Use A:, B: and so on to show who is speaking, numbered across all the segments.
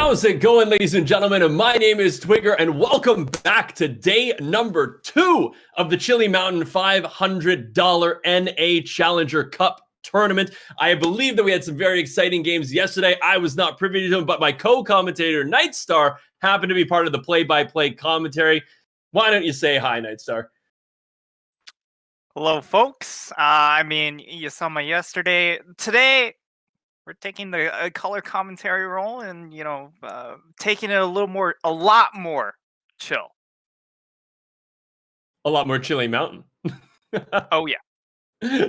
A: How's it going, ladies and gentlemen? My name is Twigger, and welcome back to day number 2 of the Chili Mountain $500 NA Challenger Cup tournament. I believe that we had some very exciting games yesterday. I was not privy to them, but my co-commentator, Nit3star, happened to be part of the play-by-play commentary. Why don't you say hi, Nit3star?
B: Hello, folks. You saw my yesterday. Today, we're taking the color commentary role and, taking it a lot more chill.
A: A lot more Chili Mountain.
B: Oh, yeah.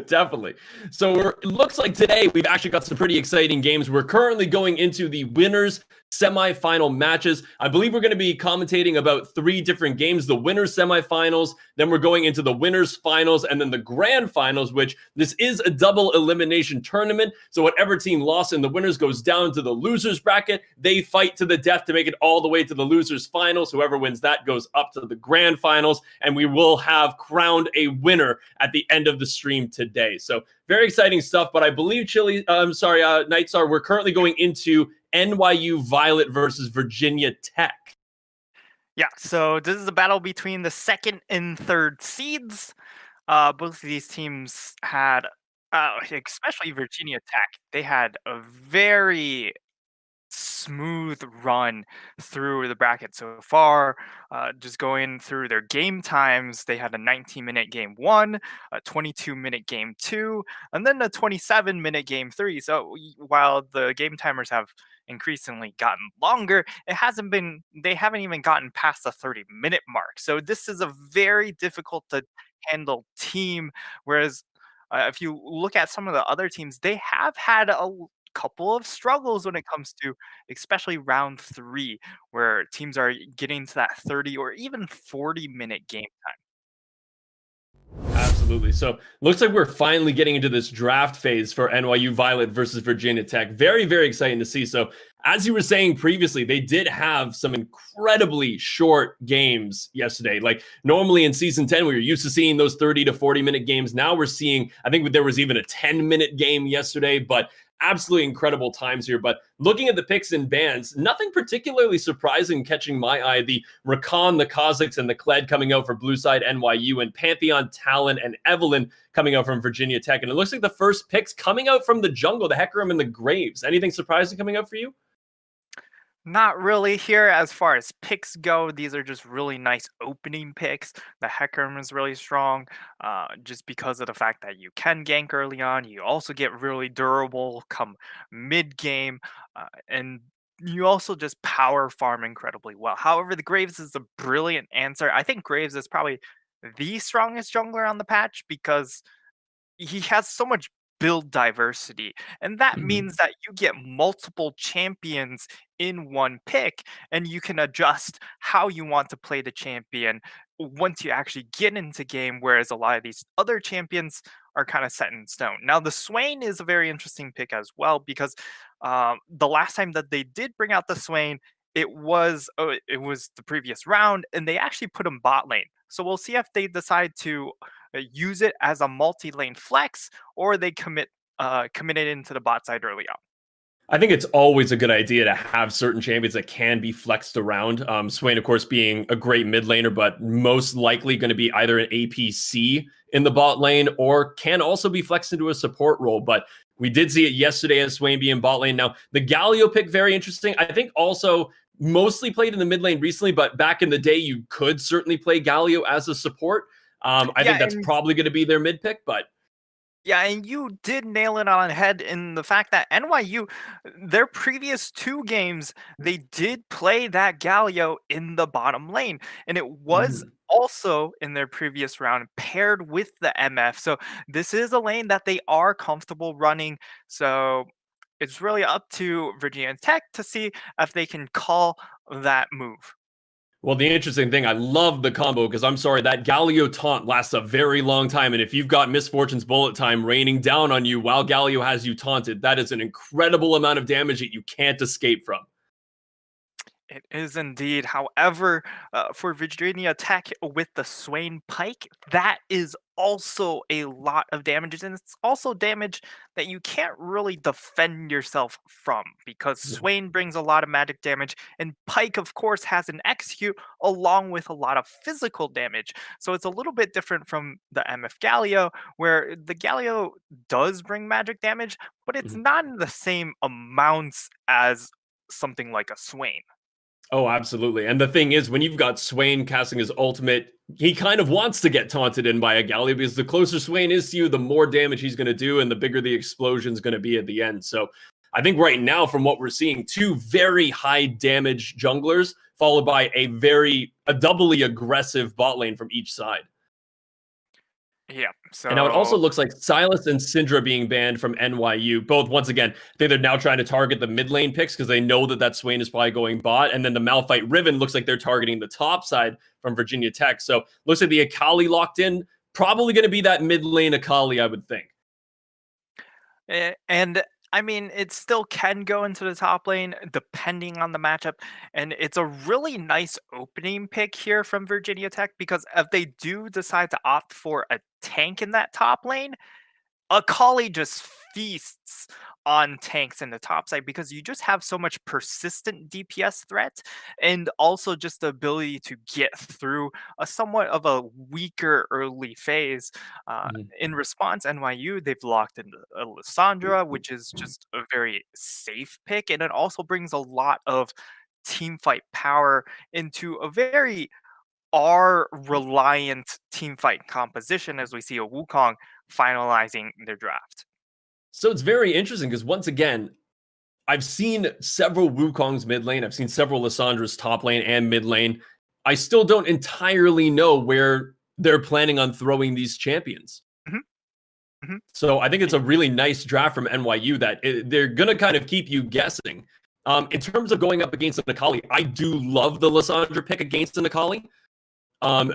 A: Definitely. So it looks like today we've actually got some pretty exciting games. We're currently going into the winners semifinal matches. I believe we're going to be commentating about 3 different games, the winners semifinals, then we're going into the winners finals, and then the grand finals, which this is a double elimination tournament. So whatever team lost in the winners goes down to the losers bracket. They fight to the death to make it all the way to the losers finals. Whoever wins that goes up to the grand finals, and we will have crowned a winner at the end of the stream today. So very exciting stuff, but I believe Nit3star, we're currently going into NYU Violet versus Virginia Tech.
B: Yeah, so this is a battle between the 2nd and 3rd seeds. Both of these teams had, especially Virginia Tech, they had a very smooth run through the bracket so far. Just going through their game times, they had a 19-minute game 1, a 22-minute game 2, and then a 27-minute game 3. So while the game timers have increasingly gotten longer, they haven't even gotten past the 30-minute mark. So this is a very difficult to handle team. Whereas if you look at some of the other teams, they have had a couple of struggles when it comes to especially round 3, where teams are getting to that 30 or even 40-minute game time.
A: Absolutely. So looks like we're finally getting into this draft phase for NYU Violet versus Virginia Tech. Very, very exciting to see. So as you were saying previously, they did have some incredibly short games yesterday. Like normally in season 10, we were used to seeing those 30 to 40-minute games. Now we're seeing, I think there was even a 10-minute game yesterday, but absolutely incredible times here. But looking at the picks and bans, nothing particularly surprising catching my eye. The Rakan, the Kazakhs, and the Kled coming out for Blue Side NYU, and Pantheon, Talon, and Evelyn coming out from Virginia Tech. And it looks like the first picks coming out from the jungle, the Hecarim and the Graves. Anything surprising coming out for you?
B: Not really here as far as picks go. These are just really nice opening picks. The Hecarim is really strong just because of the fact that you can gank early on. You also get really durable come mid-game. And you also just power farm incredibly well. However, the Graves is a brilliant answer. I think Graves is probably the strongest jungler on the patch because he has so much build diversity, and that means that you get multiple champions in one pick, and you can adjust how you want to play the champion once you actually get into game, whereas a lot of these other champions are kind of set in stone. Now the Swain is a very interesting pick as well because the last time that they did bring out the Swain, it was the previous round, and they actually put him bot lane. So we'll see if they decide to use it as a multi-lane flex, or they committed into the bot side early on.
A: I think it's always a good idea to have certain champions that can be flexed around. Swain, of course, being a great mid laner, but most likely going to be either an APC in the bot lane or can also be flexed into a support role. But we did see it yesterday as Swain being bot lane. Now, the Galio pick, very interesting. I think also mostly played in the mid lane recently, but back in the day, you could certainly play Galio as a support. I think that's probably going to be their mid pick, but
B: yeah, and you did nail it on the head in the fact that NYU, their previous 2 games, they did play that Galio in the bottom lane, and it was also in their previous round paired with the MF. So this is a lane that they are comfortable running. So it's really up to Virginia Tech to see if they can call that move.
A: well, the interesting thing, I love the combo because I'm sorry, that Galio taunt lasts a very long time. And if you've got Misfortune's bullet time raining down on you while Galio has you taunted, that is an incredible amount of damage that you can't escape from.
B: It is indeed. However, for Virginia Tech with the Swain Pike, that is also a lot of damages, and it's also damage that you can't really defend yourself from because
A: Yeah.
B: Swain brings a lot of magic damage, and Pike, of course, has an execute along with a lot of physical damage. So it's a little bit different from the MF Galio, where the Galio does bring magic damage, but it's
A: Mhm.
B: not in the same amounts as something like a Swain.
A: Oh, absolutely. And the thing is, when you've got Swain casting his ultimate, he kind of wants to get taunted in by a Galio because the closer Swain is to you, the more damage he's going to do and the bigger the explosion's going to be at the end. So I think right now, from what we're seeing, two very high damage junglers, followed by a doubly aggressive bot lane from each side.
B: Yeah.
A: And now it also
B: So
A: looks like Silas and Syndra being banned from NYU. Both, once again, I think they're now trying to target the mid lane picks because they know that Swain is probably going bot. And then the Malphite Riven looks like they're targeting the top side from Virginia Tech. So looks like the Akali locked in. Probably going to be that mid lane Akali, I would think.
B: and I mean, it still can go into the top lane depending on the matchup, and it's a really nice opening pick here from Virginia Tech because if they do decide to opt for a tank in that top lane, Akali just feasts on tanks in the top side because you just have so much persistent DPS threat and also just the ability to get through a somewhat of a weaker early phase.
A: Mhm.
B: In response, NYU, they've locked in Lissandra, which is just a very safe pick, and it also brings a lot of team fight power into a very R reliant team fight composition as we see a Wukong finalizing their draft.
A: So it's very interesting because, once again, I've seen several Wukong's mid lane. I've seen several Lissandra's top lane and mid lane. I still don't entirely know where they're planning on throwing these champions.
B: Mhm, mhm.
A: So I think it's a really nice draft from NYU that they're going to kind of keep you guessing. In terms of going up against an Akali, I do love the Lissandra pick against an Akali.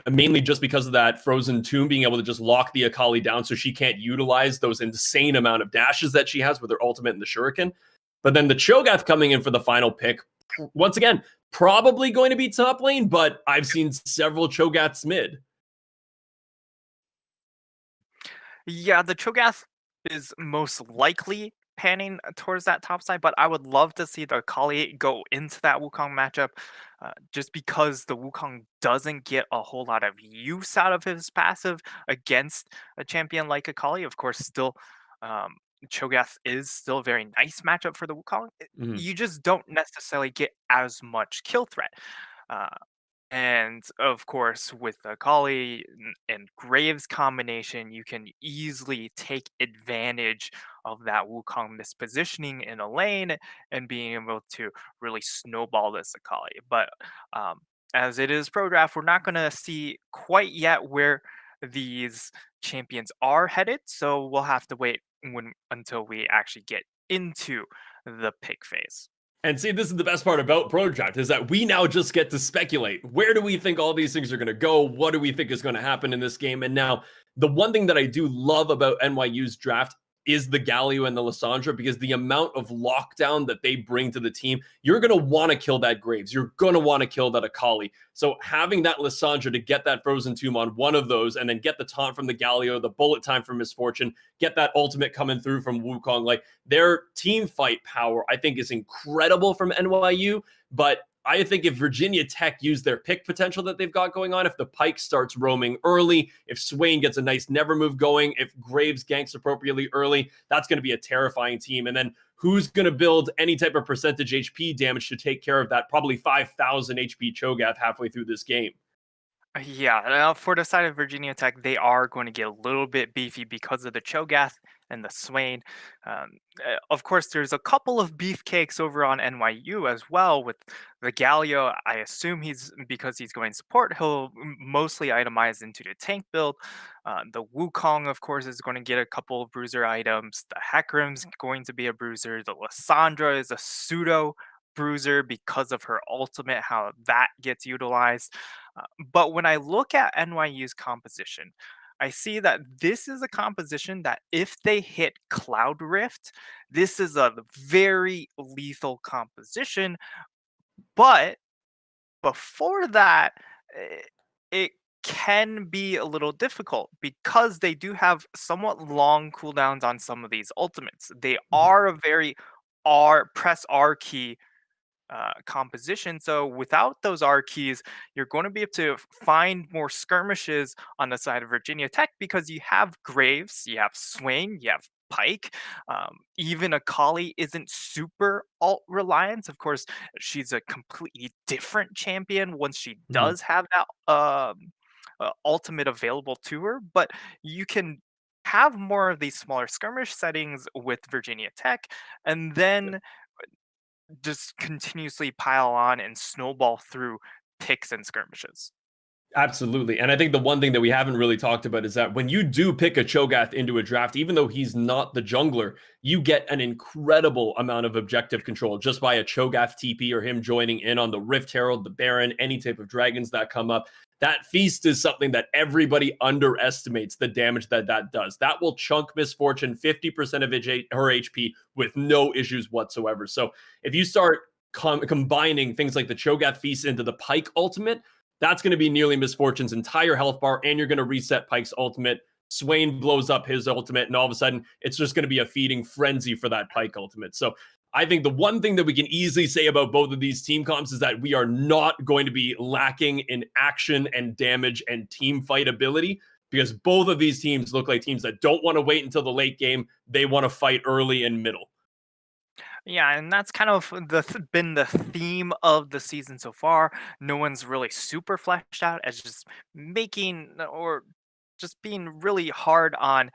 A: Mainly just because of that frozen tomb being able to just lock the Akali down so she can't utilize those insane amount of dashes that she has with her ultimate and the shuriken. But then the Cho'Gath coming in for the final pick, once again, probably going to be top lane, but I've seen several Cho'Gaths mid.
B: Yeah, the Cho'Gath is most likely panning towards that top side, but I would love to see the Kali go into that Wukong matchup, just because the Wukong doesn't get a whole lot of use out of his passive against a champion like a Kali. Of course, still, um, Cho'Gath is still a very nice matchup for the Wukong.
A: Mhm.
B: You just don't necessarily get as much kill threat. Uh, and of course, with the Kali and Graves combination, you can easily take advantage of that Wukong mispositioning in a lane and being able to really snowball this Akali. But um, as it is pro draft, we're not going to see quite yet where these champions are headed. So we'll have to wait until we actually get into the pick phase.
A: And see, this is the best part about Pro Draft is that we now just get to speculate. Where do we think all these things are going to go? What do we think is going to happen in this game? And now, the one thing that I do love about NYU's draft is the Galio and the Lissandra because the amount of lockdown that they bring to the team, you're going to want to kill that Graves. You're going to want to kill that Akali. So having that Lissandra to get that Frozen Tomb on one of those and then get the taunt from the Galio, the bullet time from Misfortune, get that ultimate coming through from Wukong, like their team fight power, I think is incredible from NYU. But I think if Virginia Tech use their pick potential that they've got going on, if the Pike starts roaming early, if Swain gets a nice never move going, if Graves ganks appropriately early, that's going to be a terrifying team. And then who's going to build any type of percentage HP damage to take care of that probably 5,000 HP Cho'Gath halfway through this game?
B: Yeah, for the side of Virginia Tech, they are going to get a little bit beefy because of the Cho'Gath and the Swain. Of course, there's a couple of beefcakes over on NYU as well with the Galio. I assume because he's going support, he'll mostly itemize into the tank build. The Wukong, of course, is going to get a couple of bruiser items. The Hecarim's going to be a bruiser. The Lissandra is a pseudo bruiser because of her ultimate, how that gets utilized. But when I look at NYU's composition, I see that this is a composition that if they hit Cloud Rift, this is a very lethal composition. But before that, eh, it can be a little difficult because they do have somewhat long cooldowns on some of these ultimates. They
A: Mhm.
B: are a very R key composition. So without those R keys, you're going to be able to find more skirmishes on the side of Virginia Tech because you have Graves, you have Swain, you have Pike. Even a Kali isn't super alt reliant. Of course, she's a completely different champion once she
A: Mhm.
B: does have that ultimate available to her. But you can have more of these smaller skirmish settings with Virginia Tech, and then just continuously pile on and snowball through picks and skirmishes.
A: Absolutely. And I think the one thing that we haven't really talked about is that when you do pick a Cho'Gath into a draft, even though he's not the jungler, you get an incredible amount of objective control just by a Cho'Gath TP or him joining in on the Rift Herald, the Baron, any type of dragons that come up. That feast is something that everybody underestimates the damage that that does. That will chunk Miss Fortune 50% of her HP with no issues whatsoever. So if you start combining things like the Cho'Gath feast into the Pike ultimate, that's going to be nearly Miss Fortune's entire health bar, and you're going to reset Pike's ultimate. Swain blows up his ultimate, and all of a sudden, it's just going to be a feeding frenzy for that Pike ultimate. So I think the one thing that we can easily say about both of these team comps is that we are not going to be lacking in action and damage and team fight ability, because both of these teams look like teams that don't want to wait until the late game. They want to fight early and middle.
B: Yeah, and that's kind of been the theme of the season so far. No one's really super fleshed out as just making or just being really hard on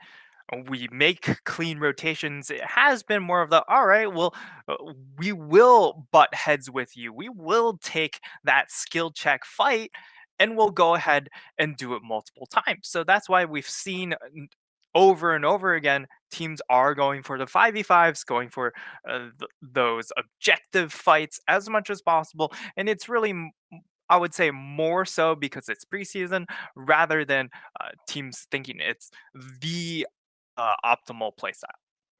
B: we make clean rotations. It has been more of the all right, well, uh, we will butt heads with you. We will take that skill check fight and we'll go ahead and do it multiple times. So that's why we've seen over and over again teams are going for the 5v5s, going for those objective fights as much as possible. And it's really I would say more so because it's preseason rather than teams thinking it's the optimal playstyle.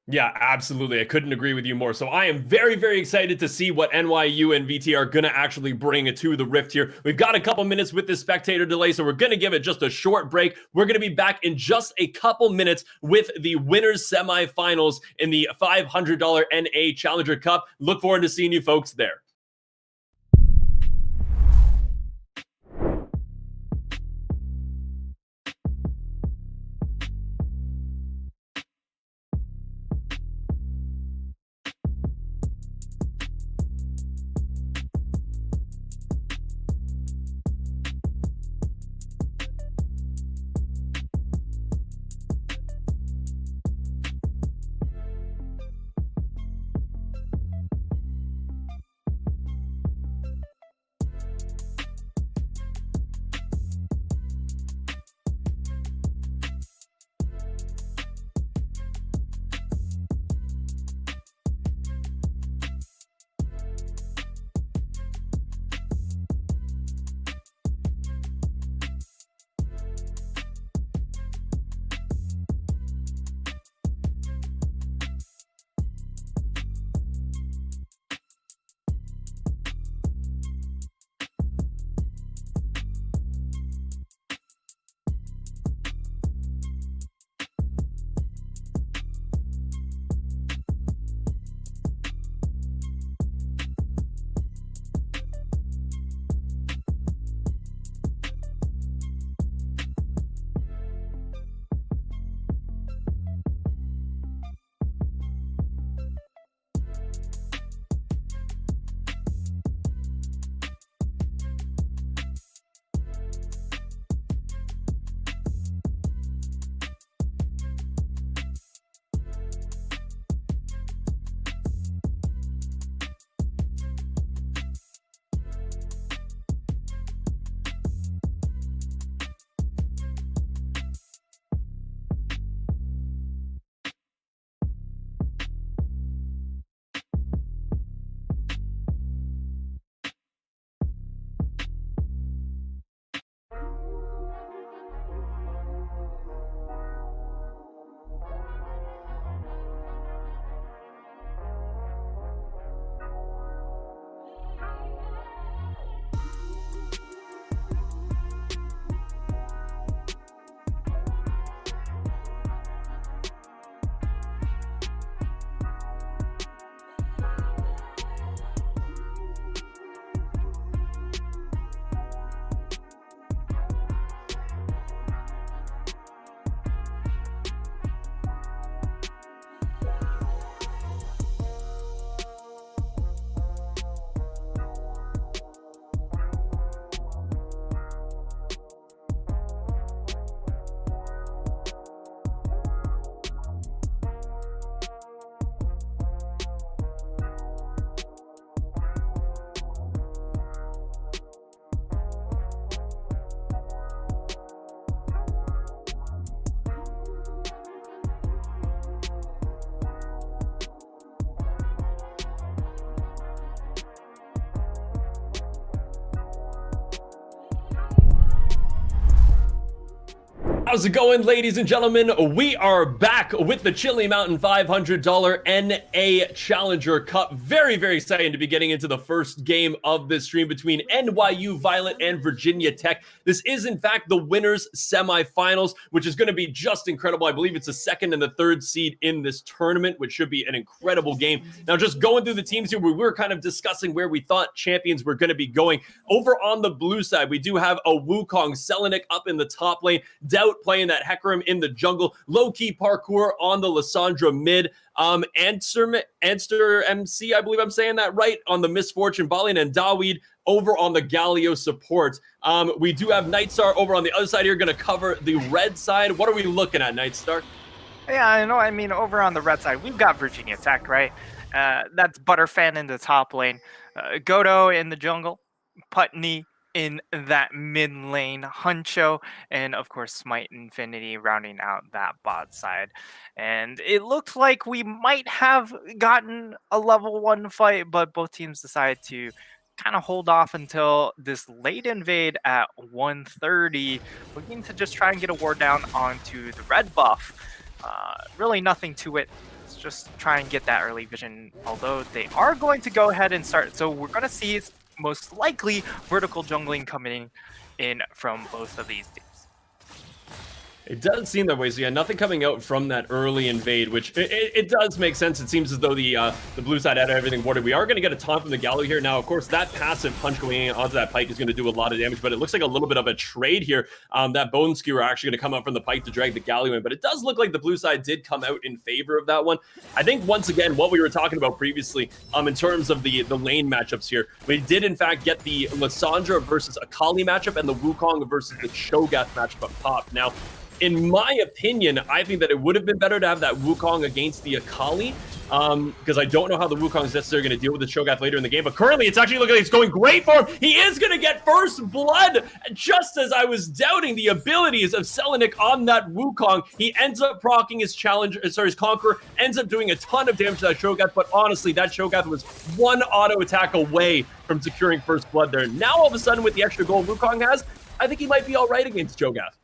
A: Yeah, absolutely. I couldn't agree with you more. So I am very, very excited to see what NYU and VT are going to actually bring to the Rift here. We've got a couple minutes with this spectator delay, so we're going to give it just a short break. We're going to be back in just a couple minutes with the winners semifinals in the $500 NA Challenger Cup. Look forward to seeing you folks there. How's it going, ladies and gentlemen? We are back with the Chili Mountain $500 NA Challenger Cup. Very, very exciting to be getting into the first game of this stream between NYU Violet and Virginia Tech. This is, in fact, the winners semifinals, which is going to be just incredible. I believe it's the second and the third seed in this tournament, which should be an incredible game. Now, just going through the teams here, we were kind of discussing where we thought champions were going to be going. Over on the blue side, we do have a Wukong, Selenik up in the top lane, Doubt playing that Hecarim in the jungle, low-key parkour on the Lissandra mid, Answer MC, I believe I'm saying that right, on the Misfortune Balian, and Daweed over on the Galio support. We do have Nit3star over on the other side here, going to cover the red side. What are we looking at, Nit3star?
B: Yeah, I know. I mean, over on the red side, we've got Virginia Tech, right? That's Butterfan in the top lane, Godo in the jungle, Putney in that mid lane, Huncho, and of course Smite Infinity rounding out that bot side. And it looked like we might have gotten a level 1 fight, but both teams decided to kind of hold off until this late invade at 1:30, looking to just try and get a ward down onto the red buff. Really nothing to it. Let's just try and get that early vision, although they are going to go ahead and start. So we're going to see most likely vertical jungling coming in from both of these teams.
A: It does seem that way. So yeah, nothing coming out from that early invade, which it does make sense. It seems as though the blue side had everything warded. We are going to get a taunt from the Gallo here. Now, of course, that passive punch going onto that Pike is going to do a lot of damage, but it looks like a little bit of a trade here. That Bone Skewer actually going to come out from the Pike to drag the Gallo in, but it does look like the blue side did come out in favor of that one. I think, once again, what we were talking about previously in terms of the lane matchups here, we did, in fact, get the Lissandra versus Akali matchup and the Wukong versus the Cho'Gath matchup up top. Now, in my opinion, I think that it would have been better to have that Wukong against the Akali, because I don't know how the Wukong is necessarily going to deal with the Cho'Gath later in the game. But currently, it's actually looking like it's going great for him. He is going to get first blood, just as I was doubting the abilities of Selenik on that Wukong. He ends up proccing his his Conqueror, ends up doing a ton of damage to that Cho'Gath. But honestly, that Cho'Gath was one auto attack away from securing first blood there. Now, all of a sudden, with the extra gold Wukong has, I think he might be all right against Cho'Gath.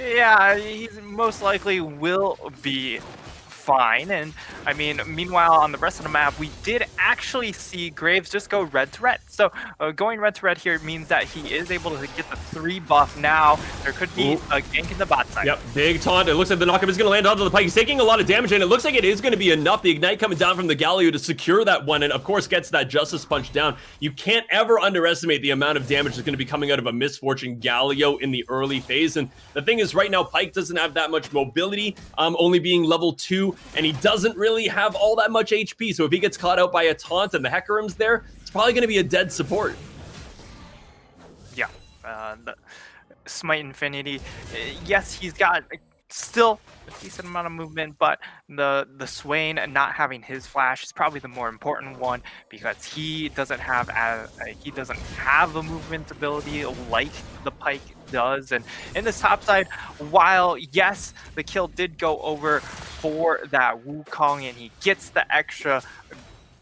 B: Yeah, he most likely will be fine. And I mean, meanwhile, on the rest of the map, we did actually see Graves just go red to red. So going red to red here means that he is able to get the 3 buff now. There could be a gank in the bot side. Yep,
A: big taunt. It looks like the knockup is going to land onto the Pike. He's taking a lot of damage, and it looks like it is going to be enough. The Ignite coming down from the Galio to secure that one, and of course gets that Justice Punch down. You can't ever underestimate the amount of damage that's going to be coming out of a Misfortune Galio in the early phase. And the thing is, right now, Pike doesn't have that much mobility, only being level 2, and he doesn't really have all that much HP. So if he gets caught out by a taunt and the Hecarim's there, it's probably going to be a dead support.
B: Yeah, the Smite Infinity, yes, he's got still a decent amount of movement, but the Swain not having his flash is probably the more important one, because he doesn't have a movement ability like the Pike does. And in this top side, while yes, the kill did go over for that Wukong and he gets the extra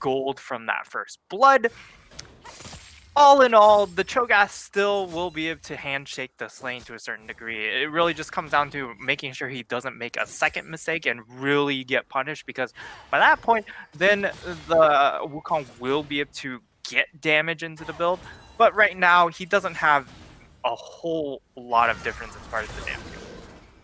B: gold from that first blood, all in all, the Cho'Gath still will be able to handshake this lane to a certain degree. It really just comes down to making sure he doesn't make a second mistake and really get punished, because by that point, then the Wukong will be able to get damage into the build. But right now, he doesn't have a whole lot of difference as far as the damage goes.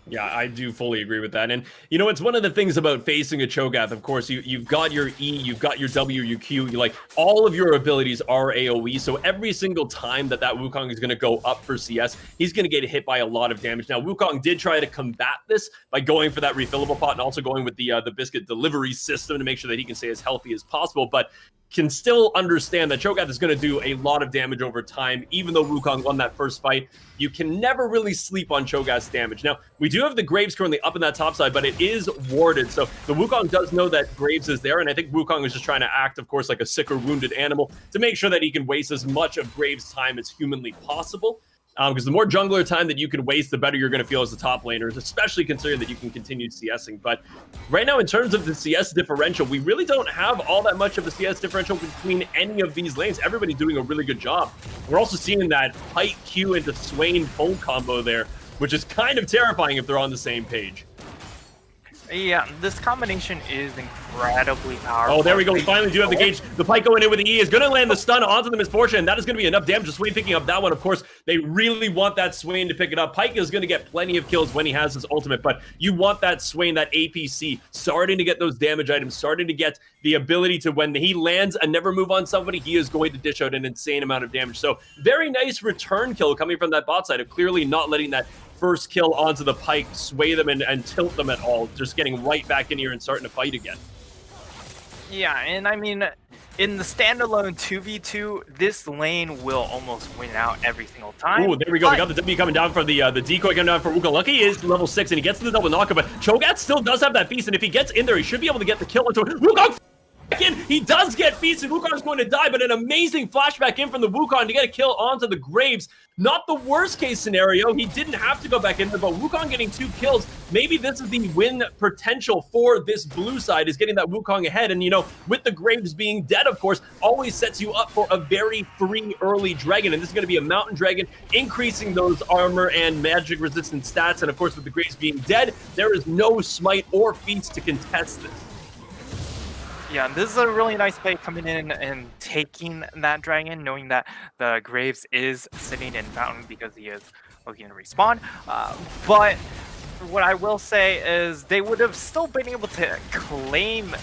A: Yeah, I do fully agree with that. And, you know, it's one of the things about facing a Cho'Gath. Of course, you've got your E, you've got your W, your Q. Like, all of your abilities are AoE. So every single time that Wukong is going to go up for CS, he's going to get hit by a lot of damage. Now, Wukong did try to combat this by going for that refillable pot and also going with the biscuit delivery system to make sure that he can stay as healthy as possible. But can still understand that Cho'Gath is going to do a lot of damage over time, even though Wukong won that first fight. You can never really sleep on Cho'Gath's damage. Now, we do have the Graves currently up in that top side, but it is warded. So the Wukong does know that Graves is there, and I think Wukong is just trying to act, of course, like a sick or wounded animal to make sure that he can waste as much of Graves' time as humanly possible. Because the more jungler time that you can waste, the better you're going to feel as the top laners, especially considering that you can continue CSing. But right now, in terms of the CS differential, we really don't have all that much of a CS differential between any of these lanes. Everybody's doing a really good job. We're also seeing that Pike Q into Swain full combo there, which is kind of terrifying if they're on the same page.
B: Yeah, this combination is incredibly powerful.
A: Oh, there we go. We finally do have the gauge. The Pyke going in with the E is going to land the stun onto the Misfortune, and that is going to be enough damage. Swain picking up that one. Of course, they really want that Swain to pick it up. Pyke is going to get plenty of kills when he has his ultimate, but you want that Swain, that APC, starting to get those damage items, starting to get the ability to, when he lands a never move on somebody, he is going to dish out an insane amount of damage. So very nice return kill coming from that bot side of clearly not letting that first kill onto the Pyke sway them and tilt them at all, just getting right back in here and starting to fight again.
B: Yeah, and I mean, in the standalone 2v2, this lane will almost win out every single time.
A: Oh, there we go. We got the W coming down from the decoy coming down for Wukong. Lucky is level 6, and he gets to the double knocker, but Cho'Gath still does have that feast, and if he gets in there, he should be able to get the kill into Wukong. He does get feasted. Wukong's going to die, but an amazing flashback in from the Wukong to get a kill onto the Graves. Not the worst case scenario. He didn't have to go back in there, but Wukong getting 2 kills. Maybe this is the win potential for this blue side, is getting that Wukong ahead. And, you know, with the Graves being dead, of course, always sets you up for a very free early dragon. And this is going to be a mountain dragon, increasing those armor and magic resistant stats. And, of course, with the Graves being dead, there is no smite or feast to contest this.
B: Yeah, this is a really nice play coming in and taking that dragon, knowing that the Graves is sitting in Fountain because he is looking to respawn. But what I will say is they would have still been able to claim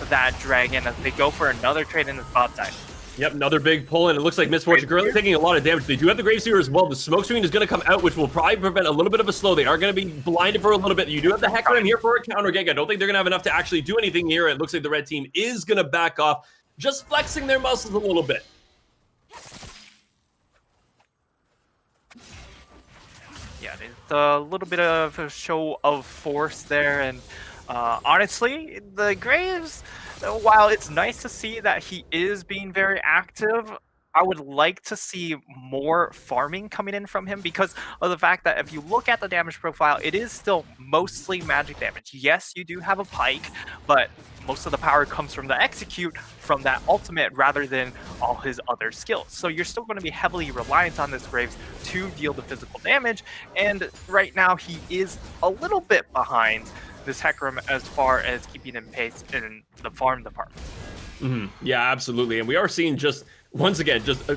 B: that dragon as they go for another trade in the bot side.
A: Yep, another big pull, and it looks like Misfortune currently taking a lot of damage. They do have the Graves here as well. The smoke screen is going to come out, which will probably prevent a little bit of a slow. They are going to be blinded for a little bit. You do have the Hecarim here for a counter gank. I don't think they're going to have enough to actually do anything here. It looks like the red team is going to back off, just flexing their muscles a little bit.
B: Yeah, it's a little bit of a show of force there, and honestly, the Graves, while it's nice to see that he is being very active, I would like to see more farming coming in from him because of the fact that if you look at the damage profile, it is still mostly magic damage. Yes, you do have a Pyke, but most of the power comes from the execute from that ultimate rather than all his other skills. So you're still going to be heavily reliant on this Graves to deal the physical damage, and right now he is a little bit behind this Hecarim as far as keeping him pace in the farm department.
A: Yeah, absolutely. And we are seeing just, once again, just a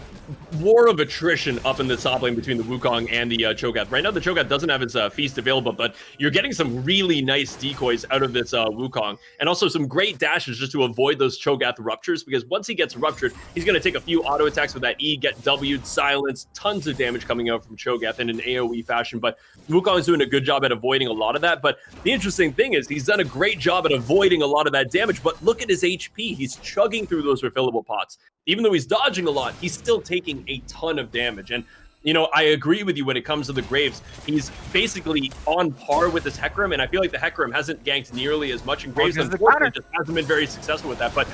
A: war of attrition up in the top lane between the Wukong and the Cho'Gath. Right now, the Cho'Gath doesn't have his feast available, but you're getting some really nice decoys out of this Wukong, and also some great dashes just to avoid those Cho'Gath ruptures, because once he gets ruptured, he's going to take a few auto attacks with that E, get W'd, silence, tons of damage coming out from Cho'Gath in an AoE fashion, but Wukong's doing a good job at avoiding a lot of that. But the interesting thing is he's done a great job at avoiding a lot of that damage, but look at his HP. He's chugging through those refillable pots. Even though he's dodging a lot, he's still taking a ton of damage. And, you know, I agree with you when it comes to the Graves. He's basically on par with this Hecarim, and I feel like the Hecarim hasn't ganked nearly as much, and Graves, unfortunately, just hasn't been very successful with that. But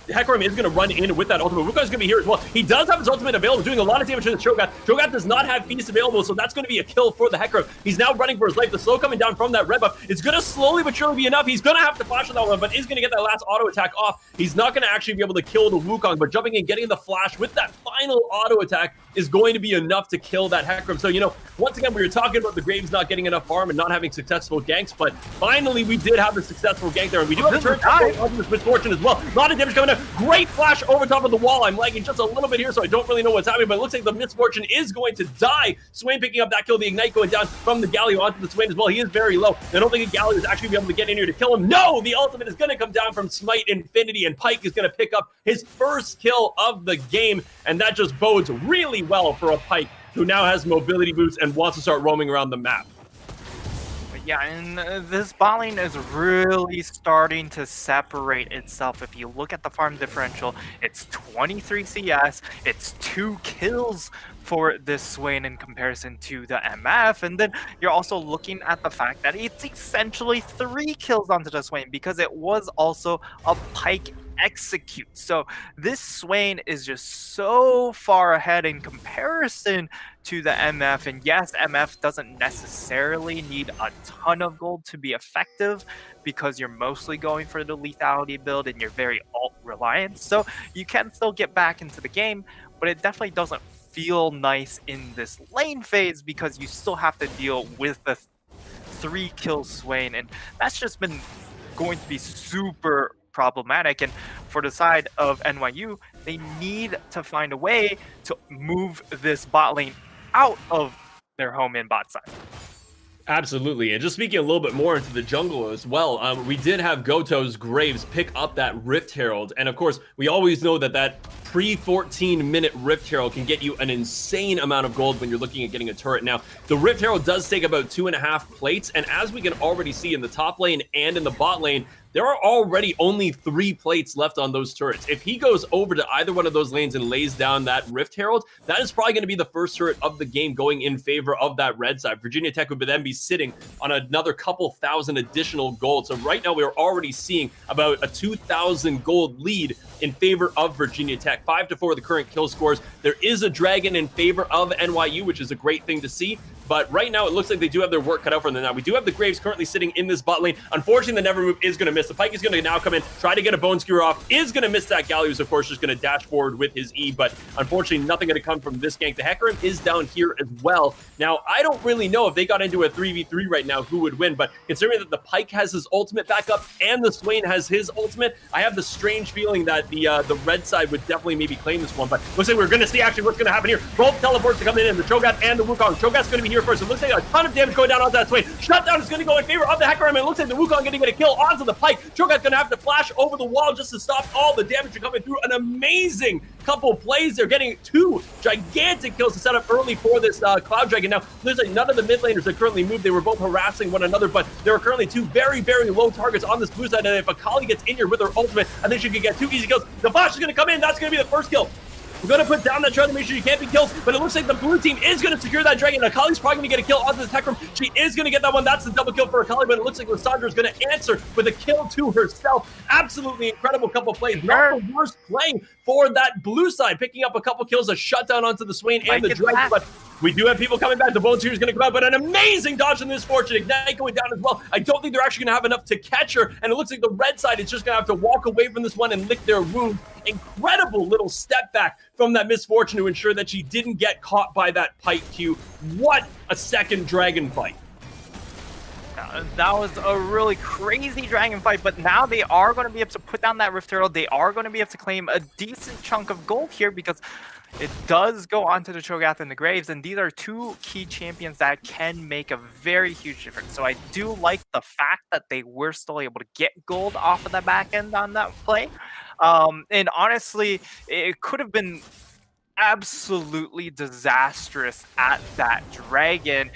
A: the Hecarim is going to run in with that ultimate. Wukong's going to be here as well. He does have his ultimate available, doing a lot of damage to the Cho'Gath. Cho'Gath does not have feast available, so that's going to be a kill for the Hecarim. He's now running for his life. The slow coming down from that red buff is going to slowly but surely be enough. He's going to have to flash on that one, but is going to get that last auto attack off. He's not going to actually be able to kill the Wukong, but jumping in, getting the flash with that final auto attack is going to be enough to kill that Hecarim. So, you know, once again, we were talking about the Graves not getting enough farm and not having successful ganks, but finally we did have the successful gank there, and we do have a turn on this Misfortune as well. A lot of damage coming out. Great flash over top of the wall. I'm lagging just a little bit here, so I don't really know what's happening, but it looks like the Misfortune is going to die. Swain picking up that kill, the Ignite going down from the Galio onto the Swain as well. He is very low. I don't think a Galio is actually be able to get in here to kill him. No, the ultimate is going to come down from Smite Infinity, and Pyke is going to pick up his first kill of the game, and that just bodes really well for a Pyke who now has mobility boots and wants to start roaming around the map.
B: Yeah, and this bot lane is really starting to separate itself. If you look at the farm differential, it's 23 CS, it's 2 kills for this Swain in comparison to the MF, and then you're also looking at the fact that it's essentially 3 kills onto the Swain because it was also a Pyke execute. So this Swain is just so far ahead in comparison to the MF, and yes, MF doesn't necessarily need a ton of gold to be effective because you're mostly going for the lethality build and you're very ult reliant, so you can still get back into the game, but it definitely doesn't feel nice in this lane phase because you still have to deal with the 3-kill Swain, and that's just been going to be super problematic. And for the side of NYU, they need to find a way to move this bot lane out of their home in bot side.
A: Absolutely. And just speaking a little bit more into the jungle as well, we did have Goto's Graves pick up that Rift Herald. And of course, we always know that that pre-14-minute Rift Herald can get you an insane amount of gold when you're looking at getting a turret. Now, the Rift Herald does take about 2.5 plates. And as we can already see in the top lane and in the bot lane, there are already only 3 plates left on those turrets. If he goes over to either one of those lanes and lays down that Rift Herald, that is probably going to be the first turret of the game going in favor of that red side. Virginia Tech would then be sitting on another couple thousand additional gold. So right now we are already seeing about a 2,000 gold lead in favor of Virginia Tech. 5-4 the current kill scores. There is a dragon in favor of NYU, which is a great thing to see. But right now, it looks like they do have their work cut out for them. Now, we do have the Graves currently sitting in this bot lane. Unfortunately, the Never Move is going to miss. The Pyke is going to now come in, try to get a Bone Skewer off, is going to miss that Galley, who's, of course, just going to dash forward with his E. But unfortunately, nothing going to come from this gank. The Hecarim is down here as well. Now, I don't really know if they got into a 3v3 right now who would win. But considering that the Pyke has his ultimate back up and the Swain has his ultimate, I have the strange feeling that the red side would definitely maybe claim this one. But looks like we're going to see actually what's going to happen here. Both teleports are coming in, the Cho'Gath and the Wukong. Cho'Gath's going to be here first. It looks like a ton of damage going down onto that Swain. Shutdown is going to go in favor of the Hecarim, and it looks like the Wukong going to get a kill onto the Pyke. Cho'Gath's going to have to flash over the wall just to stop all the damage from coming through. An amazing couple plays. They're getting 2 gigantic kills to set up early for this Cloud Dragon. Now, there's like none of the mid laners that currently moved. They were both harassing one another, but there are currently 2 very, very low targets on this blue side, and if Akali gets in here with her ultimate, I think she could get 2 easy kills. The flash is going to come in. That's going to be the first kill. We're going to put down that try to make sure you can't be killed, but it looks like the blue team is going to secure that dragon. Akali's probably going to get a kill onto the tech room. She is going to get that one. That's the double kill for Akali, but it looks like Lissandra is going to answer with a kill to herself. Absolutely incredible couple plays. Not the worst play for that blue side, picking up a couple kills, a shutdown onto the Swain and the dragon, but we do have people coming back. The Bone Seer is going to come out, but an amazing dodge in this Fortune. Ignite going down as well. I don't think they're actually going to have enough to catch her, and it looks like the red side is just going to have to walk away from this one and lick their wound. Incredible little step back from that Misfortune to ensure that she didn't get caught by that Pyke Q. What a second dragon fight.
B: That was a really crazy dragon fight, but now they are going to be able to put down that Rift Herald. They are going to be able to claim a decent chunk of gold here because it does go onto the Cho'Gath and the Graves, and these are 2 key champions that can make a very huge difference. So I do like the fact that they were still able to get gold off of the back end on that play. And honestly, it could have been absolutely disastrous at that dragon,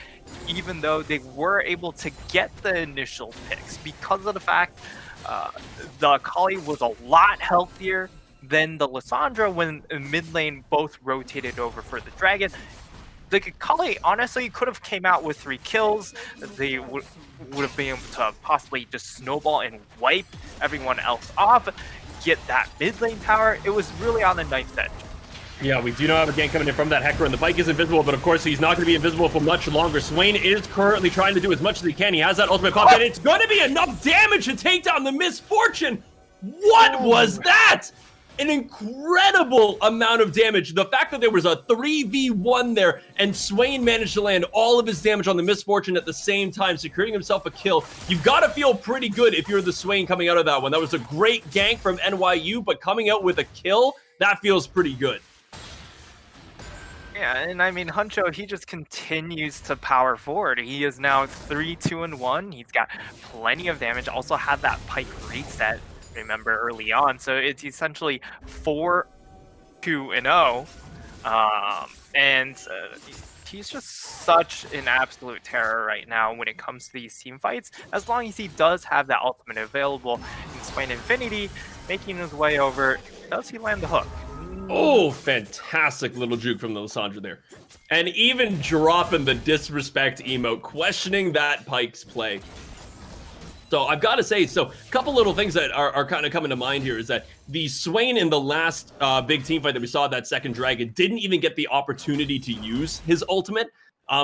B: even though they were able to get the initial picks because of the fact the Akali was a lot healthier than the Lissandra when mid lane both rotated over for the dragon. The Akali honestly could have came out with 3 kills. They would have been able to possibly just snowball and wipe everyone else off, get that mid lane tower. It was really on the knife's edge.
A: Yeah, we do not have a gank coming in from that Hecarim, and the Pyke is invisible, but of course he's not going to be invisible for much longer. Swain is currently trying to do as much as he can. He has that ultimate pop, and it's going to be enough damage to take down the Misfortune. What was that? An incredible amount of damage. The fact that there was a 3v1 there, and Swain managed to land all of his damage on the Misfortune at the same time, securing himself a kill. You've got to feel pretty good if you're the Swain coming out of that one. That was a great gank from NYU, but coming out with a kill, that feels pretty good.
B: Yeah, and I mean, Huncho, he just continues to power forward. He is now 3-2-1. He's got plenty of damage. Also had that Pyke reset, remember, early on. So it's essentially 4-2-0. He's just such an absolute terror right now when it comes to these team fights. As long as he does have that ultimate available in Swain Infinity, making his way over, does he land the hook?
A: Oh, fantastic little juke from the Lissandra there. And even dropping the disrespect emote, questioning that Pyke's play. So I've got to say, so a couple little things that are kind of coming to mind here is that the Swain in the last big team fight that we saw, that second dragon, didn't even get the opportunity to use his ultimate.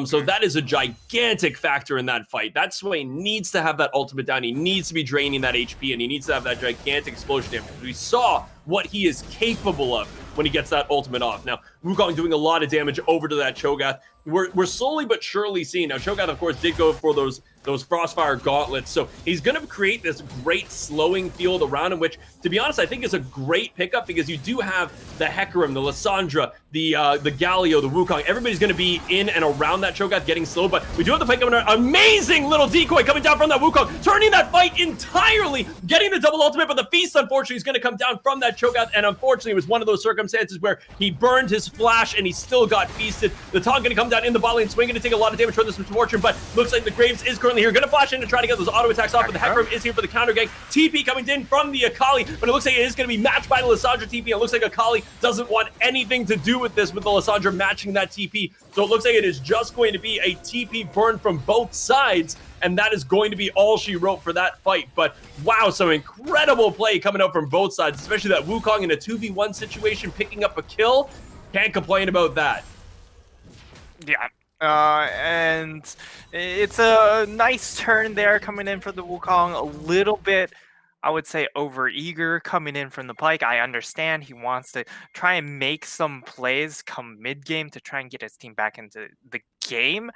A: So that is a gigantic factor in that fight. That Swain needs to have that ultimate down. He needs to be draining that HP, and he needs to have that gigantic explosion damage. We saw what he is capable of when he gets that ultimate off. Now, Wukong doing a lot of damage over to that Cho'Gath. We're slowly but surely seeing. Now, Cho'Gath, of course, did go for those Frostfire gauntlets, so he's going to create this great slowing field around him, which, to be honest, I think is a great pickup because you do have the Hecarim, the Lissandra, the Galio, the Wukong. Everybody's going to be in and around that Cho'Gath getting slow, but we do have the Pike coming out. Amazing little decoy coming down from that Wukong, turning that fight entirely, getting the double ultimate, but the feast, unfortunately, is going to come down from that Cho'Gath, and unfortunately, it was one of those circumstances where he burned his flash and he still got feasted. The Taunt going to come down in the bot lane, swing going to take a lot of damage from this Misfortune, but looks like the Graves is currently here, going to flash in to try to get those auto attacks off, but the Hecarim is here for the counter gank. TP coming in from the Akali, but it looks like it is going to be matched by the Lissandra TP. It looks like Akali doesn't want anything to do with this, with the Lissandra matching that TP, so it looks like it is just going to be a TP burn from both sides, and that is going to be all she wrote for that fight. But wow, some incredible play coming out from both sides, especially that Wukong in a 2v1 situation picking up a kill. Can't complain about that.
B: Yeah. And it's a nice turn there coming in for the Wukong. A little bit, I would say, over-eager coming in from the Pyke. I understand he wants to try and make some plays come mid-game to try and get his team back into the game,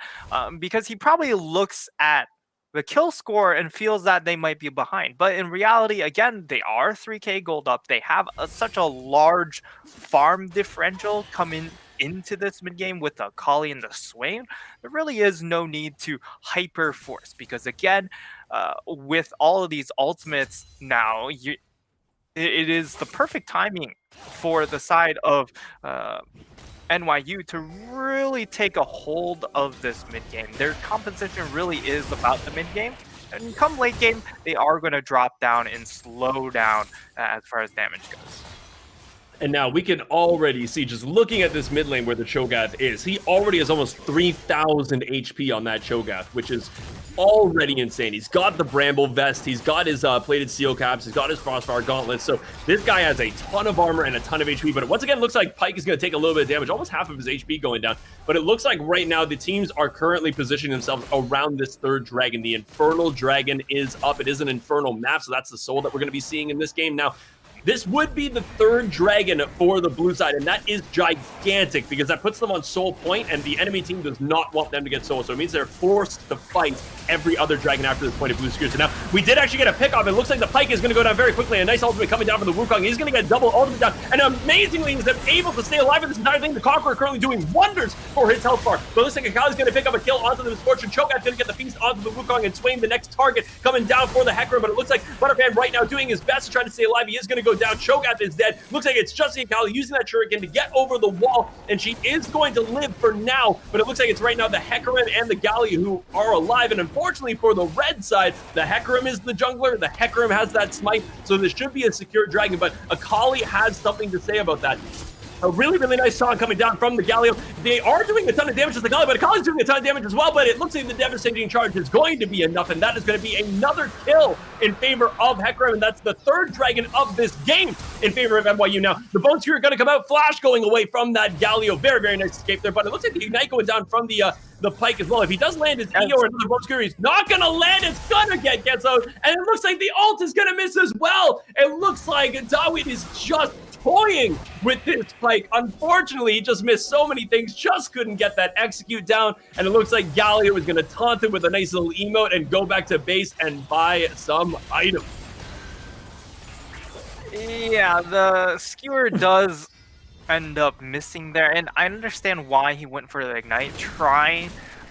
B: because he probably looks at the kill score and feels that they might be behind. But in reality, again, they are 3k gold up. They have such a large farm differential coming into this mid game with the Akali and the Swain. There really is no need to hyper force, because again, with all of these ultimates now, it is the perfect timing for the side of NYU to really take a hold of this mid game. Their composition really is about the mid game, and come late game, they are going to drop down and slow down as far as damage goes.
A: And now we can already see, just looking at this mid lane where the Cho'Gath is, he already has almost 3,000 HP on that Cho'Gath, which is already insane. He's got the Bramble Vest, he's got his plated steel caps, he's got his Frostfire gauntlets, so this guy has a ton of armor and a ton of HP, but once again, it looks like Pyke is going to take a little bit of damage, almost half of his HP going down, but it looks like right now the teams are currently positioning themselves around this third dragon. The Infernal Dragon is up. It is an Infernal map, so that's the soul that we're going to be seeing in this game. Now, this would be the third dragon for the blue side, and that is gigantic because that puts them on soul point, and the enemy team does not want them to get soul, so it means they're forced to fight every other dragon after this point of blue screws. So now, we did actually get a pick off. It looks like the Pyke is going to go down very quickly. A nice ultimate coming down from the Wukong. He's going to get double ultimate down, and amazingly, he's able to stay alive in this entire thing. The Conqueror currently doing wonders for his health bar. So it looks like Akali's going to pick up a kill onto the Misfortune. Cho'Gath's going to get the feast onto the Wukong, and Swain, the next target, coming down for the Hecarim, but it looks like Butterfan right now doing his best to try to stay alive. He is going to go down. Cho'Gath is dead. Looks like it's just Akali using that shuriken to get over the wall, and she is going to live for now, but it looks like it's right now the Hecarim and the Gallia who are alive, and unfortunately for the red side, the Hecarim is the jungler, the Hecarim has that smite, so this should be a secure dragon, but Akali has something to say about that. A really, really nice song coming down from the Galio. They are doing a ton of damage to the Galio, but Akali's doing a ton of damage as well, but it looks like the devastating charge is going to be enough, and that is going to be another kill in favor of Hecarim, and that's the third dragon of this game in favor of NYU. Now, the Bone Skewer are going to come out, Flash going away from that Galio. Very, very nice escape there, but it looks like the Ignite going down from the Pyke as well. If he does land his E or another Bone Skewer, he's not going to land. It's going to gets out, and it looks like the ult is going to miss as well. It looks like Dawid is just toying with this Pyke. Unfortunately, he just missed so many things, just couldn't get that execute down, and it looks like Galio is going to taunt him with a nice little emote and go back to base and buy some items.
B: Yeah, the skewer does end up missing there, and I understand why he went for the Ignite,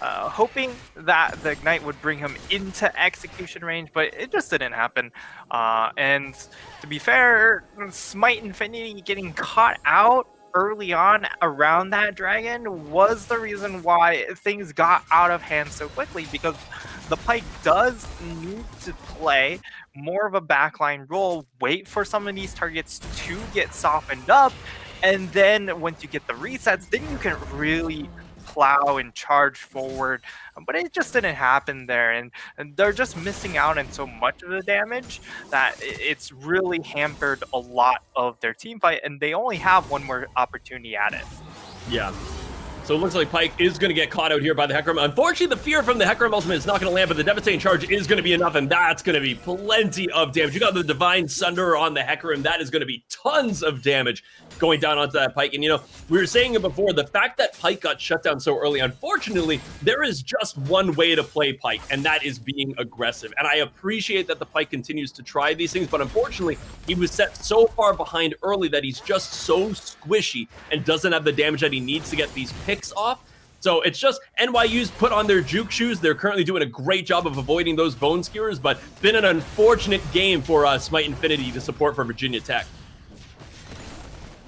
B: hoping that the Ignite would bring him into execution range, but it just didn't happen. And to be fair, Smite Infinity getting caught out early on around that dragon was the reason why things got out of hand so quickly, because the Pyke does need to play more of a backline role, wait for some of these targets to get softened up, and then once you get the resets, then you can really plow and charge forward, but it just didn't happen there, and they're just missing out on so much of the damage that it's really hampered a lot of their team fight, and they only have one more opportunity at it.
A: Yeah. So it looks like Pyke is going to get caught out here by the Hecarim. Unfortunately, the fear from the Hecarim ultimate is not going to land, but the devastating charge is going to be enough, and that's going to be plenty of damage. You got the Divine Sunderer on the Hecarim. That is going to be tons of damage. going down onto that Pyke. And, you know, we were saying it before, the fact that Pyke got shut down so early, unfortunately, there is just one way to play Pyke, and that is being aggressive. And I appreciate that the Pyke continues to try these things, but unfortunately, he was set so far behind early that he's just so squishy and doesn't have the damage that he needs to get these picks off. So it's just NYU's put on their juke shoes. They're currently doing a great job of avoiding those bone skewers, but been an unfortunate game for Smite Infinity to support for Virginia Tech.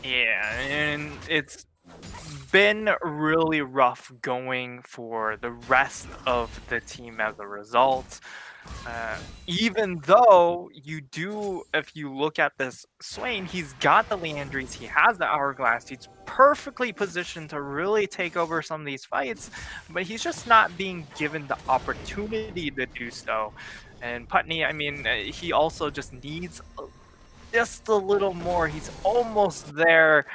B: Yeah, and it's been really rough going for the rest of the team as a result. Even though you do, if you look at this Swain, he's got the Leandries, he has the Hourglass, he's perfectly positioned to really take over some of these fights, but he's just not being given the opportunity to do so. And Putney, I mean, he also just needs just a little more. He's almost there,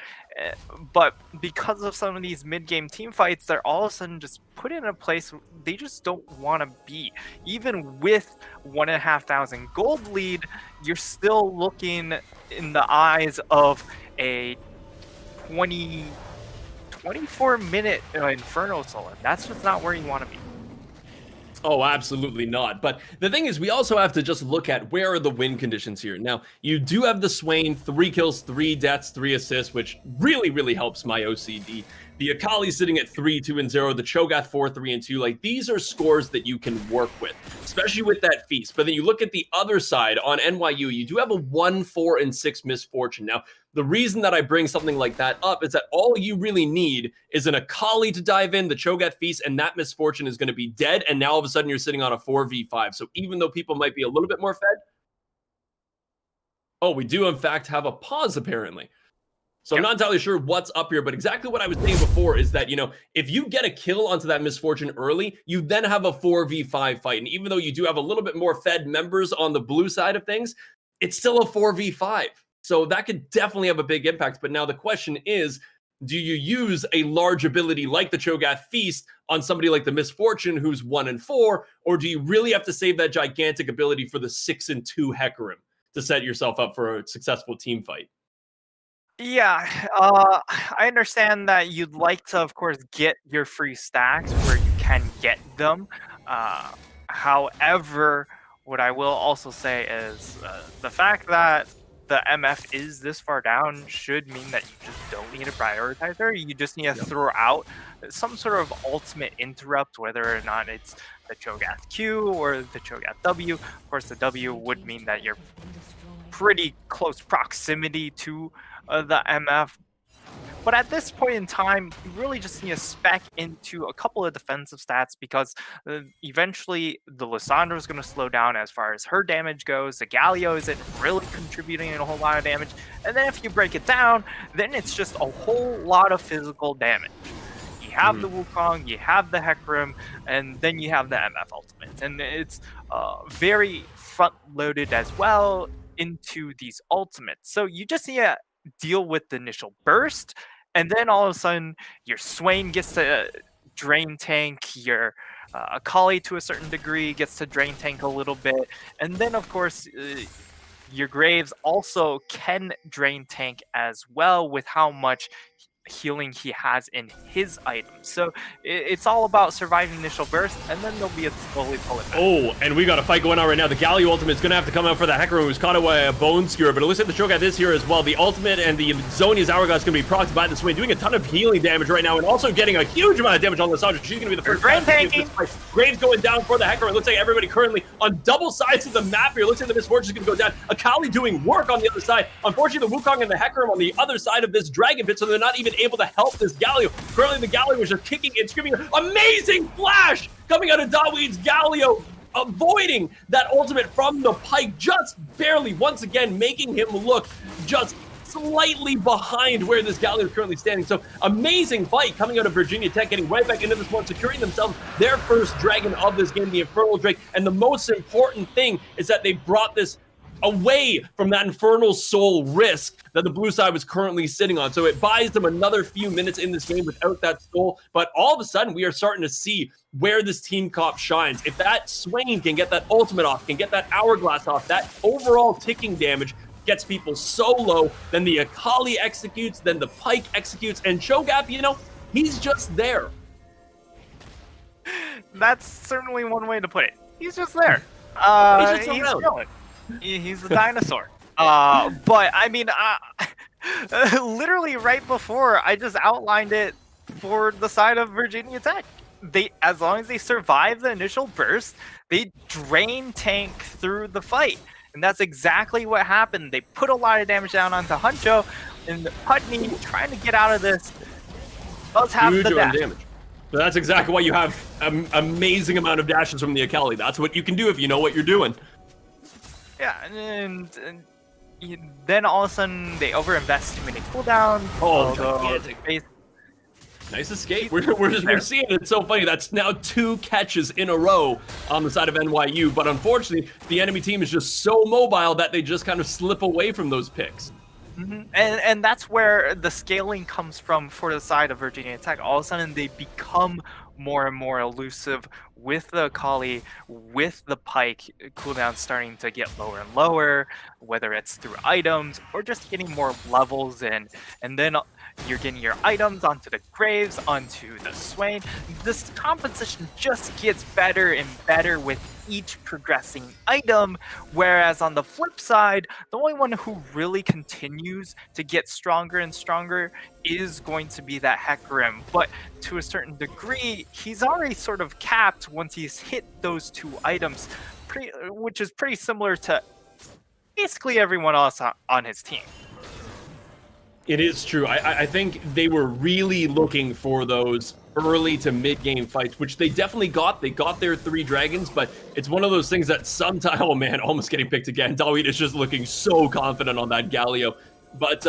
B: but because of some of these mid-game team fights, they're all of a sudden just put in a place they just don't want to be. Even with 1,500 gold lead, you're still looking in the eyes of a 24-minute Inferno Soul. That's just not where you want to be.
A: Oh, absolutely not. But the thing is, we also have to just look at where are the win conditions here. Now, you do have the Swain, 3 kills, 3 deaths, 3 assists, which really, really helps my OCD. The Akali sitting at 3-2-0, the Cho'Gath 4-3-2. Like, these are scores that you can work with, especially with that feast. But then you look at the other side on NYU, you do have a 1-4-6 misfortune. Now, the reason that I bring something like that up is that all you really need is an Akali to dive in, the Cho'Gath feast, and that misfortune is going to be dead. And now all of a sudden you're sitting on a 4v5. So even though people might be a little bit more fed, oh, we do in fact have a pause apparently. So I'm not entirely sure what's up here, but exactly what I was saying before is that, you know, if you get a kill onto that misfortune early, you then have a 4v5 fight. And even though you do have a little bit more fed members on the blue side of things, it's still a 4v5. So that could definitely have a big impact. But now the question is, do you use a large ability like the Cho'Gath Feast on somebody like the Misfortune who's 1-4, or do you really have to save that gigantic ability for the 6-2 Hecarim to set yourself up for a successful team fight?
B: Yeah, I understand that you'd like to, of course, get your free stacks where you can get them. However, what I will also say is the fact that the MF is this far down should mean that you just don't need a prioritizer. You just need to throw out some sort of ultimate interrupt, whether or not it's the Cho'Gath Q or the Cho'Gath W. Of course, the W would mean that you're pretty close proximity to the MF. But at this point in time, you really just need to spec into a couple of defensive stats because eventually the Lissandra is going to slow down as far as her damage goes. The Galio isn't really contributing a whole lot of damage. And then if you break it down, then it's just a whole lot of physical damage. You have the Wukong, you have the Hecarim, and then you have the MF ultimate. And it's very front-loaded as well into these ultimates. So you just need to deal with the initial burst, and then all of a sudden your Swain gets to drain tank, your Akali to a certain degree gets to drain tank a little bit, and then of course your Graves also can drain tank as well with how much healing he has in his items. So it's all about surviving initial burst, and then there'll be a slowly pull it back.
A: Oh, and we got a fight going on right now. The Galio ultimate is going to have to come out for the Hecarim, who's caught away a Bone Skewer, but it looks like the Cho'Gath is here as well. The ultimate and the Zonia's Hourglass is going to be procced by the Swain, doing a ton of healing damage right now, and also getting a huge amount of damage on Lissandra. She's going to be the first.
B: Drain tanking.
A: Graves going down for the Hecarim. It looks like everybody currently on double sides of the map here. Looks like the Misfortune is going to go down. Akali doing work on the other side. Unfortunately, the Wukong and the Hecarim on the other side of this Dragon Pit, so they're not even able to help this Galio. Currently, the Galio was just kicking and screaming. Amazing flash coming out of Daweed's Galio, avoiding that ultimate from the Pyke, just barely, once again, making him look just slightly behind where this Galio is currently standing. So, amazing fight coming out of Virginia Tech, getting right back into this one, securing themselves their first dragon of this game, the Infernal Drake. And the most important thing is that they brought this away from that Infernal Soul risk that the blue side was currently sitting on. So it buys them another few minutes in this game without that soul. But all of a sudden, we are starting to see where this team comp shines. If that Swain can get that ultimate off, can get that Hourglass off, that overall ticking damage gets people so low, then the Akali executes, then the Pike executes, and Cho'Gath, you know, he's just there.
B: That's certainly one way to put it. He's just there.
A: He's
B: He's
A: around.
B: chilling. He's a dinosaur. But I mean, literally right before I just outlined it for the side of Virginia Tech. As long as they survive the initial burst, they drain tank through the fight. And that's exactly what happened. They put a lot of damage down onto Huncho, and Putney, trying to get out of this, does have
A: Huge
B: the
A: amount
B: dash.
A: of damage. So that's exactly why you have an amazing amount of dashes from the Akali. That's what you can do if you know what you're doing.
B: Yeah, and then all of a sudden they overinvest too many cooldowns.
A: Oh, gigantic. Nice escape. We're seeing it. It's so funny. That's now 2 catches in a row on the side of NYU. But unfortunately, the enemy team is just so mobile that they just kind of slip away from those picks.
B: Mm-hmm. And that's where the scaling comes from for the side of Virginia Tech. All of a sudden, they become more and more elusive with the Akali, with the Pike cooldown starting to get lower and lower, whether it's through items or just getting more levels in. And then you're getting your items onto the Graves, onto the Swain. This composition just gets better and better with each progressing item, whereas on the flip side, the only one who really continues to get stronger and stronger is going to be that Hecarim. But to a certain degree, he's already sort of capped once he's hit those 2 items, which is pretty similar to basically everyone else on his team.
A: It is true. I think they were really looking for those early to mid-game fights, which they definitely got. They got their 3 dragons, but it's one of those things that sometimes, oh man, almost getting picked again. Dawid is just looking so confident on that Galio. But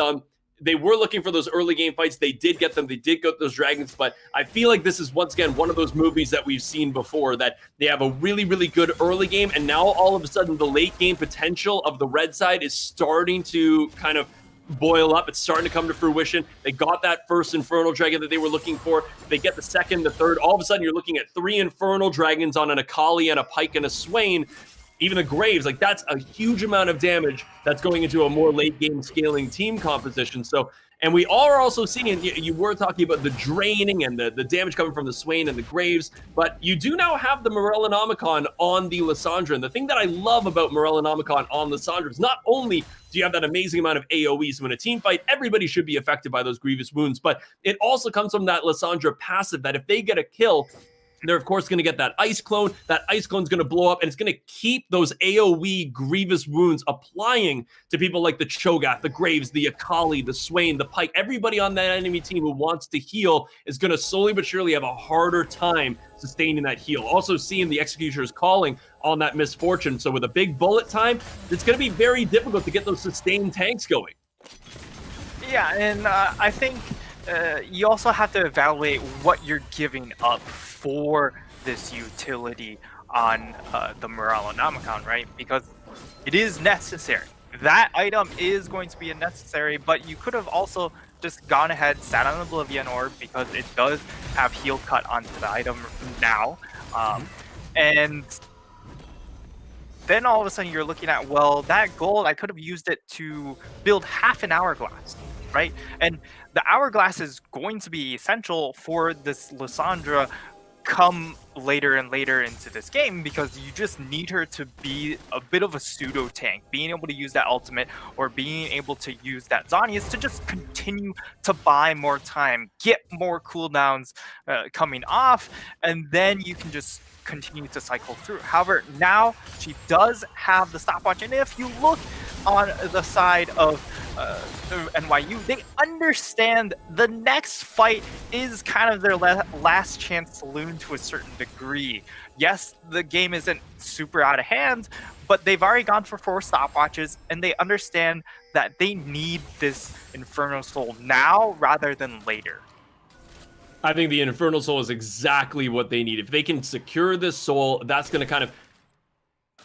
A: they were looking for those early game fights. They did get them. They did get those dragons, but I feel like this is once again one of those movies that we've seen before, that they have a really, really good early game, and now all of a sudden the late game potential of the red side is starting to kind of boil up. It's starting to come to fruition. They got that first Infernal Dragon that they were looking for. They get the second, the third. All of a sudden, you're looking at 3 Infernal Dragons on an Akali and a Pike and a Swain. Even the Graves, like that's a huge amount of damage that's going into a more late game scaling team composition. So, and we are also seeing, you were talking about the draining and the damage coming from the Swain and the Graves, but you do now have the Morellonomicon on the Lissandra. And the thing that I love about Morellonomicon on Lissandra is not only do you have that amazing amount of AoE, so in a team fight, everybody should be affected by those grievous wounds, but it also comes from that Lissandra passive that if they get a kill, they're, of course, going to get that ice clone. That ice clone is going to blow up, and it's going to keep those AoE grievous wounds applying to people like the Cho'Gath, the Graves, the Akali, the Swain, the Pike. Everybody on that enemy team who wants to heal is going to slowly but surely have a harder time sustaining that heal. Also seeing the Executioner's Calling on that Misfortune. So with a big bullet time, it's going to be very difficult to get those sustained tanks going.
B: Yeah, and I think you also have to evaluate what you're giving up for this utility on the Morellonomicon, right? Because it is necessary. That item is going to be necessary, but you could have also just gone ahead, sat on Oblivion Orb, because it does have heal cut onto the item now. And then all of a sudden you're looking at, well, that gold, I could have used it to build half an hourglass, right? And the hourglass is going to be essential for this Lissandra come later and later into this game, because you just need her to be a bit of a pseudo tank, being able to use that ultimate or being able to use that Zhonya's to just continue to buy more time, get more cooldowns coming off, and then you can just continue to cycle through. However, now she does have the stopwatch, and if you look on the side of NYU, they understand the next fight is kind of their last chance saloon to a certain degree. Yes, the game isn't super out of hand, but they've already gone for 4 stopwatches, and they understand that they need this Inferno Soul now rather than later.
A: I think the Infernal Soul is exactly what they need. If they can secure this soul, that's going to kind of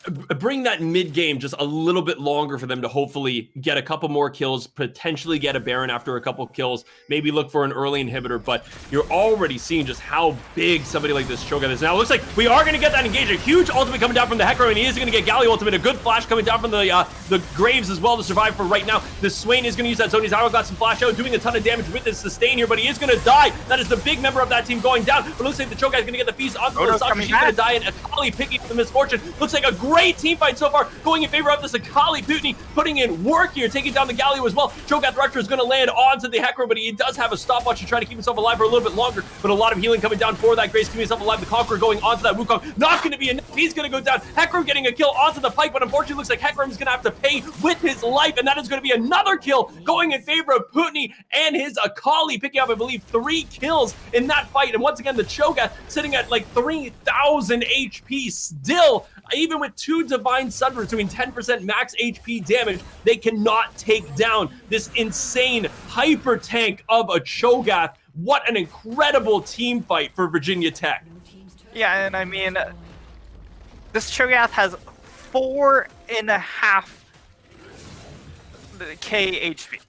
A: bring that mid game just a little bit longer for them to hopefully get a couple more kills, potentially get a Baron after a couple kills, maybe look for an early inhibitor. But you're already seeing just how big somebody like this Cho'Gath is. Now it looks like we are going to get that engage. A huge ultimate coming down from the Hecarim, and he is going to get Galio ultimate. A good flash coming down from the Graves as well to survive for right now. The Swain is going to use that zone. He's got some flash out, doing a ton of damage with his sustain here, but he is going to die. That is the big member of that team going down. But it looks like the Cho'Gath is going to get the feast onto the Sasha. She's going to die, and Akali picking up the misfortune. Looks like a great team fight so far, going in favor of this Akali. Putney putting in work here, taking down the Galio as well. Cho'Gath Rector is going to land onto the Hecarim, but he does have a stopwatch to try to keep himself alive for a little bit longer, but a lot of healing coming down for that Grace, keeping himself alive. The Conqueror going onto that Wukong, not going to be enough. He's going to go down. Hecarim getting a kill onto the Pike, but unfortunately looks like Hecarim is going to have to pay with his life, and that is going to be another kill going in favor of Putney and his Akali, picking up, I believe, 3 kills in that fight. And once again, the Cho'Gath sitting at like 3,000 HP still. Even with 2 Divine Sunbursts doing 10% max HP damage, they cannot take down this insane hyper tank of a Cho'Gath. What an incredible team fight for Virginia Tech.
B: Yeah, and I mean, this Cho'Gath has 4.5K HP.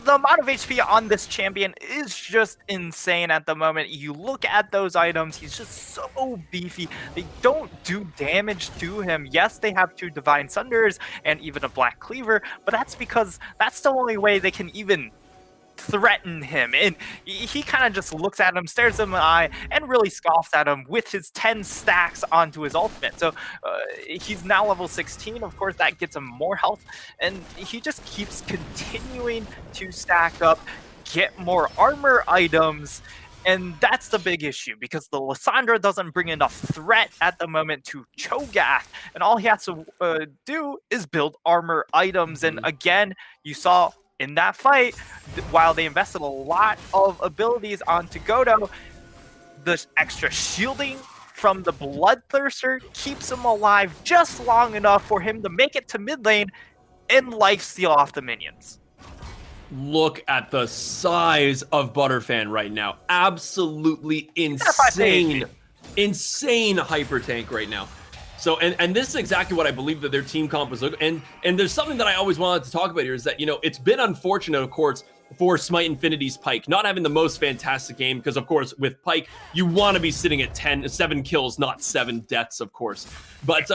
B: The amount of HP on this champion is just insane at the moment. You look at those items, he's just so beefy. They don't do damage to him. Yes, they have 2 Divine Sunders and even a Black Cleaver, but that's because that's the only way they can even threaten him. And he kind of just looks at him, stares him in the eye, and really scoffs at him with his 10 stacks onto his ultimate. So he's now level 16. Of course, that gets him more health, and he just keeps continuing to stack up, get more armor items. And that's the big issue, because the Lissandra doesn't bring enough threat at the moment to Cho'Gath, and all he has to do is build armor items. And again, you saw in that fight, while they invested a lot of abilities onto Godo, the extra shielding from the Bloodthirster keeps him alive just long enough for him to make it to mid lane and lifesteal off the minions.
A: Look at the size of Butterfan right now. Absolutely insane. Insane hyper tank right now. So, and this is exactly what I believe that their team comp was looking. And there's something that I always wanted to talk about here is that, you know, it's been unfortunate, of course, for Smite Infinity's Pyke not having the most fantastic game, because of course with Pyke you want to be sitting at 7 kills, not 7 deaths, of course. But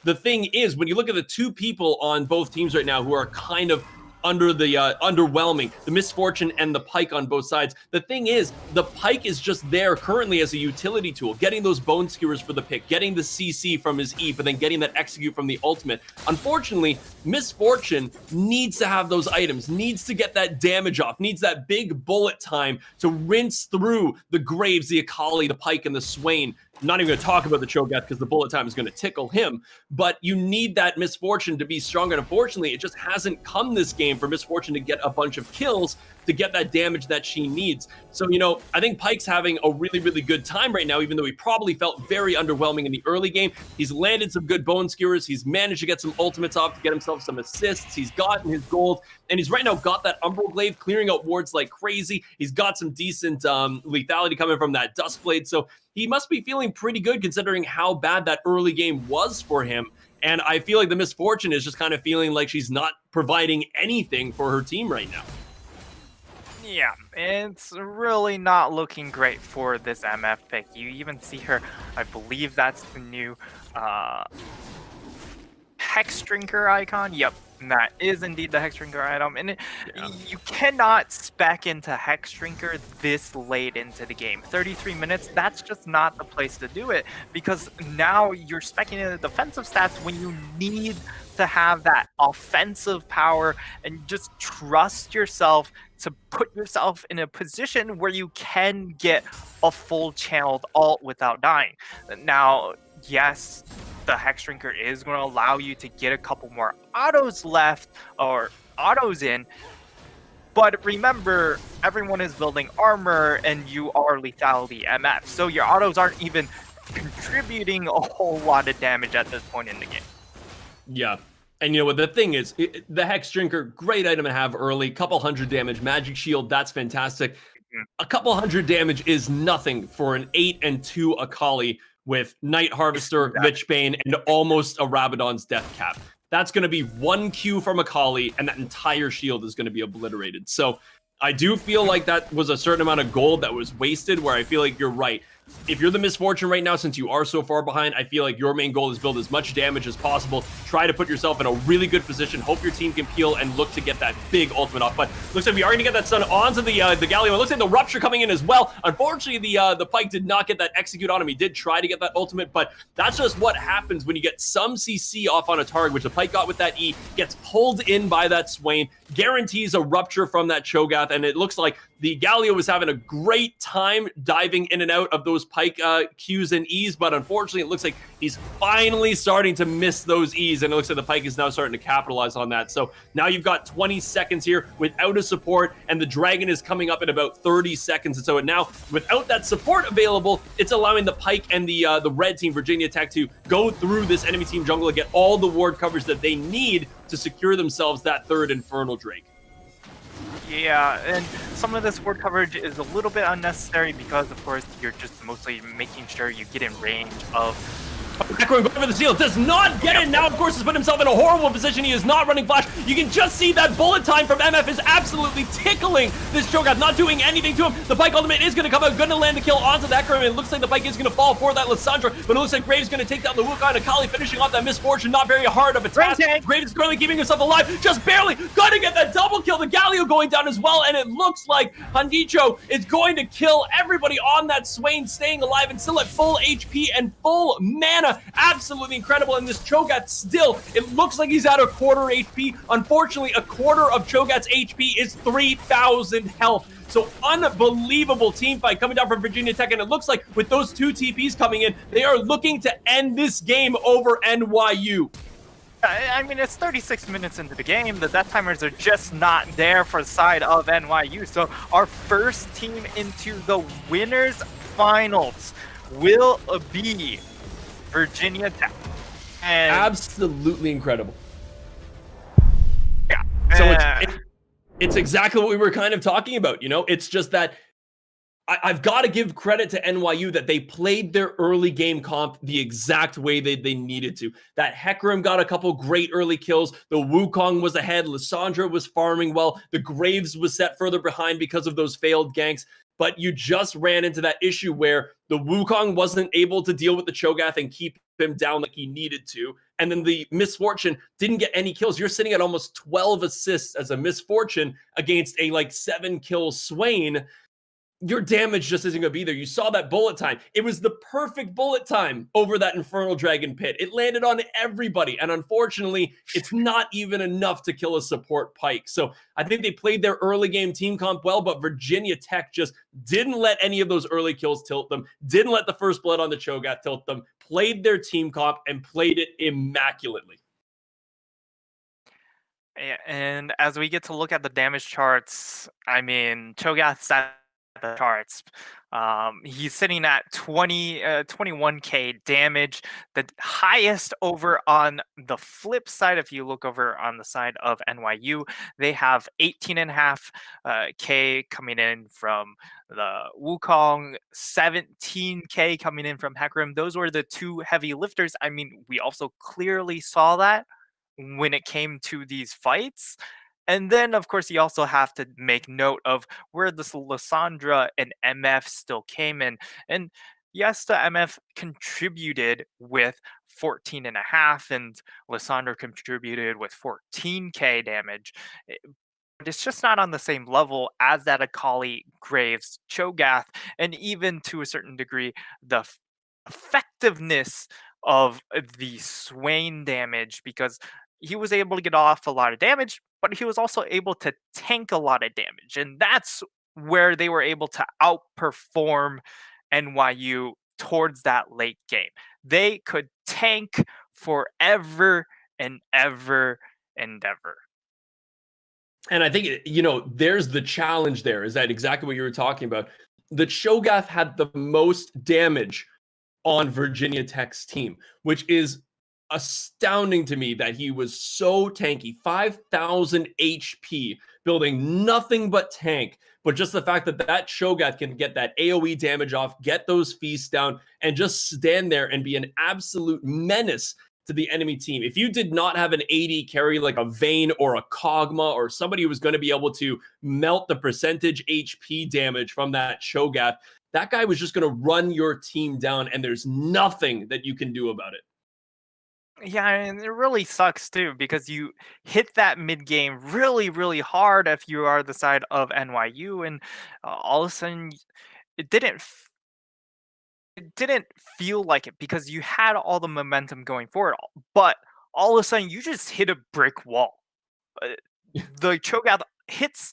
A: the thing is, when you look at the 2 people on both teams right now who are kind of under the underwhelming, the Misfortune and the Pyke on both sides. The thing is, the Pyke is just there currently as a utility tool, getting those bone skewers for the pick, getting the CC from his E, but then getting that execute from the ultimate. Unfortunately, Misfortune needs to have those items, needs to get that damage off, needs that big bullet time to rinse through the Graves, the Akali, the Pyke, and the Swain. I'm not even going to talk about the Cho'Gath because the bullet time is going to tickle him, but you need that Misfortune to be stronger. And unfortunately, it just hasn't come this game for Misfortune to get a bunch of kills to get that damage that she needs. So, you know, I think Pyke's having a really, really good time right now, even though he probably felt very underwhelming in the early game. He's landed some good bone skewers. He's managed to get some ultimates off to get himself some assists. He's gotten his gold, and he's right now got that Umbral Glaive, clearing out wards like crazy. He's got some decent lethality coming from that Duskblade. So he must be feeling pretty good considering how bad that early game was for him. And I feel like the Misfortune is just kind of feeling like she's not providing anything for her team right now.
B: Yeah, it's really not looking great for this MF pick. You even see her, I believe that's the new Hex Drinker icon. Yep, that is indeed the Hex Drinker item. And you cannot spec into Hex Drinker this late into the game. 33 minutes, that's just not the place to do it, because now you're specking into defensive stats when you need to have that offensive power and just trust yourself to put yourself in a position where you can get a full channeled ult without dying. Now, yes, the Hex Drinker is going to allow you to get a couple more autos left or autos in, but remember, everyone is building armor and you are lethality MF, so your autos aren't even contributing a whole lot of damage at this point in the game.
A: Yeah. And you know what, the thing is, the Hex Drinker, great item to have early, couple hundred damage, Magic Shield, that's fantastic. A couple hundred damage is nothing for an 8 and 2 Akali with Night Harvester, Lich Bane, and almost a Rabadon's Death Cap. That's going to be 1 Q from Akali, and that entire shield is going to be obliterated. So I do feel like that was a certain amount of gold that was wasted, where I feel like you're right. If you're the Misfortune right now, since you are so far behind, I feel like your main goal is build as much damage as possible. Try to put yourself in a really good position. Hope your team can peel and look to get that big ultimate off. But looks like we are going to get that stun onto the Galio. It looks like the Rupture coming in as well. Unfortunately, the Pyke did not get that execute on him. He did try to get that ultimate, but that's just what happens when you get some CC off on a target, which the Pyke got with that E, gets pulled in by that Swain, guarantees a Rupture from that Cho'Gath, and it looks like the Galio was having a great time diving in and out of those Pyke Qs and Es, but unfortunately it looks like he's finally starting to miss those Es, and it looks like the Pyke is now starting to capitalize on that. So now you've got 20 seconds here without a support, and the Dragon is coming up in about 30 seconds, and so now without that support available, it's allowing the Pyke and the red team, Virginia Tech, to go through this enemy team jungle and get all the ward coverage that they need to secure themselves that third Infernal Drake.
B: Yeah, and some of this ward coverage is a little bit unnecessary because, of course, you're just mostly making sure you get in range of...
A: Hecarim going for the seal, does not get it. Now, of course, has put himself in a horrible position. He is not running flash. You can just see that bullet time from MF is absolutely tickling this Cho'Gath, not doing anything to him. The Pyke ultimate is going to come out, going to land the kill onto the Hecarim. It looks like the Pyke is going to fall for that Lissandra, but it looks like Graves is going to take down the Wukong. Akali finishing off that Misfortune, not very hard of a task. Graves is currently keeping himself alive, just barely. Going to get that double kill. The Galio going down as well, and it looks like Handicho is going to kill everybody on that Swain, staying alive and still at full HP and full mana. Absolutely incredible. And this Cho'Gath still, it looks like he's at a quarter HP. Unfortunately, a quarter of Cho'Gath's HP is 3,000 health. So unbelievable team fight coming down from Virginia Tech, and it looks like with those two TPs coming in, they are looking to end this game over NYU.
B: I mean, it's 36 minutes into the game. The death timers are just not there for the side of NYU. So our first team into the winners finals will be Virginia Tech. And
A: absolutely incredible.
B: Yeah.
A: So it's exactly what we were kind of talking about, you know? It's just that I've got to give credit to NYU that they played their early game comp the exact way they needed to. That Hecarim got a couple great early kills. The Wukong was ahead. Lissandra was farming well. The Graves was set further behind because of those failed ganks. But you just ran into that issue where the Wukong wasn't able to deal with the Cho'Gath and keep him down like he needed to. And then the Misfortune didn't get any kills. You're sitting at almost 12 assists as a Misfortune against a 7-kill Swain. Your damage just isn't going to be there. You saw that bullet time. It was the perfect bullet time over that Infernal Dragon pit. It landed on everybody. And unfortunately, it's not even enough to kill a support Pyke. So I think they played their early game team comp well, but Virginia Tech just didn't let any of those early kills tilt them, didn't let the first blood on the Cho'Gath tilt them, played their team comp and played it immaculately.
B: And as we get to look at the damage charts, I mean, Cho'Gath sat the charts. He's sitting at 21k damage, the highest over on the flip side. If you look over on the side of NYU, they have 18.5k coming in from the Wukong, 17k coming in from Hecarim. Those were the two heavy lifters. I mean, we also clearly saw that when it came to these fights. And then, of course, you also have to make note of where this Lissandra and MF still came in. And yes, the MF contributed with 14.5, and Lissandra contributed with 14k damage. But it's just not on the same level as that Akali, Graves, Cho'Gath, and even to a certain degree, the effectiveness of the Swain damage, because he was able to get off a lot of damage, but he was also able to tank a lot of damage. And that's where they were able to outperform NYU towards that late game. They could tank forever and ever and ever.
A: And I think, there's the challenge there, is that exactly what you were talking about. The Cho'Gath had the most damage on Virginia Tech's team, which is astounding to me that he was so tanky, 5,000 HP, building nothing but tank. But just the fact that that Cho'Gath can get that AoE damage off, get those feasts down, and just stand there and be an absolute menace to the enemy team. If you did not have an AD carry like a Vayne or a Kog'Maw or somebody who was going to be able to melt the percentage HP damage from that Cho'Gath, that guy was just going to run your team down, and there's nothing that you can do about it.
B: Yeah, and it really sucks too because you hit that mid game really, really hard if you are the side of NYU, and all of a sudden it didn't it didn't feel like it because you had all the momentum going forward, but all of a sudden you just hit a brick wall. Uh, the Cho'Gath hits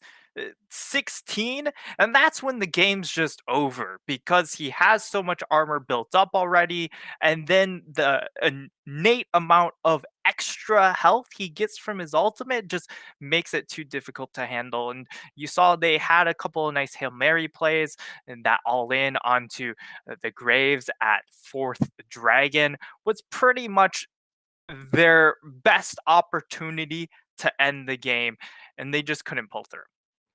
B: 16, and that's when the game's just over because he has so much armor built up already, and then the innate amount of extra health he gets from his ultimate just makes it too difficult to handle. And you saw they had a couple of nice Hail Mary plays, and that all in onto the Graves at 4th Dragon was pretty much their best opportunity to end the game, and they just couldn't pull through.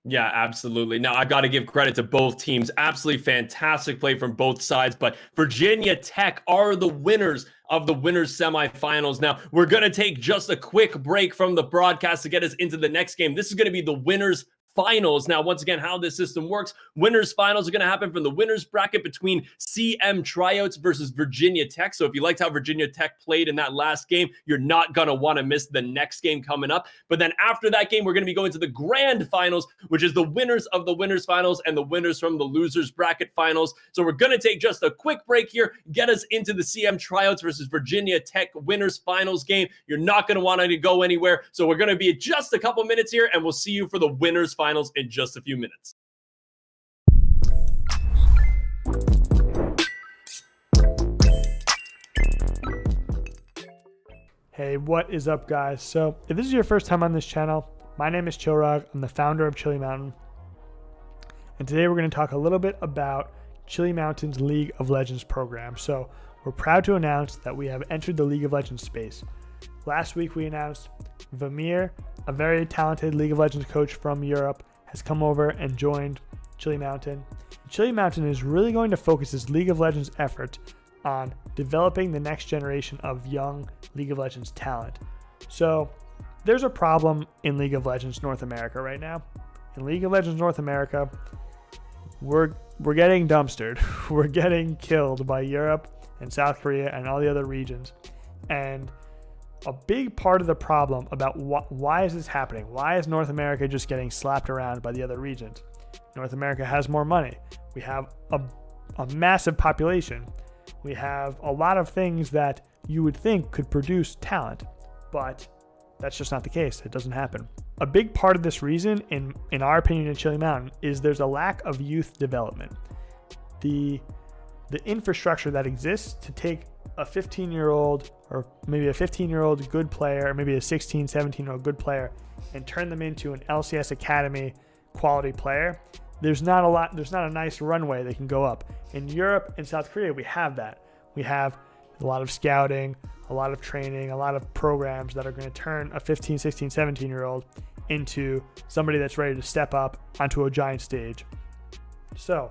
A: Yeah, absolutely. Now, I got to give credit to both teams. Absolutely fantastic play from both sides. But Virginia Tech are the winners of the winners semifinals. Now, we're going to take just a quick break from the broadcast to get us into the next game. This is going to be the winners finals. Now, once again, how this system works, winners finals are going to happen from the winners bracket between CM Tryouts versus Virginia Tech. So if you liked how Virginia Tech played in that last game, you're not going to want to miss the next game coming up. But then after that game, we're going to be going to the grand finals, which is the winners of the winners finals and the winners from the losers bracket finals. So we're going to take just a quick break here, get us into the CM Tryouts versus Virginia Tech winners finals game. You're not going to want to go anywhere. So we're going to be just a couple minutes here, and we'll see you for the winners finals in just a few minutes.
C: Hey, what is up, guys? So if this is your first time on this channel, my name is Chilrog. I'm the founder of Chili Mountain, and today we're going to talk a little bit about Chili Mountain's League of Legends program. So we're proud to announce that we have entered the League of Legends space. Last week we announced Vamir, a very talented League of Legends coach from Europe, has come over and joined Chili Mountain. Chili Mountain is really going to focus its League of Legends effort on developing the next generation of young League of Legends talent. So there's a problem in League of Legends North America right now. In League of Legends North America, we're getting dumpstered. We're getting killed by Europe and South Korea and all the other regions. And a big part of the problem about why is this happening? Why is North America just getting slapped around by the other regions? North America has more money. We have a massive population. We have a lot of things that you would think could produce talent, but that's just not the case. It doesn't happen. A big part of this reason, in our opinion at Chili Mountain, is there's a lack of youth development. The infrastructure that exists to take a 15-year-old or maybe a 15-year-old good player, or maybe a 16, 17-year-old good player, and turn them into an LCS Academy quality player, there's not a nice runway they can go up. In Europe and South Korea, we have that. We have a lot of scouting, a lot of training, a lot of programs that are going to turn a 15, 16, 17-year-old into somebody that's ready to step up onto a giant stage. So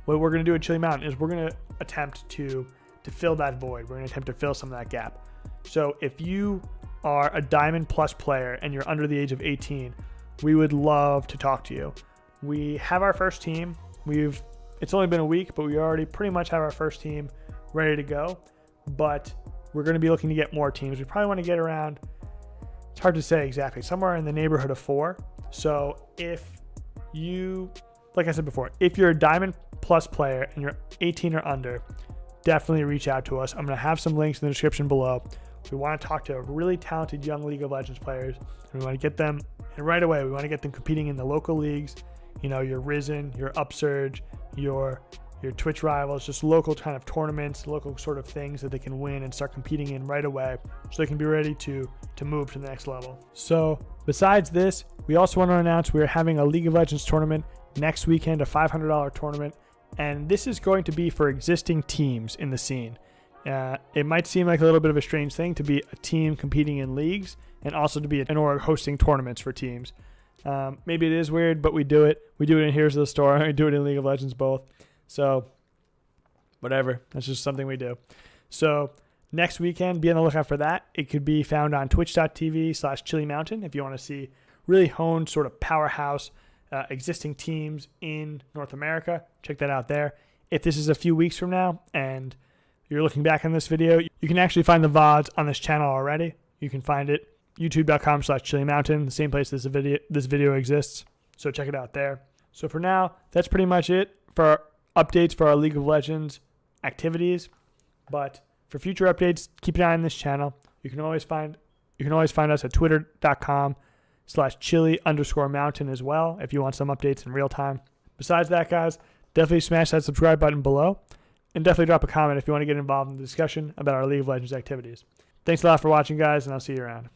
C: what we're going to do at Chili Mountain is we're going to attempt to fill that void. We're going to attempt to fill some of that gap. So if you are a Diamond Plus player and you're under the age of 18, we would love to talk to you. We have our first team. It's only been a week, but we already pretty much have our first team ready to go. But we're going to be looking to get more teams. We probably want to get around, it's hard to say exactly, somewhere in the neighborhood of 4. So if you, like I said before, if you're a Diamond Plus player and you're 18 or under, definitely reach out to us. I'm going to have some links in the description below. We want to talk to really talented young League of Legends players, and we want to get them, and right away, we want to get them competing in the local leagues, your Risen, your Upsurge, your Twitch rivals, just local kind of tournaments, local sort of things that they can win and start competing in right away so they can be ready to move to the next level. So besides this, we also want to announce we are having a League of Legends tournament next weekend, a $500 tournament. And this is going to be for existing teams in the scene. It might seem like a little bit of a strange thing to be a team competing in leagues and also to be an org hosting tournaments for teams. Maybe it is weird, but we do it. We do it in Here's the Store. We do it in League of Legends both. So whatever. That's just something we do. So next weekend, be on the lookout for that. It could be found on twitch.tv/ChiliMountain if you want to see really honed sort of powerhouse existing teams in North America. Check that out there. If this is a few weeks from now and you're looking back on this video, you can actually find the VODs on this channel already. You can find it youtube.com/ChiliMountain, the same place this video exists. So check it out there. So for now, that's pretty much it for updates for our League of Legends activities. But for future updates, keep an eye on this channel. You can always find us at twitter.com/chili_mountain as well if you want some updates in real time. Besides that, guys, definitely smash that subscribe button below. And definitely drop a comment if you want to get involved in the discussion about our League of Legends activities. Thanks a lot for watching, guys, and I'll see you around.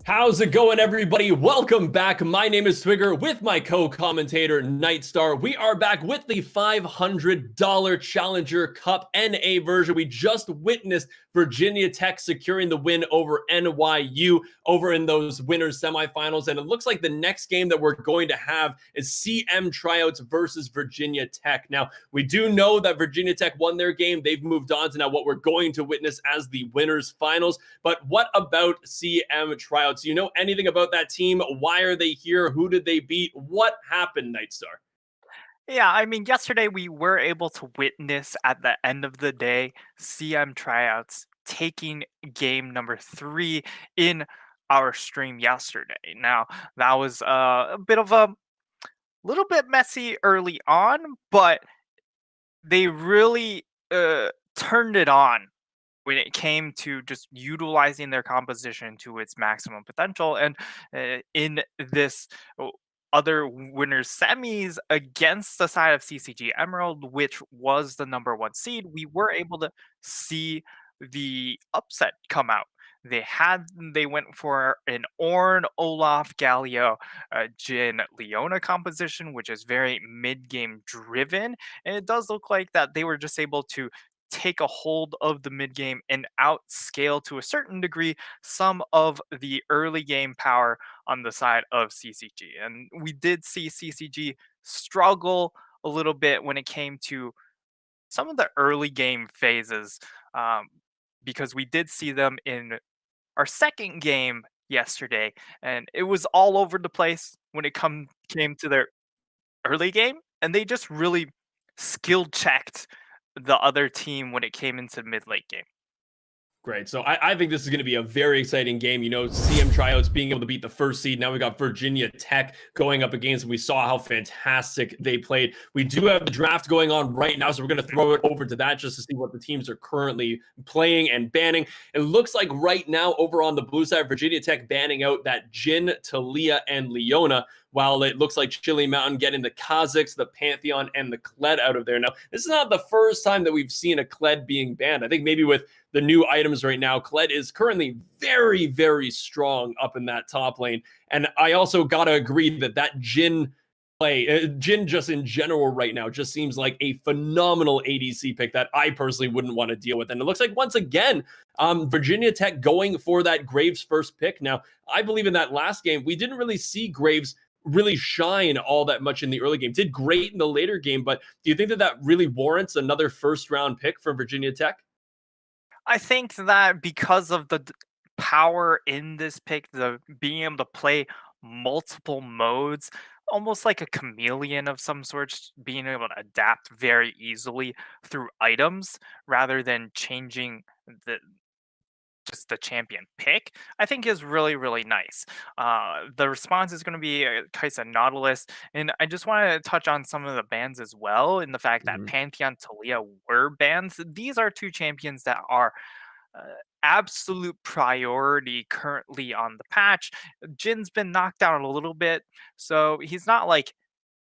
A: How's it going, everybody? Welcome back. My name is Twigger with my co-commentator Nit3star. We are back with the $500 Challenger Cup NA version. We just witnessed Virginia Tech securing the win over NYU over in those winners semifinals. And it looks like the next game that we're going to have is CM tryouts versus Virginia Tech. Now, we do know that Virginia Tech won their game. They've moved on to now what we're going to witness as the winners finals. But what about CM tryouts? Do you know anything about that team? Why are they here? Who did they beat? What happened, Nit3star?
B: Yeah, I mean, yesterday we were able to witness at the end of the day CM tryouts taking game number 3 in our stream yesterday. Now, that was a bit of a little bit messy early on, but they really turned it on when it came to just utilizing their composition to its maximum potential. And in this other winners semis against the side of CCG Emerald, which was the #1 seed, we were able to see the upset come out. They went for an Ornn, Olaf, Galio, Jin, Leona composition, which is very mid-game driven, and it does look like that they were just able to take a hold of the mid game and outscale to a certain degree some of the early game power on the side of CCG. And we did see CCG struggle a little bit when it came to some of the early game phases, because we did see them in our second game yesterday, and it was all over the place when it came to their early game, and they just really skill checked the other team when it came into mid-late game.
A: Great. So I think this is going to be a very exciting game. You know, CM tryouts being able to beat the first seed. Now we got Virginia Tech going up against, and we saw how fantastic they played. We do have the draft going on right now, so we're going to throw it over to that just to see what the teams are currently playing and banning. It looks like right now over on the blue side, Virginia Tech banning out that Jin, Talia, and Leona, while it looks like Chili Mountain getting the Kazakhs, the Pantheon, and the Kled out of there. Now, this is not the first time that we've seen a Kled being banned. I think maybe with the new items right now, Kled is currently very, very strong up in that top lane. And I also got to agree that Jin play, Jin just in general right now just seems like a phenomenal ADC pick that I personally wouldn't want to deal with. And it looks like once again, Virginia Tech going for that Graves first pick. Now, I believe in that last game, we didn't really see Graves really shine all that much in the early game. Did great in the later game, but do you think that really warrants another first round pick from Virginia Tech?
B: I think that because of the power in this pick, the being able to play multiple modes, almost like a chameleon of some sorts, being able to adapt very easily through items rather than changing just the champion pick, I think is really, really nice. The response is going to be Kaisa Nautilus, and I just want to touch on some of the bans as well, in the fact that Pantheon, Talia were bans. These are two champions that are absolute priority currently on the patch. Jin's been knocked down a little bit, so he's not like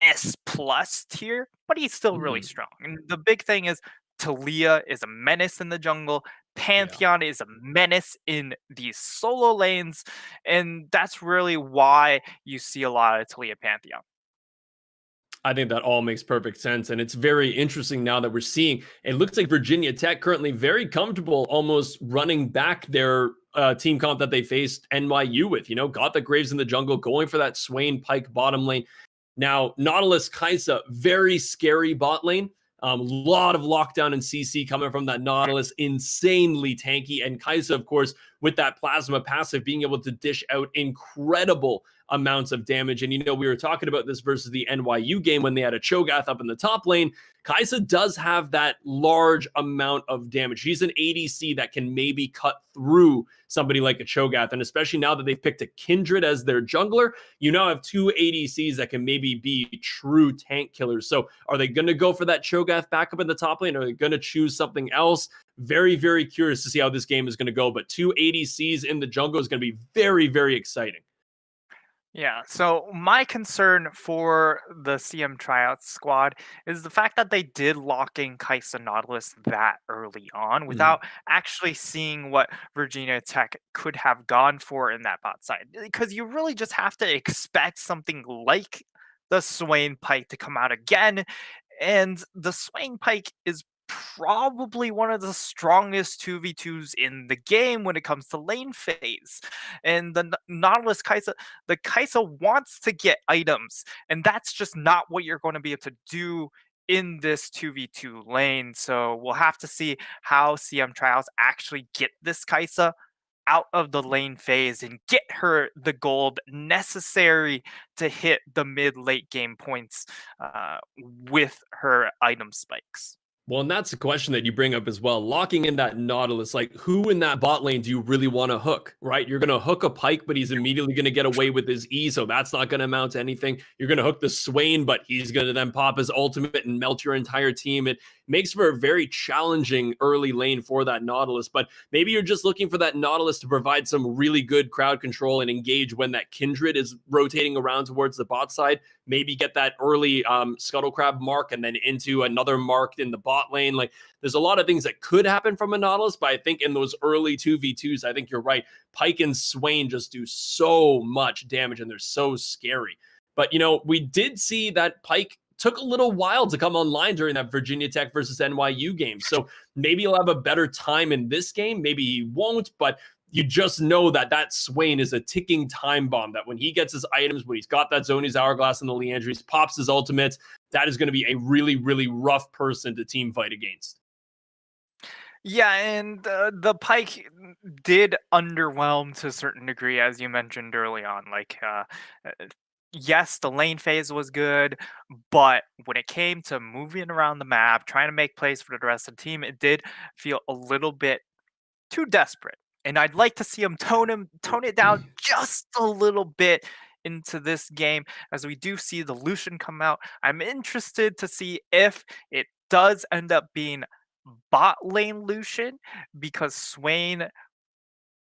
B: S plus tier, but he's still really strong. And the big thing is Talia is a menace in the jungle. Pantheon is a menace in these solo lanes, and that's really why you see a lot of Talia Pantheon.
A: I think that all makes perfect sense. And it's very interesting now that we're seeing, it looks like Virginia Tech currently very comfortable almost running back their team comp that they faced NYU with, got the Graves in the jungle, going for that Swain Pike bottom lane. Now, Nautilus, Kaisa, very scary bot lane. Lot of lockdown and CC coming from that Nautilus, insanely tanky. And Kaisa, of course, with that plasma passive, being able to dish out incredible amounts of damage. And, we were talking about this versus the NYU game when they had a Cho'Gath up in the top lane. Kaisa does have that large amount of damage. He's an ADC that can maybe cut through somebody like a Cho'Gath. And especially now that they've picked a Kindred as their jungler, you now have two ADCs that can maybe be true tank killers. So are they going to go for that Cho'Gath back up in the top lane? Or are they going to choose something else? Very, very curious to see how this game is going to go. But two ADCs in the jungle is going to be very, very exciting.
B: Yeah, so my concern for the CM tryouts squad is the fact that they did lock in Kaisa Nautilus that early on
A: Mhm.
B: without actually seeing what Virginia Tech could have gone for in that bot side. Because you really just have to expect something like the Swain Pike to come out again. And the Swain Pike is probably one of the strongest 2v2s in the game when it comes to lane phase. And the Nautilus Kaisa, the Kaisa wants to get items, and that's just not what you're going to be able to do in this 2v2 lane. So we'll have to see how CM Trials actually get this Kaisa out of the lane phase and get her the gold necessary to hit the mid late game points with her item spikes.
A: Well, and that's a question that you bring up as well. Locking in that Nautilus, like who in that bot lane do you really want to hook, right? You're going to hook a Pike, but he's immediately going to get away with his E, so that's not going to amount to anything. You're going to hook the Swain, but he's going to then pop his ultimate and melt your entire team. It makes for a very challenging early lane for that Nautilus, but maybe you're just looking for that Nautilus to provide some really good crowd control and engage when that Kindred is rotating around towards the bot side. Maybe get that early scuttle crab mark and then into another mark in the bot lane. Like there's a lot of things that could happen from a Nautilus, but I think in those early 2v2s, I think you're right. Pike and Swain just do so much damage and they're so scary. But, you know, we did see that Pike took a little while to come online during that Virginia Tech versus NYU game. So maybe he'll have a better time in this game. Maybe he won't, but you just know that that Swain is a ticking time bomb, that when he gets his items, when he's got that Zoni's Hourglass and the Leandries, pops his ultimates, that is going to be a really, really rough person to team fight against.
B: Yeah, and the Pike did underwhelm to a certain degree, as you mentioned early on. Yes, the lane phase was good, but when it came to moving around the map, trying to make plays for the rest of the team, it did feel a little bit too desperate. And I'd like to see him tone it down just a little bit into this game as we do see the Lucian come out. I'm interested to see if it does end up being bot lane Lucian because Swain,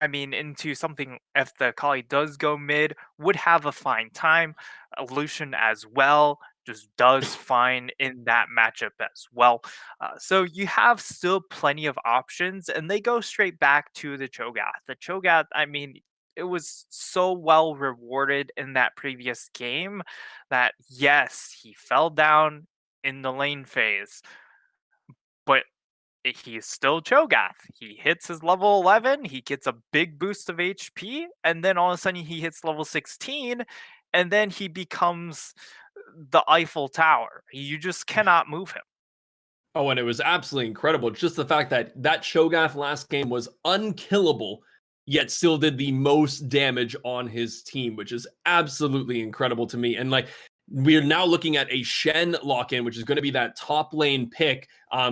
B: I mean, into something if the Kali does go mid, would have a fine time. Lucian as well just does fine in that matchup as well. So you have still plenty of options, and they go straight back to the Cho'Gath. The Cho'Gath, I mean, it was so well rewarded in that previous game that yes, he fell down in the lane phase, but he's still Cho'Gath. He hits his level 11, he gets a big boost of HP, and then all of a sudden he hits level 16, and then he becomes the Eiffel Tower. You just cannot move him.
A: Oh, and it was absolutely incredible. Just the fact that that Cho'Gath last game was unkillable, yet still did the most damage on his team, which is absolutely incredible to me. And like, we're now looking at a Shen lock-in, which is going to be that top lane pick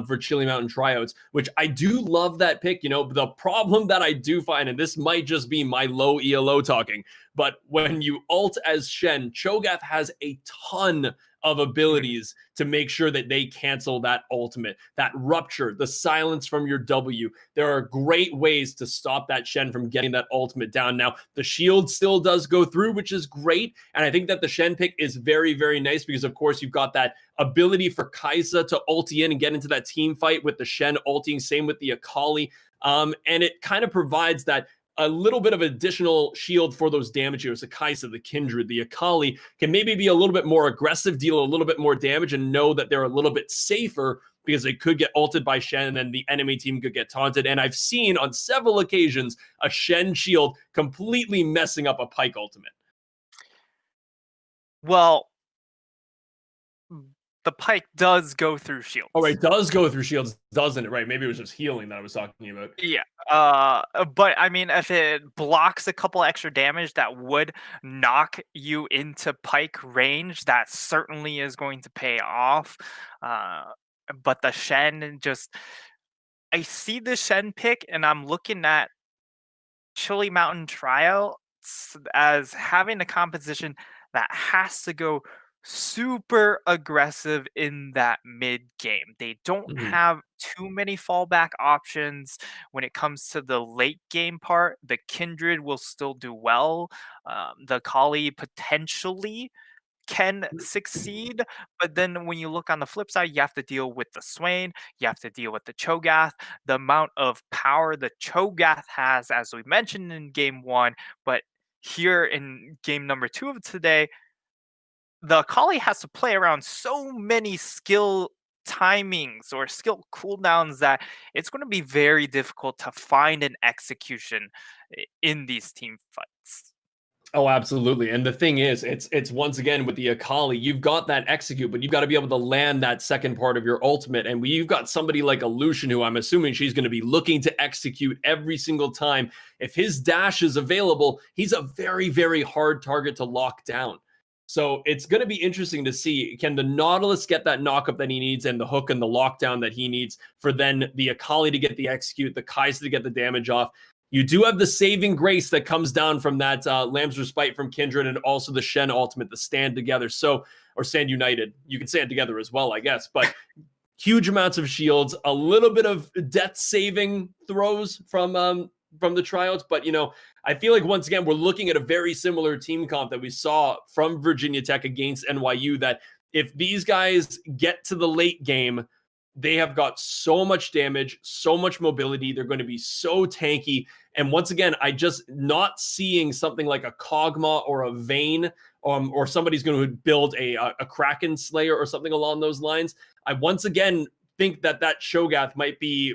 A: for Chili Mountain tryouts, which I do love that pick. You know, the problem that I do find, and this might just be my low ELO talking, but when you ult as Shen, Cho'Gath has a ton of abilities to make sure that they cancel that ultimate, that rupture, the silence from your W. There are great ways to stop that Shen from getting that ultimate down. Now, the shield still does go through, which is great. And I think that the Shen pick is very, very nice because, of course, you've got that ability for Kaisa to ulti in and get into that team fight with the Shen ulting. Same with the Akali. And it kind of provides that a little bit of additional shield for those damage heroes. The Kaisa, the Kindred, the Akali can maybe be a little bit more aggressive, deal a little bit more damage, and know that they're a little bit safer because they could get ulted by Shen and then the enemy team could get taunted. And I've seen on several occasions a Shen shield completely messing up a Pike ultimate.
B: Well, the Pike does go through shields.
A: Oh, it does go through shields, doesn't it? Right. Maybe it was just healing that I was talking about.
B: Yeah. But I mean, if it blocks a couple extra damage that would knock you into Pike range, that certainly is going to pay off. But the Shen just, I see the Shen pick, and I'm looking at Chili Mountain Trial as having a composition that has to go super aggressive in that mid game. They don't
A: Mhm.
B: have too many fallback options when it comes to the late game part. The Kindred will still do well. The Kali potentially can succeed, but then when you look on the flip side, you have to deal with the Swain, you have to deal with the Cho'Gath, the amount of power the Cho'Gath has, as we mentioned in game one, but here in game number 2 of today, the Kali has to play around so many skill timings or skill cooldowns that it's going to be very difficult to find an execution in these team fights.
A: Oh, absolutely. And the thing is, it's once again with the Akali, you've got that execute, but you've got to be able to land that second part of your ultimate. And you've got somebody like a Lucian, who I'm assuming she's going to be looking to execute every single time. If his dash is available, he's a very, very hard target to lock down. So it's going to be interesting to see, can the Nautilus get that knockup that he needs and the hook and the lockdown that he needs for then the Akali to get the execute, the Kai'Sa to get the damage off. You do have the saving grace that comes down from that Lamb's Respite from Kindred, and also the Shen ultimate, the Stand Together. So, or Stand United. You can stand together as well, I guess. But huge amounts of shields, a little bit of death saving throws from the tryouts. But, you know, I feel like once again, we're looking at a very similar team comp that we saw from Virginia Tech against NYU, that if these guys get to the late game, they have got so much damage, so much mobility. They're going to be so tanky. And once again, I just not seeing something like a Kog'Maw or a Vayne, or somebody's going to build a Kraken Slayer or something along those lines. I once again think that Cho'Gath might be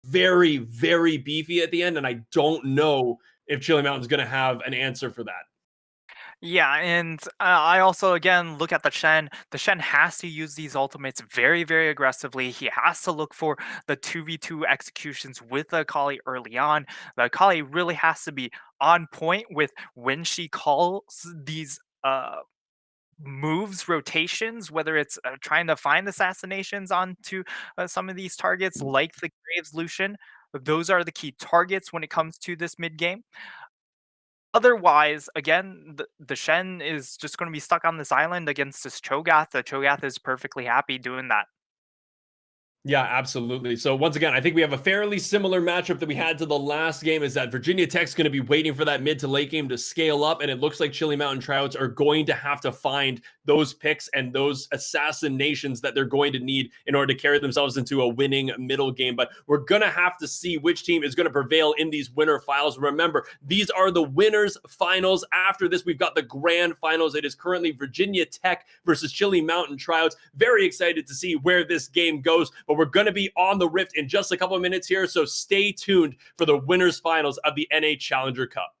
A: very, very beefy at the end. And I don't know if Chili Mountain's going to have an answer for that.
B: Yeah, and I also again look at the Shen. The Shen has to use these ultimates very, very aggressively. He has to look for the 2v2 executions with the Akali early on. The Akali really has to be on point with when she calls these moves, rotations, whether it's trying to find assassinations onto some of these targets like the Graves Lucian. Those are the key targets when it comes to this mid game. Otherwise, again, the Shen is just going to be stuck on this island against this Cho'Gath. The Cho'Gath is perfectly happy doing that.
A: Yeah, absolutely. So once again, I think we have a fairly similar matchup that we had to the last game, is that Virginia Tech's going to be waiting for that mid to late game to scale up, and it looks like Chili Mountain Tryouts are going to have to find those picks and those assassinations that they're going to need in order to carry themselves into a winning middle game. But we're going to have to see which team is going to prevail in these winner finals. Remember, these are the winners finals. After this, we've got the grand finals. It is currently Virginia Tech versus Chili Mountain Tryouts. Very excited to see where this game goes. But we're going to be on the Rift in just a couple of minutes here, so stay tuned for the winners finals of the NA Challenger Cup.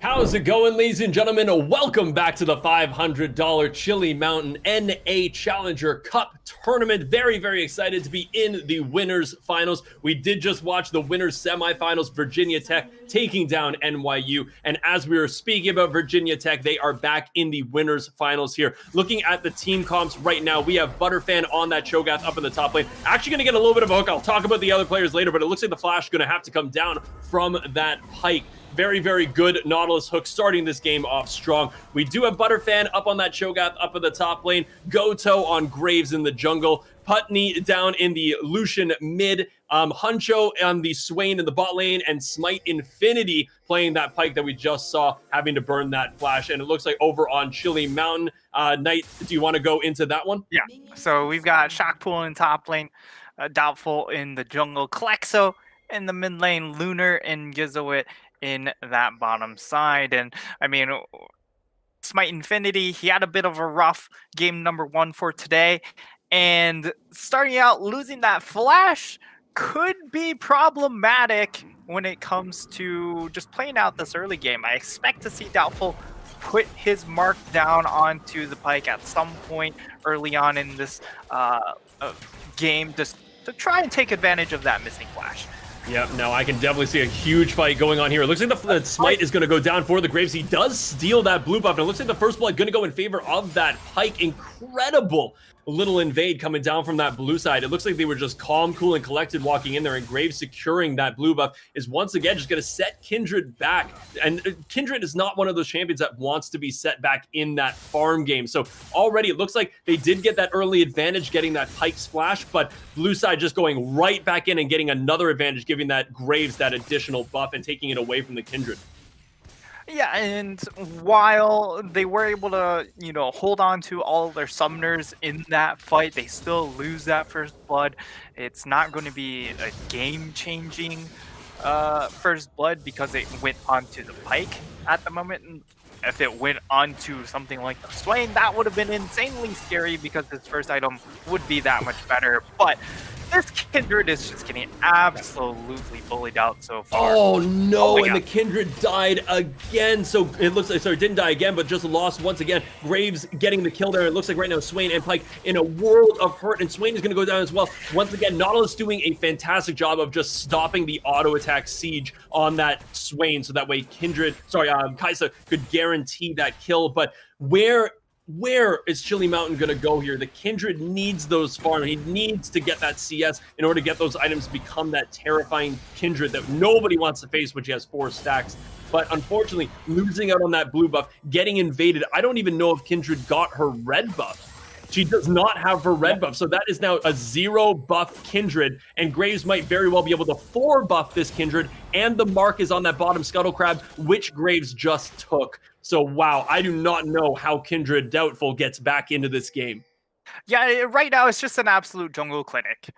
A: How's it going, ladies and gentlemen? Welcome back to the $500 Chili Mountain NA Challenger Cup tournament. Very, very excited to be in the winners finals. We did just watch the winners semifinals, Virginia Tech taking down NYU. And as we were speaking about Virginia Tech, they are back in the winners finals here. Looking at the team comps right now, we have Butterfan on that Cho'Gath up in the top lane. Actually going to get a little bit of a hook. I'll talk about the other players later, but it looks like the Flash is going to have to come down from that Pike. Very, very good Nautilus hook starting this game off strong. We do have Butterfan up on that Cho'Gath up in the top lane. Goto on Graves in the jungle. Putney down in the Lucian mid. Huncho on the Swain in the bot lane. And Smite Infinity playing that Pike that we just saw having to burn that Flash. And it looks like over on Chili Mountain. Knight, do you want to go into that one?
B: Yeah. So we've got Shockpool in top lane. Doubtful in the jungle. Klexo in the mid lane. Lunar and Gizoit in that bottom side. And I mean, Smite Infinity, he had a bit of a rough game number 1 for today, and starting out losing that Flash could be problematic when it comes to just playing out this early game. I expect to see Doubtful put his mark down onto the Pike at some point early on in this game, just to try and take advantage of that missing Flash.
A: Yep, no, I can definitely see a huge fight going on here. It looks like the Smite is going to go down for the Graves. He does steal that blue buff, and it looks like the first blood going to go in favor of that Pike. Incredible little invade coming down from that blue side. It looks like they were just calm, cool, and collected walking in there, and Graves securing that blue buff is once again just going to set Kindred back. And Kindred is not one of those champions that wants to be set back in that farm game. So already it looks like they did get that early advantage getting that Pike's flash, but blue side just going right back in and getting another advantage, giving that Graves that additional buff and taking it away from the Kindred.
B: Yeah, and while they were able to, hold on to all of their summoners in that fight, they still lose that first blood. It's not going to be a game-changing first blood because it went onto the Pike at the moment. And if it went onto something like the Swain, that would have been insanely scary because his first item would be that much better. But this Kindred is just getting absolutely bullied out so far.
A: Oh no, and the Kindred died again. So it looks like, sorry, didn't die again, but just lost once again. Graves getting the kill there. It looks like right now Swain and Pike in a world of hurt, and Swain is going to go down as well. Once again, Nautilus doing a fantastic job of just stopping the auto attack siege on that Swain, so that way Kaisa could guarantee that kill. But where is Chili Mountain going to go here? The Kindred needs those farms. He needs to get that CS in order to get those items to become that terrifying Kindred that nobody wants to face, which has 4 stacks. But unfortunately, losing out on that blue buff, getting invaded. I don't even know if Kindred got her red buff. She does not have her red buff, so that is now a 0 buff Kindred, and Graves might very well be able to 4 buff this Kindred, and the mark is on that bottom Scuttle Crab, which Graves just took. So wow, I do not know how Kindred Doubtful gets back into this game.
B: Yeah, right now it's just an absolute jungle clinic.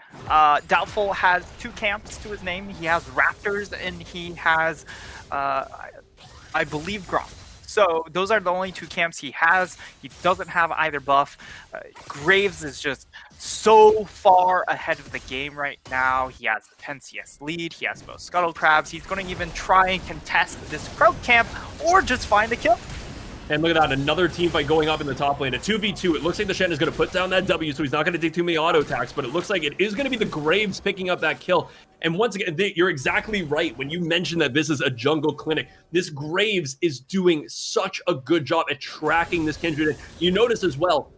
B: Doubtful has 2 camps to his name. He has Raptors and he has, I believe, Gromp. So those are the only 2 camps he has. He doesn't have either buff. Graves is just so far ahead of the game right now. He has the 10 CS lead. He has both Scuttle Crabs. He's going to even try and contest this Croak camp or just find a kill.
A: And look at that, another team fight going up in the top lane. A 2v2. It looks like the Shen is going to put down that W, so he's not going to take too many auto attacks, but it looks like it is going to be the Graves picking up that kill. And once again, you're exactly right when you mention that this is a jungle clinic. This Graves is doing such a good job at tracking this Kindred. You notice as well,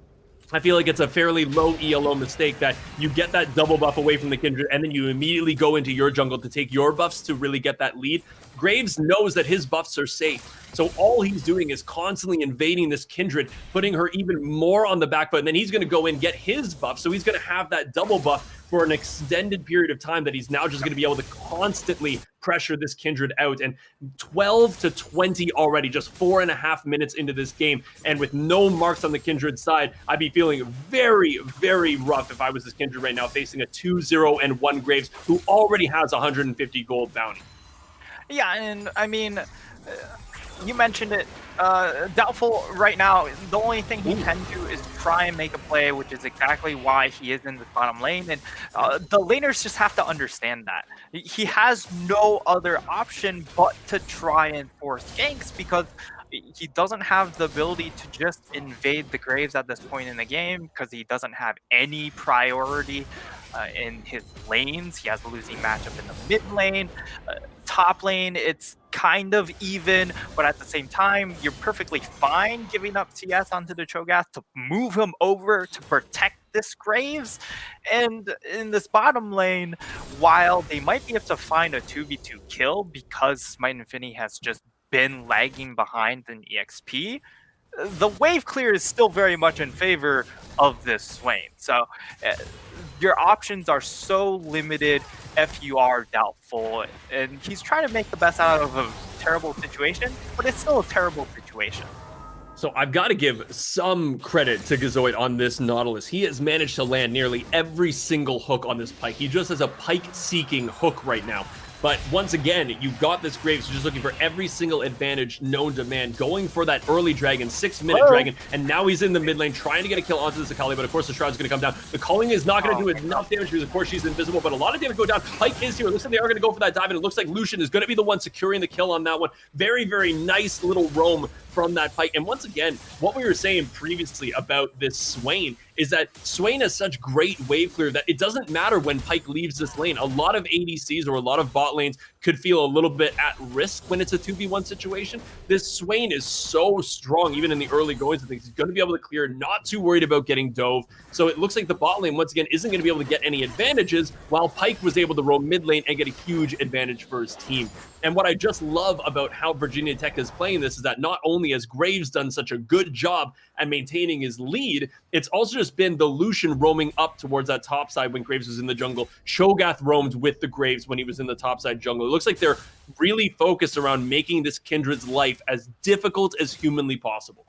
A: I feel like it's a fairly low ELO mistake that you get that double buff away from the Kindred and then you immediately go into your jungle to take your buffs to really get that lead. Graves knows that his buffs are safe. So all he's doing is constantly invading this Kindred, putting her even more on the back foot. And then he's going to go in, get his buff. So he's going to have that double buff for an extended period of time that he's now just going to be able to constantly pressure this Kindred out. And 12 to 20 already, just 4.5 minutes into this game. And with no marks on the Kindred side, I'd be feeling very, very rough if I was this Kindred right now, facing a 2-0-1 Graves, who already has 150 gold bounty.
B: Yeah, and I mean, you mentioned it. Doubtful right now, the only thing he can do is try and make a play, which is exactly why he is in the bottom lane. And the laners just have to understand that. He has no other option but to try and force ganks, because he doesn't have the ability to just invade the Graves at this point in the game, because he doesn't have any priority in his lanes. He has a losing matchup in the mid lane. Top lane, it's kind of even, but at the same time, you're perfectly fine giving up CS onto the Cho'Gath to move him over to protect this Graves. And in this bottom lane, while they might be able to find a 2v2 kill because Smite Infinity has just been lagging behind in EXP, the wave clear is still very much in favor of this Swain. So your options are so limited if you are doubtful, and he's trying to make the best out of a terrible situation, but it's still a terrible situation.
A: So I've got to give some credit to Gazoid on this Nautilus. He has managed to land nearly every single hook on this Pyke. He just has a Pyke-seeking hook right now. But once again, you've got this Graves just looking for every single advantage known to man, going for that early dragon, 6-minute dragon, and now he's in the mid lane trying to get a kill onto this Akali, but of course the Shroud's going to come down. The calling is not going to do enough damage because of course she's invisible, but a lot of damage go down. Pyke is here. It looks like they are going to go for that dive, and it looks like Lucian is going to be the one securing the kill on that one. Very, very nice little roam from that Pyke. And once again, what we were saying previously about this Swain is that Swain has such great wave clear that it doesn't matter when Pyke leaves this lane. A lot of ADCs or a lot of bot lanes could feel a little bit at risk when it's a 2v1 situation. This Swain is so strong, even in the early goings of things. He's going to be able to clear, not too worried about getting dove. So it looks like the bot lane, once again, isn't going to be able to get any advantages, while Pyke was able to roam mid lane and get a huge advantage for his team. And what I just love about how Virginia Tech is playing this is that not only has Graves done such a good job at maintaining his lead, it's also just been the Lucian roaming up towards that top side when Graves was in the jungle. Cho'Gath roamed with the Graves when he was in the top side jungle. It looks like they're really focused around making this Kindred's life as difficult as humanly possible.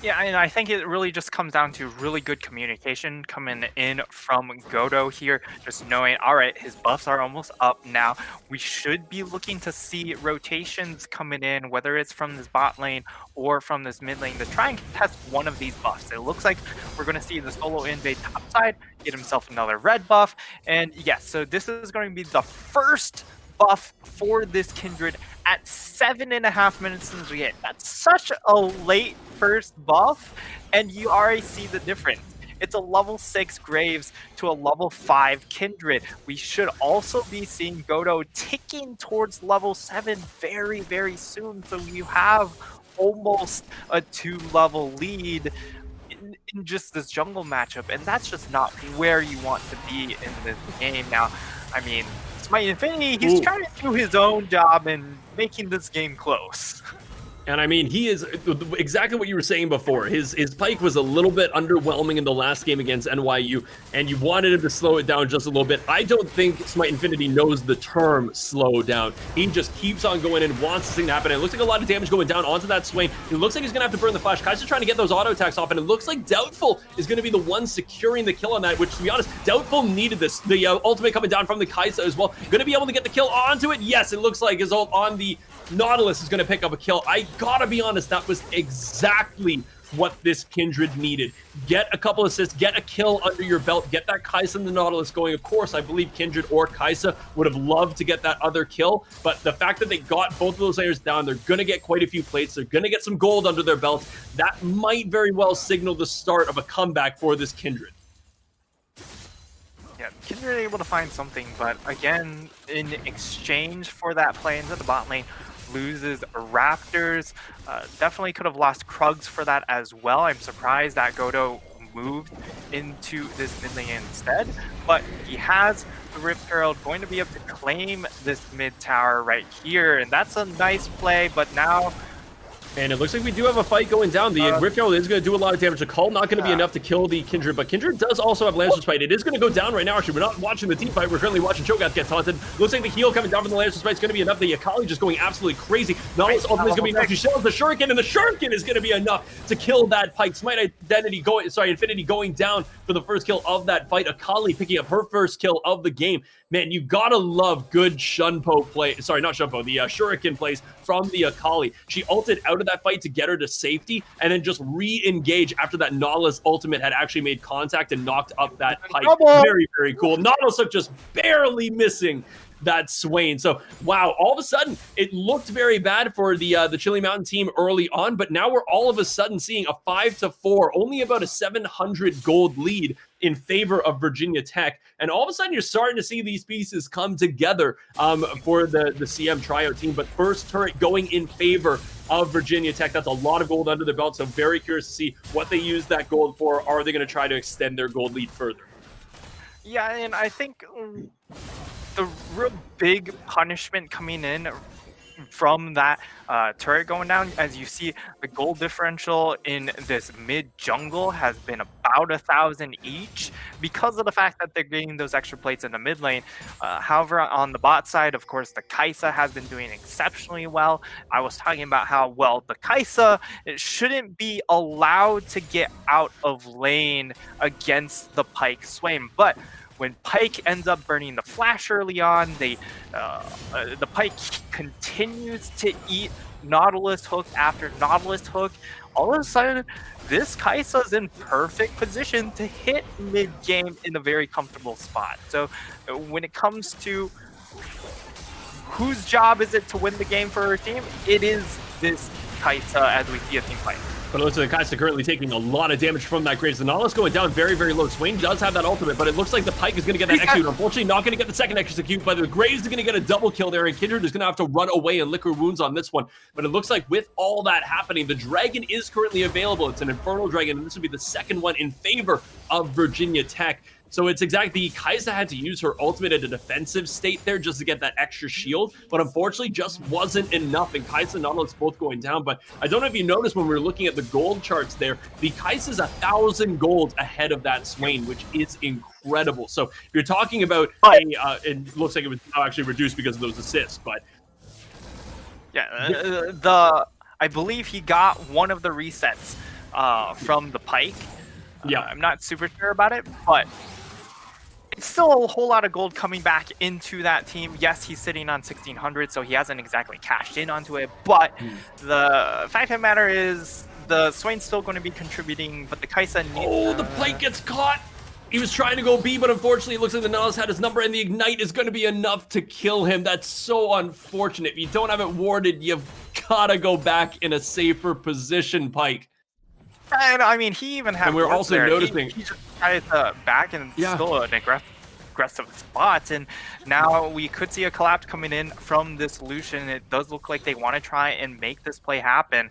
B: Yeah, and I think it really just comes down to really good communication coming in from Godo here, just knowing, all right, his buffs are almost up now. We should be looking to see rotations coming in, whether it's from this bot lane or from this mid lane, to try and test one of these buffs. It looks like we're going to see the solo invade top side, get himself another red buff. And yes, so this is going to be the first buff for this Kindred at 7.5 minutes since we hit. That's such a late first buff, and you already see the difference. It's a level 6 Graves to a level 5 Kindred. We should also be seeing Godo ticking towards level 7 very, very soon. So you have almost a 2-level lead in just this jungle matchup, and that's just not where you want to be in this game. Now, I mean, Smite Infinity, he's trying to do his own job in making this game close.
A: And I mean, he is exactly what you were saying before. His Pyke was a little bit underwhelming in the last game against NYU, and you wanted him to slow it down just a little bit. I don't think Smite Infinity knows the term slow down. He just keeps on going and wants this thing to happen. And it looks like a lot of damage going down onto that Swain. It looks like he's going to have to burn the flash. Kai'Sa's trying to get those auto attacks off, and it looks like Doubtful is going to be the one securing the kill on that, which, to be honest, Doubtful needed this. The ultimate coming down from the Kai'Sa as well. Going to be able to get the kill onto it. Yes, it looks like his ult on the Nautilus is going to pick up a kill. I gotta be honest, that was exactly what this Kindred needed. Get a couple assists, get a kill under your belt, get that Kai'Sa and the Nautilus going. Of course, I believe Kindred or Kai'Sa would have loved to get that other kill, but the fact that they got both of those layers down, they're going to get quite a few plates, they're going to get some gold under their belt. That might very well signal the start of a comeback for this Kindred.
B: Yeah, Kindred able to find something, but again, in exchange for that play into the bot lane, loses Raptors. Definitely could have lost Krugs for that as well. I'm surprised that Godo moved into this mid lane instead, but he has the Rift Herald, going to be able to claim this mid tower right here, and that's a nice play, but now...
A: And it looks like we do have a fight going down. The Rift Herald is going to do a lot of damage. The call not going to be enough to kill the Kindred, but Kindred does also have Lancer's Fight. It is going to go down right now. Actually, we're not watching the team fight. We're currently watching Cho'Gath get taunted. Looks like the heal coming down from the Lancer's Fight is going to be enough. The Akali just going absolutely crazy. Nautilus ultimately is going to be enough. She shells the Shuriken, and the Shuriken is going to be enough to kill that Pyke. Smite Infinity going down for the first kill of that fight. Akali picking up her first kill of the game. Man, you gotta love good Shunpo play. Sorry, not Shunpo. The Shuriken plays from the Akali. She ulted out of that fight to get her to safety, and then just re-engage after that Nautilus ultimate had actually made contact and knocked up that Pike. Very, very cool. Nautilus just barely missing that Swain. So wow, all of a sudden it looked very bad for the Chili Mountain team early on, but now we're all of a sudden seeing a 5-4, only about a 700 gold lead in favor of Virginia Tech. And all of a sudden you're starting to see these pieces come together for the CM tryout team. But first turret going in favor of Virginia Tech. That's a lot of gold under their belt. So very curious to see what they use that gold for. Are they going to try to extend their gold lead further?
B: Yeah, and I think the real big punishment coming in from that turret going down, as you see, the gold differential in this mid jungle has been about 1,000 each because of the fact that they're getting those extra plates in the mid lane. However, on the bot side, of course, the Kai'Sa has been doing exceptionally well. I was talking about how, well, the Kai'Sa shouldn't be allowed to get out of lane against the Pike Swain, but when Pike ends up burning the flash early on, the Pike continues to eat Nautilus hook after Nautilus hook. All of a sudden, this Kai'Sa's in perfect position to hit mid-game in a very comfortable spot. So when it comes to whose job is it to win the game for her team, it is this Kai'Sa as we see a team fight.
A: But it looks like the Kai'Sa currently taking a lot of damage from that Graves. The Nautilus going down very, very low. Swain does have that ultimate, but it looks like the Pike is going to get that execute. Unfortunately, not going to get the second execute, but the Graves is going to get a double kill there, and Kindred is going to have to run away and lick her wounds on this one. But it looks like with all that happening, the Dragon is currently available. It's an Infernal Dragon, and this will be the second one in favor of Virginia Tech. So it's exactly, Kai'Sa had to use her ultimate at a defensive state there just to get that extra shield, but unfortunately just wasn't enough, and Kai'Sa and Nautilus both going down. But I don't know if you noticed when we were looking at the gold charts there, the Kai'Sa's 1,000 gold ahead of that Swain, which is incredible. So if you're talking about, it looks like it was now actually reduced because of those assists, but...
B: Yeah, I believe he got one of the resets from the Pike. Yeah, I'm not super sure about it, but it's still a whole lot of gold coming back into that team. Yes, he's sitting on 1,600, so he hasn't exactly cashed in onto it, but the fact of the matter is the Swain's still going to be contributing, but the Kai'Sa needs...
A: Oh, the Pike gets caught! He was trying to go B, but unfortunately it looks like the Nautilus had his number, and the Ignite is going to be enough to kill him. That's so unfortunate. If you don't have it warded, you've got to go back in a safer position, Pike.
B: And I mean, he even had.
A: And we're also noticing
B: he just tried to back and still an aggressive spot. And now we could see a collapse coming in from this Lucian. It does look like they want to try and make this play happen.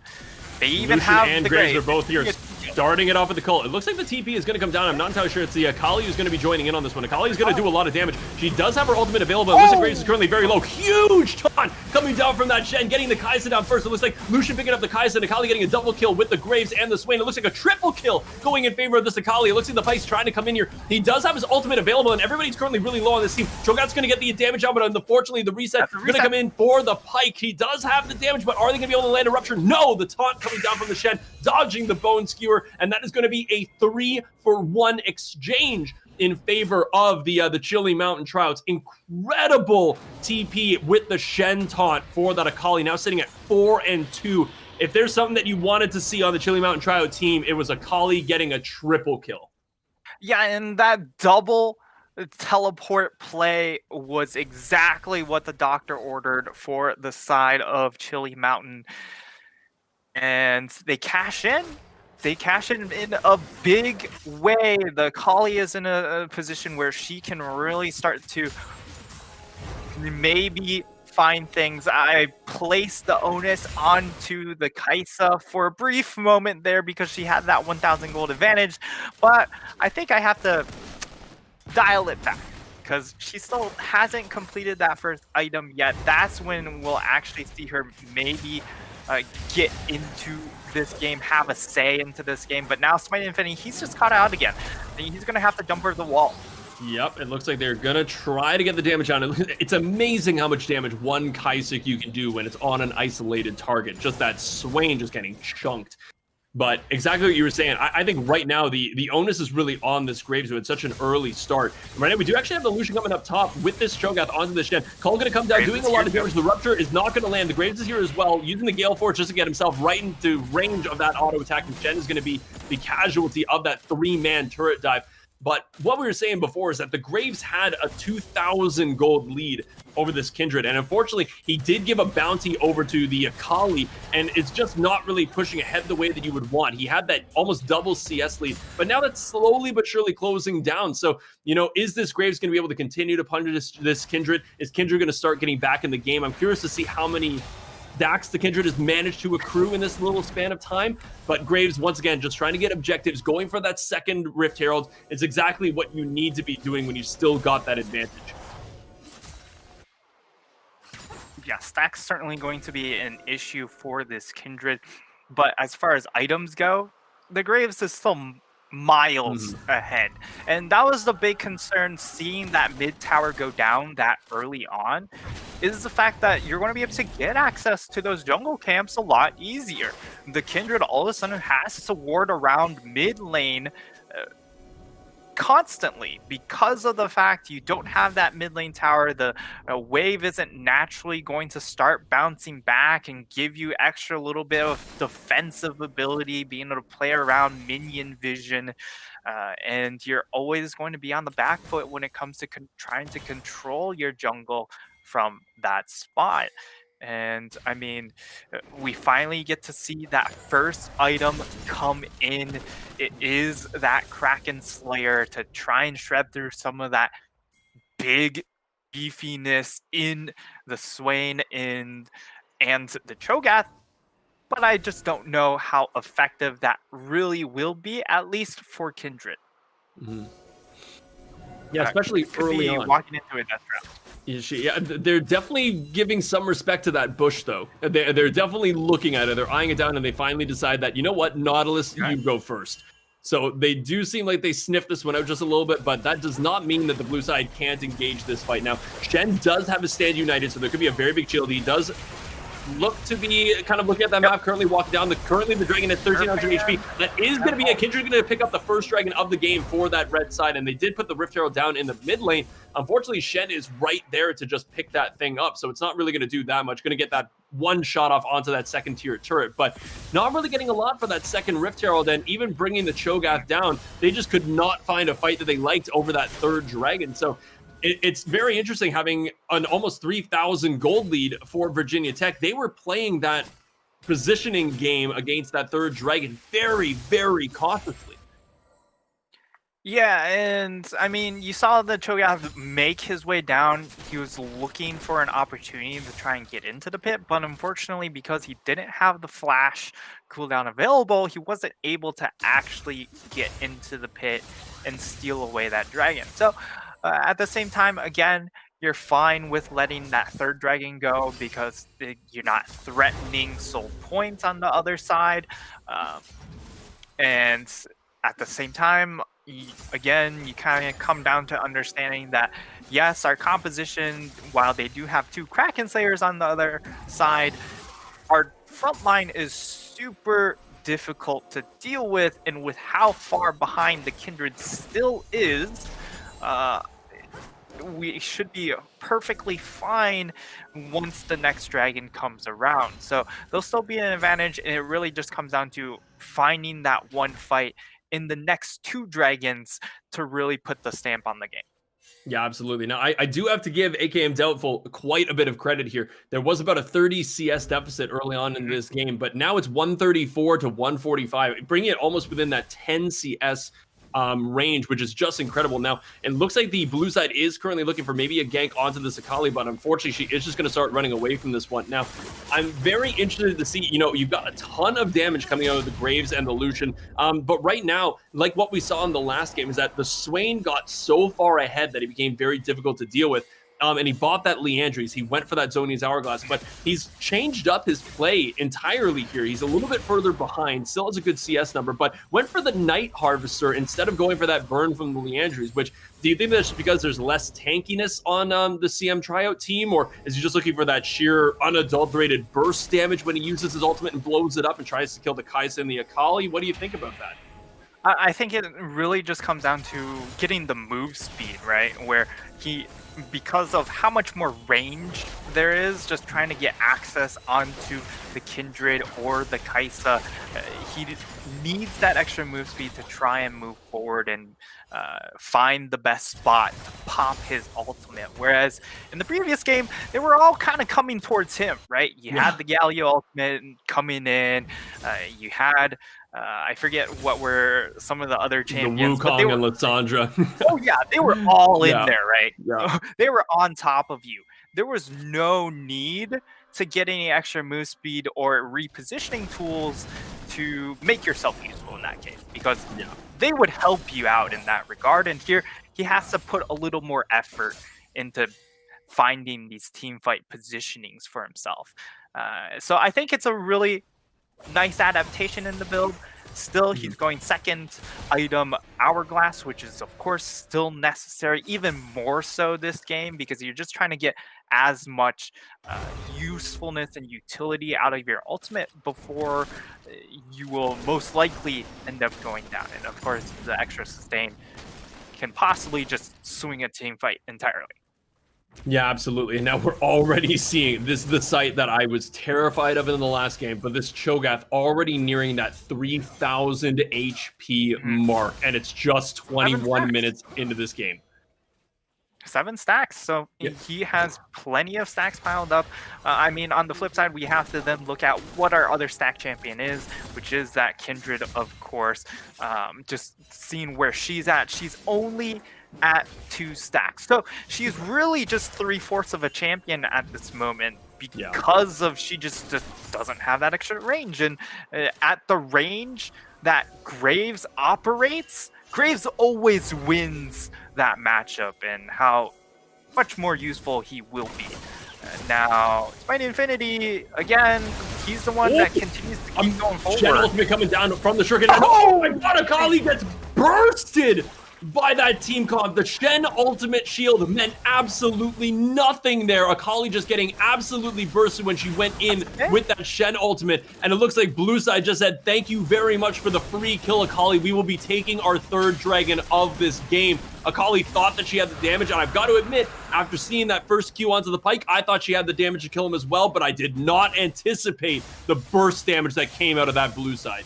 B: They even
A: Lucian
B: have
A: and
B: the
A: Graves are both here, starting it off with the cult. It looks like the TP is going to come down. I'm not entirely sure. It's the Akali who's going to be joining in on this one. Akali is going to do a lot of damage. She does have her ultimate available. It looks like Graves is currently very low. Huge taunt coming down from that Shen, getting the Kai'Sa down first. It looks like Lucian picking up the Kai'Sa and Akali getting a double kill with the Graves and the Swain. It looks like a triple kill going in favor of this Akali. It looks like the Pike's trying to come in here. He does have his ultimate available, and everybody's currently really low on this team. Cho'Gath's going to get the damage out, but unfortunately the reset is going to come in for the Pike. He does have the damage, but are they going to be able to land a rupture? No, the taunt coming down from the Shen, dodging the Bone Skewer, and that is going to be a 3-for-1 exchange in favor of the Chili Mountain Trouts. Incredible TP with the Shen taunt for that Akali, now sitting at 4-2. If there's something that you wanted to see on the Chili Mountain Trout team, it was Akali getting a triple kill.
B: Yeah, and that double teleport play was exactly what the doctor ordered for the side of Chili Mountain. And they cash in. They cash in a big way. The Akali is in a position where she can really start to maybe find things. I placed the onus onto the Kai'Sa for a brief moment there because she had that 1,000 gold advantage, but I think I have to dial it back because she still hasn't completed that first item yet. That's when we'll actually see her maybe get into this game, have a say into this game. But now Smite Infinity, he's just caught out again. He's going to have to jump over the wall.
A: Yep, it looks like they're going to try to get the damage on. It's amazing how much damage one Kai'Sa you can do when it's on an isolated target. Just that Swain just getting chunked. But exactly what you were saying, I think right now the onus is really on this Graves, who had such an early start. And right now we do actually have the Lucian coming up top with this Cho'Gath onto the Shen. Cole going to come down,
B: Graves
A: doing
B: is
A: a lot
B: here
A: of damage. The Rupture is not going to land. The Graves is here as well, using the Gale Force just to get himself right into range of that auto attack. And Shen is going to be the casualty of that 3-man turret dive. But what we were saying before is that the Graves had a 2,000 gold lead over this Kindred, and unfortunately, he did give a bounty over to the Akali, and it's just not really pushing ahead the way that you would want. He had that almost double CS lead, but now that's slowly but surely closing down. So, you know, is this Graves going to be able to continue to punish this Kindred? Is Kindred going to start getting back in the game? I'm curious to see how many stacks the Kindred has managed to accrue in this little span of time, but Graves, once again, just trying to get objectives, going for that second Rift Herald is exactly what you need to be doing when you still got that advantage.
B: Yeah, stacks certainly going to be an issue for this Kindred, but as far as items go, the Graves is still miles ahead, and that was the big concern. Seeing that mid tower go down that early on is the fact that you're going to be able to get access to those jungle camps a lot easier. The Kindred all of a sudden has to ward around mid lane constantly because of the fact you don't have that mid lane tower. The wave isn't naturally going to start bouncing back and give you extra little bit of defensive ability, being able to play around minion vision, and you're always going to be on the back foot when it comes to trying to control your jungle from that spot. And I mean, we finally get to see that first item come in. It is that Kraken Slayer to try and shred through some of that big beefiness in the Swain and the Cho'Gath. But I just don't know how effective that really will be, at least for Kindred.
A: Yeah, especially early on.
B: Walking into a death trap.
A: Yeah, they're definitely giving some respect to that bush, though. They're definitely looking at it. They're eyeing it down, and they finally decide that, you know what, Nautilus, you go first. So they do seem like they sniffed this one out just a little bit, but that does not mean that the blue side can't engage this fight. Now, Shen does have his stand united, so there could be a very big shield. He does look to be kind of looking at that map, currently walking down. Currently the dragon at 1300 HP. That is going to be a Kindred going to pick up the first dragon of the game for that red side, and they did put the Rift Herald down in the mid lane. Unfortunately, Shen is right there to just pick that thing up, so it's not really going to do that much. Going to get that one shot off onto that second tier turret, but not really getting a lot for that second Rift Herald, and even bringing the Cho'Gath down, they just could not find a fight that they liked over that third dragon. So it's very interesting having an almost 3,000 gold lead for Virginia Tech. They were playing that positioning game against that third dragon very, very cautiously.
B: Yeah, and I mean, you saw the Cho'Gath make his way down. He was looking for an opportunity to try and get into the pit, but unfortunately, because he didn't have the flash cooldown available, he wasn't able to actually get into the pit and steal away that dragon. So at the same time, again, you're fine with letting that third dragon go because you're not threatening soul points on the other side. And at the same time, again, you kind of come down to understanding that, yes, our composition, while they do have two Kraken Slayers on the other side, our front line is super difficult to deal with, and with how far behind the Kindred still is, we should be perfectly fine once the next dragon comes around. So there'll still be an advantage, and it really just comes down to finding that one fight in the next two dragons to really put the stamp on the game.
A: Yeah, absolutely. Now, I do have to give AKM Doubtful quite a bit of credit here. There was about a 30 CS deficit early on in this game, but now it's 134 to 145, bringing it almost within that 10 CS range, which is just incredible. Now, it looks like the blue side is currently looking for maybe a gank onto this Akali, but unfortunately, she is just going to start running away from this one. Now, I'm very interested to see, you know, you've got a ton of damage coming out of the Graves and the Lucian, but right now, like what we saw in the last game, is that the Swain got so far ahead that it became very difficult to deal with. and he bought that Leandries. He went for that Zhonya's Hourglass, but he's changed up his play entirely here. He's a little bit further behind, still has a good CS number, but went for the Night Harvester instead of going for that burn from the Leandries, which, do you think that's because there's less tankiness on the CM tryout team, or is he just looking for that sheer unadulterated burst damage when he uses his ultimate and blows it up and tries to kill the Kai'Sa and the Akali? What do you think about that?
B: I think it really just comes down to getting the move speed, right? Where he, because of how much more range there is, just trying to get access onto the Kindred or the Kai'Sa, he needs that extra move speed to try and move forward and find the best spot to pop his ultimate. Whereas in the previous game, they were all kind of coming towards him, right? You had the Galio ultimate coming in, you had I forget what were some of the other champions.
A: The Wukong and Lissandra.
B: Oh yeah, they were all in there, right?
A: Yeah.
B: They were on top of you. There was no need to get any extra move speed or repositioning tools to make yourself useful in that case, because they would help you out in that regard. And here he has to put a little more effort into finding these team fight positionings for himself. So I think it's a really nice adaptation in the build. Still, he's going second item Hourglass, which is of course still necessary, even more so this game, because you're just trying to get as much usefulness and utility out of your ultimate before you will most likely end up going down. And of course, the extra sustain can possibly just swing a team fight entirely.
A: Yeah, absolutely. And now we're already seeing this is the site that I was terrified of in the last game, but this Cho'Gath already nearing that 3,000 HP mark, and it's just 21 minutes into this game.
B: 7 stacks, so he has plenty of stacks piled up. I mean, on the flip side, we have to then look at what our other stack champion is, which is that Kindred, of course. Just seeing where she's at, she's only at 2 stacks, so she's really just 3/4 of a champion at this moment, because of she just doesn't have that extra range. And at the range that Graves operates, Graves always wins that matchup, and how much more useful he will be. Now, Smite Infinity, again, he's the one that continues to keep going forward.
A: Shen ultimate coming down from the Shuriken. Oh my god, Akali gets bursted by that team comp. The Shen ultimate shield meant absolutely nothing there. Akali just getting absolutely bursted when she went in with that Shen ultimate. And it looks like Blue Side just said, thank you very much for the free kill, Akali. We will be taking our 3rd dragon of this game. Akali thought that she had the damage, and I've got to admit, after seeing that first Q onto the Pyke, I thought she had the damage to kill him as well, but I did not anticipate the burst damage that came out of that Blue Side.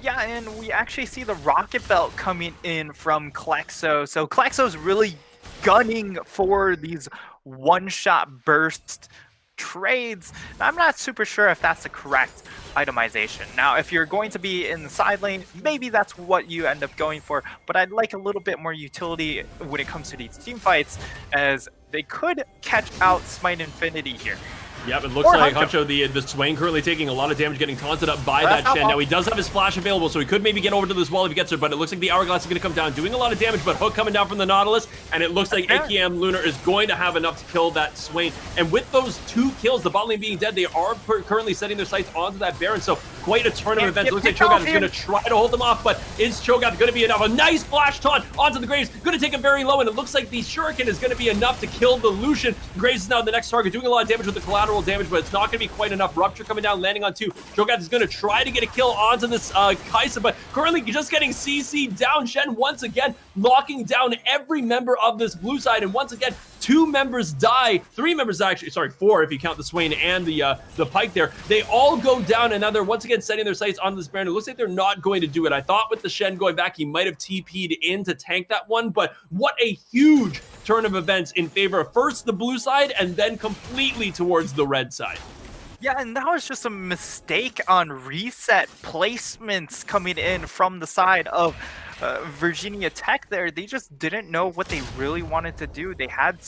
B: Yeah, and we actually see the Rocket Belt coming in from Klexo. So Klexo's really gunning for these one-shot burst trades. I'm not super sure if that's the correct itemization. Now, if you're going to be in the side lane, maybe that's what you end up going for, but I'd like a little bit more utility when it comes to these team fights, as they could catch out Smite Infinity here.
A: Yep, it looks like Huncho, the Swain currently taking a lot of damage, getting taunted up by that Shen. Now, he does have his flash available, so he could maybe get over to this wall if he gets there, but it looks like the Hourglass is going to come down, doing a lot of damage, but Hook coming down from the Nautilus, and it looks like AKM Lunar is going to have enough to kill that Swain. And with those 2 kills, the bot lane being dead, they are currently setting their sights onto that Baron, so quite a turn of events. It looks like Cho'Gath is going to try to hold them off, but is Cho'Gath going to be enough? A nice flash taunt onto the Graves, going to take him very low, and it looks like the Shuriken is going to be enough to kill the Lucian. Graves is now the next target, doing a lot of damage with the collateral damage, but it's not going to be quite enough. Rupture coming down, landing on 2. Cho'Gath is going to try to get a kill onto this Kai'Sa, but currently just getting CC'd down. Shen once again locking down every member of this Blue Side, and once again, 2 members die. 3 members actually, sorry, 4 if you count the Swain and the Pyke there. They all go down, and now they're once again setting their sights onto this Baron. It looks like they're not going to do it. I thought with the Shen going back, he might have TP'd in to tank that one, but what a huge turn of events in favor of first the Blue Side and then completely towards the red side.
B: Yeah, and that was just a mistake on reset placements coming in from the side of Virginia Tech there. They just didn't know what they really wanted to do. They had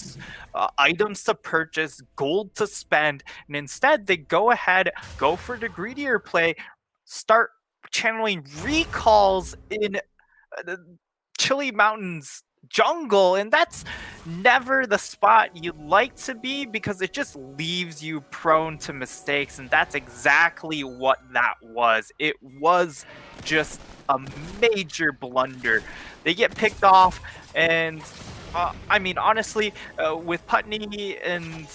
B: items to purchase, gold to spend, and instead they go ahead, go for the greedier play, start channeling recalls in Chili Mountain's jungle, and that's never the spot you like to be because it just leaves you prone to mistakes, and that's exactly what that was. It was just a major blunder. They get picked off, and I mean, honestly, with Putney and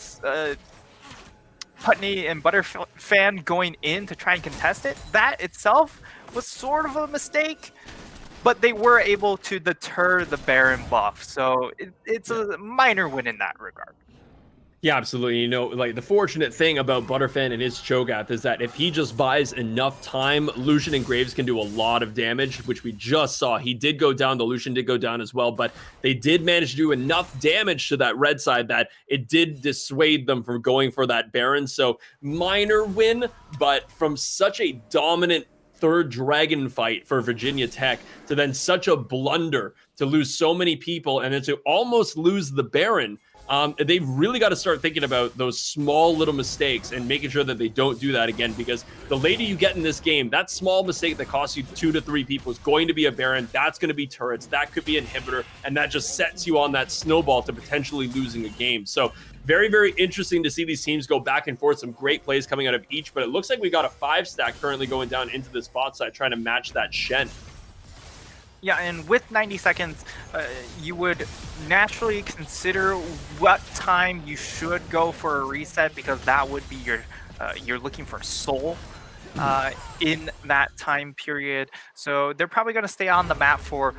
B: Butterfan going in to try and contest it, that itself was sort of a mistake. But they were able to deter the Baron buff, so it's a minor win in that regard.
A: Yeah, absolutely. You know, like the fortunate thing about Butterfan and his Cho'Gath is that if he just buys enough time, Lucian and Graves can do a lot of damage, which we just saw. He did go down, the Lucian did go down as well, but they did manage to do enough damage to that red side that it did dissuade them from going for that Baron. So minor win, but from such a dominant third dragon fight for Virginia Tech to then such a blunder to lose so many people and then to almost lose the Baron. They've really got to start thinking about those small little mistakes and making sure that they don't do that again, because the later you get in this game, that small mistake that costs you 2 to 3 people is going to be a Baron. That's going to be turrets. That could be inhibitor. And that just sets you on that snowball to potentially losing a game. So very, very interesting to see these teams go back and forth. Some great plays coming out of each, but it looks like we got a 5-stack currently going down into this bot side trying to match that Shen.
B: Yeah, and with 90 seconds, you would naturally consider what time you should go for a reset, because that would be your, you're looking for soul in that time period. So they're probably going to stay on the map for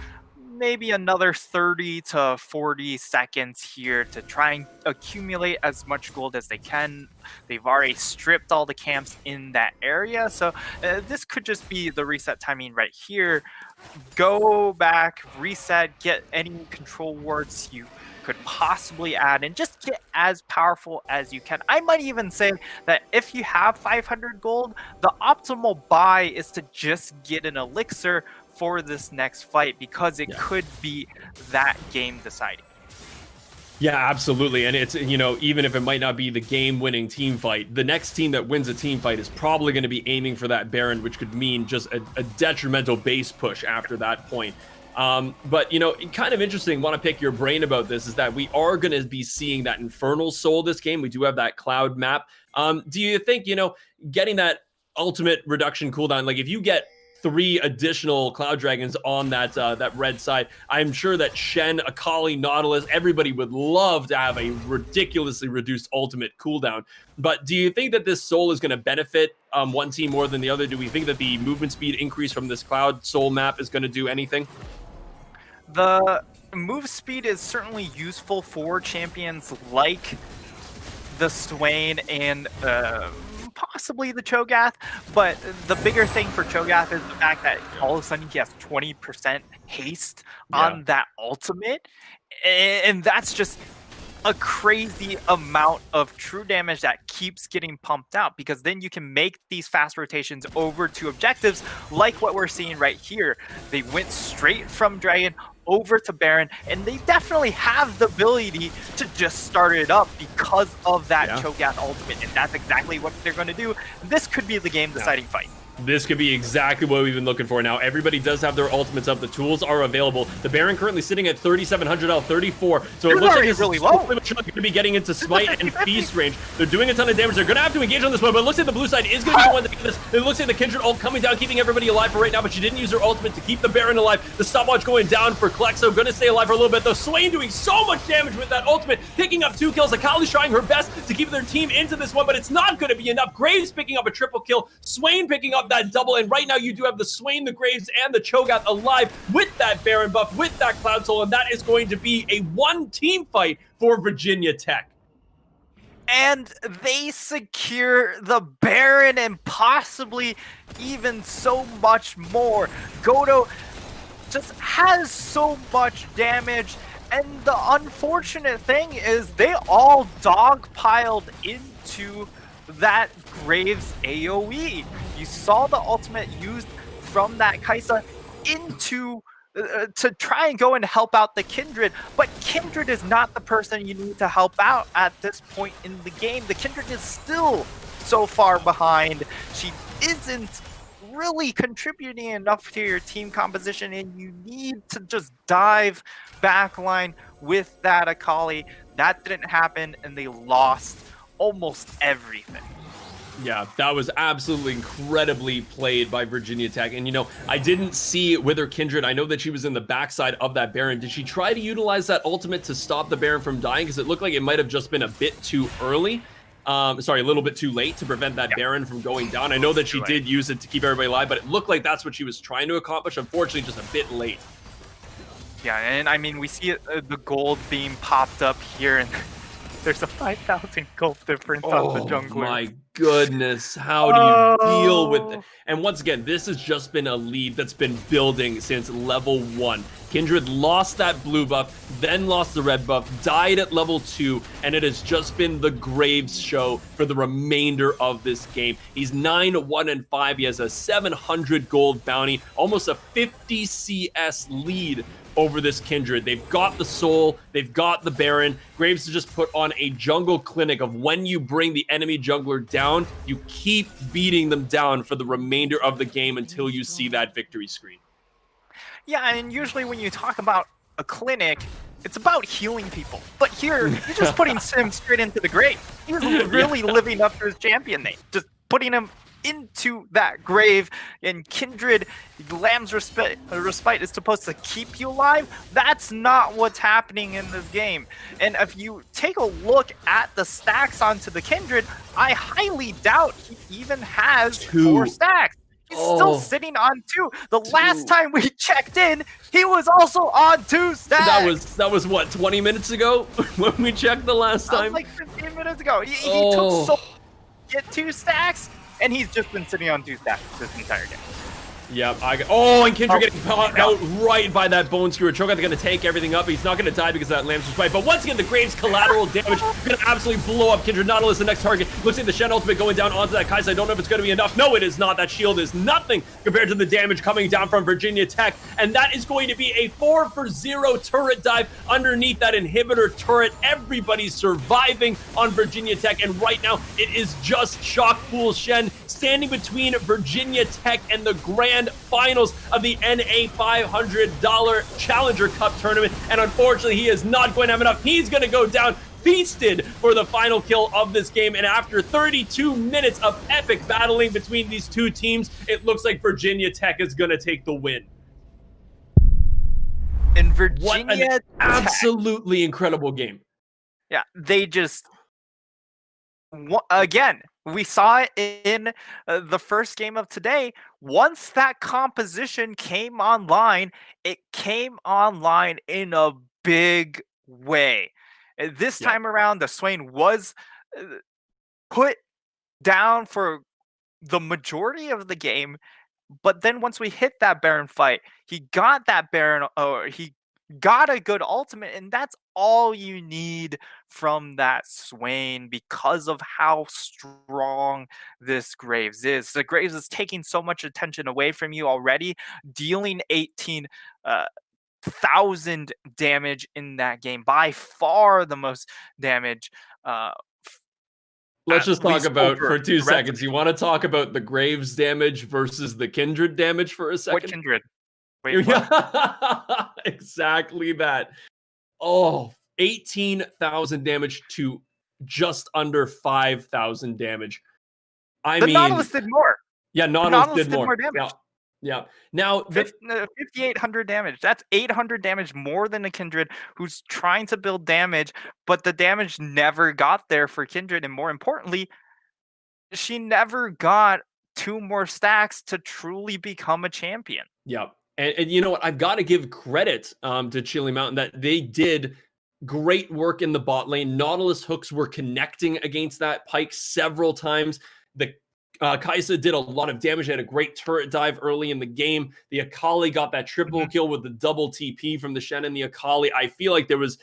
B: maybe another 30 to 40 seconds here to try and accumulate as much gold as they can. They've already stripped all the camps in that area, so this could just be the reset timing right here. Go back, reset, get any control wards you could possibly add, and just get as powerful as you can. I might even say that if you have 500 gold, the optimal buy is to just get an elixir for this next fight, because it could be that game deciding.
A: Yeah, absolutely. And it's, you know, even if it might not be the game-winning team fight, the next team that wins a team fight is probably going to be aiming for that Baron, which could mean just a detrimental base push after that point. But, you know, kind of interesting, want to pick your brain about this, is that we are going to be seeing that Infernal Soul this game. We do have that cloud map. Do you think, you know, getting that ultimate reduction cooldown, like if you get 3 additional Cloud Dragons on that that red side, I'm sure that Shen, Akali, Nautilus, everybody would love to have a ridiculously reduced ultimate cooldown. But do you think that this soul is going to benefit one team more than the other? Do we think that the movement speed increase from this Cloud Soul map is going to do anything?
B: The move speed is certainly useful for champions like the Swain and possibly the Cho'Gath, but the bigger thing for Cho'Gath is the fact that all of a sudden he has 20% haste on that ultimate, and that's just a crazy amount of true damage that keeps getting pumped out, because then you can make these fast rotations over to objectives like what we're seeing right here. They went straight from Dragon over to Baron, and they definitely have the ability to just start it up because of that Cho'Gath ultimate, and that's exactly what they're going to do. This could be the game deciding fight.
A: This could be exactly what we've been looking for. Now, everybody does have their ultimates up. The tools are available. The Baron currently sitting at 3,700 L, 34. So it looks like it's
B: really low.
A: Going to be getting into Smite and Feast range. They're doing a ton of damage. They're going to have to engage on this one, but it looks like the blue side is going to be the one to get this. It looks like the Kindred ult coming down, keeping everybody alive for right now, but she didn't use her ultimate to keep the Baron alive. The stopwatch going down for Klexo. Going to stay alive for a little bit, though. Swain doing so much damage with that ultimate, picking up 2 kills. Akali's trying her best to keep their team into this one, but it's not going to be enough. Graves picking up a triple kill. Swain picking up that double, and right now you do have the Swain, the Graves, and the Cho'Gath alive with that Baron buff, with that Cloud Soul, and that is going to be a 1-team fight for Virginia Tech.
B: And they secure the Baron and possibly even so much more. Godo just has so much damage, and the unfortunate thing is they all dogpiled into that Graves AoE. You saw the ultimate used from that Kai'Sa into to try and go and help out the Kindred, but Kindred is not the person you need to help out at this point in the game. The Kindred is still so far behind. She isn't really contributing enough to your team composition, and you need to just dive backline with that Akali. That didn't happen, and they lost almost everything.
A: Yeah, that was absolutely incredibly played by Virginia Tech. And, you know, I didn't see Wither Kindred. I know that she was in the backside of that Baron. Did she try to utilize that ultimate to stop the Baron from dying? Because it looked like it might have just been a bit too early. Sorry, a little bit too late to prevent that Baron from going down. I know that she did use it to keep everybody alive, but it looked like that's what she was trying to accomplish. Unfortunately, just a bit late.
B: Yeah, and I mean, we see the gold beam popped up here, and there's a 5,000 gold difference on the jungler.
A: Oh my goodness, how do you deal with it? And once again, this has just been a lead that's been building since level 1. Kindred lost that blue buff, then lost the red buff, died at level 2, and it has just been the Graves show for the remainder of this game. He's 9-1-5. He has a 700 gold bounty, almost a 50 CS lead over this Kindred. They've got the soul, they've got the Baron. Graves has just put on a jungle clinic of when you bring the enemy jungler down, you keep beating them down for the remainder of the game until you see that victory screen.
B: Yeah, and usually when you talk about a clinic, it's about healing people. But here, you're just putting Sim straight into the grave. He's really living up to his champion name. Just putting him into that grave, and Kindred, Lamb's respite is supposed to keep you alive. That's not what's happening in this game. And if you take a look at the stacks onto the Kindred, I highly doubt he even has 4 stacks. He's still sitting on 2. The last time we checked in, he was also on 2 stacks.
A: That was what, 20 minutes ago when we checked the last time?
B: Like 15 minutes ago. He took so get 2 stacks. And he's just been sitting on 2 stacks this entire game.
A: Yep. And Kindred getting caught out right by that Bone Skewer. Cho'Gath going to take everything up. He's not going to die because of that Lamb's Respite. But once again, the Graves collateral damage going to absolutely blow up Kindred. Nautilus, the next target. Looks like the Shen ultimate going down onto that Kai'Sa. I don't know if it's going to be enough. No, it is not. That shield is nothing compared to the damage coming down from Virginia Tech. And that is going to be a 4-for-0 turret dive underneath that inhibitor turret. Everybody's surviving on Virginia Tech. And right now, it is just Shockpool Shen standing between Virginia Tech and the grand finals of the NA $500 Challenger Cup tournament. And unfortunately, he is not going to have enough. He's going to go down feasted for the final kill of this game. And after 32 minutes of epic battling between these two teams, it looks like Virginia Tech is going to take the win.
B: And Virginia
A: what an absolutely incredible game.
B: Yeah, they just... Again, we saw it in the first game of today. Once that composition came online, it came online in a big way. This time around, the Swain was put down for the majority of the game, but then once we hit that Baron fight, he got that Baron, he got a good ultimate, and that's all you need from that Swain because of how strong this Graves is. The Graves is taking so much attention away from you already, dealing 18,000 damage in that game. By far the most damage.
A: Let's just talk about, for 2 seconds, you want to talk about the Graves damage versus the Kindred damage for a second?
B: What Kindred? Wait, what?
A: Exactly that. 18,000 damage to just under 5,000 damage. I mean,
B: Nautilus did more.
A: Yeah, Nautilus did
B: more damage.
A: Yeah. Now,
B: 5,800 damage. That's 800 damage more than the Kindred, who's trying to build damage, but the damage never got there for Kindred. And more importantly, she never got 2 more stacks to truly become a champion.
A: Yeah. And you know what? I've got to give credit to Chili Mountain that they did great work in the bot lane. Nautilus hooks were connecting against that Pyke several times. The Kai'Sa did a lot of damage. They had a great turret dive early in the game. The Akali got that triple kill with the double TP from the Shen and the Akali. I feel like there was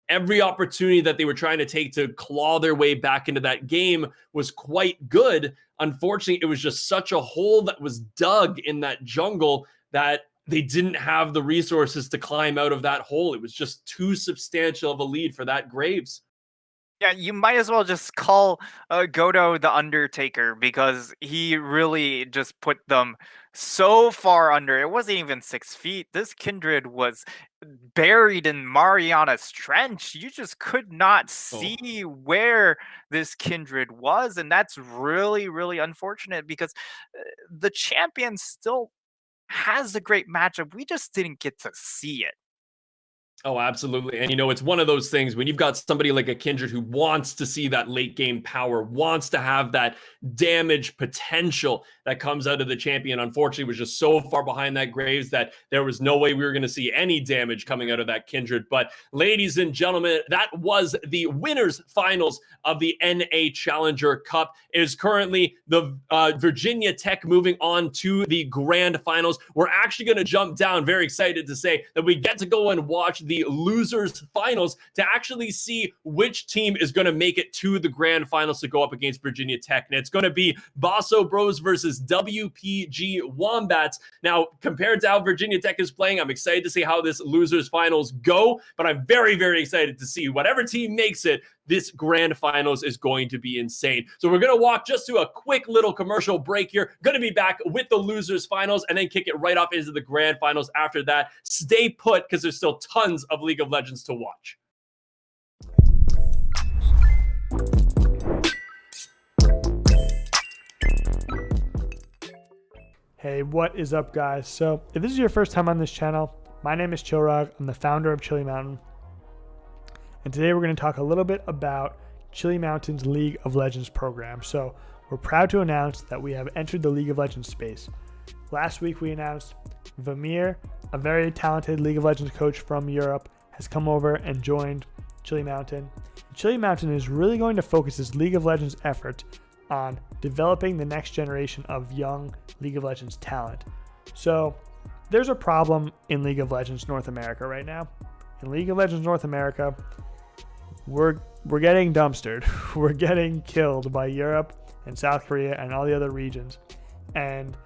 A: every opportunity that they were trying to take to claw their way back into that game was quite good. Unfortunately, it was just such a hole that was dug in that jungle that they didn't have the resources to climb out of that hole. It was just too substantial of a lead for that Graves.
B: Yeah, you might as well just call Goto the Undertaker because he really just put them so far under. It wasn't even 6 feet. This Kindred was buried in Mariana's Trench. You just could not
A: Oh.
B: see where this Kindred was, and that's really, really unfortunate because the champion still has a great matchup. We just didn't get to see it.
A: Oh, absolutely. And it's one of those things when you've got somebody like a Kindred who wants to see that late game power, wants to have that damage potential that comes out of the champion. Unfortunately, was just so far behind that Graves that there was no way we were going to see any damage coming out of that Kindred. But ladies and gentlemen, that was the winners finals of the NA Challenger Cup. It is currently the Virginia Tech moving on to the grand finals. We're actually going to jump down. Very excited to say that we get to go and watch the losers finals to actually see which team is going to make it to the grand finals to go up against Virginia Tech. And it's going to be Basso Bros versus WPG Wombats. Now, compared to how Virginia Tech is playing, I'm excited to see how this losers finals go, but I'm very, very excited to see whatever team makes it. This grand finals is going to be insane. So we're going to walk just to a quick little commercial break here. Going to be back with the losers finals and then kick it right off into the grand finals after that. Stay put because there's still tons of League of Legends to watch.
C: Hey, what is up, guys? So if this is your first time on this channel, my name is Chilrog. I'm the founder of Chili Mountain. And today we're going to talk a little bit about Chili Mountain's League of Legends program. So we're proud to announce that we have entered the League of Legends space. Last week we announced Vamir, a very talented League of Legends coach from Europe, has come over and joined Chili Mountain. Chili Mountain is really going to focus its League of Legends effort on developing the next generation of young League of Legends talent. So there's a problem in League of Legends North America right now. In League of Legends North America, we're getting dumpstered. We're getting killed by Europe and South Korea and all the other regions. And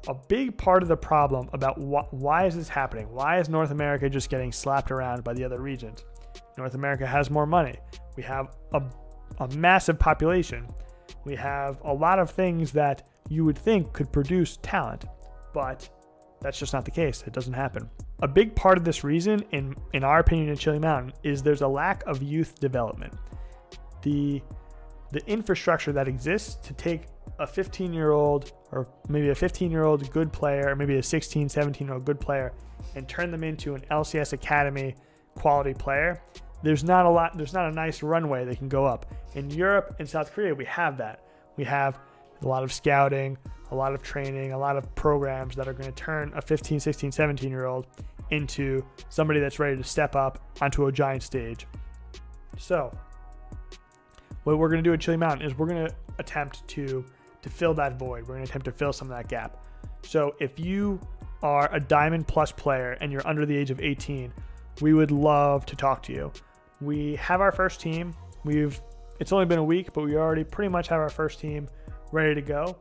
C: a big part of the problem about why is this happening? Why is North America just getting slapped around by the other regions? North America has more money. We have a massive population. We have a lot of things that you would think could produce talent, but that's just not the case. It doesn't happen. A big part of this reason, in our opinion at Chili Mountain, is there's a lack of youth development. The infrastructure that exists to take a 15-year-old or maybe a 15-year-old good player, or maybe a 16, 17-year-old good player, and turn them into an LCS Academy quality player, there's not a nice runway they can go up. In Europe and South Korea, we have that. We have a lot of scouting, a lot of training, a lot of programs that are going to turn a 15, 16, 17-year-old into somebody that's ready to step up onto a giant stage. So what we're going to do at Chili Mountain is we're going to attempt to fill that void. We're going to attempt to fill some of that gap. So if you are a Diamond Plus player and you're under the age of 18, we would love to talk to you. We have our first team. It's only been a week, but we already pretty much have our first team ready to go.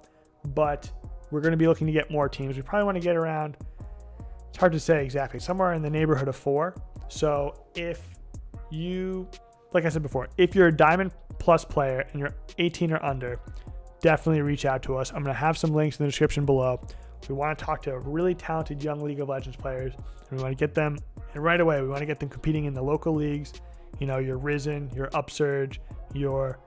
C: But we're going to be looking to get more teams. We probably want to get around, it's hard to say exactly, somewhere in the neighborhood of 4. So if you, like I said before, if you're a Diamond Plus player and you're 18 or under, definitely reach out to us. I'm going to have some links in the description below. We want to talk to really talented young League of Legends players, and we want to get them, and right away we want to get them competing in the local leagues, your Risen, your Upsurge, your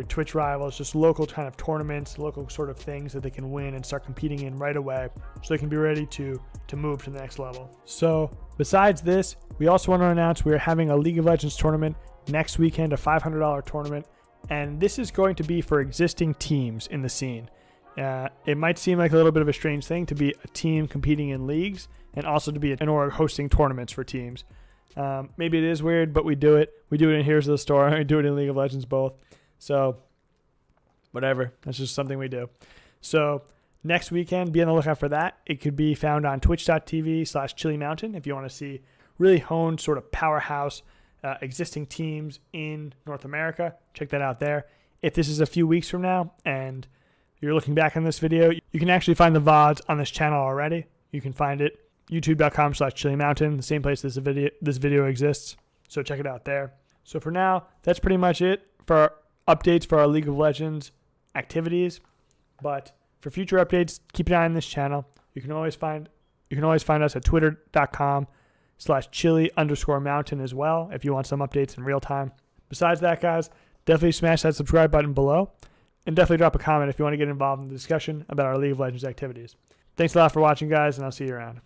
C: Twitch rivals, just local kind of tournaments, local sort of things that they can win and start competing in right away, so they can be ready to move to the next level. So besides this, we also want to announce we are having a League of Legends tournament next weekend, a $500 tournament, and this is going to be for existing teams in the scene. It might seem like a little bit of a strange thing to be a team competing in leagues and also to be an org hosting tournaments for teams. Maybe it is weird, but we do it. We do it in Heroes of the Storm. We do it in League of Legends both. So whatever. That's just something we do. So next weekend, be on the lookout for that. It could be found on twitch.tv/Chili Mountain if you want to see really honed sort of powerhouse existing teams in North America. Check that out there. If this is a few weeks from now and you're looking back on this video, you can actually find the VODs on this channel already. You can find it youtube.com/Chili Mountain, the same place this video exists. So check it out there. So for now, that's pretty much it for updates for our League of Legends activities. But for future updates, keep an eye on this channel. You can always find us at twitter.com/chili_mountain as well if you want some updates in real time. Besides that, guys, definitely smash that subscribe button below and definitely drop a comment if you want to get involved in the discussion about our League of Legends activities. Thanks a lot for watching, guys, and I'll see you around.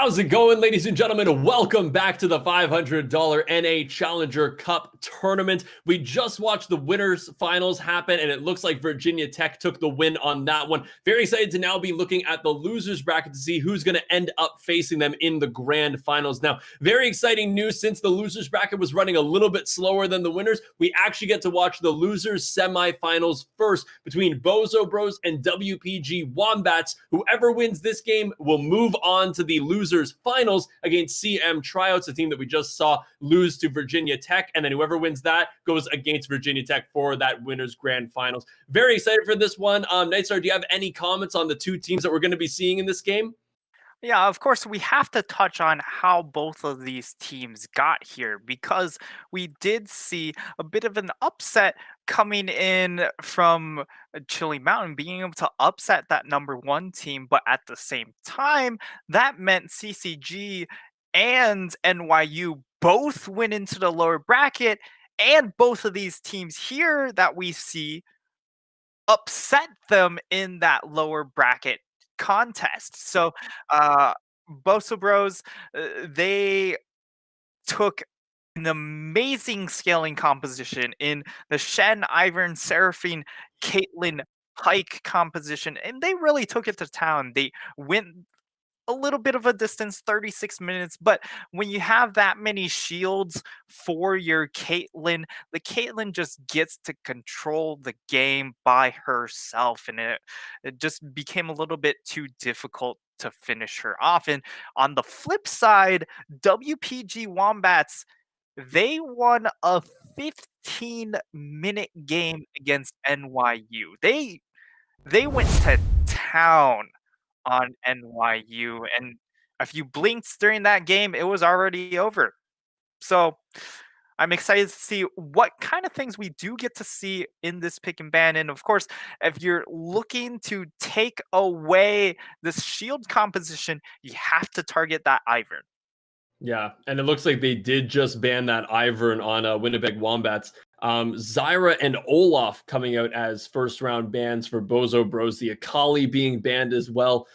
A: How's it going, ladies and gentlemen? Welcome back to the $500 NA Challenger Cup tournament. We just watched the winners finals happen, and it looks like Virginia Tech took the win on that one. Very excited to now be looking at the losers bracket to see who's going to end up facing them in the grand finals. Now, very exciting news, since the losers bracket was running a little bit slower than the winners, we actually get to watch the losers semifinals first between Bozo Bros and WPG Wombats. Whoever wins this game will move on to the losers finals against CM Tryouts, a team that we just saw lose to Virginia Tech, and then whoever wins that goes against Virginia Tech for that winners grand finals. Very excited for this one. Nit3star, do you have any comments on the two teams that we're going to be seeing in this game?
B: Yeah, of course, we have to touch on how both of these teams got here, because we did see a bit of an upset coming in from Chili Mountain, being able to upset that #1 team, but at the same time, that meant CCG and NYU both went into the lower bracket, and both of these teams here that we see upset them in that lower bracket contest. So, Bosa Bros, they took an amazing scaling composition in the Shen, Ivern, Seraphine, Caitlyn, Pike composition, and they really took it to town. They went a little bit of a distance, 36 minutes, but when you have that many shields for your Caitlyn, the Caitlyn just gets to control the game by herself, and it just became a little bit too difficult to finish her off. And on the flip side, WPG Wombats, they won a 15-minute game against NYU. They went to town on NYU, and if you blinked during that game, it was already over. So I'm excited to see what kind of things we do get to see in this pick and ban. And of course, if you're looking to take away this shield composition, you have to target that Ivern.
A: Yeah, and it looks like they did just ban that Ivern on Winnipeg Wombats. Zyra and Olaf coming out as first round bans for Bozo Bros. The Akali being banned as well.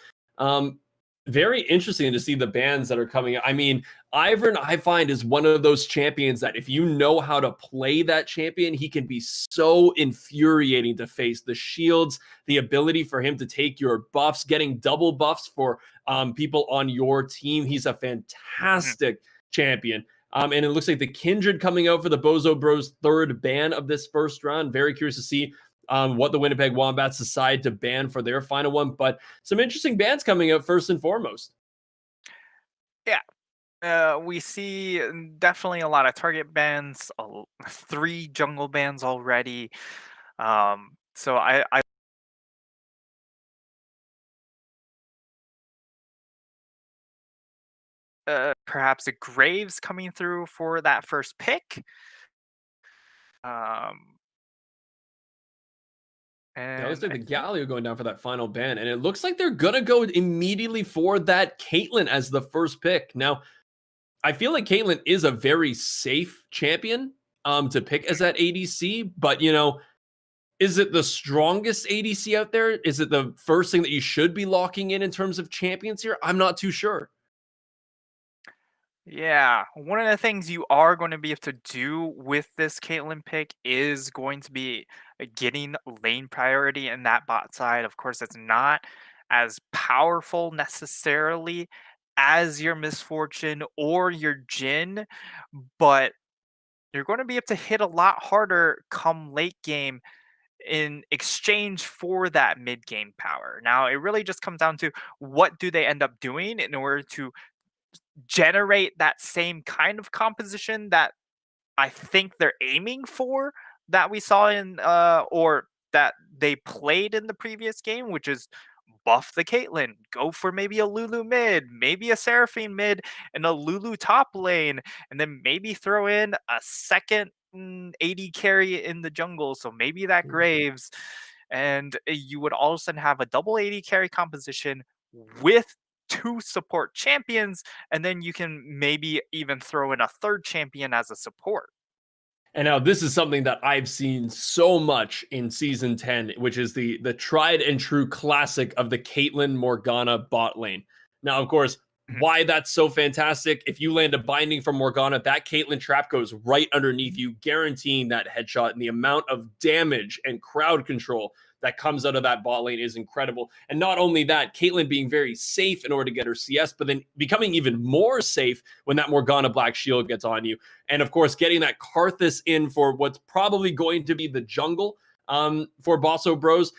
A: Very interesting to see the bans that are coming out. I mean, Ivern, I find, is one of those champions that if you know how to play that champion, he can be so infuriating to face. The shields, the ability for him to take your buffs, getting double buffs for people on your team. He's a fantastic champion. And it looks like the Kindred coming out for the Bozo Bros third ban of this first round. Very curious to see what the Winnipeg Wombats decide to ban for their final one. But some interesting bans coming out first and foremost.
B: Yeah. We see definitely a lot of target bans, 3 jungle bans already. So I perhaps a Graves coming through for that first pick.
A: Yeah, it looks
B: And
A: like the Galio going down for that final ban, and it looks like they're gonna go immediately for that Caitlyn as the first pick. Now, I feel like Caitlyn is a very safe champion to pick as that ADC, but is it the strongest ADC out there? Is it the first thing that you should be locking in terms of champions here? I'm not too sure.
B: yeah, one of the things you are going to be able to do with this Caitlyn pick is going to be getting lane priority in that bot side. Of course, it's not as powerful necessarily as your Misfortune or your Jin, but you're going to be able to hit a lot harder come late game in exchange for that mid game power. Now, it really just comes down to what do they end up doing in order to generate that same kind of composition that I think they're aiming for, that we saw in or that they played in the previous game, which is buff the Caitlyn, go for maybe a Lulu mid, maybe a Seraphine mid, and a Lulu top lane, and then maybe throw in a second AD carry in the jungle. So maybe that Graves, and you would all of a sudden have a double AD carry composition with 2 support champions, and then you can maybe even throw in a third champion as a support.
A: And now this is something that I've seen so much in season 10, which is the tried and true classic of the Caitlyn Morgana bot lane. Now, of course,
B: Mhm.
A: why that's so fantastic. If you land a binding from Morgana, that Caitlyn trap goes right underneath you, guaranteeing that headshot. And the amount of damage and crowd control that comes out of that bot lane is incredible. And not only that, Caitlyn being very safe in order to get her CS, but then becoming even more safe when that Morgana Black Shield gets on you. And of course, getting that Karthus in for what's probably going to be the jungle for Bosso Bros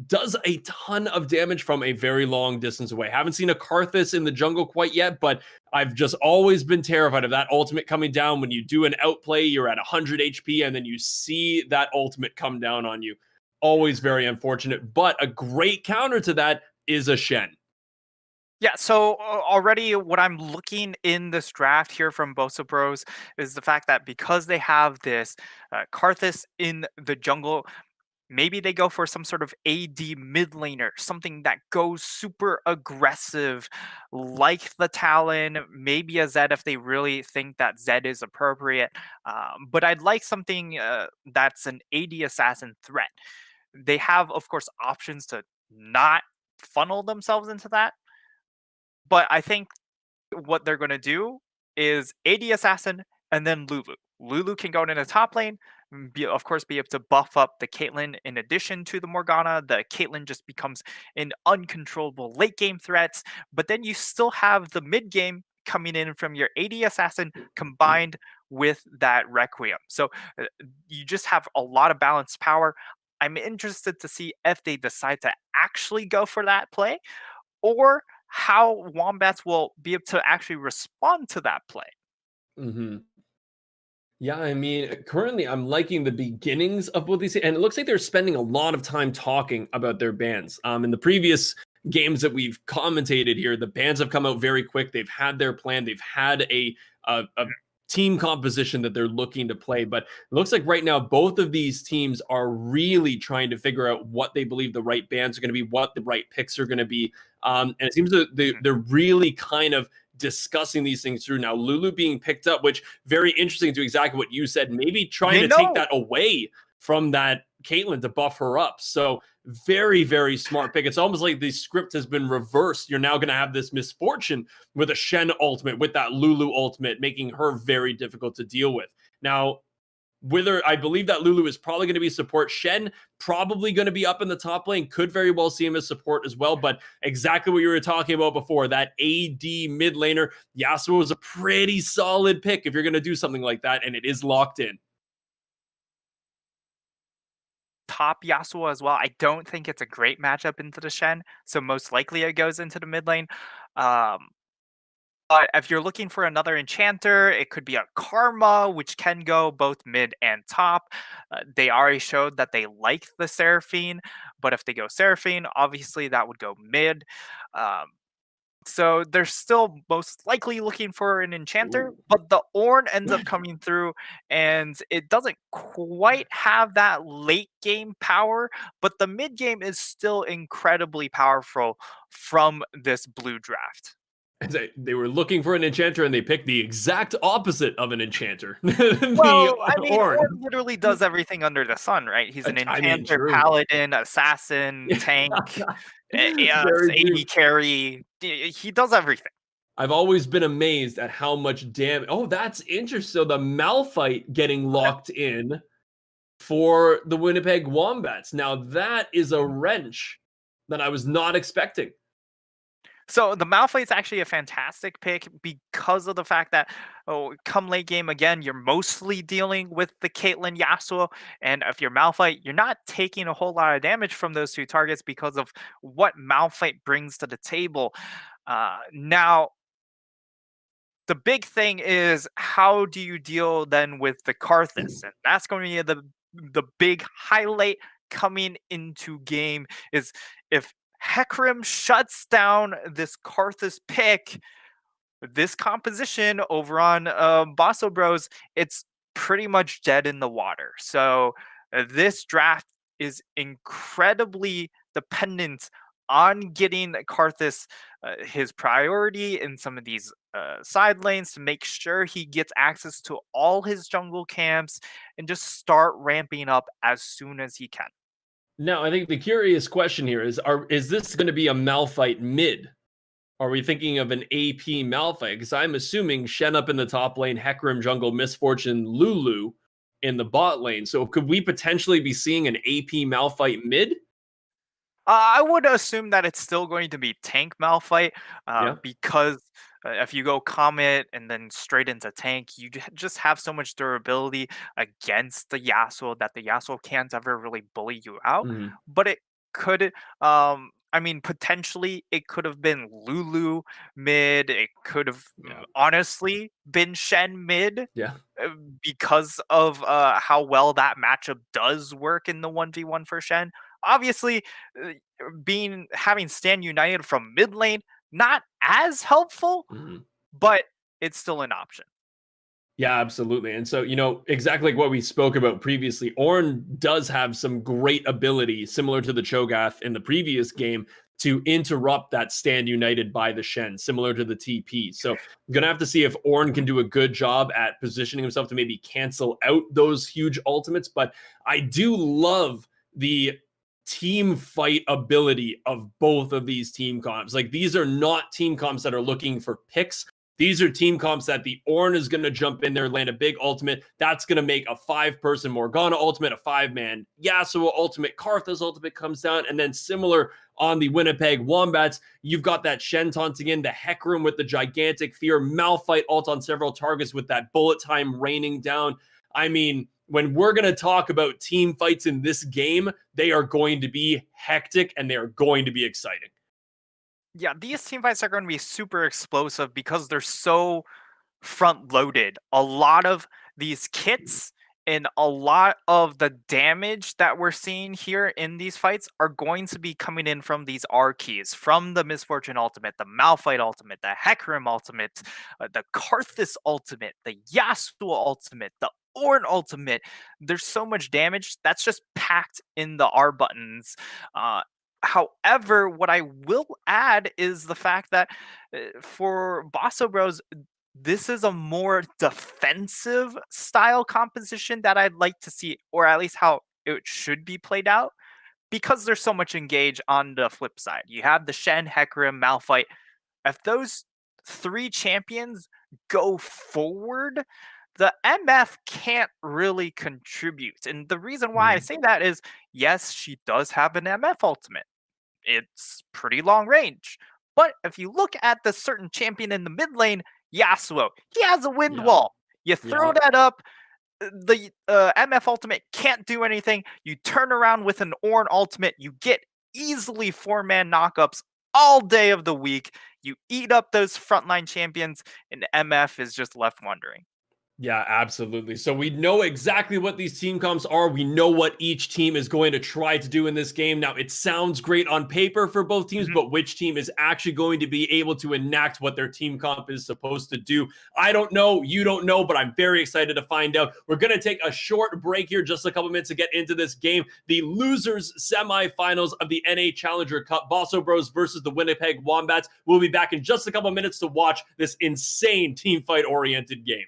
A: does a ton of damage from a very long distance away. Haven't seen a Karthus in the jungle quite yet, but I've just always been terrified of that ultimate coming down. When you do an outplay, you're at 100 HP, and then you see that ultimate come down on you. Always very unfortunate, but a great counter to that is a Shen.
B: Yeah, so already what I'm looking in this draft here from Bosa Bros is the fact that because they have this Karthus in the jungle, maybe they go for some sort of AD mid laner, something that goes super aggressive, like the Talon, maybe a Zed if they really think that Zed is appropriate. But I'd like something that's an AD assassin threat. They have, of course, options to not funnel themselves into that. But I think what they're going to do is AD Assassin and then Lulu. Lulu can go in the top lane, of course, be able to buff up the Caitlyn in addition to the Morgana. The Caitlyn just becomes an uncontrollable late game threat. But then you still have the mid game coming in from your AD Assassin combined with that Requiem. So you just have a lot of balanced power. I'm interested to see if they decide to actually go for that play or how Wombats will be able to actually respond to that play.
A: Mm-hmm. Yeah, I mean, currently I'm liking the beginnings of both these, and it looks like they're spending a lot of time talking about their bans. In the previous games that we've commentated here, the bans have come out very quick. They've had their plan. They've had a team composition that they're looking to play. But it looks like right now both of these teams are really trying to figure out what they believe the right bans are going to be, what the right picks are going to be. And it seems that they're really kind of discussing these things through now. Lulu being picked up, which very interesting to exactly what you said, maybe trying to take that away from that Caitlyn to buff her up. So very, very smart pick. It's almost like the script has been reversed. You're now going to have this misfortune with a Shen ultimate, with that Lulu ultimate, making her very difficult to deal with. Now, whether I believe that Lulu is probably going to be support, Shen probably going to be up in the top lane, could very well see him as support as well. But exactly what you were talking about before, that AD mid laner, Yasuo is a pretty solid pick if you're going to do something like that, and it is locked in.
B: Top Yasuo as well. I don't think it's a great matchup into the Shen, so most likely it goes into the mid lane. But if you're looking for another enchanter, it could be a Karma, which can go both mid and top. They already showed that they like the Seraphine, but if they go Seraphine, obviously that would go mid. So they're still most likely looking for an enchanter, but the Ornn ends up coming through and it doesn't quite have that late game power, but the mid game is still incredibly powerful from this blue draft.
A: They were looking for an enchanter and they picked the exact opposite of an enchanter.
B: Well, I mean, Ornn literally does everything under the sun, right? He's an enchanter, paladin, assassin, tank, AD carry. He does everything.
A: I've always been amazed at how much damage. Oh, that's interesting. So the Malphite getting locked in for the Winnipeg Wombats. Now that is a wrench that I was not expecting.
B: So the Malphite's actually a fantastic pick because of the fact that, come late game again, you're mostly dealing with the Caitlyn Yasuo, and if you're Malphite, you're not taking a whole lot of damage from those two targets because of what Malphite brings to the table. Now, the big thing is how do you deal then with the Karthus, and that's going to be the big highlight coming into game. Is if Hecarim shuts down this Karthus pick, this composition over on Bosso Bros, it's pretty much dead in the water. So this draft is incredibly dependent on getting Karthus his priority in some of these side lanes to make sure he gets access to all his jungle camps and just start ramping up as soon as he can.
A: Now, I think the curious question here is this going to be a Malphite mid? Are we thinking of an AP Malphite? Because I'm assuming Shen up in the top lane, Hecarim jungle, Misfortune, Lulu in the bot lane. So could we potentially be seeing an AP Malphite mid?
B: I would assume that it's still going to be tank Malphite,
A: Yeah.
B: because if you go Comet and then straight into tank, you just have so much durability against the Yasuo that the Yasuo can't ever really bully you out.
A: Mhm.
B: But it could, I mean, potentially it could have been Lulu mid. It could have
A: Yeah.
B: honestly been Shen mid.
A: Yeah.
B: Because of how well that matchup does work in the 1v1 for Shen. Obviously, uh, having Stand United from mid lane, not as helpful,
A: Mhm.
B: but it's still an option.
A: Yeah, absolutely. And so, exactly like what we spoke about previously, Ornn does have some great ability, similar to the Cho'Gath in the previous game, to interrupt that stand united by the Shen, similar to the TP. So I'm going to have to see if Ornn can do a good job at positioning himself to maybe cancel out those huge ultimates. But I do love the team fight ability of both of these team comps. Like, these are not team comps that are looking for picks. These are team comps that the Ornn is going to jump in there, land a big ultimate. That's going to make a 5-person Morgana ultimate, a 5-man Yasuo ultimate, Karthus ultimate comes down. And then similar on the Winnipeg Wombats, you've got that Shen taunting in, the Hecarim with the gigantic fear, Malphite ult on several targets with that bullet time raining down. I mean, when we're going to talk about team fights in this game, they are going to be hectic and they are going to be exciting.
B: Yeah, these team fights are going to be super explosive because they're so front loaded. A lot of these kits and a lot of the damage that we're seeing here in these fights are going to be coming in from these R keys, from the Misfortune ultimate, the Malphite ultimate, the Hecarim ultimate, the Karthus ultimate, the Yasuo ultimate, the Ornn ultimate. There's so much damage that's just packed in the R buttons. However, what I will add is the fact that for Basso Bros, this is a more defensive style composition that I'd like to see, or at least how it should be played out, because there's so much engage on the flip side. You have the Shen, Hecarim, Malphite. If those three champions go forward, the MF can't really contribute. And the reason why I say that is, yes, she does have an MF ultimate. It's pretty long range. But if you look at the certain champion in the mid lane, Yasuo, he has a wind
A: Yeah.
B: wall. You throw
A: Yeah.
B: that up, the MF ultimate can't do anything. You turn around with an Ornn ultimate, you get easily 4-man knockups all day of the week. You eat up those frontline champions, and MF is just left wondering.
A: Yeah, absolutely. So we know exactly what these team comps are. We know what each team is going to try to do in this game. Now, it sounds great on paper for both teams, but which team is actually going to be able to enact what their team comp is supposed to do? I don't know. You don't know, but I'm very excited to find out. We're going to take a short break here, just a couple minutes to get into this game. The losers semifinals of the NA Challenger Cup, Basso Bros versus the Winnipeg Wombats. We'll be back in just a couple minutes to watch this insane team fight oriented game.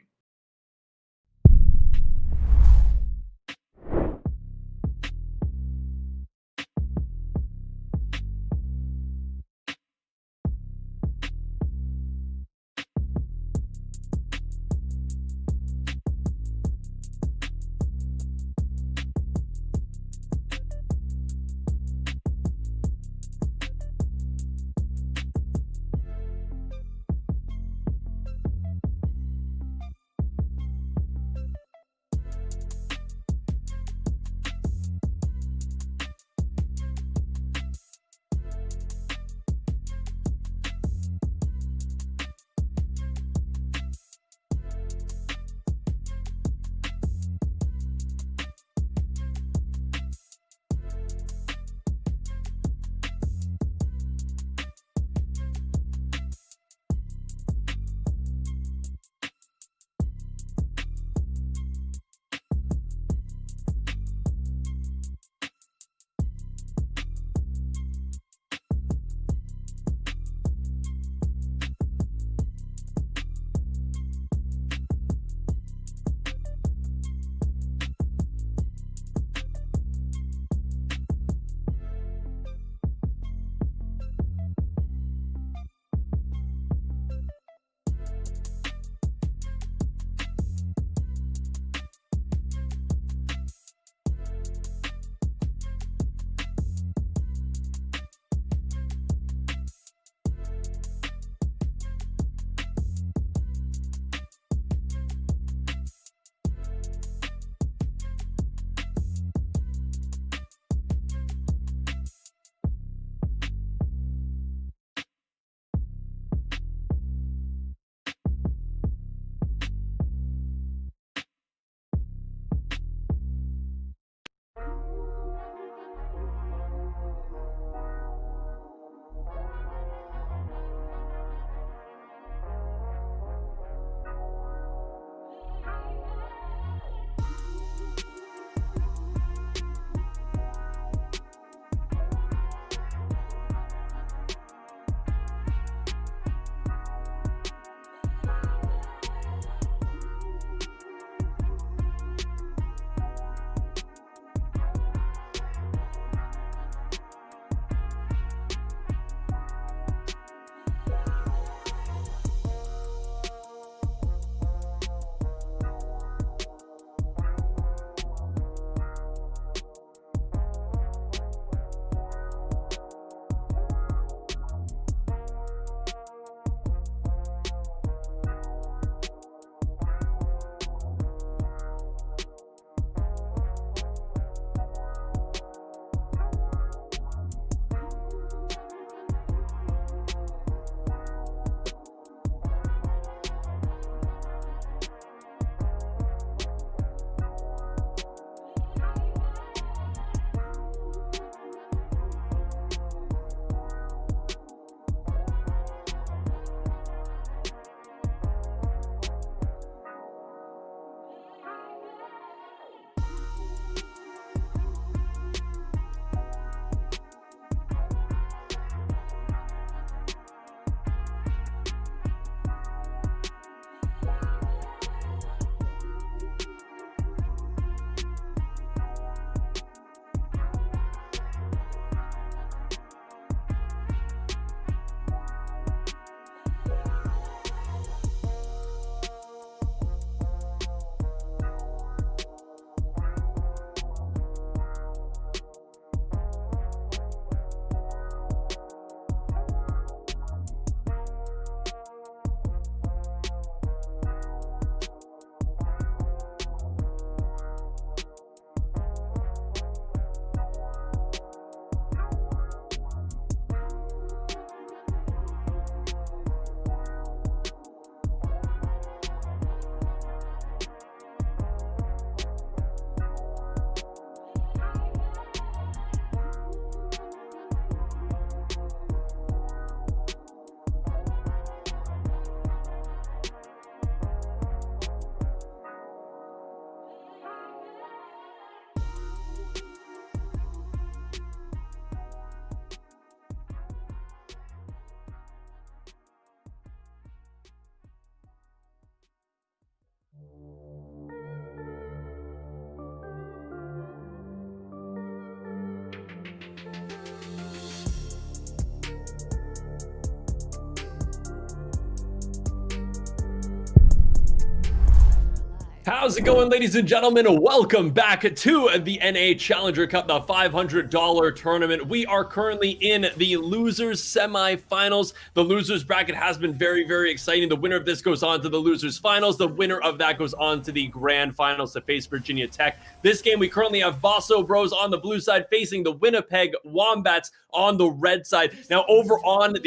A: How's it going, ladies and gentlemen? Welcome back to the NA Challenger Cup, the $500 tournament. We are currently in the losers semifinals. The losers bracket has been very, very exciting. The winner of this goes on to the losers finals. The winner of that goes on to the grand finals to face Virginia Tech. This game, we currently have Bosso Bros on the blue side facing the Winnipeg Wombats on the red side. Now, over on the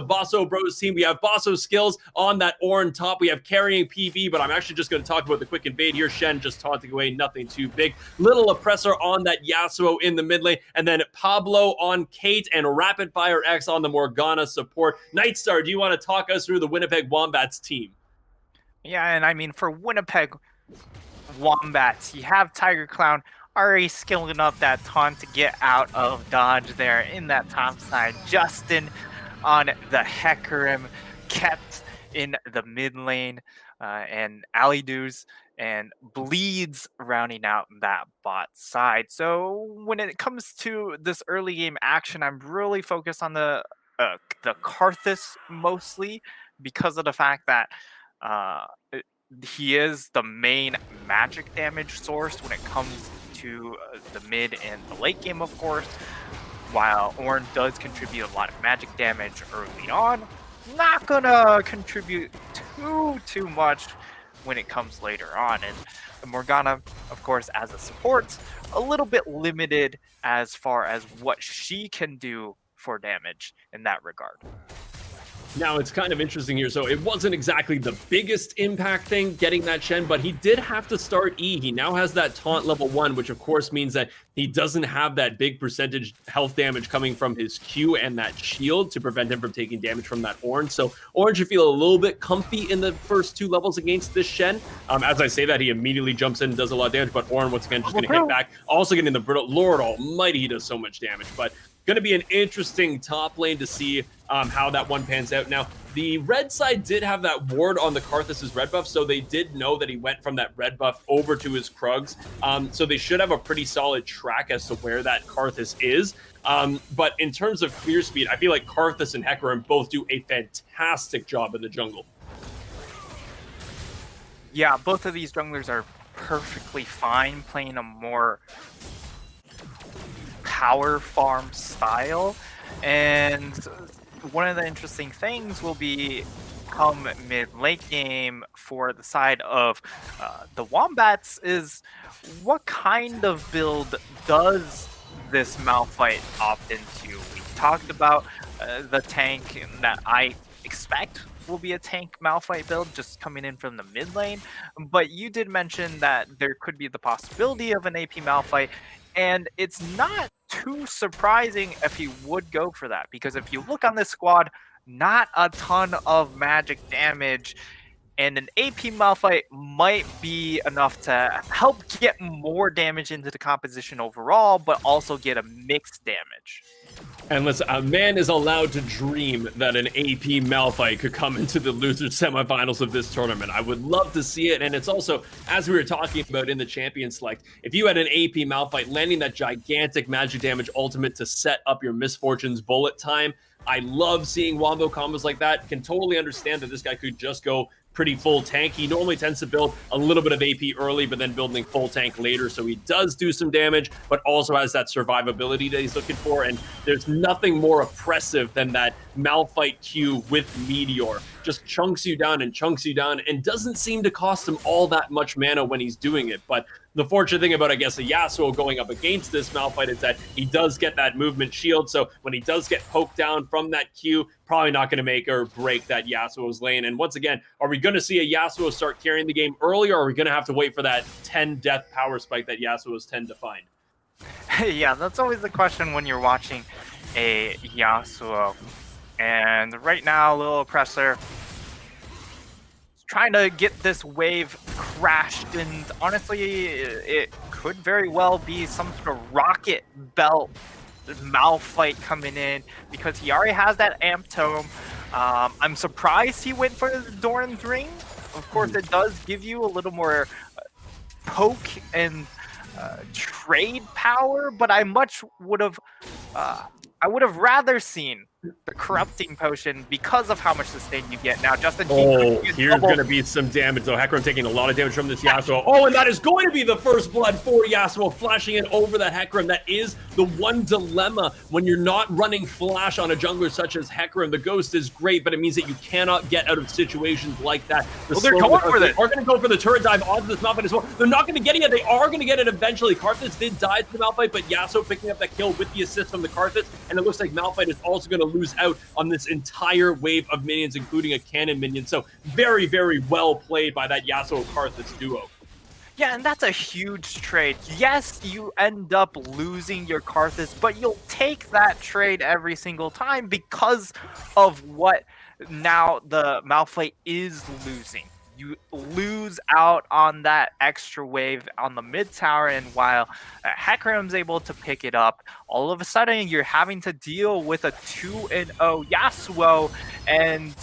A: Bosso Bros team, we have Bosso Skills on that orange top. We have carrying PB, but I'm actually just going to talk about the quick invade here. Shen just taunting away, nothing too big. Little Oppressor on that Yasuo in the mid lane, and then Pablo on Kate and Rapid Fire X on the Morgana support. Nit3star, do you want to talk us through the Winnipeg Wombats team?
B: Yeah, and I mean, for Winnipeg Wombats, you have Tiger Clown already skilling up that taunt to get out of dodge there in that top side. Justin on the Hecarim, kept in the mid lane, and Alidu's and Bleeds rounding out that bot side. So when it comes to this early game action, I'm really focused on the Karthus mostly because of the fact that he is the main magic damage source when it comes to the mid and the late game, of course. While Ornn does contribute a lot of magic damage early on, not gonna contribute too much when it comes later on. And the Morgana, of course, as a support, a little bit limited as far as what she can do for damage in that regard.
A: Now, it's kind of interesting here. So it wasn't exactly the biggest impact thing getting that Shen, but he did have to start E. He now has that taunt level 1, which of course means that he doesn't have that big percentage health damage coming from his Q and that shield to prevent him from taking damage from that Ornn. So Ornn should feel a little bit comfy in the first 2 levels against this Shen. As I say that, he immediately jumps in and does a lot of damage, but Ornn, once again, just going to hit back. Also getting the brittle. Lord almighty, he does so much damage, but going to be an interesting top lane to see how that one pans out. Now, the red side did have that ward on the Karthus' red buff, so they did know that he went from that red buff over to his Krugs. So they should have a pretty solid track as to where that Karthus is. But in terms of clear speed, I feel like Karthus and Hecarim both do a fantastic job in the jungle.
B: Yeah, both of these junglers are perfectly fine playing a more power farm style, and one of the interesting things will be come mid-late game for the side of the Wombats is what kind of build does this Malphite opt into? We talked about the tank that I expect will be a tank Malphite build just coming in from the mid lane, but you did mention that there could be the possibility of an AP Malphite, and it's not too surprising if he would go for that, because if you look on this squad, not a ton of magic damage, and an AP Malphite might be enough to help get more damage into the composition overall, but also get a mixed damage.
A: And listen, a man is allowed to dream that an AP Malphite could come into the loser semifinals of this tournament. I would love to see it. And it's also, as we were talking about in the champion select, if you had an AP Malphite landing that gigantic magic damage ultimate to set up your Misfortune's bullet time, I love seeing wombo combos like that. Can totally understand that this guy could just go pretty full tank. He normally tends to build a little bit of AP early, but then building full tank later. So he does do some damage, but also has that survivability that he's looking for. And there's nothing more oppressive than that Malphite Q with Meteor. Just chunks you down and doesn't seem to cost him all that much mana when he's doing it. But the fortunate thing about, I guess, a Yasuo going up against this Malphite is that he does get that movement shield. So when he does get poked down from that Q, probably not going to make or break that Yasuo's lane. And once again, are we going to see a Yasuo start carrying the game early, or are we going to have to wait for that 10 death power spike that Yasuos tend to find?
B: Yeah, that's always the question when you're watching a Yasuo. And right now, Little Oppressor trying to get this wave crashed, and honestly, it could very well be some sort of rocket belt Malphite coming in, because he already has that Amp Tome. I'm surprised he went for the Doran's Ring. Of course, it does give you a little more poke and trade power, but I would have rather seen the corrupting potion because of how much sustain you get. Now, Justin,
A: here's going to be some damage, though. Hecarim taking a lot of damage from this Yasuo. Oh, and that is going to be the first blood for Yasuo, flashing it over that Hecarim. That is the one dilemma when you're not running flash on a jungler such as Hecarim. The Ghost is great, but it means that you cannot get out of situations like that.
B: They're going for
A: They are going to go for the turret dive onto this Malphite as well. They're not going to get it yet. They are going to get it eventually. Karthus did die to the Malphite, but Yasuo picking up that kill with the assist from the Karthus, and it looks like Malphite is also going to lose out on this entire wave of minions, including a cannon minion. So very, very well played by that Yasuo-Karthus duo.
B: Yeah, and that's a huge trade. Yes, you end up losing your Karthus, but you'll take that trade every single time because of what now the Malphite is losing. You lose out on that extra wave on the mid tower, and while Hecarim's able to pick it up, all of a sudden you're having to deal with a 2-0 Yasuo, and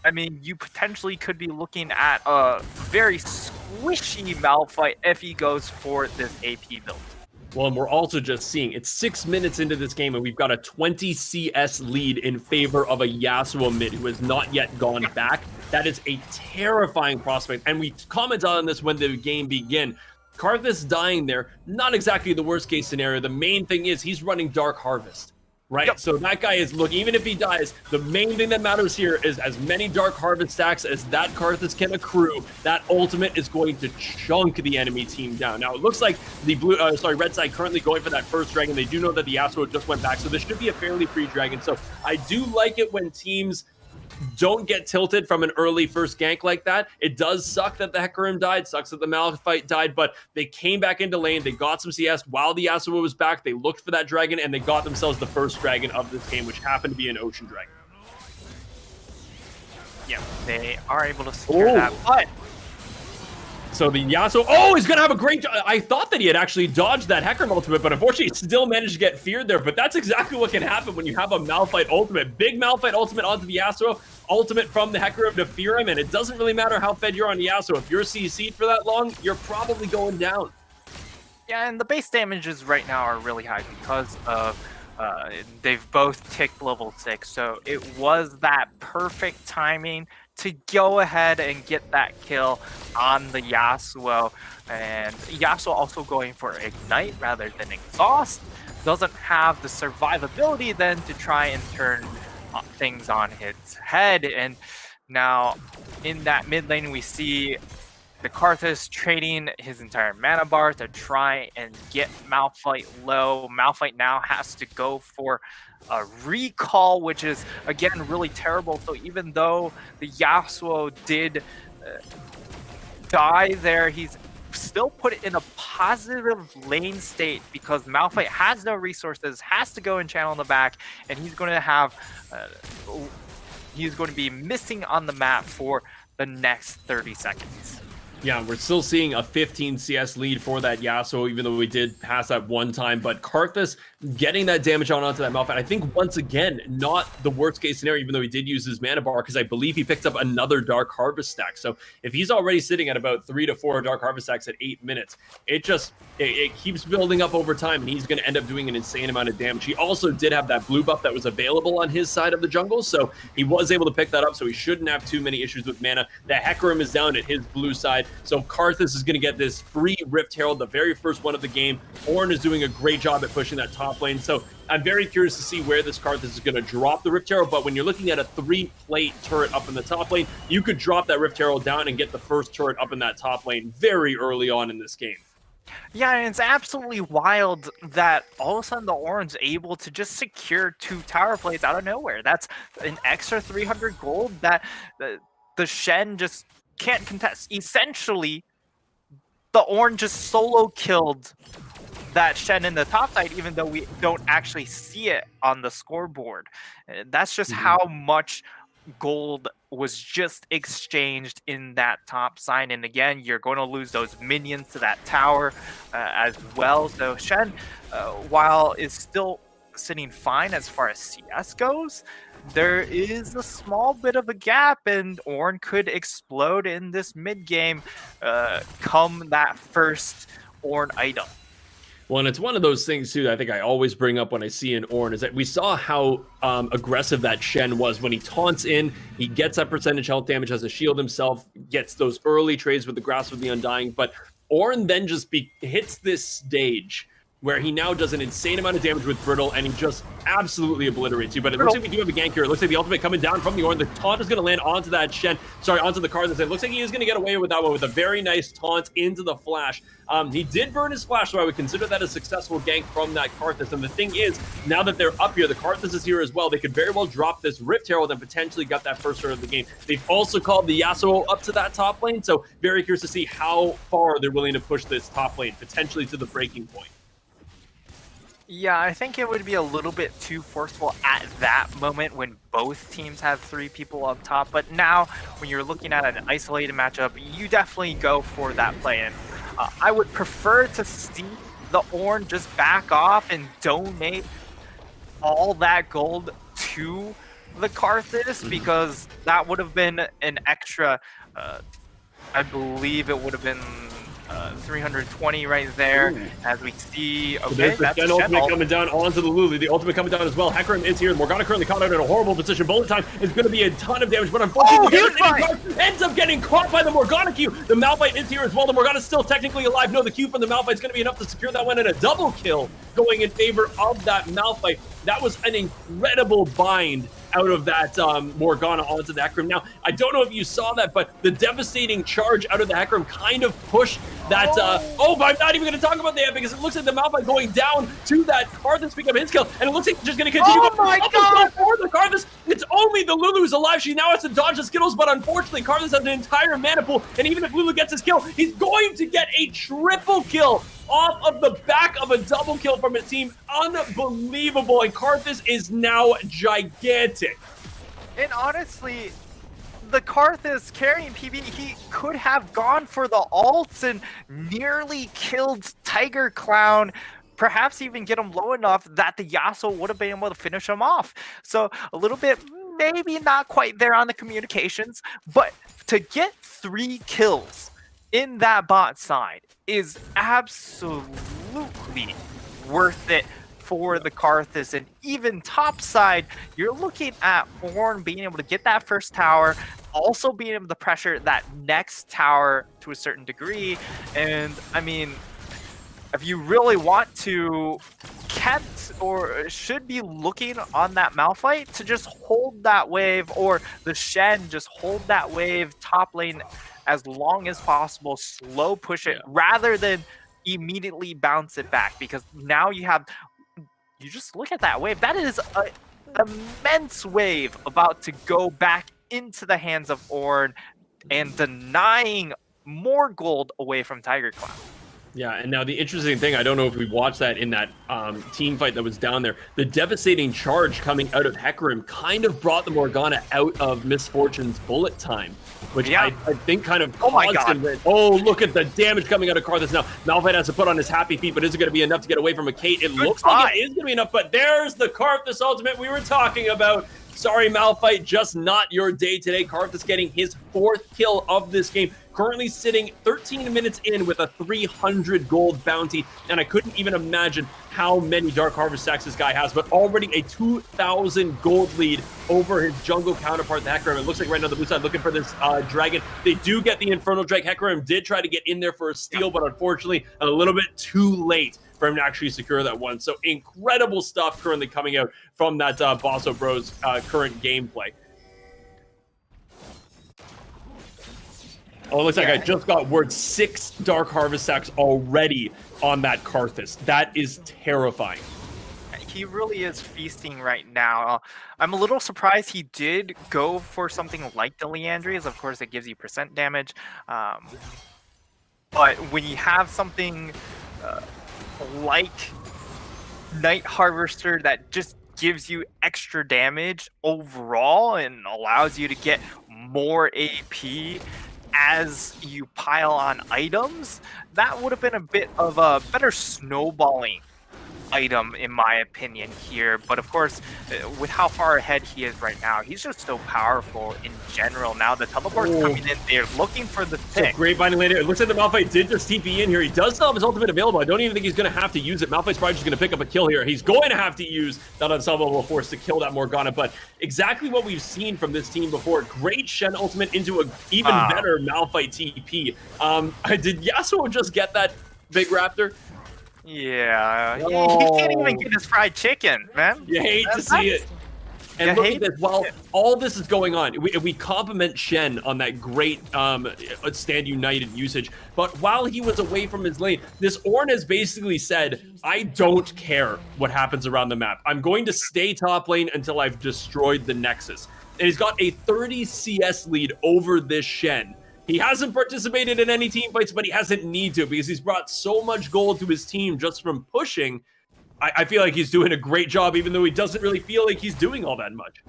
B: I mean, you potentially could be looking at a very squishy Malphite if he goes for this AP build.
A: Well, and we're also just seeing it's 6 minutes into this game, and we've got a 20 CS lead in favor of a Yasuo mid who has not yet gone back. That is a terrifying prospect, and we commented on this when the game began. Karthus dying there, not exactly the worst case scenario. The main thing is he's running Dark Harvest, right?
B: Yep.
A: So that guy is, look, even if he dies, the main thing that matters here is as many Dark Harvest stacks as that Karthus can accrue. That ultimate is going to chunk the enemy team down. Now, it looks like the red side currently going for that first dragon. They do know that the Yasuo just went back, so this should be a fairly free dragon. So I do like it when teams don't get tilted from an early first gank like that. It does suck that the Hecarim died, sucks that the Malphite died, but they came back into lane, they got some CS while the Yasuo was back, they looked for that dragon, and they got themselves the first dragon of this game, which happened to be an Ocean Dragon.
B: Yeah, they are able to secure that, but
A: so the Yasuo, he's going to have a great... I thought that he had actually dodged that Hecarim ultimate, but unfortunately he still managed to get feared there. But that's exactly what can happen when you have a Malphite ultimate. Big Malphite ultimate onto the Yasuo, ultimate from the Hecarim to fear him, and it doesn't really matter how fed you're on Yasuo. If you're CC'd for that long, you're probably going down.
B: yeah, and the base damages right now are really high because of they've both ticked level 6, so it was that perfect timing to go ahead and get that kill on the Yasuo. And Yasuo also going for Ignite rather than Exhaust. Doesn't have the survivability then to try and turn things on its head. And now in that mid lane we see the Karthus trading his entire mana bar to try and get Malphite low. Malphite now has to go for a recall, which is, again, really terrible. So even though the Yasuo did die there, he's still put in a positive lane state because Malphite has no resources, has to go and channel in the back, and he's going to have... he's going to be missing on the map for the next 30 seconds.
A: Yeah, we're still seeing a 15 CS lead for that Yasuo, even though we did pass that one time. But Karthus getting that damage onto that Malphite, I think once again, not the worst case scenario, even though he did use his mana bar, because I believe he picked up another Dark Harvest stack. So if he's already sitting at about 3 to 4 Dark Harvest stacks at 8 minutes, it keeps building up over time, and he's going to end up doing an insane amount of damage. He also did have that blue buff that was available on his side of the jungle, so he was able to pick that up, so he shouldn't have too many issues with mana. The Hecarim is down at his blue side, so Karthus is going to get this free Rift Herald, the very first one of the game. Ornn is doing a great job at pushing that top lane, so I'm very curious to see where this Karthus is going to drop the Rift Herald, but when you're looking at a 3-plate turret up in the top lane, you could drop that Rift Herald down and get the first turret up in that top lane very early on in this game.
B: Yeah, and it's absolutely wild that all of a sudden the Ornn's able to just secure 2 tower plates out of nowhere. That's an extra 300 gold that the Shen just can't contest. Essentially, the Ornn just solo killed that Shen in the top side, even though we don't actually see it on the scoreboard. That's just how much gold was just exchanged in that top side. And again, you're going to lose those minions to that tower as well. So Shen, while is still sitting fine as far as CS goes, there is a small bit of a gap, and Ornn could explode in this mid game come that first Ornn item.
A: Well, and it's one of those things too that I think I always bring up when I see an Ornn is that we saw how aggressive that Shen was when he taunts in, he gets that percentage health damage, has a shield himself, gets those early trades with the Grasp of the Undying, but Ornn then just hits this stage where he now does an insane amount of damage with Brittle, and he just absolutely obliterates you. But it looks like we do have a gank here. It looks like the ultimate coming down from the Ornn. The taunt is going to land onto that onto the Karthus. It looks like he is going to get away with that one with a very nice taunt into the flash. He did burn his flash, so I would consider that a successful gank from that Karthus. And the thing is, now that they're up here, the Karthus is here as well. They could very well drop this Rift Herald and potentially got that first turn of the game. They've also called the Yasuo up to that top lane, so very curious to see how far they're willing to push this top lane, potentially to the breaking point.
B: Yeah, I think it would be a little bit too forceful at that moment when both teams have 3 people up top. But now, when you're looking at an isolated matchup, you definitely go for that play. And I would prefer to see the Ornn just back off and donate all that gold to the Karthus, because that would have been an extra, I believe it would have been 320 right there. Ooh. As we see. Okay,
A: there's the Shen ultimate coming down onto the Lulu. The ultimate coming down as well. Hecarim is here. Morgana currently caught out in a horrible position. Bullet time is going to be a ton of damage, but unfortunately, ends up getting caught by the Morgana Q. The Malphite is here as well. The Morgana's still technically alive. No, the Q from the Malphite is going to be enough to secure that one, and a double kill going in favor of that Malphite. That was an incredible bind out of that Morgana onto the Hecarim. Now, I don't know if you saw that, but the devastating charge out of the Hecarim kind of pushed that, but I'm not even going to talk about that because it looks like the Malphite going down to that Karthus picking up his kill, and it looks like it's just going to continue.
B: Oh my God!
A: For the Karthus, it's only the Lulu who's alive. She now has to dodge the Skittles, but unfortunately, Karthus has an entire mana pool, and even if Lulu gets his kill, he's going to get a triple kill off of the back of a double kill from his team. Unbelievable, and Karthus is now gigantic.
B: And honestly, the Karthus carrying PB, he could have gone for the ults and nearly killed Tiger Clown, perhaps even get him low enough that the Yasuo would have been able to finish him off. So a little bit, maybe not quite there on the communications, but to get 3 kills in that bot side is absolutely worth it for the Karthus. And even top side, you're looking at Ornn being able to get that first tower, also being able to pressure that next tower to a certain degree. And I mean, if you really want to, should be looking on that Malphite to just hold that wave, or the Shen just hold that wave top lane as long as possible, slow push it rather than immediately bounce it back, because now you just look at that wave. That is an immense wave about to go back into the hands of Ornn and denying more gold away from Tiger Clown.
A: Yeah, and now the interesting thing, I don't know if we watched that in that team fight that was down there, the devastating charge coming out of Hecarim kind of brought the Morgana out of Misfortune's bullet time, which I think kind of caused him. Oh, look at the damage coming out of Karthus now. Malphite has to put on his happy feet, but is it going to be enough to get away from a Kate? It looks like it is going to be enough, but there's the Karthus ultimate we were talking about. Sorry, Malphite, just not your day today. Karthus getting his 4th kill of this game. Currently sitting 13 minutes in with a 300 gold bounty, and I couldn't even imagine how many Dark Harvest stacks this guy has, but already a 2,000 gold lead over his jungle counterpart, the Hecarim. It looks like right now the blue side looking for this dragon. They do get the Infernal Drake. Hecarim did try to get in there for a steal, but unfortunately a little bit too late for him to actually secure that one. So incredible stuff currently coming out from that Bosso Bros current gameplay. Oh, it looks like I just got word 6 Dark Harvest stacks already on that Karthus. That is terrifying.
B: He really is feasting right now. I'm a little surprised he did go for something like the Leandrias. Of course, it gives you percent damage. But when you have something like Night Harvester that just gives you extra damage overall and allows you to get more AP as you pile on items, that would have been a bit of a better snowballing item in my opinion here, but of course with how far ahead he is right now, he's just so powerful in general. Now the teleport's coming in, they're looking for the pick.
A: So great binding later. It looks like the Malphite did just TP in here. He does still have his ultimate available. I don't even think he's going to have to use it. Malphite's probably just going to pick up a kill here. He's going to have to use that unsolvable force to kill that Morgana, but exactly what we've seen from this team before. Great Shen ultimate into an even better Malphite TP. Did Yasuo just get that big raptor?
B: Yeah, he can't even get his fried chicken, man.
A: You hate to see it. And look at this, while all this is going on, we compliment Shen on that great Stand United usage, but while he was away from his lane, this Ornn has basically said, I don't care what happens around the map. I'm going to stay top lane until I've destroyed the Nexus. And he's got a 30 CS lead over this Shen. He hasn't participated in any team fights, but he hasn't need to because he's brought so much gold to his team just from pushing. I feel like he's doing a great job, even though he doesn't really feel like he's doing all that much.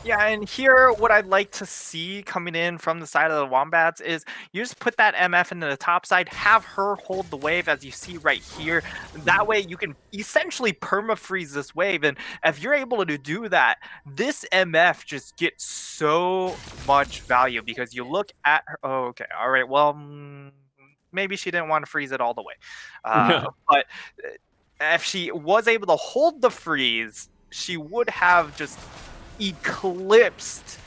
B: Yeah, and here, what I'd like to see coming in from the side of the Wombats is you just put that MF into the top side, have her hold the wave as you see right here. That way you can essentially perma-freeze this wave, and if you're able to do that, this MF just gets so much value because you look at her. Oh, okay, all right, well, maybe she didn't want to freeze it all the way. But if she was able to hold the freeze, she would have just eclipsed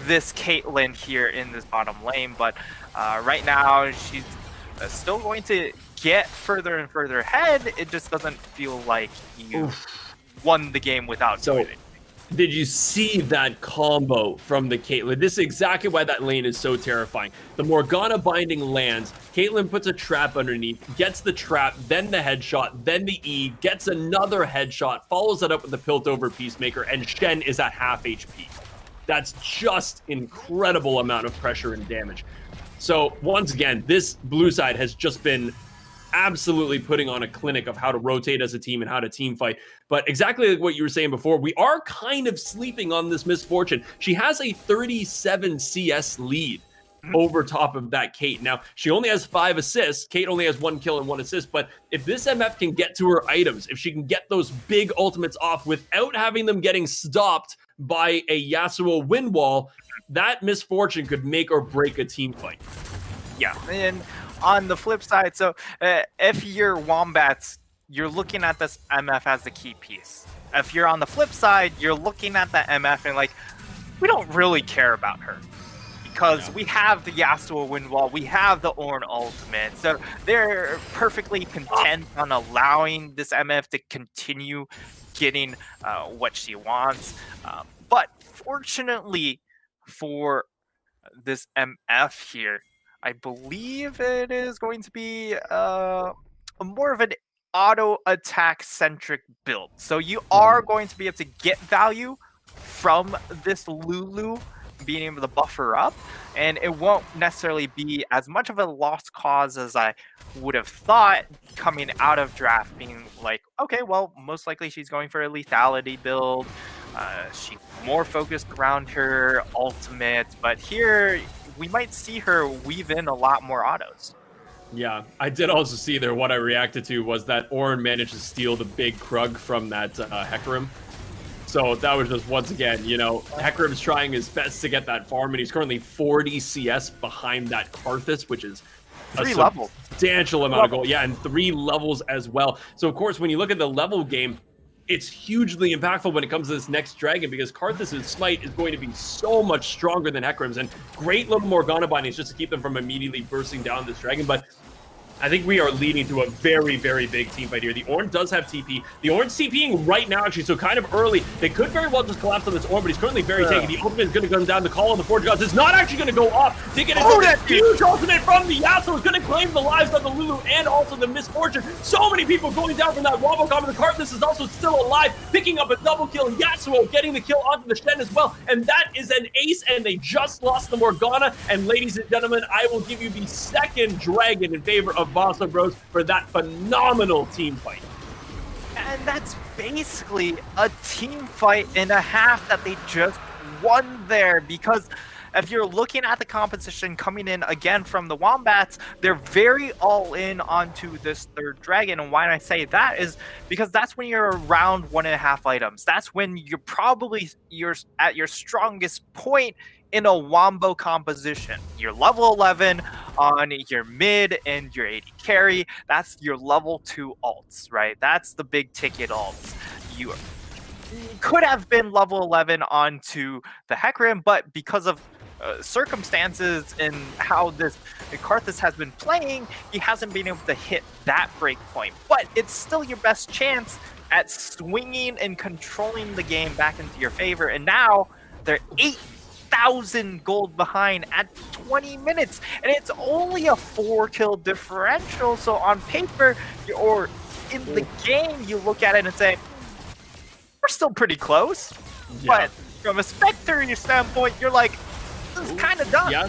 B: this Caitlyn here in this bottom lane, but right now she's still going to get further and further ahead. It just doesn't feel like you won the game without doing it.
A: Did you see that combo from the Caitlyn? This is exactly why that lane is so terrifying. The Morgana binding lands, Caitlyn puts a trap underneath, gets the trap, then the headshot, then the E, gets another headshot, follows it up with the Piltover Peacemaker, and Shen is at half HP. That's just incredible amount of pressure and damage. So once again, this blue side has just been absolutely putting on a clinic of how to rotate as a team and how to team fight. But exactly like what you were saying before, we are kind of sleeping on this Misfortune. She has a 37 CS lead over top of that Kate. Now, she only has 5 assists. Kate only has 1 kill and 1 assist. But if this MF can get to her items, if she can get those big ultimates off without having them getting stopped by a Yasuo wind wall, that Misfortune could make or break a team fight.
B: Yeah, and on the flip side, so if you're Wombats, you're looking at this MF as the key piece. If you're on the flip side, you're looking at that MF and like, we don't really care about her because we have the Yasuo wind wall, we have the Ornn ultimate, so they're perfectly content on allowing this MF to continue getting what she wants. But fortunately for this MF here, I believe it is going to be more of an auto attack centric build. So you are going to be able to get value from this Lulu being able to buff her up, and it won't necessarily be as much of a lost cause as I would have thought coming out of draft, being like, okay, well, most likely she's going for a lethality build. She's more focused around her ultimate, but here we might see her weave in a lot more autos.
A: Yeah, I did also see there, what I reacted to was that Ornn managed to steal the big Krug from that Hecarim. So that was just, once again, you know, Hecarim's trying his best to get that farm, and he's currently 40 CS behind that Karthus, which is a substantial amount of gold. Yeah, and 3 levels as well. So, of course, when you look at the level game, it's hugely impactful when it comes to this next dragon, because Karthus' smite is going to be so much stronger than Hecarim's, and great little Morgana bindings just to keep them from immediately bursting down this dragon. But I think we are leading to a very, very big team fight here. The Ornn does have TP. The Ornn's TPing right now, actually, so kind of early. They could very well just collapse on this Ornn, but he's currently very taken. The ultimate is going to come down. The call on the Forge Gods is not actually going to go off. They get a huge ultimate from the Yasuo. Is going to claim the lives of the Lulu and also the Misfortune. So many people going down from that Wombo combo. The Karthus is also still alive, picking up a double kill. Yasuo getting the kill onto the Shen as well. And that is an ace, and they just lost the Morgana. And ladies and gentlemen, I will give you the second dragon in favor of Bossa Bros for that phenomenal team fight.
B: And that's basically a team fight and a half that they just won there, because if you're looking at the composition coming in again from the Wombats, they're very all in onto this third dragon. And why I say that is because that's when you're around 1.5 items. That's when you're at your strongest point in a wombo composition. You're level 11 on your mid and your AD carry. That's your level 2 alts, right? That's the big ticket alts. You could have been level 11 onto the Hecarim, but because of circumstances and how this Karthus has been playing, he hasn't been able to hit that break point. But it's still your best chance at swinging and controlling the game back into your favor. And now they're 8,000 gold behind at 20 minutes, and it's only a 4-kill differential. So on paper or in the game, you look at it and say, we're still pretty close. Yeah. But from a Spectre standpoint, you're like, this is kind of done.
A: Yeah.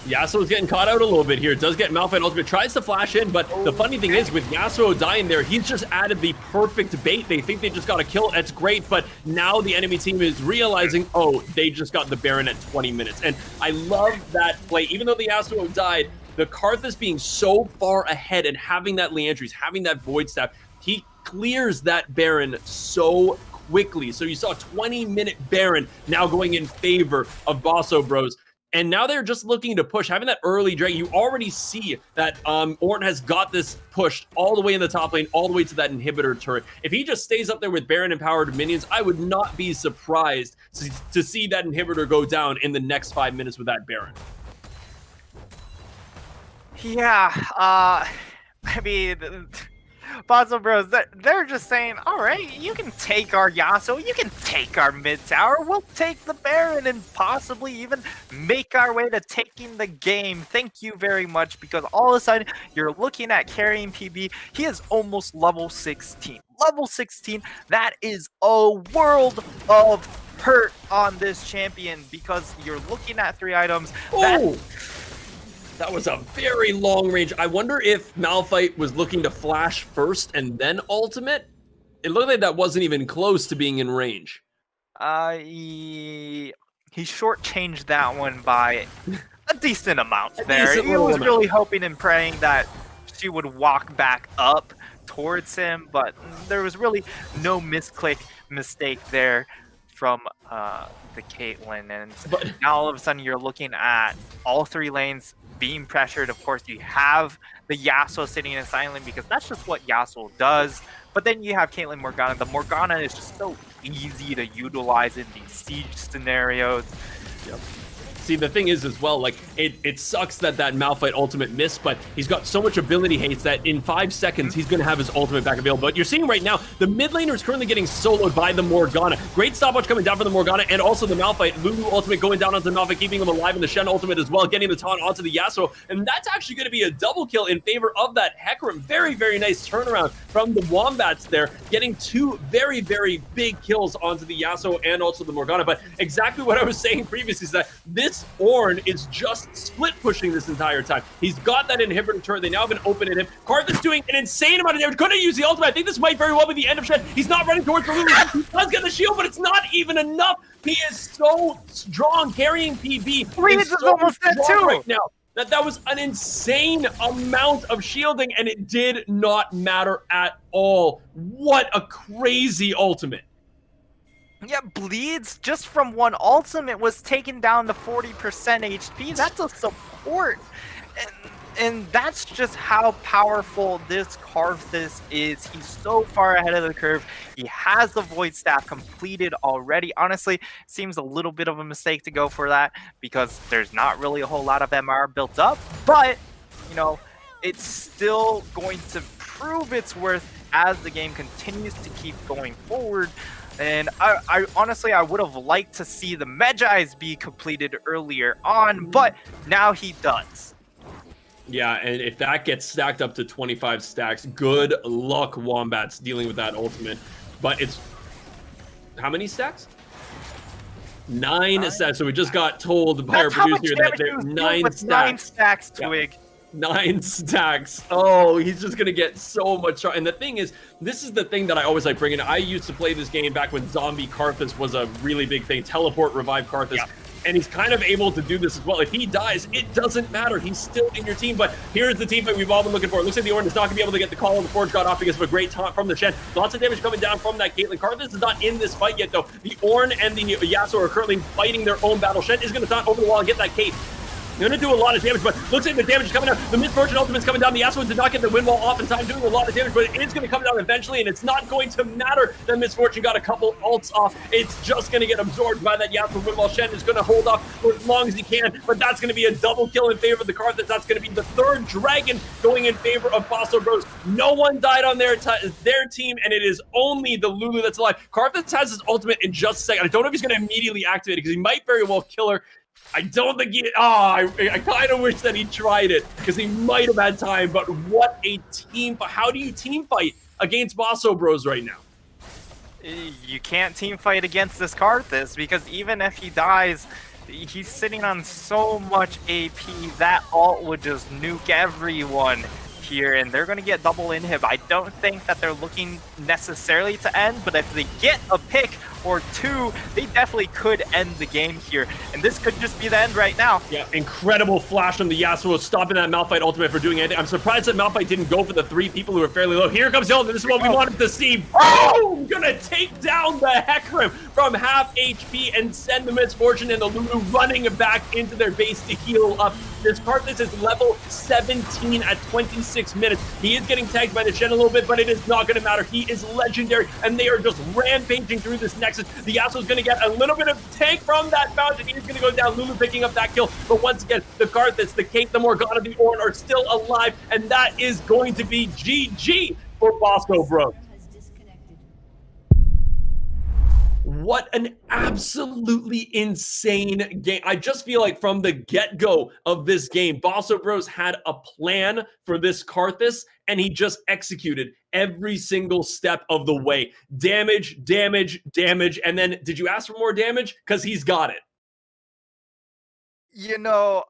A: Yasuo's getting caught out a little bit here. Does get Malphite ultimate, tries to flash in, but the funny thing is with Yasuo dying there, he's just added the perfect bait. They think they just got a kill. That's great, but now the enemy team is realizing, oh, they just got the Baron at 20 minutes. And I love that play. Even though the Yasuo died, the Karthus being so far ahead and having that Leandries, having that Void Staff, he clears that Baron so quickly. So you saw a 20-minute Baron now going in favor of Bosso Bros. And now they're just looking to push. Having that early Drake, you already see that Ornn has got this pushed all the way in the top lane, all the way to that inhibitor turret. If he just stays up there with Baron empowered minions, I would not be surprised to see that inhibitor go down in the next 5 minutes with that Baron.
B: Yeah, I mean, Bosso Bros, they're just saying, all right, you can take our Yasuo, you can take our mid tower, we'll take the Baron and possibly even make our way to taking the game. Thank you very much, because all of a sudden you're looking at carrying PB. He is almost level 16. Level 16, that is a world of hurt on this champion, because you're looking at 3 items.
A: That was a very long range. I wonder if Malphite was looking to flash first and then ultimate. It looked like that wasn't even close to being in range.
B: He shortchanged that one by a decent amount there. He was really hoping and praying that she would walk back up towards him, but there was really no mistake there from the Caitlyn. And now all of a sudden you're looking at all 3 lanes being pressured. Of course, you have the Yasuo sitting in silent because that's just what Yasuo does. But then you have Caitlyn Morgana. The Morgana is just so easy to utilize in these siege scenarios.
A: Yep. See, the thing is as well, like, it sucks that Malphite ultimate missed, but he's got so much ability haste that in 5 seconds, he's going to have his ultimate back available. But you're seeing right now, the mid laner is currently getting soloed by the Morgana. Great stopwatch coming down for the Morgana, and also the Malphite. Lulu ultimate going down onto Malphite, keeping him alive, and the Shen ultimate as well, getting the taunt onto the Yasuo. And that's actually going to be a double kill in favor of that Hecarim. Very, very nice turnaround from the Wombats there, getting 2 very, very big kills onto the Yasuo and also the Morgana. But exactly what I was saying previously is that this Ornn is just split pushing this entire time. He's got that inhibitor turret. They now have an open at him. Karthus doing an insane amount of damage. Couldn't use the ultimate. I think this might very well be the end of Shen. He's not running towards the Lulu. He does get the shield, but it's not even enough. He is so strong, carrying PB.
B: Reed's is almost dead too
A: right now. That was an insane amount of shielding, and it did not matter at all. What a crazy ultimate.
B: Yeah, bleeds just from one ultimate was taken down to 40% HP. That's a support. And that's just how powerful this Karthus is. He's so far ahead of the curve. He has the Void Staff completed already. Honestly, seems a little bit of a mistake to go for that because there's not really a whole lot of MR built up. But, you know, it's still going to prove its worth as the game continues to keep going forward. And I honestly, I would have liked to see the Medjais be completed earlier on, but now he does.
A: Yeah, and if that gets stacked up to 25 stacks, good luck, Wombats, dealing with that ultimate. But it's... how many stacks? 9 stacks. So we just got told by our producer that there's 9 stacks.
B: 9 stacks, Twig.
A: Yeah. 9 stacks. Oh, he's just gonna get so much. And the thing is, this is the thing that I always like bringing. I used to play this game back when Zombie Karthus was a really big thing. Teleport, revive Karthus. Yeah. and he's kind of able to do this as well. If he dies, it doesn't matter. He's still in your team, but here's the team fight we've all been looking for. It looks like the Ornn is not going to be able to get the call on the Forge God off because of a great taunt from the Shen. Lots of damage coming down from that Caitlyn. Karthus is not in this fight yet, though. The Ornn and the Yasuo are currently fighting their own battle. Shen is going to taunt over the wall and get that Kate. They're going to do a lot of damage, but looks like the damage is coming down. The Miss Fortune ultimate's coming down. The Yasuo did not get the wind wall off in time, doing a lot of damage, but it is going to come down eventually, and it's not going to matter that Miss Fortune got a couple ults off. It's just going to get absorbed by that Yasuo wind wall. Shen is going to hold off for as long as he can, but that's going to be a double kill in favor of the Karthus. That's going to be the third dragon going in favor of Basso Bros. No one died on their team, and it is only the Lulu that's alive. Karthus has his ultimate in just a second. I don't know if he's going to immediately activate it because he might very well kill her. I don't think he, I kind of wish that he tried it because he might have had time, but what a team, how do you team fight against Basso Bros right now?
B: You can't team fight against this Karthus because even if he dies, he's sitting on so much AP, that ult would just nuke everyone here, and they're going to get double inhib. I don't think that they're looking necessarily to end, but if they get a pick or two, they definitely could end the game here, and this could just be the end right now.
A: Yeah, incredible flash from the Yasuo, stopping that Malphite ultimate for doing anything. I'm surprised that Malphite didn't go for the three people who were fairly low. Here comes Hilda. This is what we wanted to see. Boom! Gonna take down the Hecarim from half HP and send the Misfortune and the Lulu running back into their base to heal up. This Karthus is level 17 at 26 minutes. He is getting tagged by the Shen a little bit, but it is not going to matter. He is legendary, and they are just rampaging through this Nexus. The Yasuo is going to get a little bit of tank from that fountain. He is going to go down. Lulu picking up that kill, but once again, the Karthus, the Kate, the Morgana, the Ornn are still alive, and that is going to be GG for Basso Bros. What an absolutely insane game. I just feel like from the get-go of this game, Basso Bros had a plan for this Karthus, and he just executed every single step of the way. Damage, damage, damage, and then did you ask for more damage? Because he's got it.
B: You know,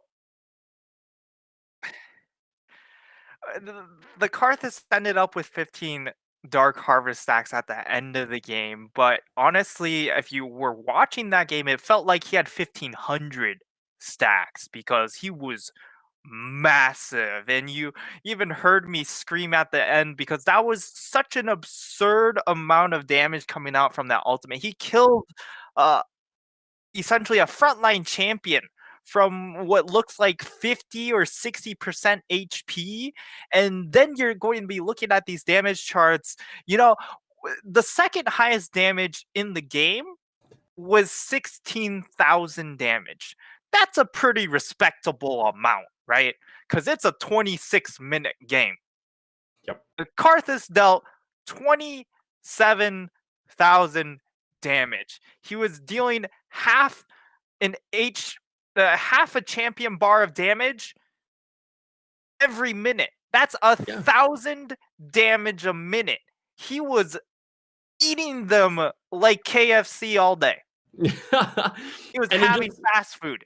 B: the Karthus ended up with 15 Dark Harvest stacks at the end of the game, but honestly, if you were watching that game, it felt like he had 1,500 stacks because he was massive, and you even heard me scream at the end because that was such an absurd amount of damage coming out from that ultimate. He killed essentially a frontline champion from what looks like 50 or 60% HP, and then you're going to be looking at these damage charts. You know, the second highest damage in the game was 16,000 damage. That's a pretty respectable amount, right? Because it's a 26-minute game.
A: Yep.
B: The Karthus dealt 27,000 damage. He was dealing half a champion bar of damage every minute. That's 1,000 damage a minute. He was eating them like KFC all day. He was having fast food.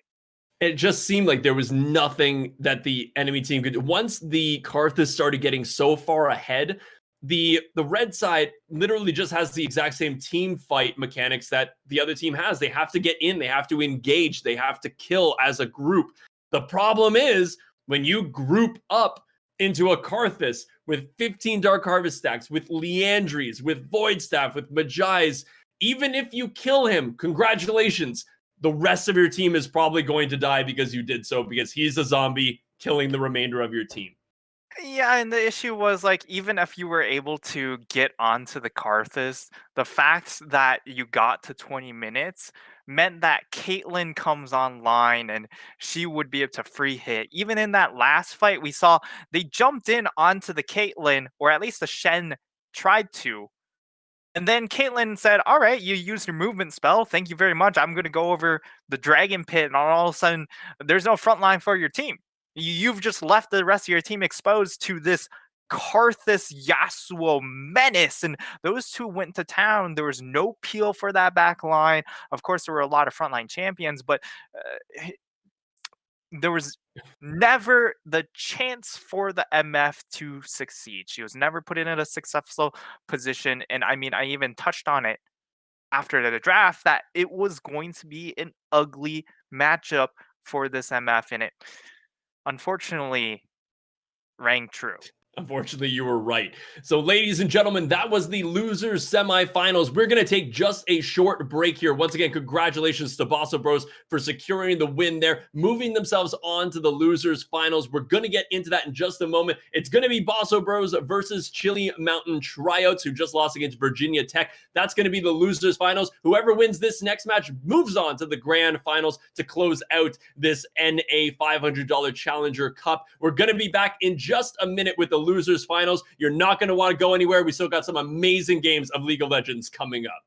A: It just seemed like there was nothing that the enemy team could do. Once the Karthus started getting so far ahead, the red side literally just has the exact same team fight mechanics that the other team has. They have to get in, they have to engage, they have to kill as a group. The problem is when you group up into a Karthus with 15 Dark Harvest stacks, with Liandry's, with Void Staff, with Magi's, even if you kill him, congratulations, the rest of your team is probably going to die because you did so, because he's a zombie killing the remainder of your team.
B: Yeah, and the issue was, like, even if you were able to get onto the Karthus, the fact that you got to 20 minutes meant that Caitlyn comes online and she would be able to free hit. Even in that last fight, we saw they jumped in onto the Caitlyn, or at least the Shen tried to. And then Caitlyn said, all right, you used your movement spell. Thank you very much. I'm going to go over the Dragon Pit, and all of a sudden, there's no front line for your team. You've just left the rest of your team exposed to this Karthus Yasuo menace, and those two went to town. There was no peel for that back line. Of course, there were a lot of frontline champions, but there was never the chance for the MF to succeed. She was never put in a successful position, and I mean, I even touched on it after the draft that it was going to be an ugly matchup for this MF, and it unfortunately rang true.
A: Unfortunately, you were right. So, ladies and gentlemen, that was the losers semifinals. We're going to take just a short break here. Once again, congratulations to Bosso Bros for securing the win there, moving themselves on to the losers finals. We're going to get into that in just a moment. It's going to be Bosso Bros versus Chili Mountain Tryouts, who just lost against Virginia Tech. That's going to be the losers finals. Whoever wins this next match moves on to the grand finals to close out this NA $500 Challenger Cup. We're going to be back in just a minute with the losers finals. You're not going to want to go anywhere. We still got some amazing games of League of Legends coming up.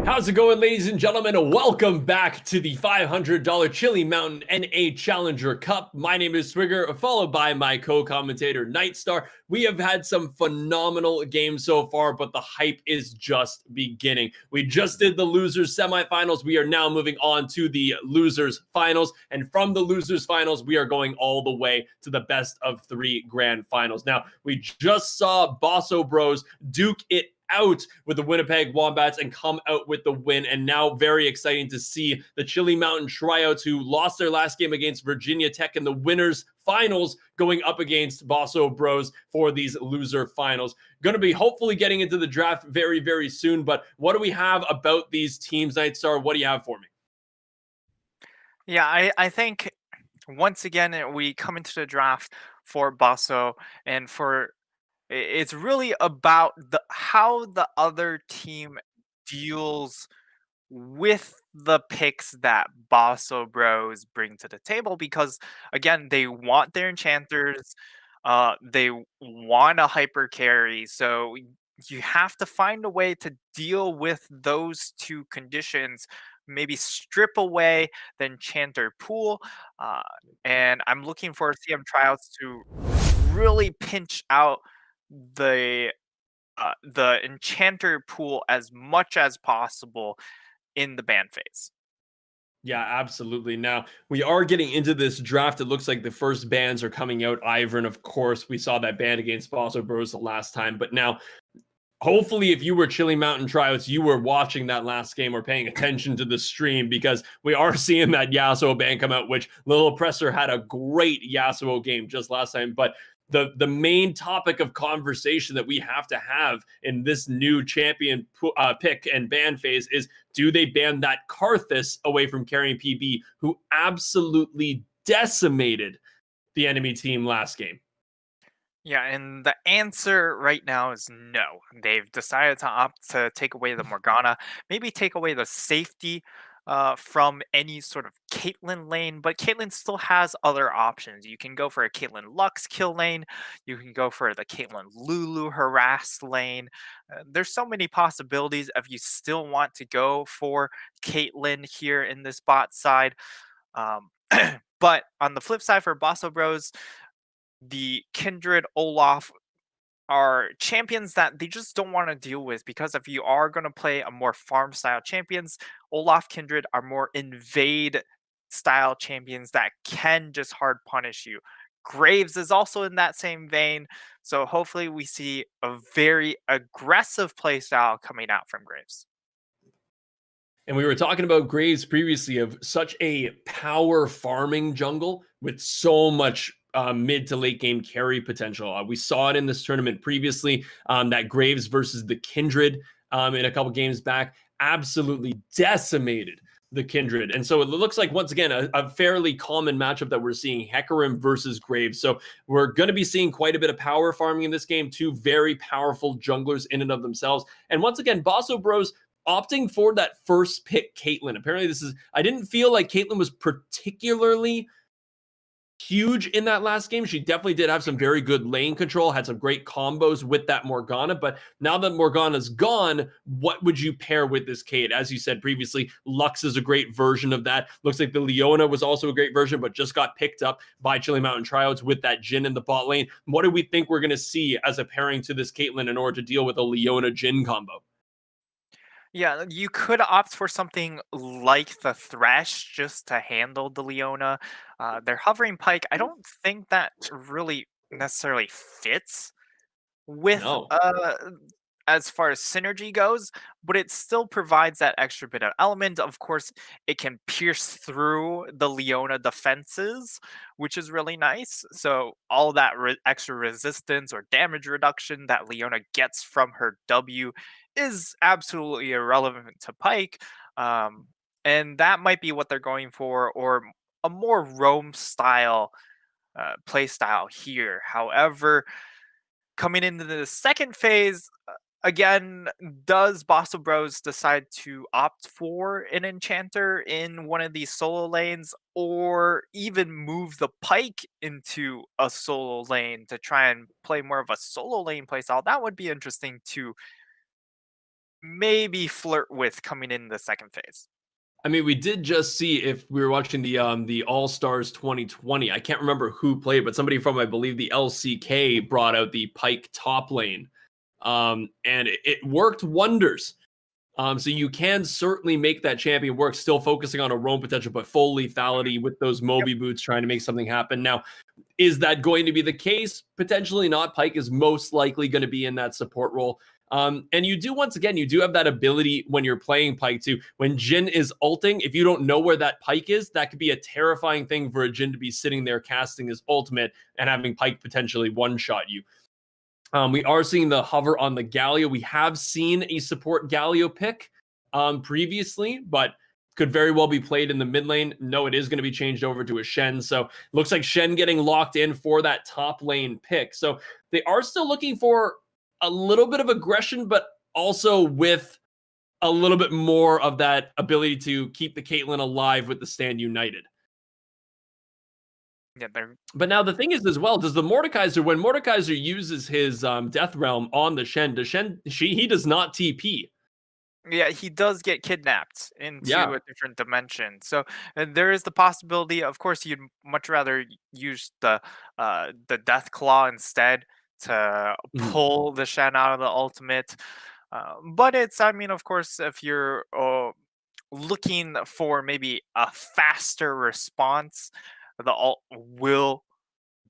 A: How's it going, ladies and gentlemen? Welcome back to the $500 Chili Mountain NA Challenger Cup. My name is Twigger, followed by my co-commentator Nit3star. We have had some phenomenal games so far, but the hype is just beginning. We just did the losers semifinals. We are now moving on to the losers finals, and from the losers finals, we are going all the way to the best of 3 grand finals. Now, we just saw Bosso Bros duke it out with the Winnipeg Wombats and come out with the win. And now very exciting to see the Chili Mountain Tryouts, who lost their last game against Virginia Tech in the winners finals, going up against Bosso Bros for these loser finals. Going to be hopefully getting into the draft very, very soon. But what do we have about these teams, Nit3star? What do you have for me?
B: Yeah, I think once again we come into the draft for Basso, and it's really about how the other team deals with the picks that Basso Bros bring to the table, because again, they want their enchanters, they want a hyper carry, so you have to find a way to deal with those two conditions. Maybe strip away the enchanter pool, uh, and I'm looking for CM tryouts to really pinch out the the enchanter pool as much as possible in the ban phase.
A: Yeah, absolutely. Now, we are getting into this draft. It looks like the first bans are coming out. Ivern, of course, we saw that ban against Bosso Bros the last time. But now, hopefully, if you were Chili Mountain Tryouts, you were watching that last game or paying attention to the stream, because we are seeing that Yasuo ban come out, which Little Oppressor had a great Yasuo game just last time. But the main topic of conversation that we have to have in this new champion pick and ban phase is, do they ban that Karthus away from carrying PB, who absolutely decimated the enemy team last game?
B: Yeah, and the answer right now is no. They've decided to opt to take away the Morgana, maybe take away the safety from any sort of Caitlyn lane, but Caitlyn still has other options. You can go for a Caitlyn Lux kill lane, you can go for the Caitlyn Lulu harass lane. There's so many possibilities if you still want to go for Caitlyn here in this bot side. Um, but on the flip side for Bosso Bros, the Kindred, Olaf are champions that they just don't want to deal with, because if you are going to play a more farm style champions, Olaf, Kindred are more invade style champions that can just hard punish you. Graves is also in that same vein, so hopefully we see a very aggressive play style coming out from Graves.
A: And we were talking about Graves previously, of such a power farming jungle with so much mid to late game carry potential. We saw it in this tournament previously, that Graves versus the Kindred in a couple games back absolutely decimated the Kindred. And so it looks like, once again, a fairly common matchup that we're seeing, Hecarim versus Graves. So we're going to be seeing quite a bit of power farming in this game. Two very powerful junglers in and of themselves. And once again, Bosso Bros opting for that first pick, Caitlyn. Apparently I didn't feel like Caitlyn was particularly huge in that last game. She definitely did have some very good lane control, had some great combos with that Morgana. But now that Morgana's gone, what would you pair with this Cait? As you said previously, Lux is a great version of that. Looks like the Leona was also a great version, but just got picked up by Chili Mountain Tryouts with that Jhin in the bot lane. What do we think we're going to see as a pairing to this Caitlyn in order to deal with a Leona Jhin combo?
B: Yeah, you could opt for something like the Thresh just to handle the Leona. Their hovering pike, I don't think that really necessarily fits with
A: No.
B: as far as synergy goes, but it still provides that extra bit of element. Of course, it can pierce through the Leona defenses, which is really nice. So all that extra resistance or damage reduction that Leona gets from her W is absolutely irrelevant to Pike. Um, and that might be what they're going for, or a more roam style play style here. However, coming into the second phase, again, does Bossa Bros decide to opt for an enchanter in one of these solo lanes, or even move the pike into a solo lane to try and play more of a solo lane playstyle? That would be interesting to maybe flirt with coming in the second phase.
A: I mean, we did just see, if we were watching the All Stars 2020. I can't remember who played, but somebody from, I believe, the LCK brought out the Pyke top lane, and it worked wonders. So you can certainly make that champion work, still focusing on a roam potential, but full lethality with those Moby boots trying to make something happen. Now, is that going to be the case? Potentially not. Pyke is most likely going to be in that support role. And you do, once again, you do have that ability when you're playing Pyke too. When Jhin is ulting, if you don't know where that Pyke is, that could be a terrifying thing for a Jhin to be sitting there casting his ultimate and having Pyke potentially one-shot you. We are seeing the hover on the Galio. We have seen a support Galio pick previously, but could very well be played in the mid lane. No, it is going to be changed over to a Shen. So looks like Shen getting locked in for that top lane pick. So they are still looking for a little bit of aggression, but also with a little bit more of that ability to keep the Caitlyn alive with the Stand United.
B: Yeah,
A: but now the thing is as well, does the Mordekaiser, when Mordekaiser uses his Death Realm on the Shen, he does not TP.
B: Yeah, he does get kidnapped into
A: Yeah.
B: a different dimension. So there is the possibility. Of course, you'd much rather use the Death Claw instead to pull the Shen out of the ultimate. But it's, I mean, of course, if you're looking for maybe a faster response, the ult will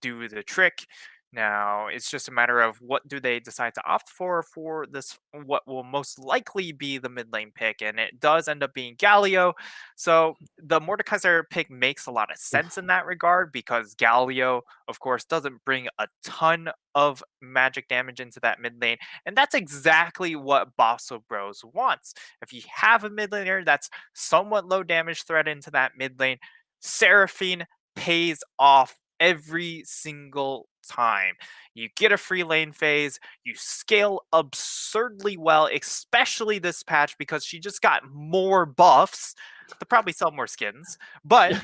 B: do the trick. Now, it's just a matter of what do they decide to opt for this, what will most likely be the mid lane pick, and it does end up being Galio. So the Mordekaiser pick makes a lot of sense in that regard, because Galio, of course, doesn't bring a ton of magic damage into that mid lane, and that's exactly what Bosso Bros wants. If you have a mid laner that's somewhat low damage threat into that mid lane, Seraphine pays off every single time. You get a free lane phase, you scale absurdly well, especially this patch because she just got more buffs. They'll probably sell more skins, but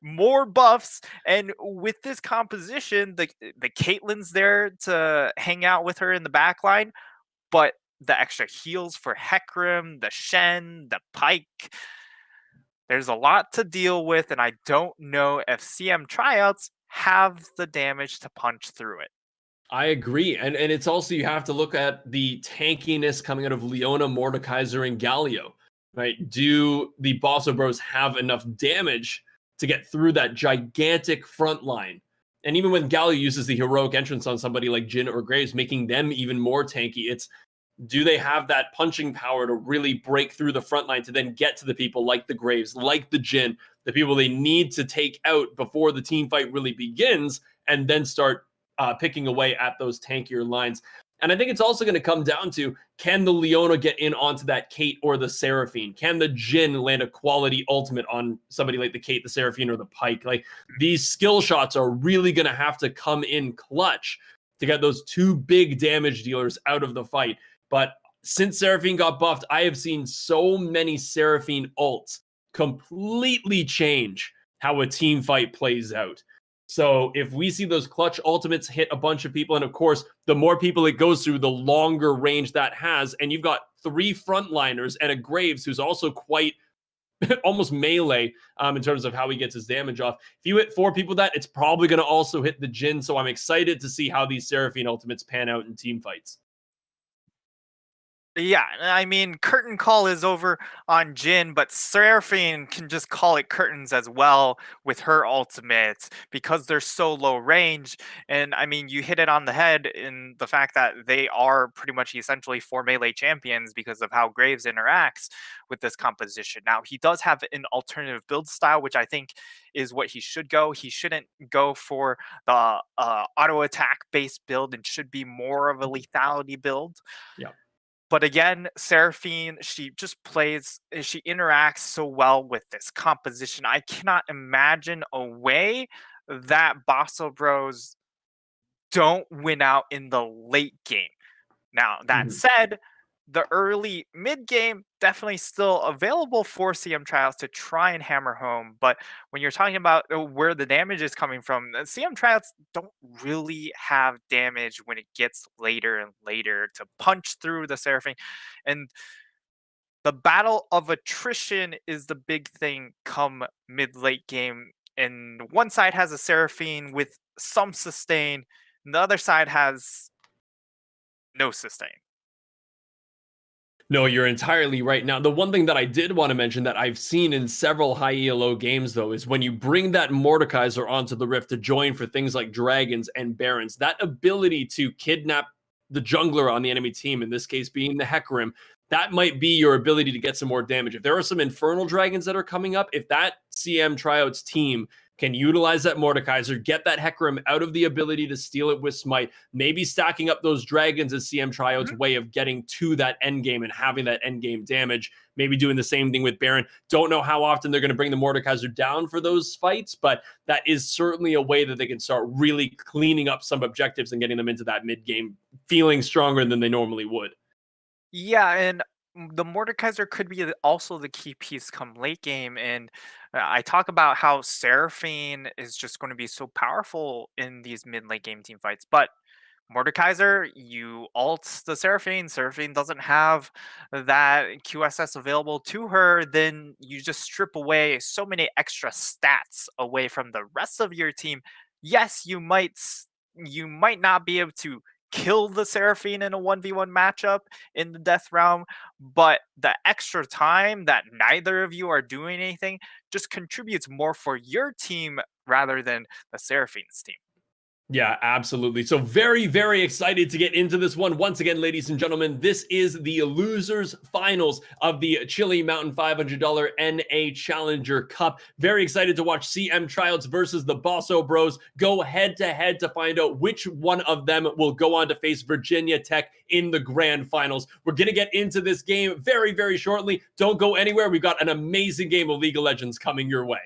B: more buffs. And with this composition, the Caitlyn's there to hang out with her in the backline, but the extra heals for Hecarim, the Shen, the Pyke, there's a lot to deal with, and I don't know if CM tryouts have the damage to punch through it.
A: I agree. And it's also, you have to look at the tankiness coming out of Leona, Mordekaiser, and Galio, right? Do the Bosso Bros have enough damage to get through that gigantic front line? And even when Galio uses the heroic entrance on somebody like Jhin or Graves, making them even more tanky, it's, do they have that punching power to really break through the front line to then get to the people like the Graves, like the Jhin, the people they need to take out before the team fight really begins, and then start picking away at those tankier lines? And I think it's also going to come down to, can the Leona get in onto that Kate or the Seraphine? Can the Jhin land a quality ultimate on somebody like the Kate, the Seraphine, or the Pyke? Like, these skill shots are really going to have to come in clutch to get those two big damage dealers out of the fight. But since Seraphine got buffed, I have seen so many Seraphine ults completely change how a team fight plays out. So if we see those clutch ultimates hit a bunch of people, and of course, the more people it goes through, the longer range that has. And you've got 3 frontliners and a Graves who's also quite almost melee in terms of how he gets his damage off. If you hit 4 people that, it's probably going to also hit the Jhin. So I'm excited to see how these Seraphine ultimates pan out in team fights.
B: Yeah, I mean, curtain call is over on Jhin, but Seraphine can just call it curtains as well with her ultimates because they're so low range. And I mean, you hit it on the head in the fact that they are pretty much essentially 4 melee champions because of how Graves interacts with this composition. Now, he does have an alternative build style, which I think is what he should go. He shouldn't go for the auto attack based build and should be more of a lethality build.
A: Yeah.
B: But again, Seraphine, she just plays, she interacts so well with this composition. I cannot imagine a way that Bosso Bros don't win out in the late game. Now, that said, the early mid game definitely still available for CM Trials to try and hammer home. But when you're talking about where the damage is coming from, CM Trials don't really have damage when it gets later and later to punch through the Seraphine. And the battle of attrition is the big thing come mid late game. And one side has a Seraphine with some sustain, and the other side has no sustain.
A: No, you're entirely right. Now, the one thing that I did want to mention that I've seen in several high ELO games, though, is when you bring that Mordekaiser onto the Rift to join for things like Dragons and Barons, that ability to kidnap the jungler on the enemy team, in this case being the Hecarim, that might be your ability to get some more damage. If there are some Infernal Dragons that are coming up, if that CM Tryouts team can utilize that Mordekaiser, get that Hecarim out of the ability to steal it with Smite, maybe stacking up those Dragons as CM Tryouts' way of getting to that end game and having that end game damage, maybe doing the same thing with Baron. Don't know how often they're going to bring the Mordekaiser down for those fights, but that is certainly a way that they can start really cleaning up some objectives and getting them into that mid game feeling stronger than they normally would.
B: Yeah, and the Mordekaiser could be also the key piece come late game. And I talk about how Seraphine is just going to be so powerful in these mid late game team fights. But Mordekaiser, you ult the Seraphine. Seraphine doesn't have that QSS available to her. Then you just strip away so many extra stats away from the rest of your team. Yes, you might not be able to kill the Seraphine in a 1v1 matchup in the Death Realm, but the extra time that neither of you are doing anything just contributes more for your team rather than the Seraphine's team.
A: Yeah, absolutely. So very, very excited to get into this one. Once again, ladies and gentlemen, this is the losers finals of the Chili Mountain $500 NA Challenger Cup. Very excited to watch CM Tryouts versus the Bosso Bros go head to head to find out which one of them will go on to face Virginia Tech in the grand finals. We're going to get into this game very, very shortly. Don't go anywhere. We've got an amazing game of League of Legends coming your way.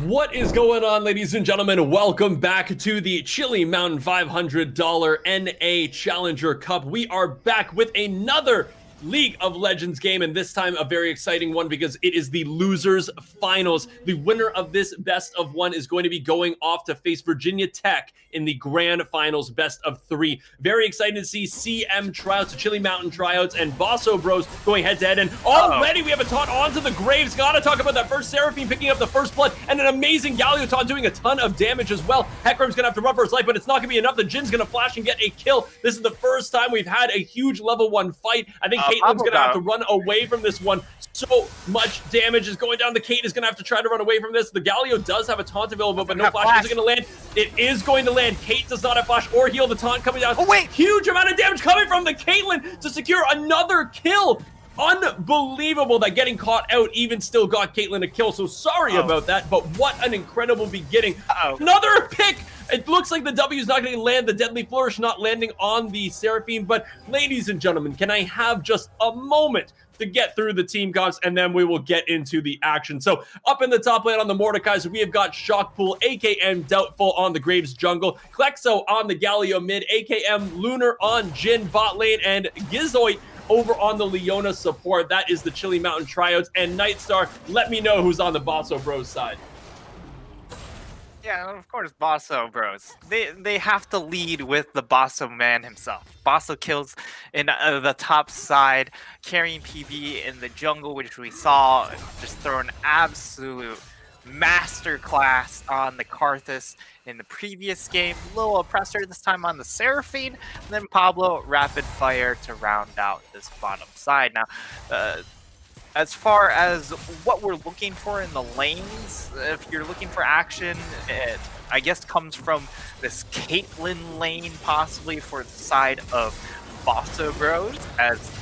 A: What is going on, ladies and gentlemen? Welcome back to the Chili Mountain $500 NA Challenger Cup. We are back with another League of Legends game, and this time a very exciting one because it is the losers finals. The winner of this best of one is going to be going off to face Virginia Tech in the grand finals best of 3. Very excited to see CM tryouts, Chili Mountain tryouts, and Bosso Bros going head to head. And already we have a taunt onto the Graves. Gotta talk about that first Seraphine picking up the first blood, and an amazing Galio taunt doing a ton of damage as well. Hecarim's gonna have to run for his life, but it's not gonna be enough. The Jin's gonna flash and get a kill. This is the first time we've had a huge level 1 fight. I think Caitlin's gonna have to run away from this one. So much damage is going down. The Kate is gonna have to try to run away from this. The Galio does have a taunt available, but no flash isn't gonna land. It is going to land. Kate does not have flash or heal. The taunt coming down.
B: Oh wait!
A: Huge amount of damage coming from the Caitlyn to secure another kill. Unbelievable that getting caught out even still got Caitlyn a kill. So sorry about that, but what an incredible beginning. Another pick. It looks like the W is not going to land. The Deadly Flourish not landing on the Seraphine. But ladies and gentlemen, can I have just a moment to get through the team comps, and then we will get into the action. So up in the top lane on the Mordekaiser, we have got Shockpool, AKM Doubtful on the Graves jungle, Klexo on the Galio mid, AKM Lunar on Jin bot lane, and Gizoid over on the Leona support. That is the Chili Mountain tryouts. And Nit3star, let me know who's on the Bosso Bros side.
B: Yeah, of course, Bosso Bros. They have to lead with the Bosso man himself. Bosso kills in the top side, carrying PB in the jungle, which we saw just throw an absolute masterclass on the Karthus in the previous game. A little oppressor this time on the Seraphine, and then Pablo rapid fire to round out this bottom side. Now, as far as what we're looking for in the lanes, if you're looking for action, it, I guess, comes from this Caitlyn lane, possibly for the side of Bosso Bros, as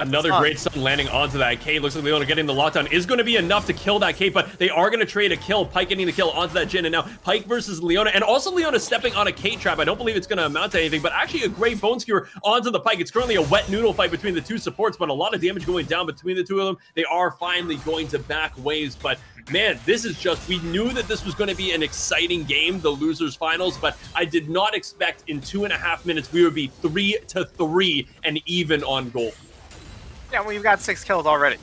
A: another great stun landing onto that Kate. Looks like Leona getting the lockdown is going to be enough to kill that Kate, but they are going to trade a kill. Pyke getting the kill onto that Jin, and now Pyke versus Leona, and also Leona stepping on a Kate trap. I don't believe it's going to amount to anything, but actually a great bone skewer onto the Pyke. It's currently a wet noodle fight between the two supports, but a lot of damage going down between the two of them. They are finally going to back ways, but man, this is just, we knew that this was going to be an exciting game, the losers finals, but I did not expect in 2.5 minutes we would be 3-3 and even on goal.
B: Yeah, we've got 6 kills already.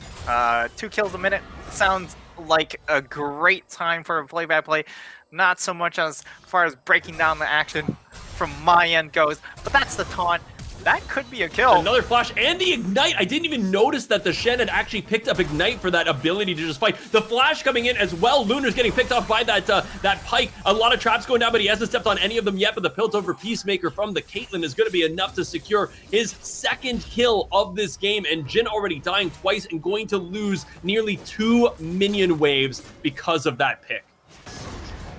B: 2 kills a minute sounds like a great time for a play-by-play. Not so much as far as breaking down the action from my end goes, but that's the taunt. That could be a kill.
A: Another flash and the ignite. I didn't even notice that the Shen had actually picked up ignite for that ability to just fight. The flash coming in as well. Lunar's getting picked off by that Pyke. A lot of traps going down, but he hasn't stepped on any of them yet. But the Piltover Peacemaker from the Caitlyn is going to be enough to secure his 2nd kill of this game. And Jin already dying twice and going to lose nearly 2 minion waves because of that pick.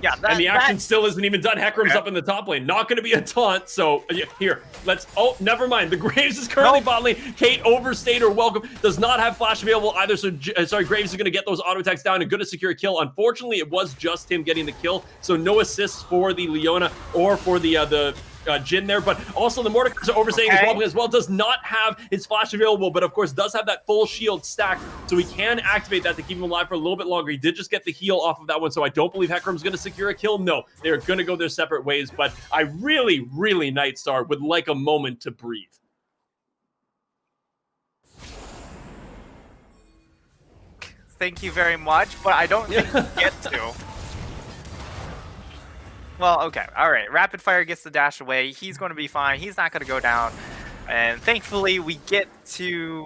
B: Yeah,
A: and the action still isn't even done. Hecarim's up in the top lane. Not going to be a taunt. So here, let's. Oh, never mind. The Graves is currently bot lane. Kate overstayed her welcome. Does not have flash available either. So sorry, Graves is going to get those auto attacks down and going to secure a kill. Unfortunately, it was just him getting the kill. So no assists for the Leona or for the Jin there, but also the Mordekaiser overstaying as well. Does not have his flash available, but of course does have that full shield stacked, so he can activate that to keep him alive for a little bit longer. He did just get the heal off of that one, so I don't believe Hecarim's going to secure a kill. No, they're going to go their separate ways, but I really, Nit3star, would like a moment to breathe.
B: Thank you very much, but I don't think you get to. Well, okay, all right. Rapid Fire gets the dash away. He's going to be fine. He's not going to go down. And thankfully, we get to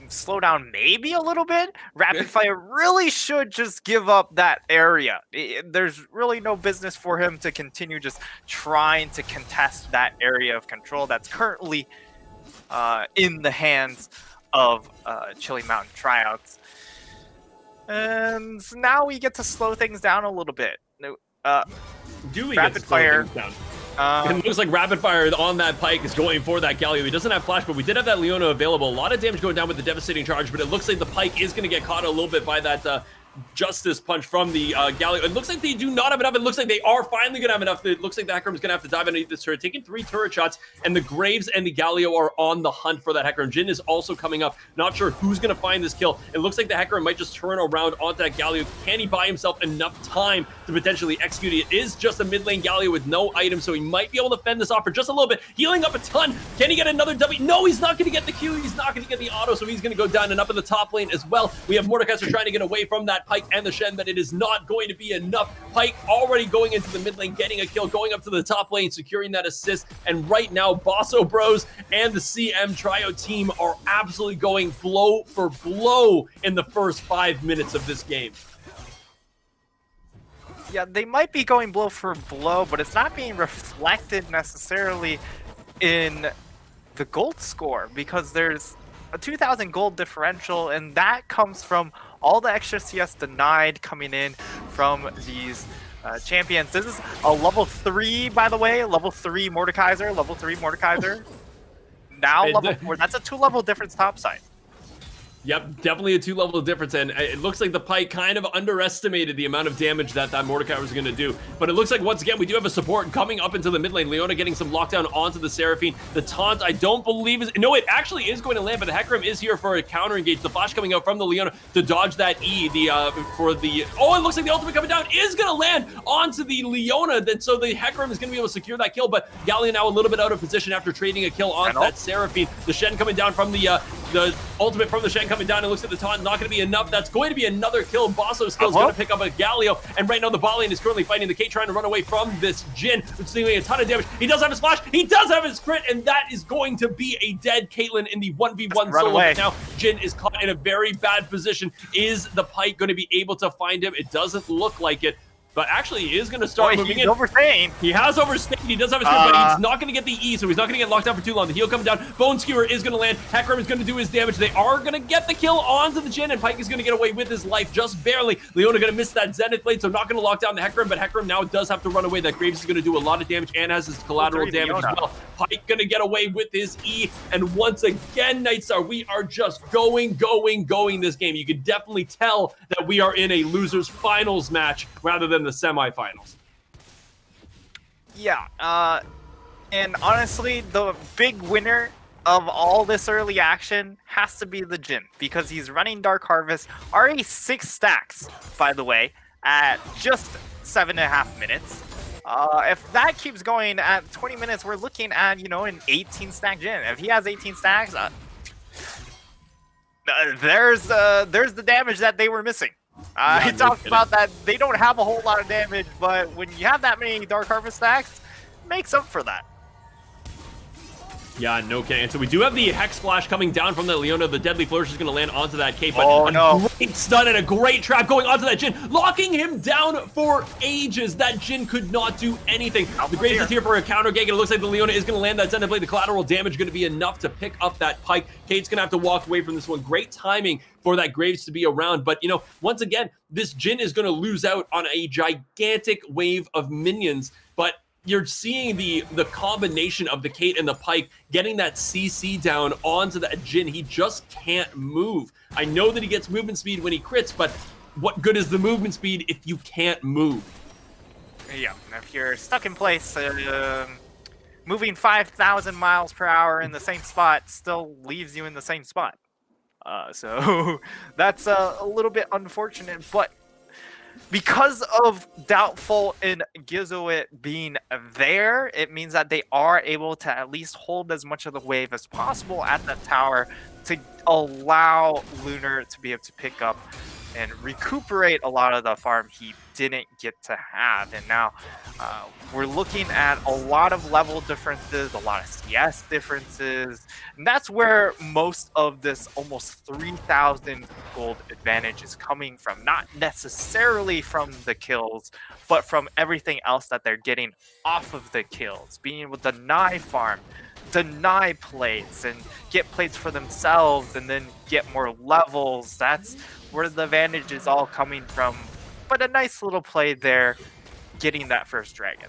B: slow down maybe a little bit. Rapid Fire really should just give up that area. There's really no business for him to continue just trying to contest that area of control that's currently in the hands of Chili Mountain tryouts. And now we get to slow things down a little bit.
A: Do we
B: Rapid
A: get to slow
B: Fire
A: things down? It looks like Rapid Fire on that Pyke is going for that Galio. He doesn't have flash, but we did have that Leona available. A lot of damage going down with the devastating charge, but it looks like the Pyke is going to get caught a little bit by that justice punch from the Galio. It looks like they do not have enough. It looks like they are finally going to have enough. It looks like the Hecarim's going to have to dive underneath this turret, taking 3 turret shots, and the Graves and the Galio are on the hunt for that Hecarim. Jhin is also coming up. Not sure who's going to find this kill. It looks like the Hecarim might just turn around onto that Galio. Can he buy himself enough time to potentially execute it? It is just a mid lane Galio with no item, so he might be able to fend this off for just a little bit. Healing up a ton. Can he get another W? No, he's not going to get the Q. He's not going to get the auto, so he's going to go down and up in the top lane as well. We have Mordekaiser trying to get away from that Pyke and the Shen, but it is not going to be enough. Pyke already going into the mid lane, getting a kill, going up to the top lane, securing that assist. And right now, Bosso Bros and the CM Trio team are absolutely going blow for blow in the first 5 minutes of this game.
B: Yeah, they might be going blow for blow, but it's not being reflected necessarily in the gold score, because there's a 2,000 gold differential, and that comes from all the extra CS denied coming in from these champions. This is a level 3, by the way, level 3 Mordekaiser, level 3 Mordekaiser. Now level 4, that's a 2-level difference topside.
A: Yep, definitely a 2-level difference, and it looks like the Pyke kind of underestimated the amount of damage that Mordecai was going to do. But it looks like, once again, we do have a support coming up into the mid lane. Leona getting some lockdown onto the Seraphine. The taunt, I don't believe is... No, it actually is going to land, but the Hecarim is here for a counter engage. The flash coming out from the Leona to dodge that E. Oh, it looks like the ultimate coming down is going to land onto the Leona. Then so the Hecarim is going to be able to secure that kill, but Gallia now a little bit out of position after trading a kill onto that Seraphine. The Shen coming down from the ultimate from the Shen coming down, and looks at the taunt, not going to be enough. That's going to be another kill. Bosso still is going to pick up a Galio, and right now the bot lane is currently fighting the Kate, trying to run away from this Jhin, which is doing a ton of damage. He does have his flash, he does have his crit, and that is going to be a dead Caitlyn in the 1v1 solo. But now Jhin is caught in a very bad position. Is the Pyke going to be able to find him? It doesn't look like it. But actually, he is going to start moving in.
B: Overstaying.
A: He has overstayed. He does have his crit, but he's not going to get the E, so he's not going to get locked down for too long. The heal coming down. Bone Skewer is going to land. Hecarim is going to do his damage. They are going to get the kill onto the Jhin, and Pyke is going to get away with his life just barely. Leona going to miss that Zenith Blade, so not going to lock down the Hecarim, but Hecarim now does have to run away. That Graves is going to do a lot of damage and has his collateral damage as well. Pyke going to get away with his E, and once again, Nit3star, we are just going this game. You can definitely tell that we are in a loser's finals match rather than the semifinals.
B: Yeah, and honestly, the big winner of all this early action has to be the Jhin, because he's running Dark Harvest, already 6 stacks, by the way, at just 7.5 minutes. If that keeps going at 20 minutes, we're looking at, you know, an 18-stack Jhin. If he has 18 stacks, there's the damage that they were missing. I talked about that. They don't have a whole lot of damage, but when you have that many Dark Harvest stacks, it makes up for that.
A: Yeah, no kidding. And so we do have the Hex Flash coming down from the Leona. The Deadly Flourish is going to land onto that Kate. But great stun and a great trap going onto that Jhin, locking him down for ages. That Jhin could not do anything. The Graves is here for a counter gank, and it looks like the Leona is going to land that Zenith Blade. The collateral damage going to be enough to pick up that Pyke. Kate's going to have to walk away from this one. Great timing for that Graves to be around. But, you know, once again, this Jhin is going to lose out on a gigantic wave of minions. But you're seeing the combination of the Kate and the Pyke getting that CC down onto that Jhin. He just can't move. I know that he gets movement speed when he crits, but what good is the movement speed if you can't move?
B: Yeah, if you're stuck in place, moving 5,000 miles per hour in the same spot still leaves you in the same spot. So that's a little bit unfortunate, but because of Doubtful and Gizoit being there, it means that they are able to at least hold as much of the wave as possible at that tower to allow Lunar to be able to pick up and recuperate a lot of the farm he didn't get to have. And now we're looking at a lot of level differences, a lot of CS differences, and that's where most of this almost 3,000 gold advantage is coming from. Not necessarily from the kills, but from everything else that they're getting off of the kills, being able to deny farm, deny plates, and get plates for themselves, and then get more levels. That's where the advantage is all coming from. But a nice little play there, getting that first dragon.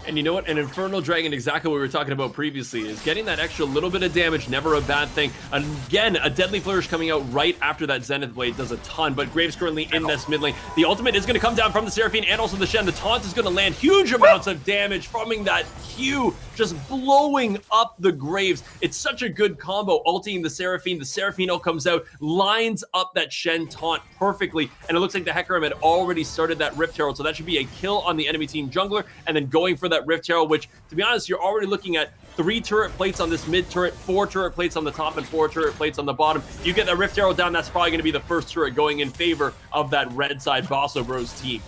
A: And you know what? An Infernal Dragon, exactly what we were talking about previously, is getting that extra little bit of damage, never a bad thing. Again, a Deadly Flourish coming out right after that Zenith Blade does a ton, but Graves currently in this mid lane. The ultimate is going to come down from the Seraphine and also the Shen. The taunt is going to land huge amounts of damage, farming that Q, just blowing up the Graves. It's such a good combo, ulting the Seraphine. The Seraphine ult comes out, lines up that Shen taunt perfectly, and it looks like the Hecarim had already started that Rift Herald, so that should be a kill on the enemy team jungler, and then going for that Rift Herald, which, to be honest, you're already looking at 3 turret plates on this mid turret, 4 turret plates on the top, and 4 turret plates on the bottom. You get that Rift Herald down, that's probably going to be the first turret going in favor of that red side Bosso Bros team.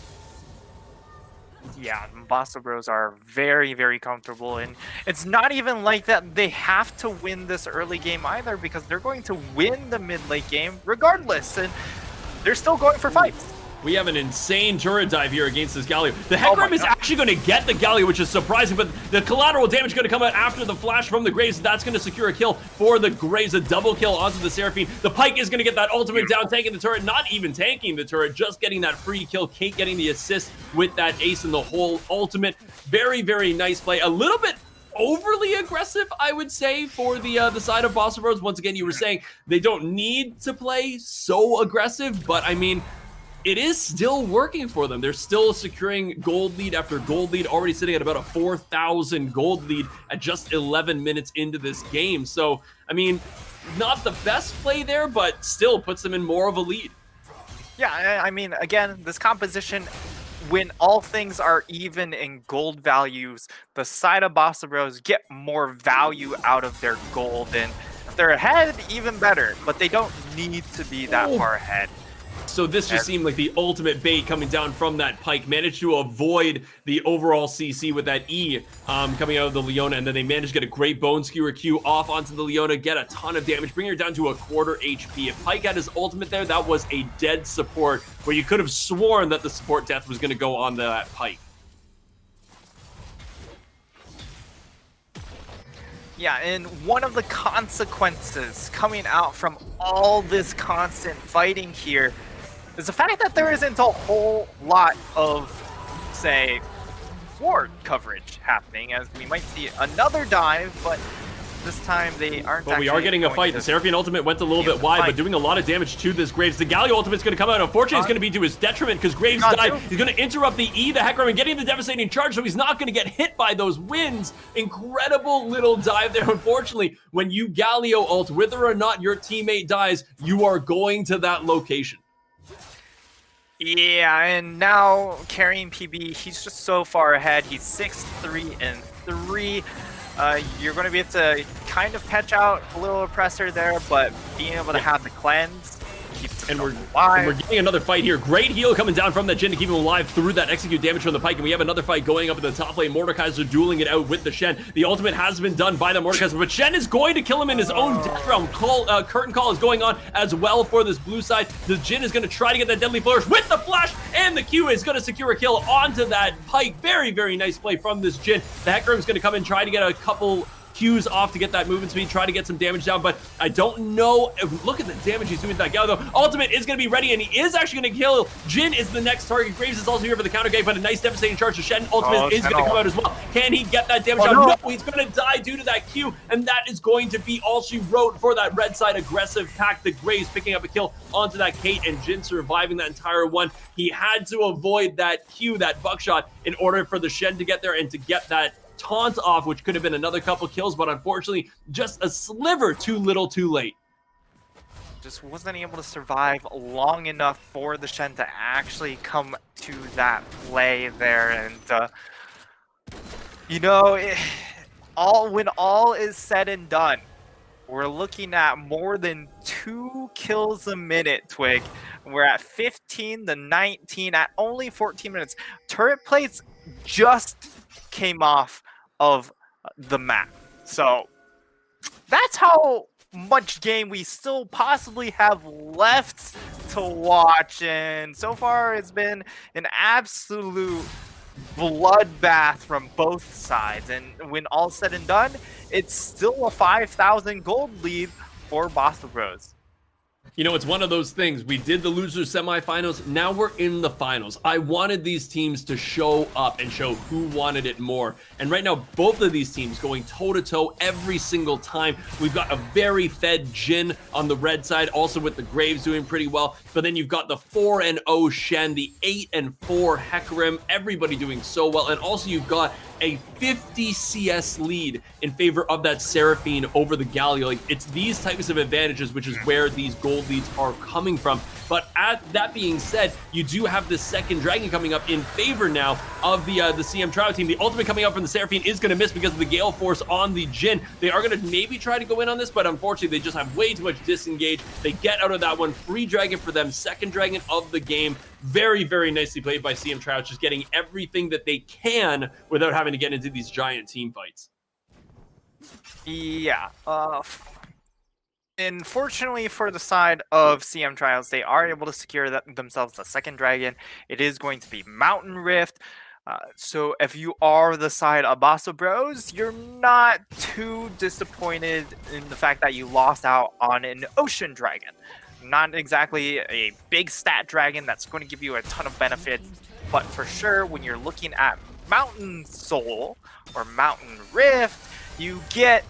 B: Yeah, Bosso Bros are very, very comfortable, and it's not even like that they have to win this early game either, because they're going to win the mid-late game regardless, and they're still going for fights.
A: We have an insane turret dive here against this Galio. The Hecarim is actually going to get the Galio, which is surprising, but the collateral damage is going to come out after the flash from the Graves. That's going to secure a kill for the Graves, a double kill onto the Seraphine. The Pyke is going to get that ultimate down, tanking the turret, not even tanking the turret, just getting that free kill. Kate getting the assist with that ace in the whole ultimate. Very, very nice play. A little bit overly aggressive, I would say, for the side of Bosso Bros. Once again, you were saying they don't need to play so aggressive, but I mean, it is still working for them. They're still securing gold lead after gold lead, already sitting at about a 4,000 gold lead at just 11 minutes into this game. So, I mean, not the best play there, but still puts them in more of a lead.
B: Yeah, I mean, again, this composition, when all things are even in gold values, the side of Bosso Bros get more value out of their gold, and if they're ahead, even better, but they don't need to be that far ahead.
A: So this just seemed like the ultimate bait coming down from that Pyke. Managed to avoid the overall CC with that E coming out of the Leona, and then they managed to get a great Bone Skewer Q off onto the Leona, get a ton of damage, bring her down to a quarter HP. If Pyke had his ultimate there, that was a dead support, where you could have sworn that the support death was going to go on that Pyke.
B: Yeah, and one of the consequences coming out from all this constant fighting here is the fact that there isn't a whole lot of, say, ward coverage happening, as we might see another dive, but this time they aren't.
A: But we are getting a fight. The Seraphine ultimate went a little bit wide, but doing a lot of damage to this Graves. The Galio ultimate is going to come out. Unfortunately, it's going to be to his detriment because Graves died. He's going to interrupt the E, the Hecarim, and getting the devastating charge, so he's not going to get hit by those winds. Incredible little dive there. Unfortunately, when you Galio ult, whether or not your teammate dies, you are going to that location.
B: Yeah, and now carrying PB, he's just so far ahead. He's 6-3-3. You're going to be able to kind of patch out a little oppressor there, but being able to have the cleanse keeps him alive.
A: We're getting another fight here. Great heal coming down from that Jhin to keep him alive through that execute damage from the Pyke, and we have another fight going up in the top lane. Mordekaiser dueling it out with the Shen. The ultimate has been done by the Mordekaiser, but Shen is going to kill him in his own death realm. Curtain call is going on as well for this blue side. The Jhin is going to try to get that deadly flourish with the flash, and the Q is going to secure a kill onto that Pyke. Very, very nice play from this Jhin. The Hecarim is going to come and try to get a couple Q's off to get that movement speed, try to get some damage down, but I don't know. Look at the damage he's doing to that Galio, though. Ultimate is going to be ready, and he is actually going to kill. Jhin is the next target. Graves is also here for the counter game, but a nice devastating charge to Shen. Ultimate is going to come out as well. Can he get that damage down? No, he's going to die due to that Q, and that is going to be all she wrote for that red side aggressive pack. The Graves picking up a kill onto that Kate, and Jhin surviving that entire one. He had to avoid that Q, that buckshot, in order for the Shen to get there and to get that taunt off, which could have been another couple kills, but unfortunately just a sliver too little too late.
B: Just wasn't able to survive long enough for the Shen to actually come to that play there, and you know, when all is said and done, we're looking at more than 2 kills a minute, Twig. We're at 15-19 at only 14 minutes. Turret plates just came off of the map. So that's how much game we still possibly have left to watch. And so far it's been an absolute bloodbath from both sides. And when all's said and done, it's still a 5,000 gold lead for Bosso Bros.
A: You know, it's one of those things. We did the losers semifinals. Now we're in the finals. I wanted these teams to show up and show who wanted it more. And right now, both of these teams going toe-to-toe every single time. We've got a very fed Jhin on the red side, also with the Graves doing pretty well. But then you've got the 4-0 Shen, the 8-4 Hecarim, everybody doing so well. And also you've got a 50 CS lead in favor of that Seraphine over the Galio. Like, it's these types of advantages, which is where these gold leads are coming from. But that being said, you do have the second dragon coming up in favor now of the CM Trio team. The ultimate coming out from the Seraphine is going to miss because of the Gale Force on the Jhin. They are going to maybe try to go in on this, but unfortunately, they just have way too much disengage. They get out of that one. Free dragon for them. Second dragon of the game. Very, very nicely played by CM Trio, just getting everything that they can without having to get into these giant team fights.
B: Yeah. Unfortunately for the side of CM Trials, they are able to secure themselves the second dragon. It is going to be Mountain Rift. So if you are the side of Basso Bros, you're not too disappointed in the fact that you lost out on an Ocean Dragon. Not exactly a big stat dragon that's going to give you a ton of benefits, but for sure, when you're looking at Mountain Soul or Mountain Rift, you get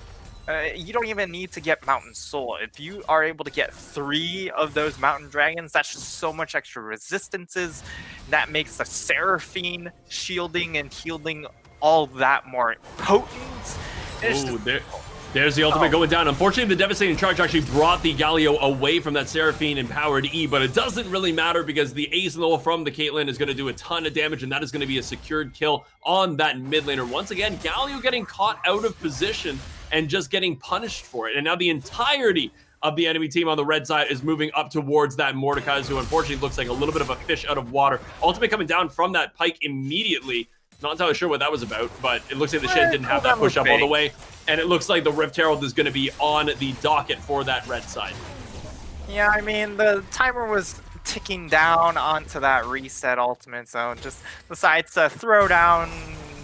B: you don't even need to get Mountain Soul. If you are able to get 3 of those Mountain Dragons, that's just so much extra resistances. That makes the Seraphine shielding and healing all that more potent.
A: There's the ultimate going down. Unfortunately, the devastating charge actually brought the Galio away from that Seraphine empowered E, but it doesn't really matter because the Ace Null from the Caitlyn is going to do a ton of damage, and that is going to be a secured kill on that mid laner. Once again, Galio getting caught out of position and just getting punished for it. And now the entirety of the enemy team on the red side is moving up towards that Mordekaiser, who unfortunately looks like a little bit of a fish out of water. Ultimate coming down from that Pike immediately. Not entirely sure what that was about, but it looks like the Shen didn't have that push up all the way. And it looks like the Rift Herald is going to be on the docket for that red side.
B: Yeah, I mean, the timer was ticking down onto that reset ultimate, so just decides to throw down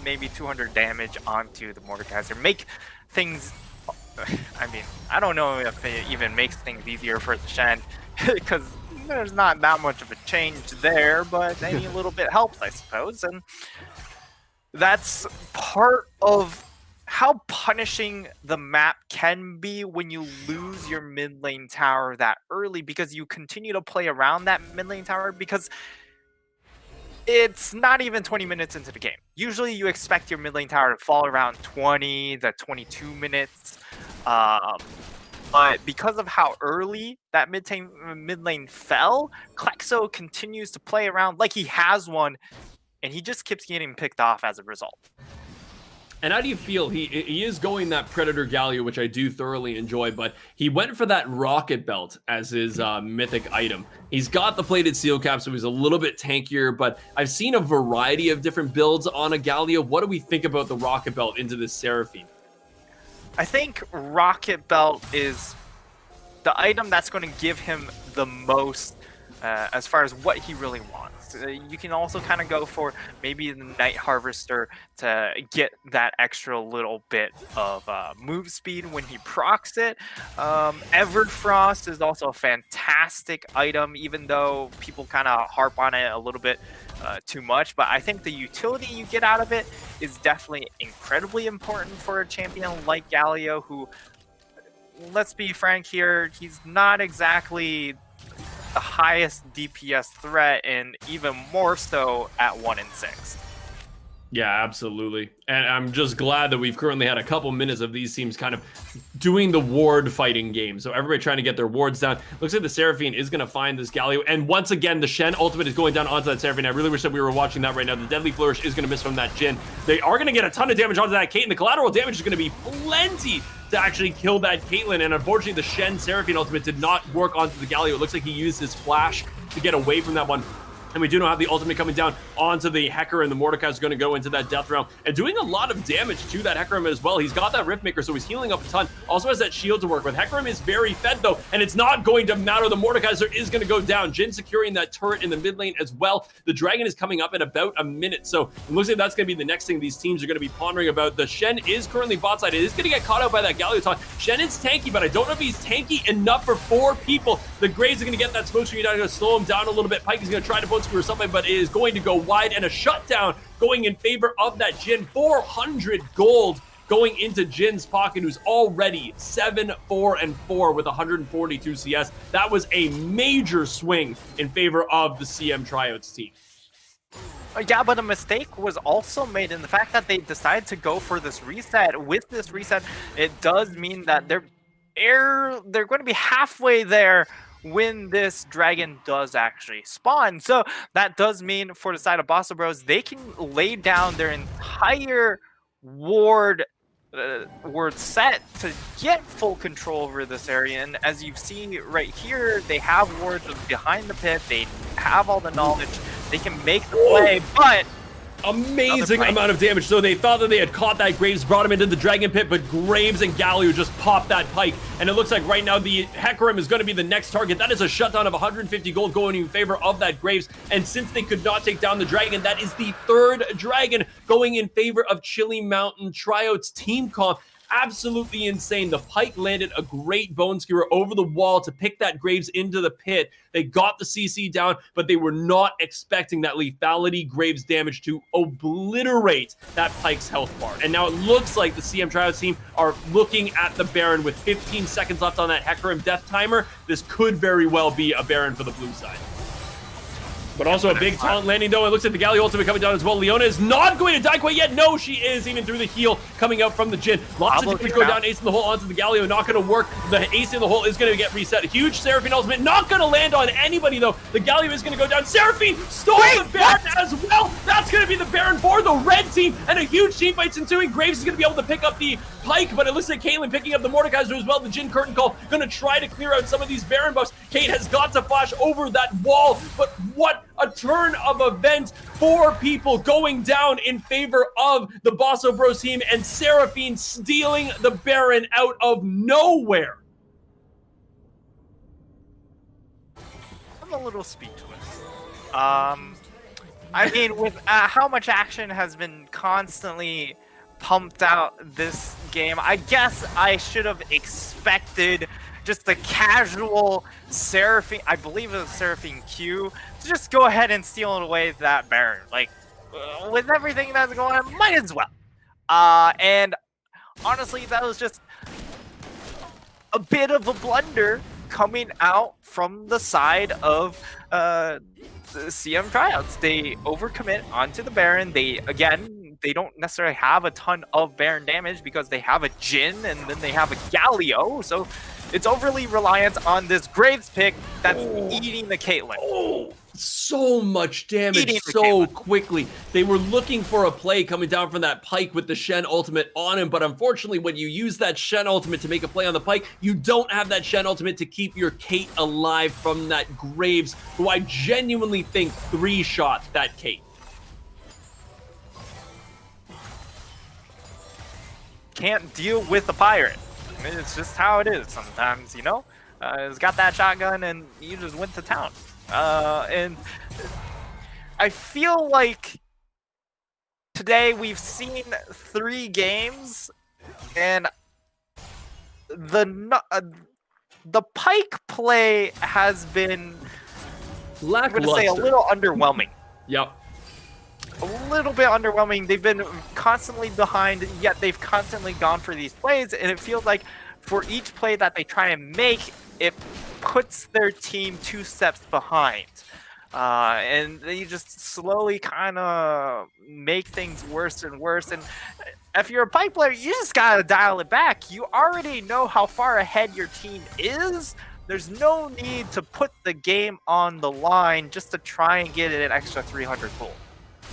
B: maybe 200 damage onto the Mordekaiser. Make things... I mean, I don't know if it even makes things easier for the Shen, because there's not that much of a change there, but any little bit helps, I suppose. And that's part of how punishing the map can be when you lose your mid lane tower that early, because you continue to play around that mid lane tower because it's not even 20 minutes into the game. Usually you expect your mid lane tower to fall around 20 to 22 minutes. But because of how early that mid lane fell, Klexo continues to play around like he has one, and he just keeps getting picked off as a result.
A: And how do you feel? He is going that Predator Galio, which I do thoroughly enjoy, but he went for that Rocket Belt as his mythic item. He's got the plated seal cap, so he's a little bit tankier, but I've seen a variety of different builds on a Galio. What do we think about the Rocket Belt into this Seraphine?
B: I think Rocket Belt is the item that's going to give him the most as far as what he really wants. You can also kind of go for maybe the Night Harvester to get that extra little bit of move speed when he procs it. Everfrost is also a fantastic item, even though people kind of harp on it a little bit too much. But I think the utility you get out of it is definitely incredibly important for a champion like Galio, who, let's be frank here, he's not exactly the highest DPS threat, and even more so at 1 in 6.
A: Yeah, absolutely. And I'm just glad that we've currently had a couple minutes of these teams kind of doing the ward fighting game. So everybody trying to get their wards down. Looks like the Seraphine is going to find this Galio. And once again, the Shen ultimate is going down onto that Seraphine. I really wish that we were watching that right now. The Deadly Flourish is going to miss from that Jhin. They are going to get a ton of damage onto that Caitlyn. The collateral damage is going to be plenty to actually kill that Caitlyn. And unfortunately, the Shen Seraphine ultimate did not work onto the Galio. It looks like he used his flash to get away from that one. And we do not have the ultimate coming down onto the Hecarim, and the Mordecai is going to go into that death round and doing a lot of damage to that Hecarim as well. He's got that Riftmaker, so he's healing up a ton. Also has that shield to work with. Hecarim is very fed though, and it's not going to matter. The Mordekaiser is going to go down. Jhin securing that turret in the mid lane as well. The Dragon is coming up in about a minute, so it looks like that's going to be the next thing these teams are going to be pondering about. The Shen is currently bot side. It is going to get caught out by that Galio taunt. Shen is tanky, but I don't know if he's tanky enough for 4 people. The Graves are going to get that smoke screen down, going to slow him down a little bit. Pyke is going to try to bone screw or something, but it is going to go wide, and a shutdown going in favor of that Jhin. 400 gold going into Jin's pocket, who's already 7-4-4 with 142 CS. That was a major swing in favor of the CM Tryouts team.
B: Yeah, but a mistake was also made in the fact that they decided to go for this reset. With this reset, it does mean that they're going to be halfway there when this dragon does actually spawn. So that does mean for the side of Bossa Bros, they can lay down their entire ward set to get full control over this area. And as you see right here, they have wards behind the pit. They have all the knowledge. They can make the play, but
A: amazing amount of damage. So they thought that they had caught that Graves, brought him into the Dragon Pit, but Graves and Galio just popped that Pyke. And it looks like right now the Hecarim is going to be the next target. That is a shutdown of 150 gold going in favor of that Graves. And since they could not take down the Dragon, that is the 3rd Dragon going in favor of Chili Mountain Tryouts team comp. Absolutely insane. The Pyke landed a great bone skewer over the wall to pick that Graves into the pit. They got the CC down, but they were not expecting that lethality Graves damage to obliterate that Pyke's health bar. And now it looks like the CM Tryouts team are looking at the Baron with 15 seconds left on that Hecarim death timer. This could very well be a Baron for the blue side. But also a big taunt landing, though. It looks like the Galio ultimate coming down as well. Leona is not going to die quite yet. No, she is, even through the heal coming out from the Jhin. Lots of damage go down. Ace in the hole onto the Galio. Not going to work. The Ace in the hole is going to get reset. A huge Seraphine ultimate. Not going to land on anybody, though. The Galio is going to go down. Seraphine stole the Baron as well. That's going to be the Baron for the red team. And a huge team fight's ensuing. Graves is going to be able to pick up the Pyke, but it looks like Caitlyn picking up the Mordekaiser as well. The Jhin curtain call going to try to clear out some of these Baron buffs. Kate has got to flash over that wall, but what a turn of events. 4 people going down in favor of the Bossa Bros team, and Seraphine stealing the Baron out of nowhere.
B: I'm a little speechless. I mean, with how much action has been constantly pumped out this game, I guess I should have expected just a casual Seraphine, I believe it was Seraphine Q, to just go ahead and steal away that Baron. Like, with everything that's going on, might as well. And honestly, that was just a bit of a blunder coming out from the side of the CM Tryouts. They overcommit onto the Baron. They don't necessarily have a ton of Baron damage because they have a Jhin and then they have a Galio, so it's overly reliant on this Graves pick that's eating the Caitlyn.
A: Oh, so much damage so quickly. They were looking for a play coming down from that Pyke with the Shen ultimate on him, but unfortunately when you use that Shen ultimate to make a play on the Pyke, you don't have that Shen ultimate to keep your Kate alive from that Graves, who I genuinely think 3-shot that Kate.
B: Can't deal with the pirate. I mean, it's just how it is sometimes, you know? It's got that shotgun and you just went to town. And I feel like today we've seen 3 games and the Pyke play has been, I'm going to say, a little underwhelming.
A: Yep.
B: A little bit underwhelming. They've been constantly behind, yet they've constantly gone for these plays, and it feels like for each play that they try and make, it puts their team 2 steps behind. And they just slowly kind of make things worse and worse. And if you're a Pyke player, you just got to dial it back. You already know how far ahead your team is. There's no need to put the game on the line just to try and get an extra 300 gold.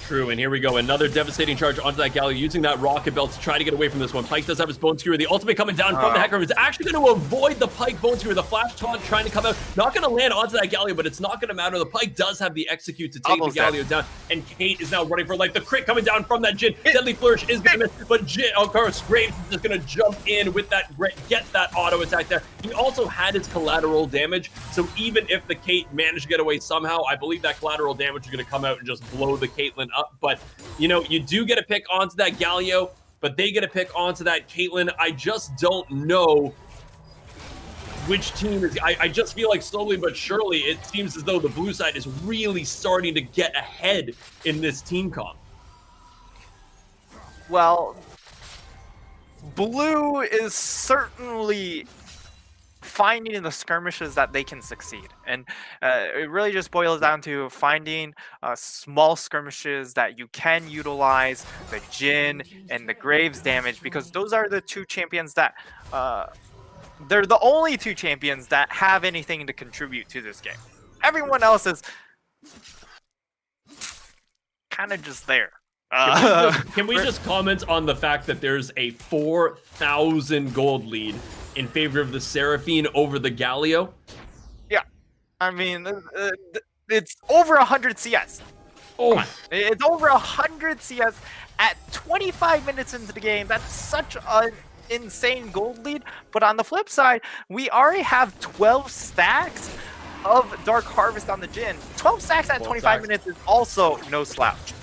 A: True, and here we go. Another devastating charge onto that Galio, using that rocket belt to try to get away from this one. Pyke does have his Bone Skewer. The ultimate coming down from the Hecarim is actually going to avoid the Pyke Bone Skewer. The flash taunt trying to come out. Not going to land onto that Galio, but it's not going to matter. The Pyke does have the execute to take the Galio down, and Kate is now running for life. The crit coming down from that Jhin. Deadly Flourish is going to miss, but Jhin, of course, Graves is just going to jump in with that grit, get that auto attack there. He also had his collateral damage, so even if the Kate managed to get away somehow, I believe that collateral damage is going to come out and just blow the Caitlyn up. But you know, you do get a pick onto that Galio, but they get a pick onto that Caitlyn. I just don't know which team is. I just feel like slowly but surely it seems as though the blue side is really starting to get ahead in this team comp.
B: Well, blue is certainly finding the skirmishes that they can succeed, and it really just boils down to finding small skirmishes that you can utilize the Jhin and the Graves damage, because those are the two champions that they're the only two champions that have anything to contribute to this game. Everyone else is kind of just there.
A: Can we just comment on the fact that there's a 4,000 gold lead in favor of the Seraphine over the Galio?
B: Yeah, I mean, it's over 100 CS.
A: Oh,
B: it's over 100 CS at 25 minutes into the game. That's such an insane gold lead. But on the flip side, we already have 12 stacks of Dark Harvest on the Jhin. 12 stacks at 25 minutes is also no slouch.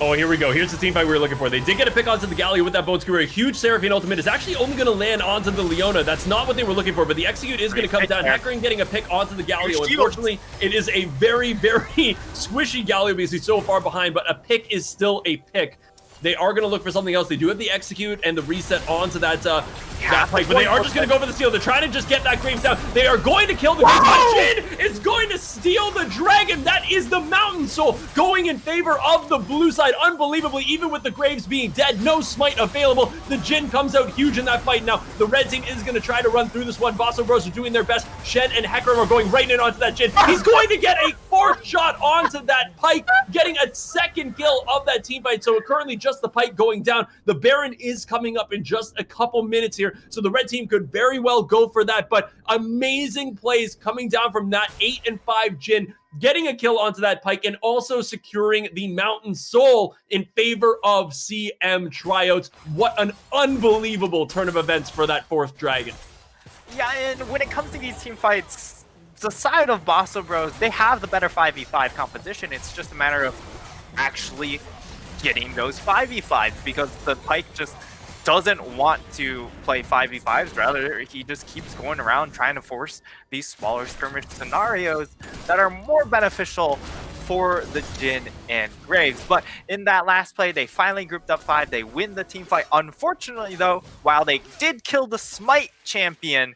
A: Oh, here we go. Here's the team fight we were looking for. They did get a pick onto the Galio with that Bone Skewer. A huge Seraphine ultimate is actually only going to land onto the Leona. That's not what they were looking for, but the execute is going to come down. Hecarim getting a pick onto the Galio. Unfortunately, it is a very, very squishy Galio because he's so far behind, but a pick is still a pick. They are going to look for something else. They do have the execute and the reset onto that Pyke, but they are just going to go for the steal. They're trying to just get that Graves down. They are going to kill the Graves, but Jhin is going to steal the Dragon. That is the Mountain Soul going in favor of the blue side. Unbelievably, even with the Graves being dead, no smite available. The Jhin comes out huge in that fight. Now, the red team is going to try to run through this one. Bosso Bros are doing their best. Shen and Hecarim are going right in onto that Jhin. He's going to get a fourth shot onto that Pyke, getting a second kill of that team fight. So currently just the Pyke going down. The Baron is coming up in just a couple minutes here, so the red team could very well go for that, but amazing plays coming down from that 8 and 5 Jhin, getting a kill onto that Pyke and also securing the Mountain Soul in favor of CM Tryouts. What an unbelievable turn of events for that fourth Dragon.
B: Yeah, and when it comes to these team fights, the side of Bosso Bros, they have the better 5v5 competition. It's just a matter of actually getting those 5v5s, because the Pyke just doesn't want to play 5v5s. Rather, he just keeps going around trying to force these smaller skirmish scenarios that are more beneficial for the Jhin and Graves. But in that last play, they finally grouped up 5. They win the team fight. Unfortunately, though, while they did kill the Smite champion,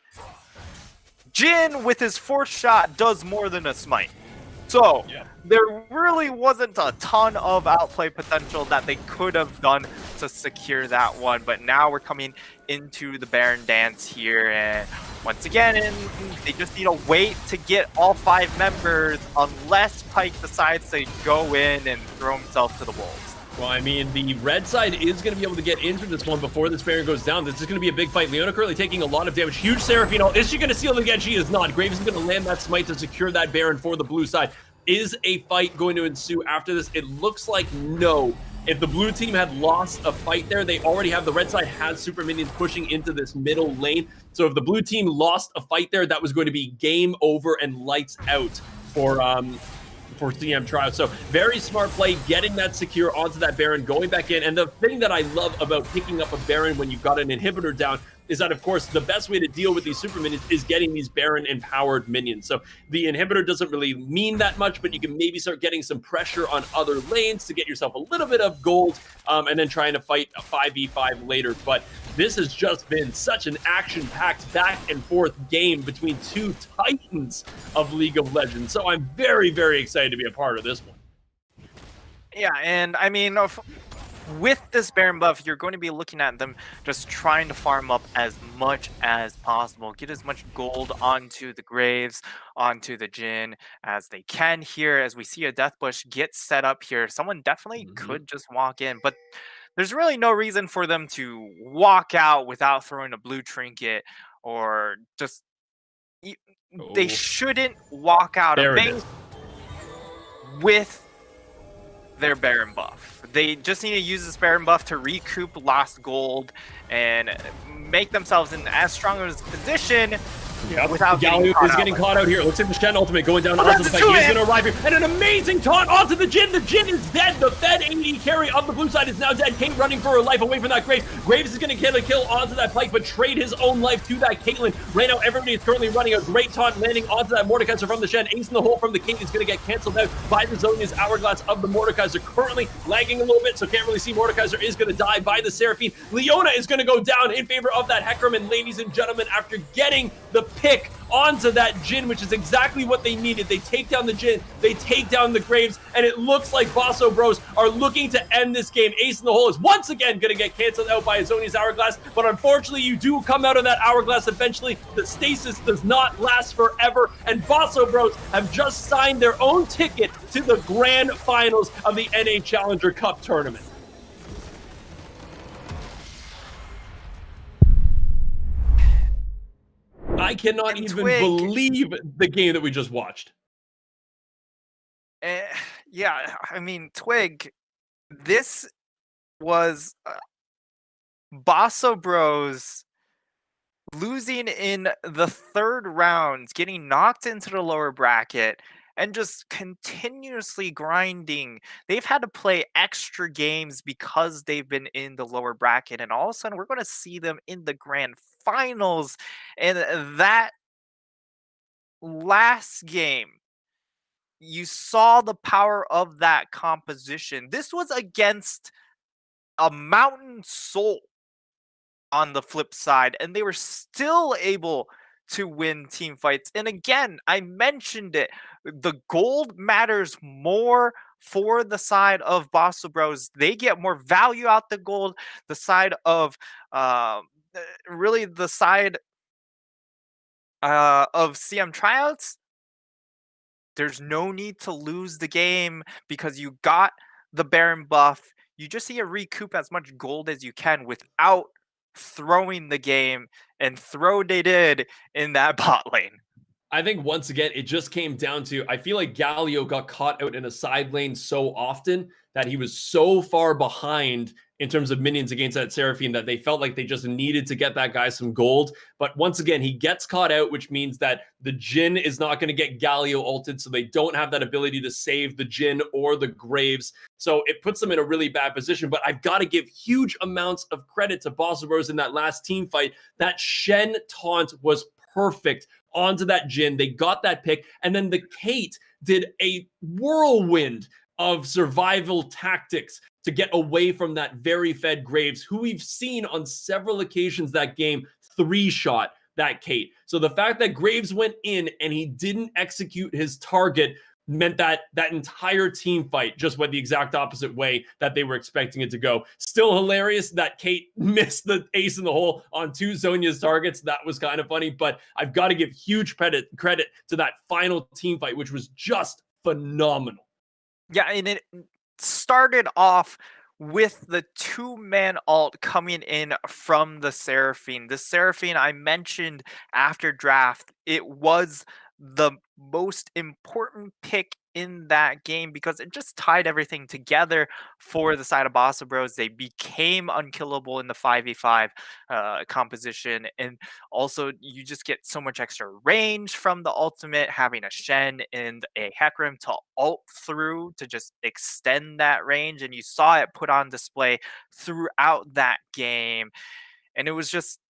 B: Jhin, with his fourth shot, does more than a Smite. So, there really wasn't a ton of outplay potential that they could have done to secure that one. But now we're coming into the Baron dance here. And once again, they just need to wait to get all 5 members unless Pyke decides to go in and throw himself to the wolves.
A: Well, I mean, the red side is going to be able to get into this one before this Baron goes down. This is going to be a big fight. Leona currently taking a lot of damage. Huge Seraphine ult. Is she going to seal it again? She is not. Graves is going to land that smite to secure that Baron for the blue side. Is a fight going to ensue after this? It looks like no. If the blue team had lost a fight there, they already have, the red side has super minions pushing into this middle lane. So if the blue team lost a fight there, that was going to be game over and lights out for CM Trial. So very smart play, getting that secure onto that Baron, going back in. And the thing that I love about picking up a Baron when you've got an inhibitor down is that, of course, the best way to deal with these super minions is getting these Baron-empowered minions. So the inhibitor doesn't really mean that much, but you can maybe start getting some pressure on other lanes to get yourself a little bit of gold, and then trying to fight a 5v5 later. But this has just been such an action-packed back-and-forth game between two titans of League of Legends. So I'm very, very excited to be a part of this one.
B: Yeah, and I mean, with this Baron buff, you're going to be looking at them just trying to farm up as much as possible. Get as much gold onto the Graves, onto the Jhin as they can here. As we see a Death Bush get set up here, someone definitely could just walk in, but there's really no reason for them to walk out without throwing a blue trinket or just... They shouldn't walk out of base with their Baron buff. They just need to use this Baron buff to recoup lost gold and make themselves in as strong of a position without
A: Galio is getting caught out here. Looks at the Shen ultimate going down onto the fight. He's going to arrive here. And an amazing taunt onto the Jhin. The Jhin is dead. The Fed AD carry of the blue side is now dead. Kate running for her life away from that Graves. Graves is going to get a kill onto that Pike, but trade his own life to that Caitlyn. Right now, everybody is currently running a great taunt, landing onto that Mordekaiser from the Shen. Ace in the hole from the Kate is going to get canceled out by the Zhonya's Hourglass of the Mordekaiser. Currently lagging a little bit, so can't really see. Mordekaiser is going to die by the Seraphine. Leona is going to go down in favor of that Hecarim. And ladies and gentlemen, after getting the pick onto that Jhin, which is exactly what they needed. They take down the Jhin, they take down the Graves, and it looks like Basso Bros are looking to end this game. Ace in the hole is once again going to get canceled out by Azonia's Hourglass, but unfortunately you do come out of that Hourglass eventually. The stasis does not last forever, and Basso Bros have just signed their own ticket to the grand finals of the NA Challenger Cup tournament. I cannot even believe the game that we just watched.
B: Yeah, I mean, Twig, this was Basso Bros losing in the third round, getting knocked into the lower bracket, and just continuously grinding. They've had to play extra games because they've been in the lower bracket, and all of a sudden we're going to see them in the grand finals. And that last game, you saw the power of that composition. This was against a Mountain Soul on the flip side, and they were still able to win team fights. And again, I mentioned it, the gold matters more for the side of Basso Bros. They get more value out the gold. The side of really the side of CM tryouts, there's no need to lose the game because you got the Baron buff. You just need to recoup as much gold as you can without throwing the game, and throw they did in that bot lane.
A: I think once again, it just came down to, I feel like Galio got caught out in a side lane so often that he was so far behind in terms of minions against that Seraphine that they felt like they just needed to get that guy some gold. But once again, he gets caught out, which means that the Jhin is not going to get Galio ulted, so they don't have that ability to save the Jhin or the Graves. So it puts them in a really bad position. But I've got to give huge amounts of credit to Basso Bros in that last team fight. That Shen taunt was perfect onto that Jhin. They got that pick, and then the Kate did a whirlwind of survival tactics to get away from that very fed Graves, who we've seen on several occasions that game 3-shot that Kate. So the fact that Graves went in and he didn't execute his target meant that that entire team fight just went the exact opposite way that they were expecting it to go. Still hilarious that Kate missed the ace in the hole on 2 Zhonya's targets. That was kind of funny, but I've got to give huge credit to that final team fight, which was just phenomenal.
B: Yeah, and it started off with the 2-man ult coming in from the Seraphine. The Seraphine I mentioned after draft, it was the most important pick in that game because it just tied everything together for the side of Basso Bros. They became unkillable in the 5v5 composition, and also you just get so much extra range from the ultimate, having a Shen and a Hecarim to ult through to just extend that range, and you saw it put on display throughout that game. And it was just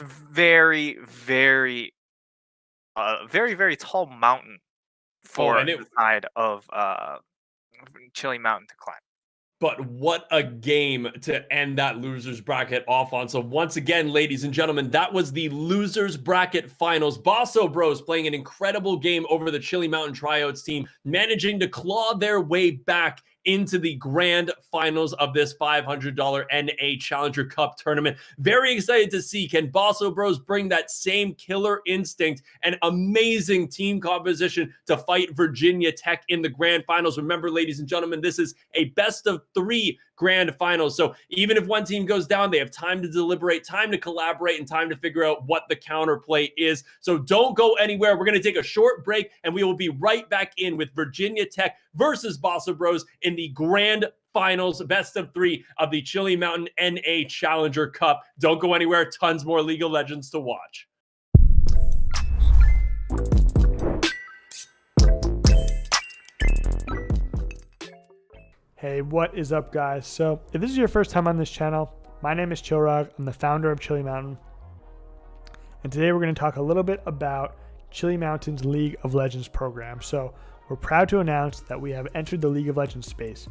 B: very, very very tall mountain for the side of Chili Mountain to climb.
A: But what a game to end that losers bracket off on. So once again, ladies and gentlemen, that was the losers bracket finals. Basso Bros playing an incredible game over the Chili Mountain Tryouts team, managing to claw their way back into the grand finals of this $500 NA Challenger Cup tournament. Very excited to see, can Bosso Bros bring that same killer instinct and amazing team composition to fight Virginia Tech in the grand finals. Remember, ladies and gentlemen, this is a best of 3 grand finals. So even if one team goes down, they have time to deliberate, time to collaborate, and time to figure out what the counterplay is. So don't go anywhere. We're going to take a short break, and we will be right back in with Virginia Tech versus Bosso Bros in the grand finals, best of 3 of the Chili Mountain NA Challenger Cup. Don't go anywhere. Tons more League of Legends to watch.
C: Hey, what is up, guys? So if this is your first time on this channel, my name is Chilrog. I'm the founder of Chili Mountain. And today we're going to talk a little bit about Chili Mountain's League of Legends program. So we're proud to announce that we have entered the League of Legends space.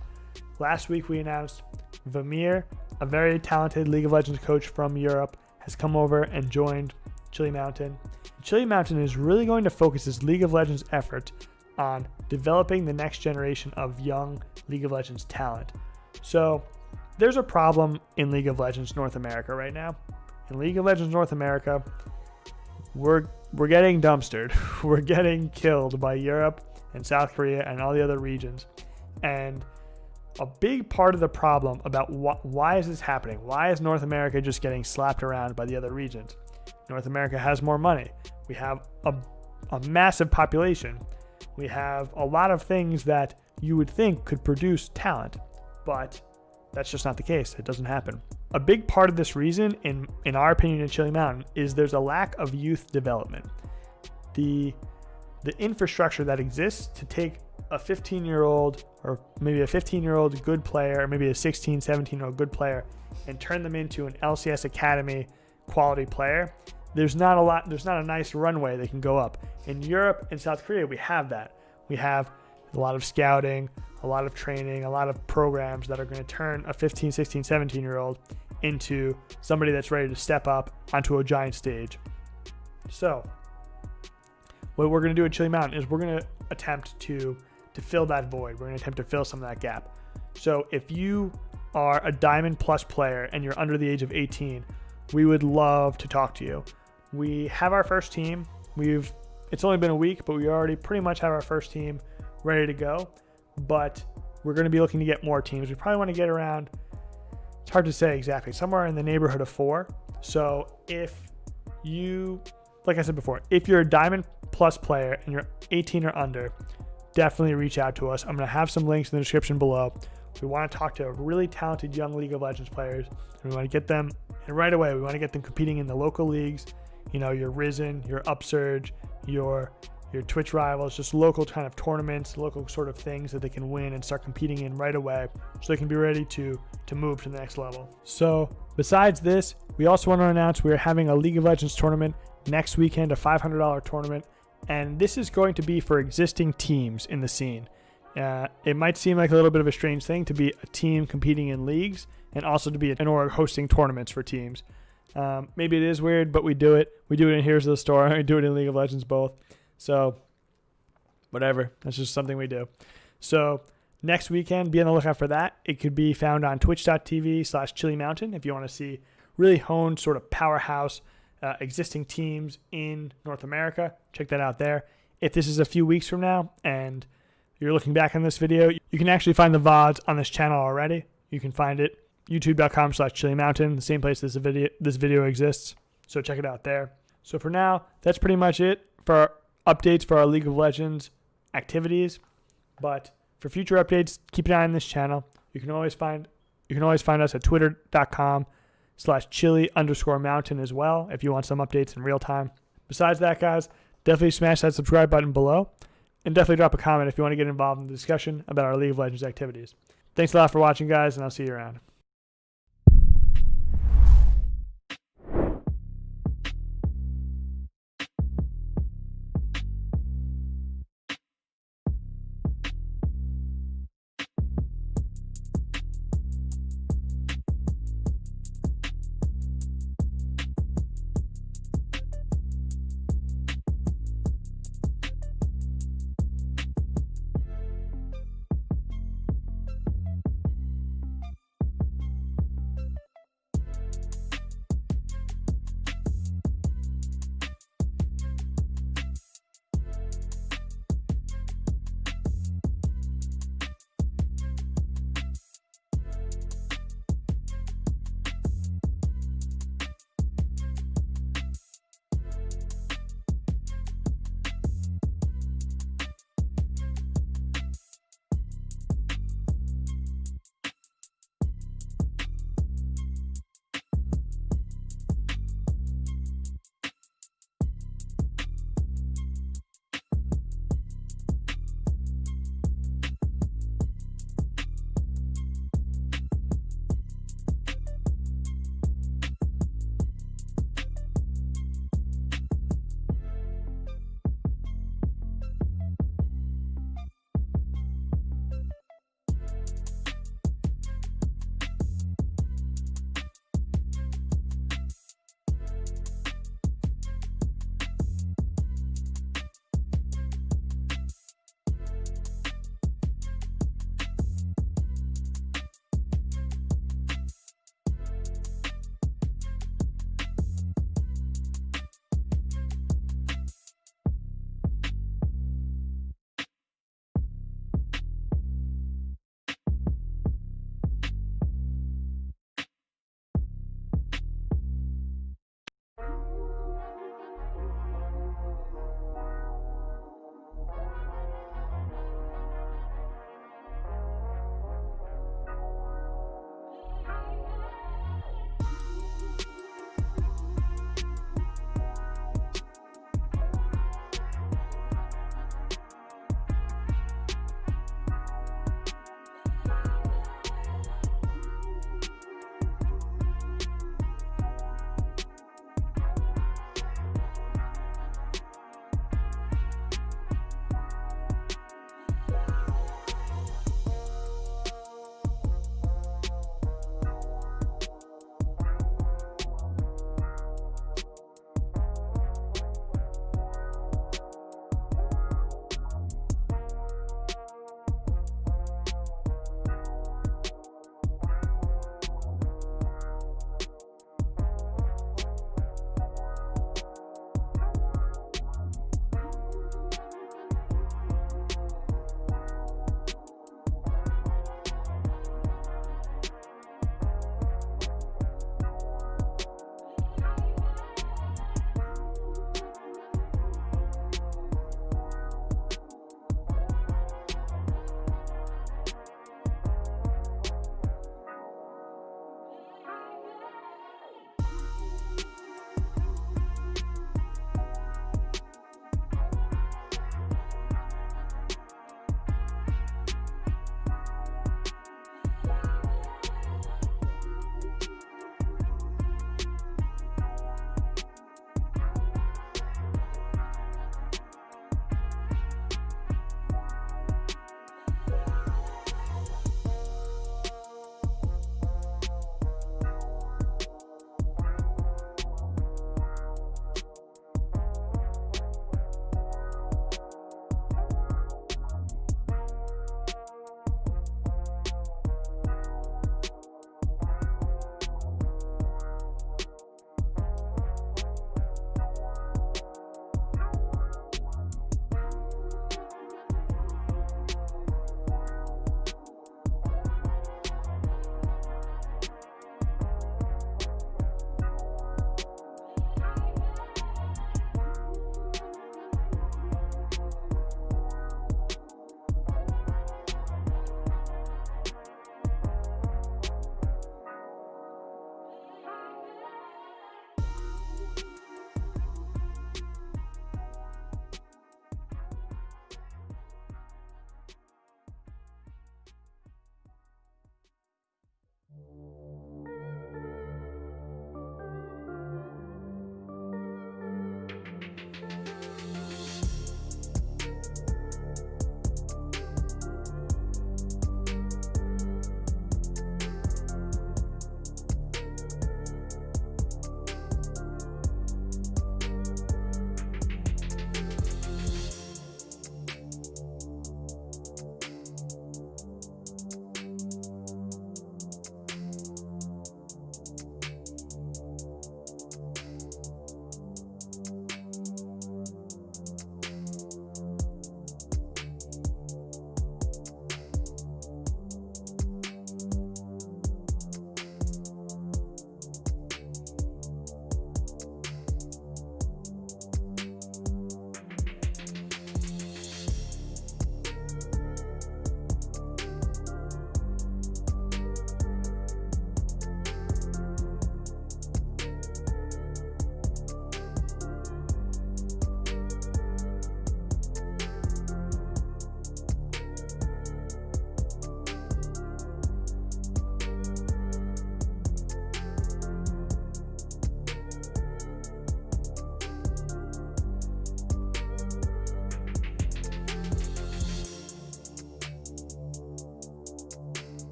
C: Last week we announced Vamir, a very talented League of Legends coach from Europe, has come over and joined Chili Mountain. Chili Mountain is really going to focus its League of Legends effort on developing the next generation of young League of Legends talent. So there's a problem in League of Legends North America right now. In League of Legends North America, we're getting dumpstered. We're getting killed by Europe and South Korea and all the other regions. And a big part of the problem about why is this happening? Why is North America just getting slapped around by the other regions? North America has more money. We have a massive population. We have a lot of things that you would think could produce talent, but that's just not the case. It doesn't happen. A big part of this reason, in our opinion in Chili Mountain, is there's a lack of youth development. The infrastructure that exists to take a 15-year-old or maybe a 15-year-old good player, or maybe a 16, 17-year-old good player, and turn them into an LCS Academy quality player, there's not a nice runway they can go up. In Europe and South Korea, we have that. We have a lot of scouting, a lot of training, a lot of programs that are going to turn a 15, 16, 17-year-old into somebody that's ready to step up onto a giant stage. So what we're going to do at Chili Mountain is we're going to attempt to fill that void. We're going to attempt to fill some of that gap. So if you are a Diamond Plus player and you're under the age of 18, we would love to talk to you. We have our first team. It's only been a week, but we already pretty much have our first team ready to go. But we're going to be looking to get more teams. We probably want to get around, it's hard to say exactly, somewhere in the neighborhood of 4. So if you, like I said before, if you're a Diamond Plus player and you're 18 or under, definitely reach out to us. I'm going to have some links in the description below. We want to talk to really talented young League of Legends players, and we want to get them, and right away, we want to get them competing in the local leagues, you know, your Risen, your Upsurge, your Twitch rivals, just local kind of tournaments, local sort of things that they can win and start competing in right away, so they can be ready to move to the next level. So besides this, we also want to announce we are having a League of Legends tournament next weekend, a $500 tournament, and this is going to be for existing teams in the scene. It might seem like a little bit of a strange thing to be a team competing in leagues and also to be an org hosting tournaments for teams. Maybe it is weird, but we do it. We do it in Here's the Store. We do it in League of Legends both. So whatever. That's just something we do. So next weekend, be on the lookout for that. It could be found on twitch.tv/Chili Mountain if you want to see really honed sort of powerhouse existing teams in North America. Check that out there. If this is a few weeks from now and you're looking back on this video, you can actually find the VODs on this channel already. You can find it youtube.com/Chili Mountain, the same place this video exists. So check it out there. So for now, that's pretty much it for our updates for our League of Legends activities. But for future updates, keep an eye on this channel. You can always find us at twitter.com/Chili_Mountain as well if you want some updates in real time. Besides that, guys, definitely smash that subscribe button below. And definitely drop a comment if you want to get involved in the discussion about our League of Legends activities. Thanks a lot for watching, guys, and I'll see you around.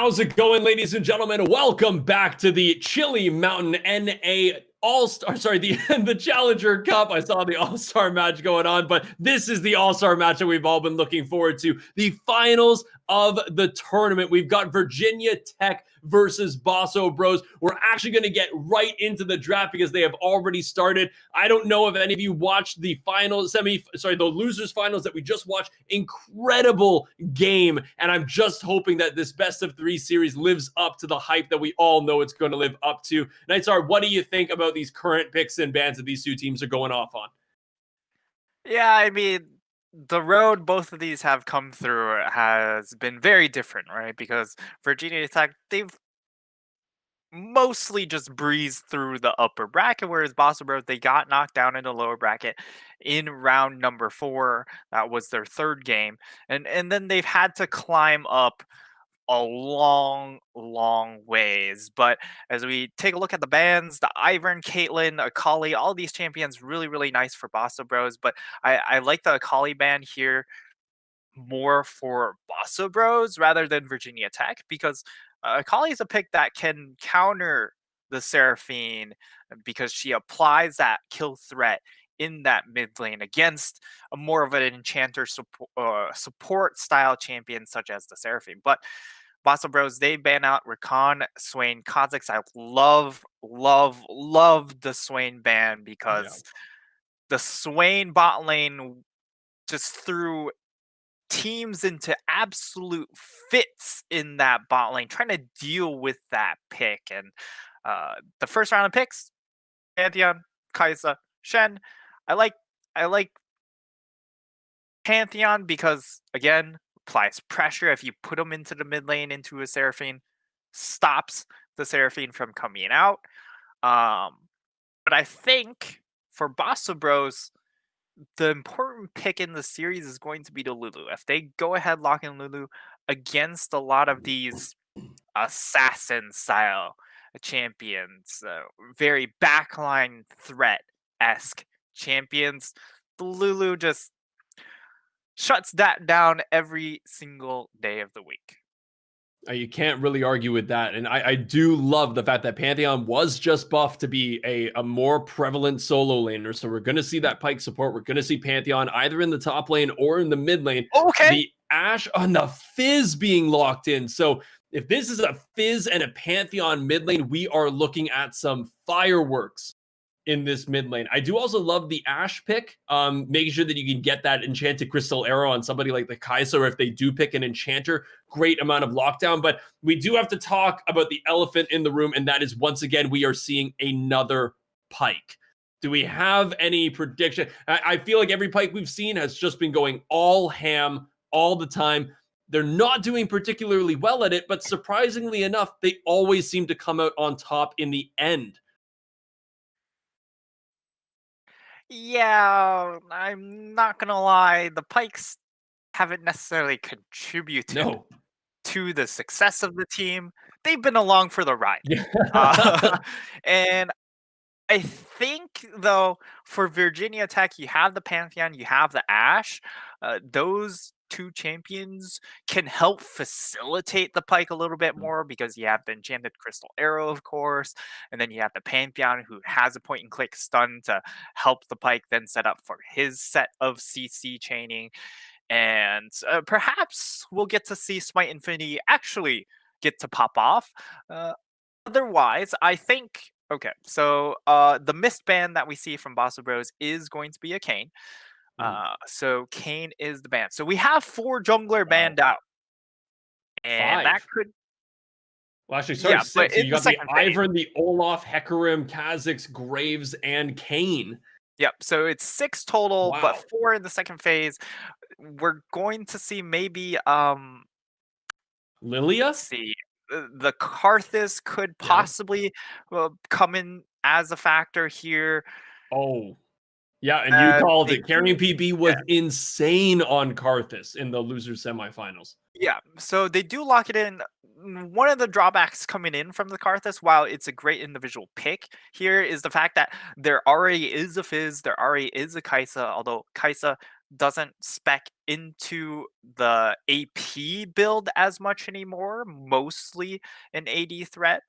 A: How's it going, ladies and gentlemen? Welcome back to the Chili Mountain NA All-Star, the Challenger Cup. I saw the All-Star match going on, but this is the All-Star match that we've all been looking forward to. The finals of the tournament. We've got Virginia Tech versus Bosso Bros. We're actually going to get right into the draft because they have already started. I don't know if any of you watched the the losers finals that we just watched. Incredible game. And I'm just hoping that this best of 3 series lives up to the hype that we all know it's going to live up to. Nightstar, what do you think about these current picks and bans that these two teams are going off on?
B: Yeah, I mean, the road both of these have come through has been very different, right? Because Virginia Tech, they've mostly just breezed through the upper bracket, whereas Bosso Bros, they got knocked down in the lower bracket in round number 4. That was their third game. And then they've had to climb up a long ways. But as we take a look at the bans, the Ivern, Caitlyn, Akali, all these champions really nice for Bosso Bros. But I like the Akali ban here more for Bosso Bros rather than Virginia Tech, because Akali is a pick that can counter the Seraphine because she applies that kill threat in that mid lane against a more of an enchanter support style champion such as the Seraphine. But Bosso Bros, they ban out Rakan, Swain, Kha'Zix. I love the Swain ban because the Swain bot lane just threw teams into absolute fits in that bot lane, trying to deal with that pick. And the first round of picks, Pantheon, Kai'Sa, Shen. I like Pantheon because, again, applies pressure. If you put them into the mid lane into a Seraphine, stops the Seraphine from coming out. But I think for Bosso Bros, the important pick in the series is going to be the Lulu. If they go ahead lock in Lulu against a lot of these assassin style champions, very backline threat-esque champions, the Lulu just shuts that down every single day of the week.
A: You can't really argue with that. And I do love the fact that Pantheon was just buffed to be a more prevalent solo laner. So we're going to see that Pyke support. We're going to see Pantheon either in the top lane or in the mid lane.
B: Okay.
A: The Ashe on the Fizz being locked in. So if this is a Fizz and a Pantheon mid lane, we are looking at some fireworks in this mid lane. I do also love the Ashe pick, making sure that you can get that enchanted crystal arrow on somebody like the Kai'Sa, or if they do pick an enchanter, great amount of lockdown. But we do have to talk about the elephant in the room, and that is, once again, we are seeing another Pyke. Do we have any prediction? I feel like every Pyke we've seen has just been going all ham all the time. They're not doing particularly well at it, but surprisingly enough, they always seem to come out on top in the end.
B: Yeah, I'm not gonna lie. The Pikes haven't necessarily contributed to the success of the team. They've been along for the ride. And I think, though, for Virginia Tech, you have the Pantheon, you have the Ashe. Those two champions can help facilitate the Pyke a little bit more because you have the enchanted crystal arrow, of course, and then you have the Pantheon who has a point and click stun to help the Pyke then set up for his set of CC chaining. And perhaps we'll get to see Smite Infinity actually get to pop off. Otherwise, I think, okay, so the mist ban that we see from Bosso Bros is going to be a Kayn. So Kayn is the ban. So we have 4 jungler banned out. And
A: 5.
B: that could...
A: Well, actually, sorry,
B: Yeah,
A: 6.
B: but
A: So you got the
B: phase.
A: Ivern, the Olaf, Hecarim, Kha'Zix, Graves, and Kayn.
B: Yep, so it's 6 total,
A: Wow.
B: but 4 in the second phase. We're going to see maybe
A: Lilia?
B: let's see. The Karthus could possibly come in as a factor here.
A: Oh. Yeah, and you called it. Carrying PB was
B: Yeah.
A: insane on Karthus in the losers semifinals.
B: Yeah, so they do lock it in. One of the drawbacks coming in from the Karthus, while it's a great individual pick here, is the fact that there already is a Fizz, there already is a Kai'Sa, although Kai'Sa doesn't spec into the AP build as much anymore, mostly an AD threat.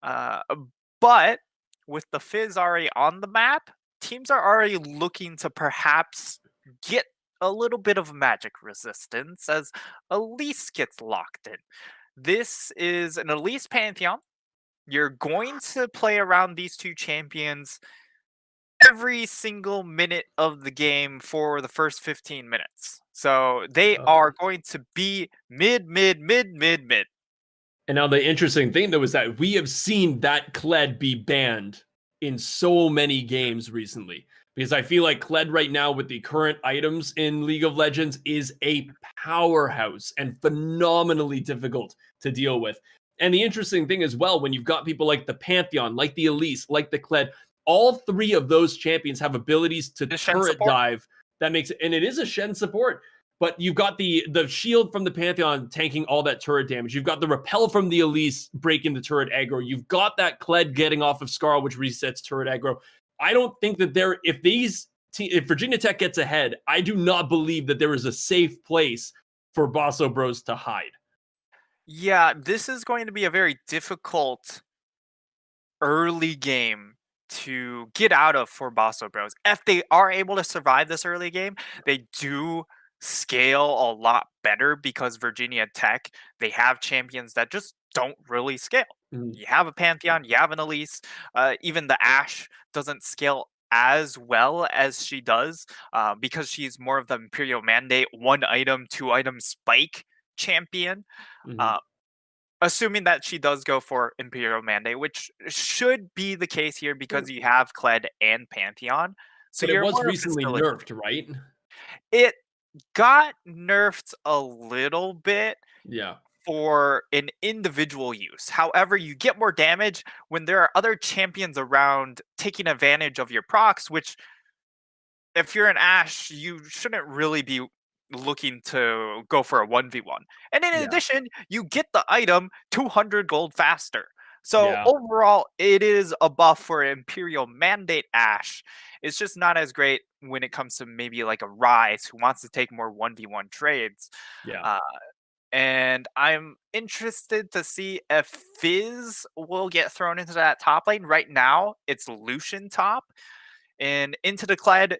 B: Uh, but with the Fizz already on the map, teams are already looking to perhaps get a little bit of magic resistance as Elise gets locked in. This is an Elise Pantheon. You're going to play around these two champions every single minute of the game for the first 15 minutes. So they
A: Oh.
B: are going to be mid, mid, mid, mid, mid.
A: And now the interesting thing though is that we have seen that Kled be banned in so many games recently. Because I feel like Kled right now with the current items in League of Legends is a powerhouse and phenomenally difficult to deal with. And the interesting thing as well, when you've got people like the Pantheon, like the Elise, like the Kled, all three of those champions have abilities to
B: The Shen
A: turret
B: support.
A: dive. That makes it, and it is a Shen support. But you've got the shield from the Pantheon tanking all that turret damage. You've got the repel from the Elise breaking the turret aggro. You've got that Kled getting off of Scar, which resets turret aggro. I don't think that if Virginia Tech gets ahead, I do not believe that there is a safe place for Bosso Bros to hide.
B: Yeah, this is going to be a very difficult early game to get out of for Bosso Bros. If they are able to survive this early game, they do scale a lot better because Virginia Tech, they have champions that just don't really scale.
A: Mhm.
B: You have a Pantheon, you have an Elise, even the Ashe doesn't scale as well as she does because she's more of the Imperial Mandate, 1 item, 2 item spike champion.
A: Mhm.
B: Uh, Assuming that she does go for Imperial Mandate, which should be the case here because you have Kled and Pantheon. So
A: But it
B: you're
A: was
B: more
A: recently
B: facilitating.
A: nerfed, right?
B: It got nerfed a little bit
A: Yeah.
B: for an individual use. However, you get more damage when there are other champions around taking advantage of your procs, which if you're an Ashe, you shouldn't really be looking to go for a 1v1. And in
A: Yeah.
B: addition, you get the item 200 gold faster. So
A: Yeah.
B: overall, it is a buff for Imperial Mandate Ashe. It's just not as great when it comes to maybe like a Rise who wants to take more 1v1 trades.
A: Yeah.
B: Uh, and I'm interested to see if Fizz will get thrown into that top lane. Right now, it's Lucian top. And into the Kled,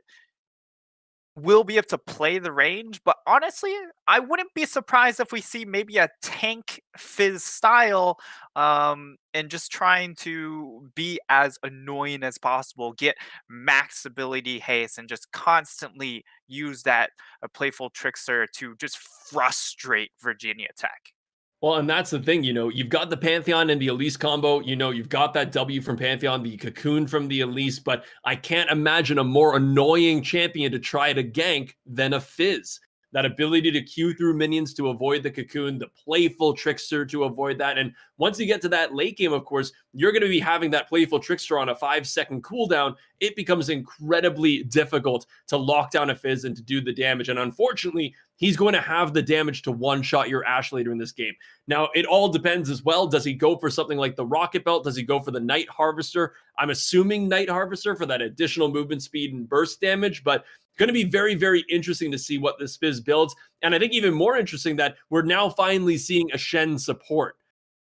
B: will be able to play the range, but honestly, I wouldn't be surprised if we see maybe a tank Fizz style, and just trying to be as annoying as possible, get max ability haste, and just constantly use that a playful trickster to just frustrate Virginia Tech.
A: Well, and that's the thing, you've got the Pantheon and the Elise combo, you've got that W from Pantheon, the Cocoon from the Elise, but I can't imagine a more annoying champion to try to gank than a Fizz. That ability to queue through minions to avoid the Cocoon, the playful Trickster to avoid that. And once you get to that late game, of course, you're going to be having that playful Trickster on a 5-second cooldown. It becomes incredibly difficult to lock down a Fizz and to do the damage. And unfortunately, he's going to have the damage to one-shot your Ashe later in this game. Now, it all depends as well. Does he go for something like the Rocket Belt? Does he go for the Night Harvester? I'm assuming Night Harvester for that additional movement speed and burst damage, but going to be very, very interesting to see what this Fizz builds. And I think even more interesting that we're now finally seeing a Shen support.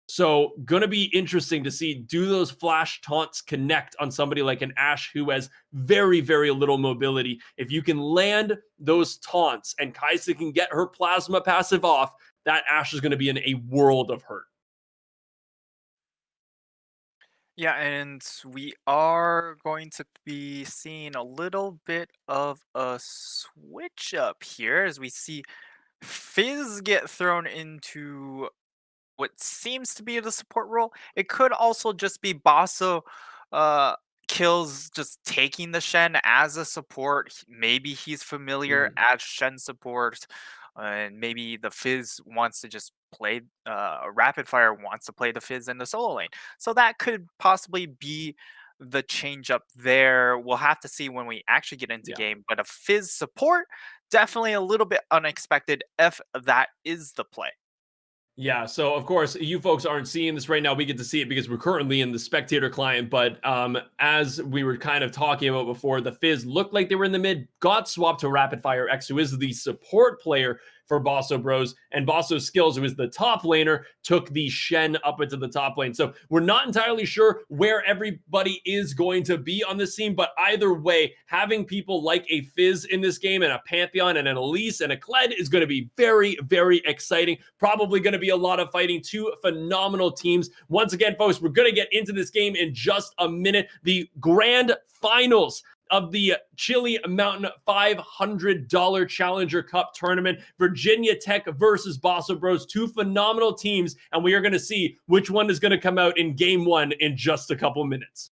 A: So going to be interesting to see, do those flash taunts connect on somebody like an Ashe who has very, very little mobility? If you can land those taunts and Kaisa can get her plasma passive off, that Ashe is going to be in a world of hurt.
B: Yeah, and we are going to be seeing a little bit of a switch up here as we see Fizz get thrown into what seems to be the support role. It could also just be Basso kills just taking the Shen as a support. Maybe he's familiar as Shen support. And maybe the Fizz wants to just play Rapid Fire wants to play the Fizz in the solo lane. So that could possibly be the change up there. We'll have to see when we actually get into game. But a Fizz support, definitely a little bit unexpected if that is the play.
A: Yeah, so of course, you folks aren't seeing this right now. We get to see it because we're currently in the spectator client. But as we were kind of talking about before, the Fizz looked like they were in the mid, got swapped to Rapid Fire X, who is the support player for Bosso Bros, and Bosso Skills, who is the top laner, took the Shen up into the top lane. So we're not entirely sure where everybody is going to be on this team, but either way, having people like a Fizz in this game and a Pantheon and an Elise and a Kled is going to be very, very exciting. Probably going to be a lot of fighting. Two phenomenal teams. Once again, folks, we're going to get into this game in just a minute. The grand finals of the Chili Mountain $500 Challenger Cup tournament. Virginia Tech versus Bosso Bros. Two phenomenal teams, and we are going to see which one is going to come out in game one in just a couple minutes.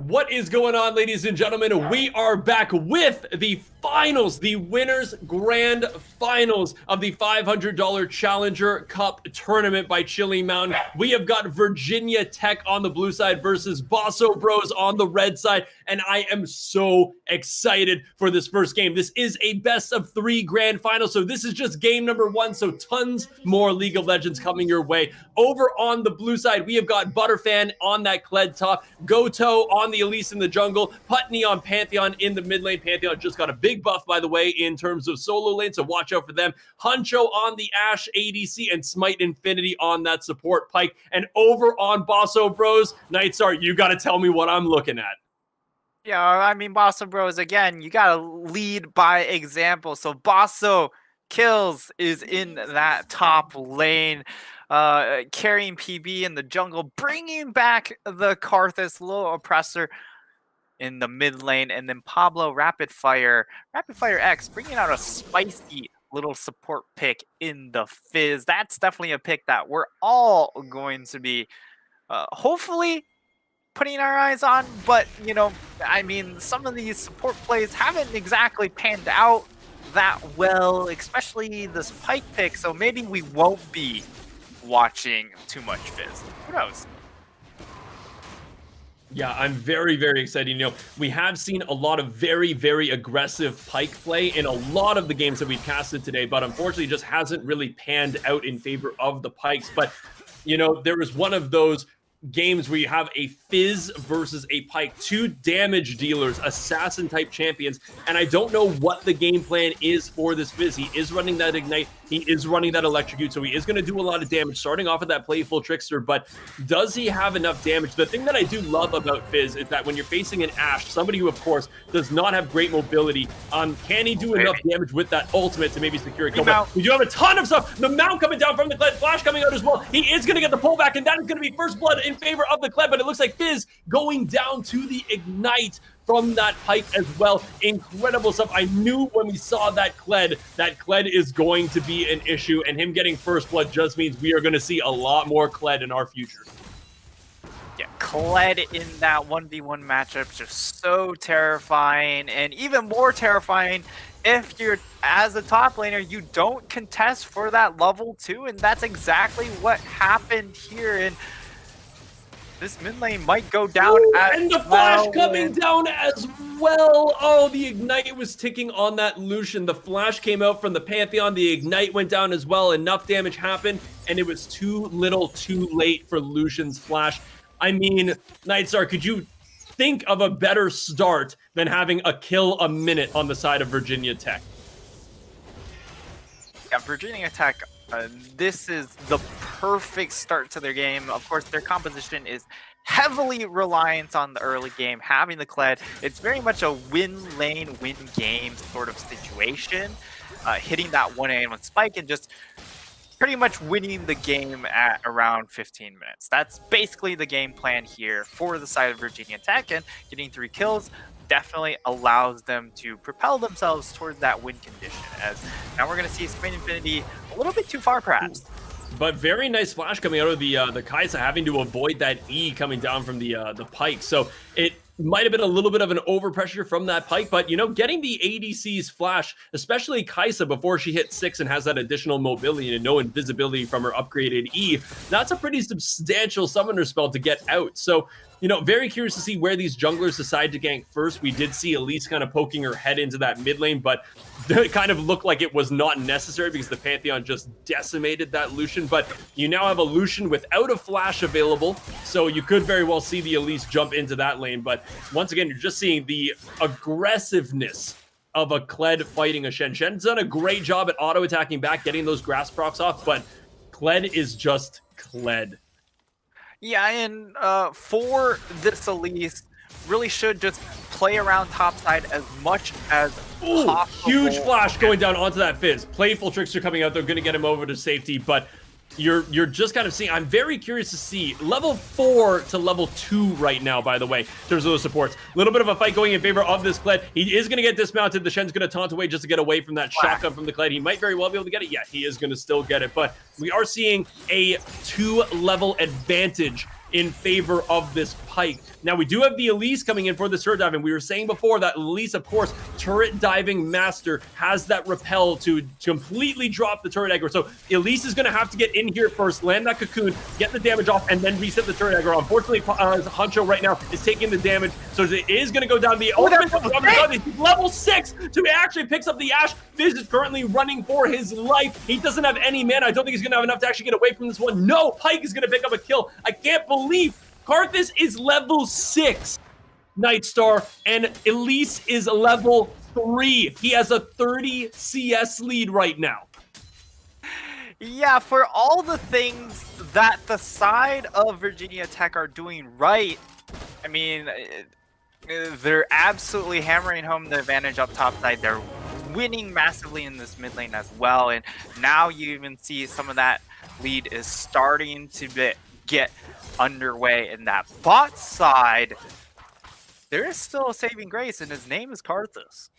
A: What is going on, ladies and gentlemen? We are back with the finals, the winners grand finals of the $500 Challenger Cup tournament by Chili Mountain. We have got Virginia Tech on the blue side versus Bosso Bros on the red side, and I am so excited for this first game. This is a best of 3 grand final, so this is just game number 1, so tons more League of Legends coming your way. Over on the blue side, we have got Butterfan on that Kled top, Goto on the Elise in the jungle, Putney on Pantheon in the mid lane. Pantheon just got a big buff, by the way, in terms of solo lane, so watch out for them. Huncho on the Ashe ADC, and Smite Infinity on that support Pyke. And over on Bosso Bros, Nit3star, you got to tell me what I'm looking at.
B: Yeah, I mean, Bosso Bros, again, you got to lead by example. So Bosso Kills is in that top lane, carrying PB in the jungle, bringing back the Karthus, little oppressor in the mid lane, and then Pablo Rapid Fire X, bringing out a spicy little support pick in the Fizz. That's definitely a pick that we're all going to be hopefully putting our eyes on, but you know, I mean, some of these support plays haven't exactly panned out that well, especially this Pyke pick, so maybe we won't be watching too much Fizz. Who knows?
A: Yeah, I'm very, very excited. You know, we have seen a lot of very, very aggressive Pyke play in a lot of the games that we've casted today, but unfortunately just hasn't really panned out in favor of the Pykes. But, you know, there was one of those games where you have a Fizz versus a Pyke, 2 damage dealers, assassin type champions, and I don't know what the game plan is for this Fizz. He is running that Ignite, he is running that Electrocute, so he is going to do a lot of damage, starting off with that Playful Trickster, but does he have enough damage? The thing that I do love about Fizz is that when you're facing an Ashe, somebody who, of course, does not have great mobility, can he do enough damage with that ultimate to maybe secure a kill? But we do have a ton of stuff. The Mount coming down from the Kled, Flash coming out as well. He is going to get the pullback, and that is going to be first blood in favor of the Kled, but it looks like Fizz going down to the Ignite from that Pyke as well. Incredible stuff. I knew when we saw that Kled is going to be an issue, and him getting first blood just means we are going to see a lot more Kled in our future.
B: Yeah, Kled in that 1v1 matchup, just so terrifying, and even more terrifying if you're, as a top laner, you don't contest for that level 2, and that's exactly what happened here. And this mid lane might go down as
A: and the Flash coming down as well. Oh, the Ignite was ticking on that Lucian. The Flash came out from the Pantheon. The Ignite went down as well. Enough damage happened, and it was too little too late for Lucian's Flash. I mean, Nit3star, could you think of a better start than having a kill a minute on the side of Virginia Tech?
B: Yeah, Virginia Tech, this is the perfect start to their game. Of course, their composition is heavily reliant on the early game, having the Kled. It's very much a win lane, win game sort of situation. Hitting that 1-1 spike and just pretty much winning the game at around 15 minutes. That's basically the game plan here for the side of Virginia Tech, and getting 3 kills definitely allows them to propel themselves towards that win condition, as now we're going to see Smite Infinity a little bit too far perhaps.
A: But very nice flash coming out of the Kai'Sa, having to avoid that E coming down from the Pyke. So it might have been a little bit of an overpressure from that Pyke, but, you know, getting the ADC's flash, especially Kai'Sa before she hits 6 and has that additional mobility and no invisibility from her upgraded E, that's a pretty substantial summoner spell to get out. So, you know, very curious to see where these junglers decide to gank first. We did see Elise kind of poking her head into that mid lane, but it kind of looked like it was not necessary because the Pantheon just decimated that Lucian. But you now have a Lucian without a flash available, so you could very well see the Elise jump into that lane. But once again, you're just seeing the aggressiveness of a Kled fighting a Shen. Shen's done a great job at auto-attacking back, getting those grass procs off, but Kled is just Kled.
B: Yeah, and for this Elise, really should just play around topside as much as possible.
A: Huge flash going down onto that Fizz. Playful Trickster coming out. They're going to get him over to safety, but you're just kind of seeing. I'm very curious to see level 4 to level 2 right now, by the way, in terms of those supports. A little bit of a fight going in favor of this Kled. He is going to get dismounted. The Shen's going to taunt away just to get away from that shotgun from the Kled. He might very well be able to get it. Yeah, he is going to still get it, but we are seeing a 2-level advantage in favor of this Pyke. Now, we do have the Elise coming in for the turret dive, and we were saying before that Elise, of course, turret diving master, has that repel to completely drop the turret aggro. So Elise is going to have to get in here first, land that cocoon, get the damage off, and then reset the turret aggro. Unfortunately, Huncho right now is taking the damage, so it is going to go down to the level 6 to actually picks up the Ashe. Fizz is currently running for his life. He doesn't have any mana. I don't think he's going to have enough to actually get away from this one. No, Pyke is going to pick up a kill. I can't believe Karthus is level 6, Nit3star, and Elise is level 3. He has a 30 CS lead right now.
B: Yeah, for all the things that the side of Virginia Tech are doing right, I mean, they're absolutely hammering home the advantage up top side. They're winning massively in this mid lane as well, and now you even see some of that lead is starting to get underway in that bot side. There is still a saving grace, and his name is Karthus.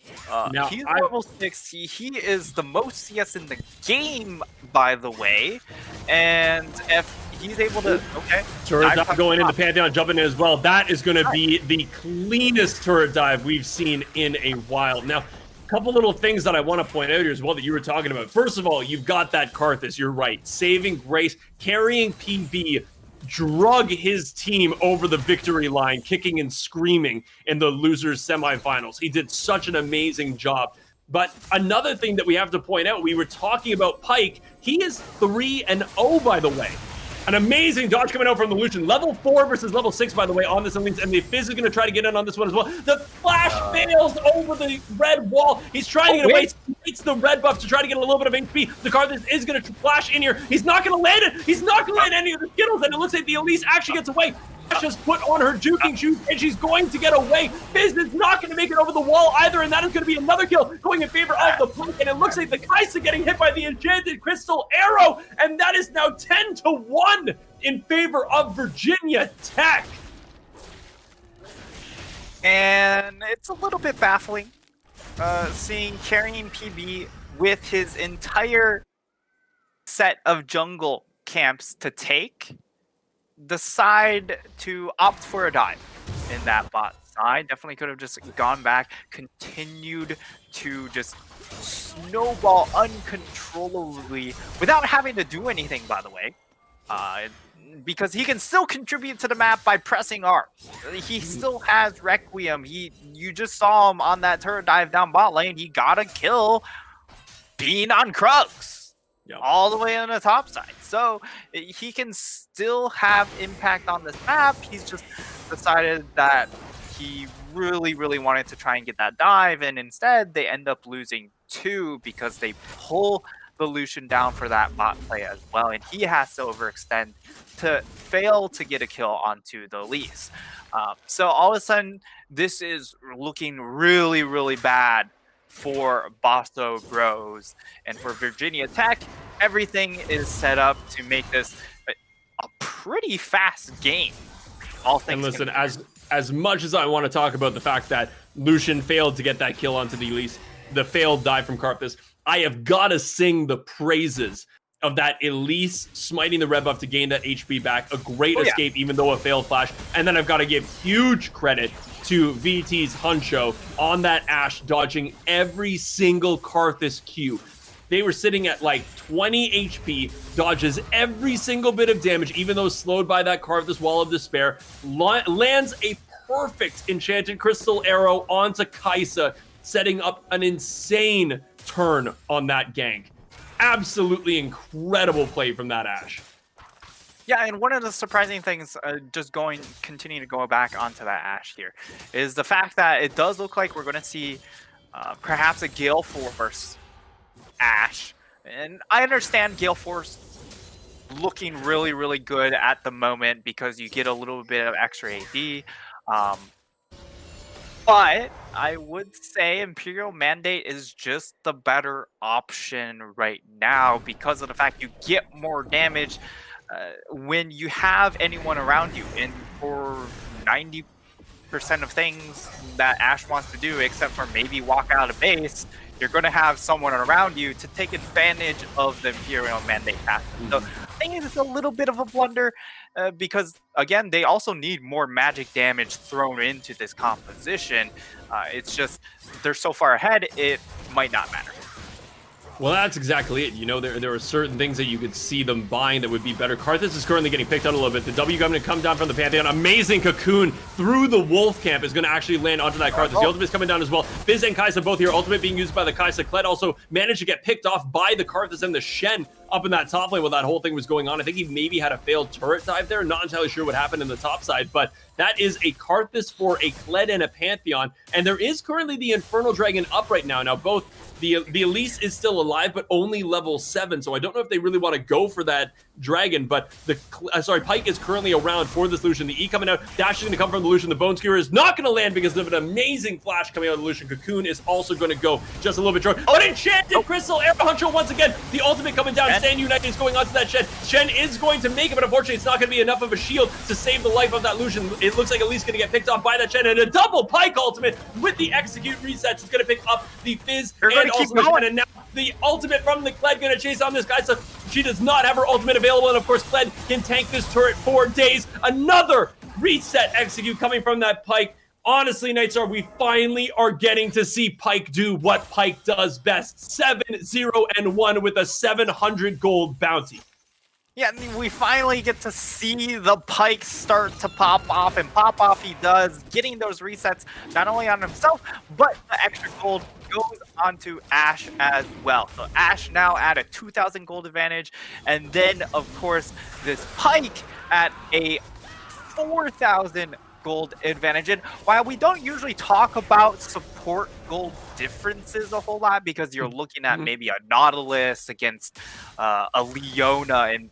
B: He's level 6. He is the most CS in the game, by the way. And if he's able to... Okay.
A: Turret dive going into Pantheon, jumping in as well. That is going to be the cleanest turret dive we've seen in a while. Now, a couple little things that I want to point out here as well that you were talking about. First of all, you've got that Karthus. You're right. Saving grace, carrying PB, drug his team over the victory line, kicking and screaming in the losers semifinals. He did such an amazing job. But another thing that we have to point out, we were talking about Pyke. He is 3-0, by the way. An amazing dodge coming out from the Lucian. Level 4 versus level 6, by the way, on this Elite, and the Fizz is going to try to get in on this one as well. The flash fails over the red wall. He's trying to get away. He the red buff to try to get a little bit of HP. The Karthus is going to flash in here. He's not going to land it. He's not going to land any of the Skittles, and it looks like the Elise actually gets away. Just put on her juking shoes, and she's going to get away. Fizz is not going to make it over the wall either, and that is going to be another kill going in favor of the Pyke, and it looks like the Kai'Sa getting hit by the enchanted crystal arrow, and that is now 10-1 in favor of Virginia Tech.
B: And it's a little bit baffling seeing carrying PB with his entire set of jungle camps to take, decide to opt for a dive in that bot side. Definitely could have just gone back, continued to just snowball uncontrollably without having to do anything, by the way. Because he can still contribute to the map by pressing R. He still has Requiem. You just saw him on that turret dive down bot lane. He got a kill being on Krugs. Yep. All the way on the top side. So he can still have impact on this map. He's just decided that he really, really wanted to try and get that dive, and instead they end up losing 2 because they pull the Lucian down for that bot play as well, and he has to overextend to fail to get a kill onto the Elise. So all of a sudden, this is looking really, really bad for Bosso Bros, and for Virginia Tech, everything is set up to make this a pretty fast game. All things.
A: And listen, as much as I want to talk about the fact that Lucian failed to get that kill onto the Elise, the failed dive from Karthus, I have got to sing the praises of that Elise smiting the red buff to gain that HP back. A great escape, even though a failed flash. And then I've got to give huge credit to VT's Huncho on that Ashe, dodging every single Karthus Q. They were sitting at like 20 HP, dodges every single bit of damage, even though slowed by that Karthus Wall of Despair, lands a perfect enchanted crystal arrow onto Kai'Sa, setting up an insane turn on that gank. Absolutely incredible play from that Ashe.
B: Yeah, and one of the surprising things, continuing to go back onto that Ashe here, is the fact that it does look like we're going to see perhaps a Gale Force Ashe. And I understand Gale Force looking really, really good at the moment because you get a little bit of extra AD. But I would say Imperial Mandate is just the better option right now because of the fact you get more damage when you have anyone around you. And for 90% of things that Ashe wants to do, except for maybe walk out of base, you're going to have someone around you to take advantage of the Imperial mandate path. So I think it's a little bit of a blunder because, again, they also need more magic damage thrown into this composition. It's just they're so far ahead, it might not matter.
A: Well, that's exactly it. You know, there are certain things that you could see them buying that would be better. Karthus is currently getting picked out a little bit. The W going to come down from the Pantheon. Amazing cocoon through the Wolf Camp is going to actually land onto that Karthus. The ultimate is coming down as well. Fizz and Kai'Sa both here. Ultimate being used by the Kai'Sa. Kled also managed to get picked off by the Karthus and the Shen up in that top lane while that whole thing was going on. I think he maybe had a failed turret dive there. Not entirely sure what happened in the top side, but that is a Karthus for a Kled and a Pantheon. And there is currently the Infernal Dragon up right now. Now, both the Elise is still alive, but only level 7. So I don't know if they really want to go for that dragon, but the Pyke is currently around for this Lucian. The E coming out, Dash is going to come from the Lucian. The Bone Skewer is not going to land because of an amazing flash coming out of the Lucian. Cocoon is also going to go just a little bit short. But Enchanted Crystal, Arrow Hunter once again. The ultimate coming down. Stand United is going onto that Shen. Shen is going to make it, but unfortunately it's not going to be enough of a shield to save the life of that Lucian. It looks like Elise going to get picked off by that Shen, and a double Pyke ultimate with the execute resets is going to pick up the Fizz and also the Shen. And now the ultimate from the Kled going to chase on this guy, so she does not have her ultimate available, and of course Kled can tank this turret for days. Another reset execute coming from that Pyke. Honestly, Nit3star, we finally are getting to see Pyke do what Pyke does best. 7-0-1 with a 700 gold bounty.
B: Yeah, I mean, we finally get to see the Pyke start to pop off, and pop off he does, getting those resets not only on himself, but the extra gold goes onto Ashe as well. So Ashe now at a 2,000 gold advantage, and then, of course, this Pyke at a 4,000 gold advantage. And while we don't usually talk about support gold differences a whole lot, because you're looking at maybe a Nautilus against a Leona, and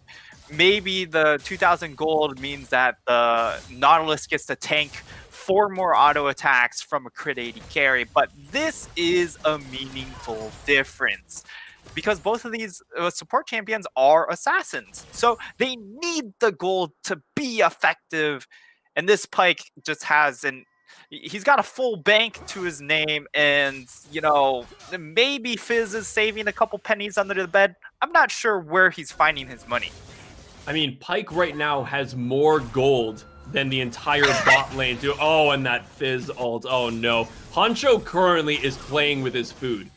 B: maybe the 2,000 gold means that the Nautilus gets to tank 4 more auto attacks from a crit 80 carry, but this is a meaningful difference because both of these support champions are assassins, so they need the gold to be effective. And this Pyke just has he's got a full bank to his name, and, you know, maybe Fizz is saving a couple pennies under the bed. I'm not sure where he's finding his money.
A: I mean, Pyke right now has more gold than the entire bot lane do. Oh, and that Fizz ult. Oh, no. Hancho currently is playing with his food.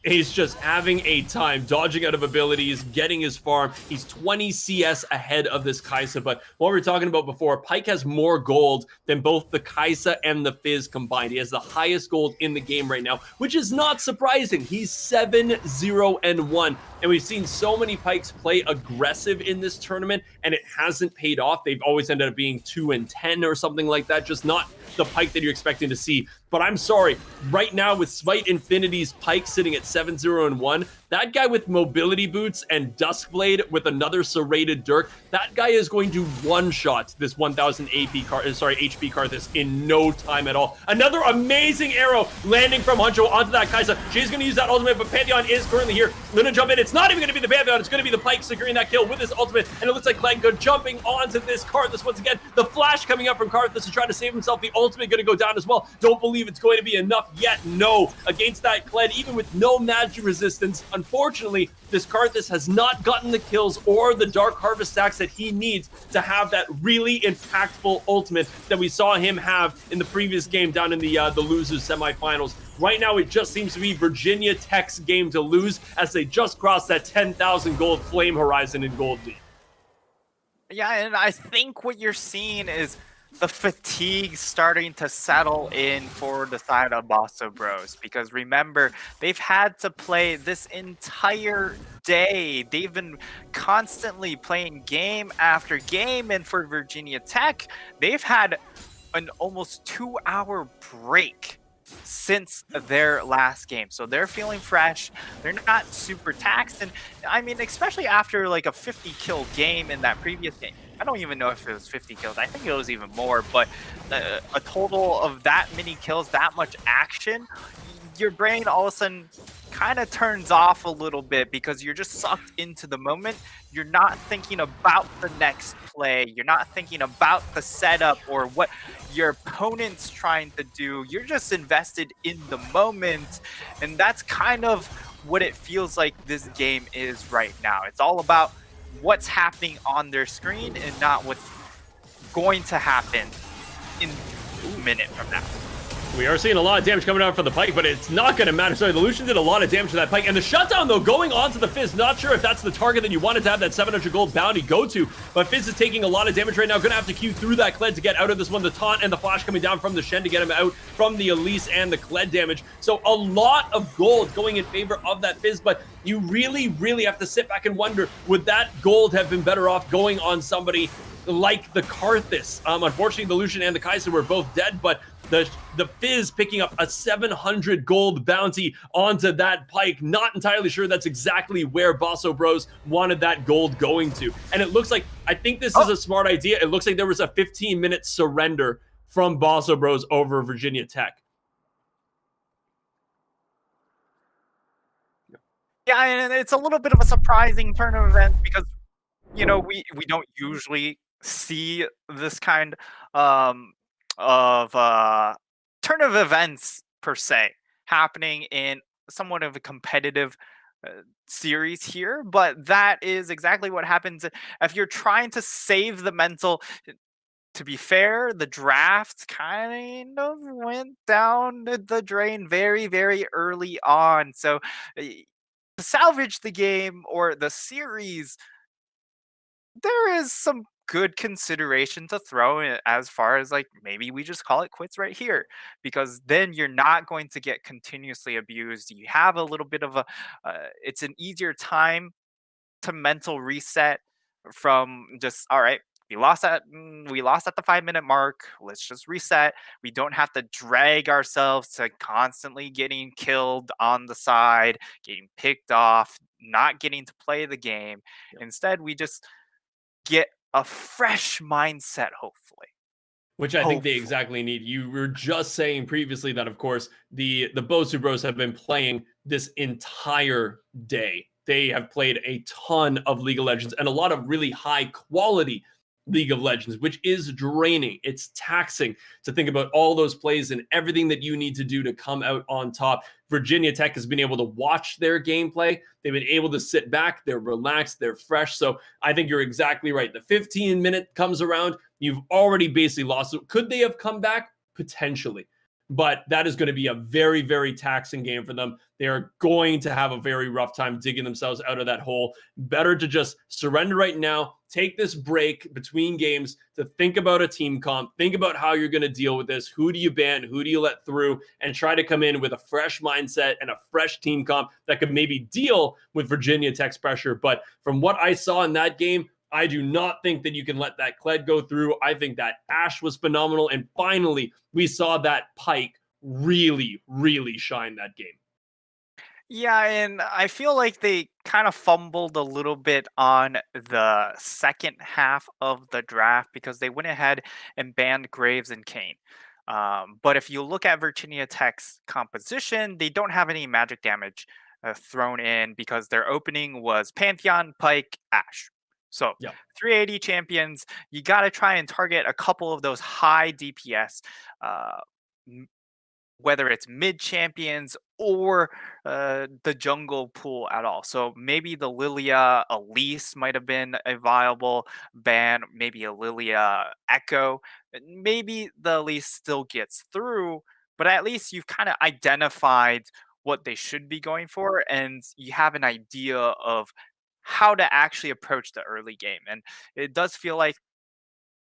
A: He's just having a time, dodging out of abilities, getting his farm. He's 20 CS ahead of this Kai'Sa, but what we were talking about before, Pyke has more gold than both the Kai'Sa and the Fizz combined. He has the highest gold in the game right now, which is not surprising. He's 7-0-1, and we've seen so many Pykes play aggressive in this tournament, and it hasn't paid off. They've always ended up being 2-10 or something like that, just not the Pyke that you're expecting to see. But I'm sorry, right now with Smite Infinity's Pyke sitting at 7-0-1, that guy with mobility boots and Duskblade with another serrated Dirk, that guy is going to one-shot this 1,000 HP Karthus in no time at all. Another amazing arrow landing from Hancho onto that Kai'Sa. She's going to use that ultimate, but Pantheon is currently here. Gonna jump in. It's not even going to be the Pantheon. It's going to be the Pyke securing that kill with his ultimate, and it looks like Kled jumping onto this Karthus once again. The flash coming up from Karthus to try to save himself. The ultimate going to go down as well. Don't believe it's going to be enough yet. No, against that Kled, even with no magic resistance. Unfortunately, this Karthus has not gotten the kills or the Dark Harvest stacks that he needs to have that really impactful ultimate that we saw him have in the previous game down in the losers semifinals. Right now, it just seems to be Virginia Tech's game to lose as they just crossed that 10,000 gold flame horizon in Gold League.
B: Yeah, and I think what you're seeing is the fatigue starting to settle in for the side of Bossa Bros, because remember, they've had to play this entire day. They've been constantly playing game after game, and for Virginia Tech, they've had an almost 2-hour break since their last game, so they're feeling fresh. They're not super taxed, and I mean, especially after like a 50 kill game in that previous game. I don't even know if it was 50 kills. I think it was even more, but a total of that many kills, that much action, your brain all of a sudden kind of turns off a little bit because you're just sucked into the moment. You're not thinking about the next play. You're not thinking about the setup or what your opponent's trying to do. You're just invested in the moment. And that's kind of what it feels like this game is right now. It's all about what's happening on their screen and not what's going to happen in a minute from now.
A: We are seeing a lot of damage coming out from the Pyke, but it's not going to matter. Sorry, the Lucian did a lot of damage to that Pyke. And the shutdown, though, going on to the Fizz. Not sure if that's the target that you wanted to have that 700 gold bounty go to. But Fizz is taking a lot of damage right now. Going to have to queue through that Kled to get out of this one. The taunt and the flash coming down from the Shen to get him out from the Elise and the Kled damage. So a lot of gold going in favor of that Fizz. But you really, really have to sit back and wonder, would that gold have been better off going on somebody like the Karthus? Unfortunately, the Lucian and the Kai'Sa were both dead, but the Fizz picking up a 700 gold bounty onto that Pyke. Not entirely sure that's exactly where Bosso Bros wanted that gold going to. And it looks like, I think this is a smart idea. It looks like there was a 15-minute surrender from Bosso Bros over Virginia Tech.
B: Yeah, and it's a little bit of a surprising turn of events because, you know, we don't usually see this kind of turn of events per se happening in somewhat of a competitive series here, but that is exactly what happens if you're trying to save the mental. To be fair, the draft kind of went down the drain very, very early on. So to salvage the game or the series, there is some good consideration to throw in as far as like maybe we just call it quits right here, because then you're not going to get continuously abused. You have a little bit of a it's an easier time to mental reset from just, all right, we lost at the 5-minute mark, let's just reset. We don't have to drag ourselves to constantly getting killed on the side, getting picked off, not getting to play the game. Instead, we just get a fresh mindset, hopefully.
A: Which I think they exactly need. You were just saying previously that, of course, the Bosu Bros have been playing this entire day. They have played a ton of League of Legends and a lot of really high quality League of Legends, which is draining. It's taxing to think about all those plays and everything that you need to do to come out on top. Virginia Tech has been able to watch their gameplay. They've been able to sit back. They're relaxed. They're fresh. So I think you're exactly right. The 15-minute comes around. You've already basically lost it. Could they have come back? Potentially. But that is going to be a very, very taxing game for them. They are going to have a very rough time digging themselves out of that hole. Better to just surrender right now, take this break between games to think about a team comp, think about how you're going to deal with this. Who do you ban? Who do you let through? And try to come in with a fresh mindset and a fresh team comp that could maybe deal with Virginia Tech's pressure. But from what I saw in that game, I do not think that you can let that Kled go through. I think that Ashe was phenomenal. And finally, we saw that Pyke really, really shine that game.
B: Yeah, and I feel like they kind of fumbled a little bit on the second half of the draft because they went ahead and banned Graves and Kane. But if you look at Virginia Tech's composition, they don't have any magic damage thrown in because their opening was Pantheon, Pyke, Ashe. So 380 champions, you got to try and target a couple of those high DPS, whether it's mid champions or the jungle pool at all. So maybe the Lilia Elise might have been a viable ban, maybe a Lilia Echo. Maybe the Elise still gets through, but at least you've kind of identified what they should be going for, and you have an idea of how to actually approach the early game. And it does feel like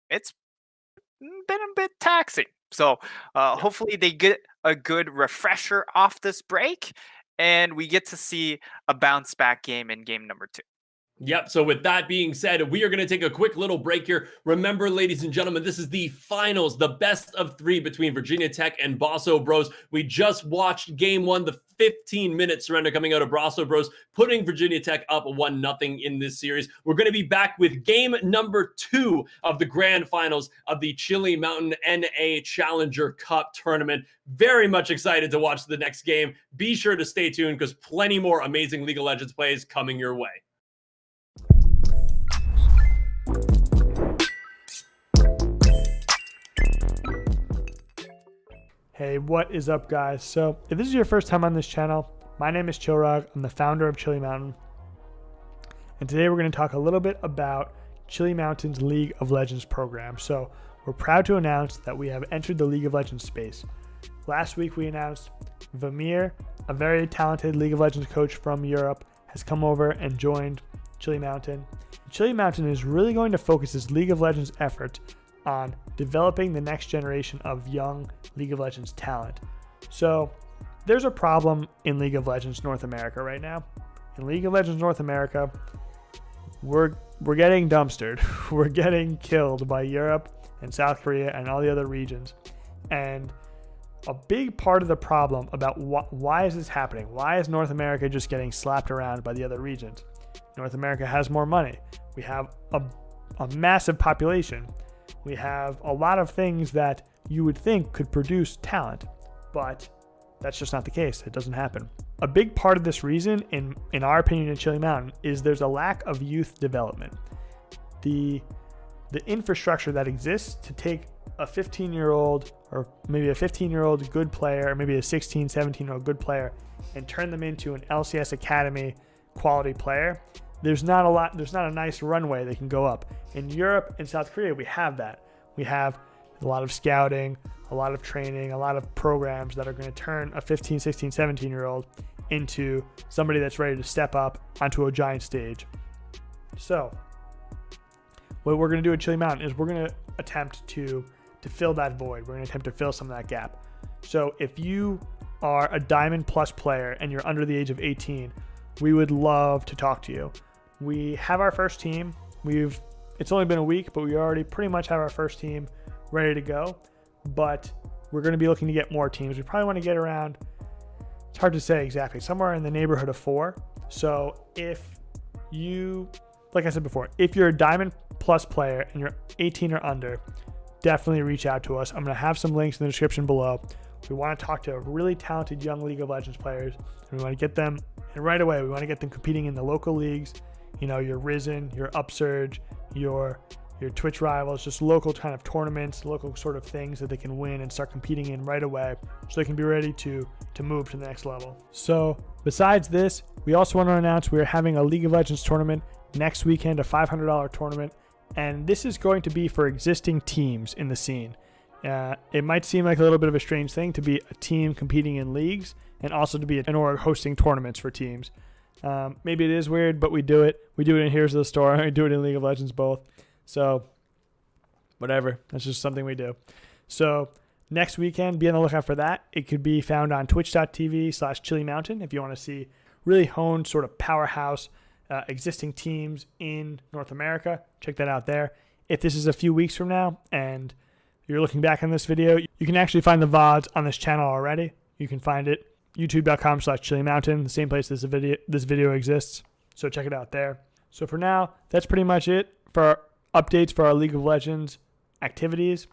B: it's been a bit taxing. So hopefully they get a good refresher off this break and we get to see a bounce back game in game number 2.
A: Yep. So with that being said, we are going to take a quick little break here. Remember, ladies and gentlemen, this is the finals, the best of 3 between Virginia Tech and Bosso Bros. We just watched game 1, the 15-minute surrender coming out of Bosso Bros, putting Virginia Tech up 1-0 in this series. We're going to be back with game number 2 of the grand finals of the Chili Mountain NA Challenger Cup tournament. Very much excited to watch the next game. Be sure to stay tuned because plenty more amazing League of Legends plays coming your way.
C: Hey, what is up, guys? So if this is your first time on this channel, my name is Chilrog. I'm the founder of Chili Mountain. And today we're going to talk a little bit about Chili Mountain's League of Legends program. So we're proud to announce that we have entered the League of Legends space. Last week we announced Vamir, a very talented League of Legends coach from Europe, has come over and joined Chili Mountain. Chili Mountain is really going to focus its League of Legends effort on developing the next generation of young League of Legends talent. So there's a problem in League of Legends North America right now. In League of Legends North America, we're getting dumpstered. We're getting killed by Europe and South Korea and all the other regions. And a big part of the problem about why is this happening? Why is North America just getting slapped around by the other regions? North America has more money. We have a massive population. We have a lot of things that you would think could produce talent, but that's just not the case. It doesn't happen. A big part of this reason, in our opinion, in Chili Mountain, is there's a lack of youth development. The infrastructure that exists to take a 15-year-old or maybe a 15-year-old good player, or maybe a 16, 17-year-old good player, and turn them into an LCS Academy quality player, there's not a nice runway they can go up. In Europe and South Korea, we have that. We have a lot of scouting, a lot of training, a lot of programs that are going to turn a 15, 16, 17-year-old into somebody that's ready to step up onto a giant stage. So what we're going to do at Chili Mountain is we're going to attempt to fill that void. We're going to attempt to fill some of that gap. So if you are a Diamond Plus player and you're under the age of 18, we would love to talk to you. We have our first team. It's only been a week, but we already pretty much have our first team ready to go. But we're going to be looking to get more teams. We probably want to get around, it's hard to say exactly, somewhere in the neighborhood of 4. So if you, like I said before, if you're a Diamond Plus player and you're 18 or under, definitely reach out to us. I'm going to have some links in the description below. We want to talk to really talented young League of Legends players. And we want to get them, and right away, we want to get them competing in the local leagues. You know, your Risen, your Upsurge, your Twitch rivals, just local kind of tournaments, local sort of things that they can win and start competing in right away, so they can be ready to move to the next level. So besides this, we also want to announce we are having a League of Legends tournament next weekend, a $500 tournament, and this is going to be for existing teams in the scene. It might seem like a little bit of a strange thing to be a team competing in leagues and also to be an org hosting tournaments for teams. Maybe it is weird, but we do it. We do it in Here's the Store. We do it in League of Legends both. So whatever. That's just something we do. So next weekend, be on the lookout for that. It could be found on twitch.tv/Chili Mountain if you want to see really honed sort of powerhouse existing teams in North America. Check that out there. If this is a few weeks from now and you're looking back on this video, you can actually find the VODs on this channel already. You can find it youtube.com/Chili Mountain, the same place this video exists. So check it out there. So for now, that's pretty much it for our updates for our League of Legends activities.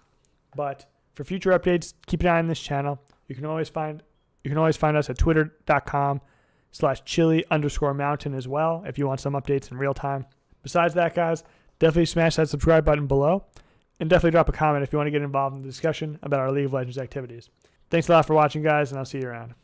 C: But for future updates, keep an eye on this channel. You can always find us at twitter.com/Chili_Mountain as well if you want some updates in real time. Besides that, guys, definitely smash that subscribe button below. And definitely drop a comment if you want to get involved in the discussion about our League of Legends activities. Thanks a lot for watching, guys, and I'll see you around.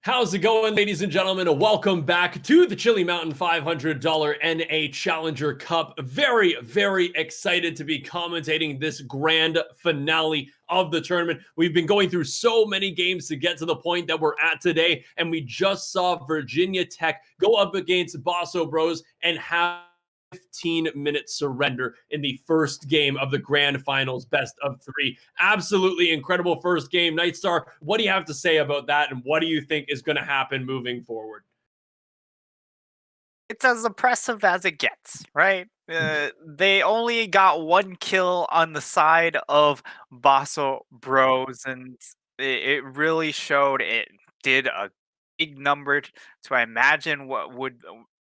A: How's it going, ladies and gentlemen? Welcome back to the Chili Mountain $500 NA Challenger Cup. Very, very excited to be commentating this grand finale of the tournament. We've been going through so many games to get to the point that we're at today, and we just saw Virginia Tech go up against Bosso Bros and have 15-minute surrender in the first game of the grand finals best of 3. Absolutely incredible first game. Nit3star, what do you have to say about that, and what do you think is going to happen moving forward?
B: It's as impressive as it gets, right? They only got one kill on the side of Bosso Bros, and it really showed. It did a big number to imagine what would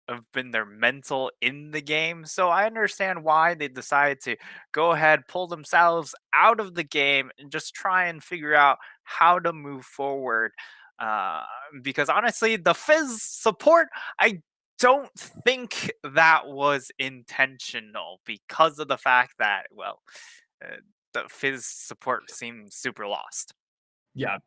B: have been their mental in the game. So I understand why they decided to go ahead, pull themselves out of the game, and just try and figure out how to move forward. Uh, because honestly, the Fizz support, I don't think that was intentional because of the fact that, well, the Fizz support seemed super lost.
A: Yeah,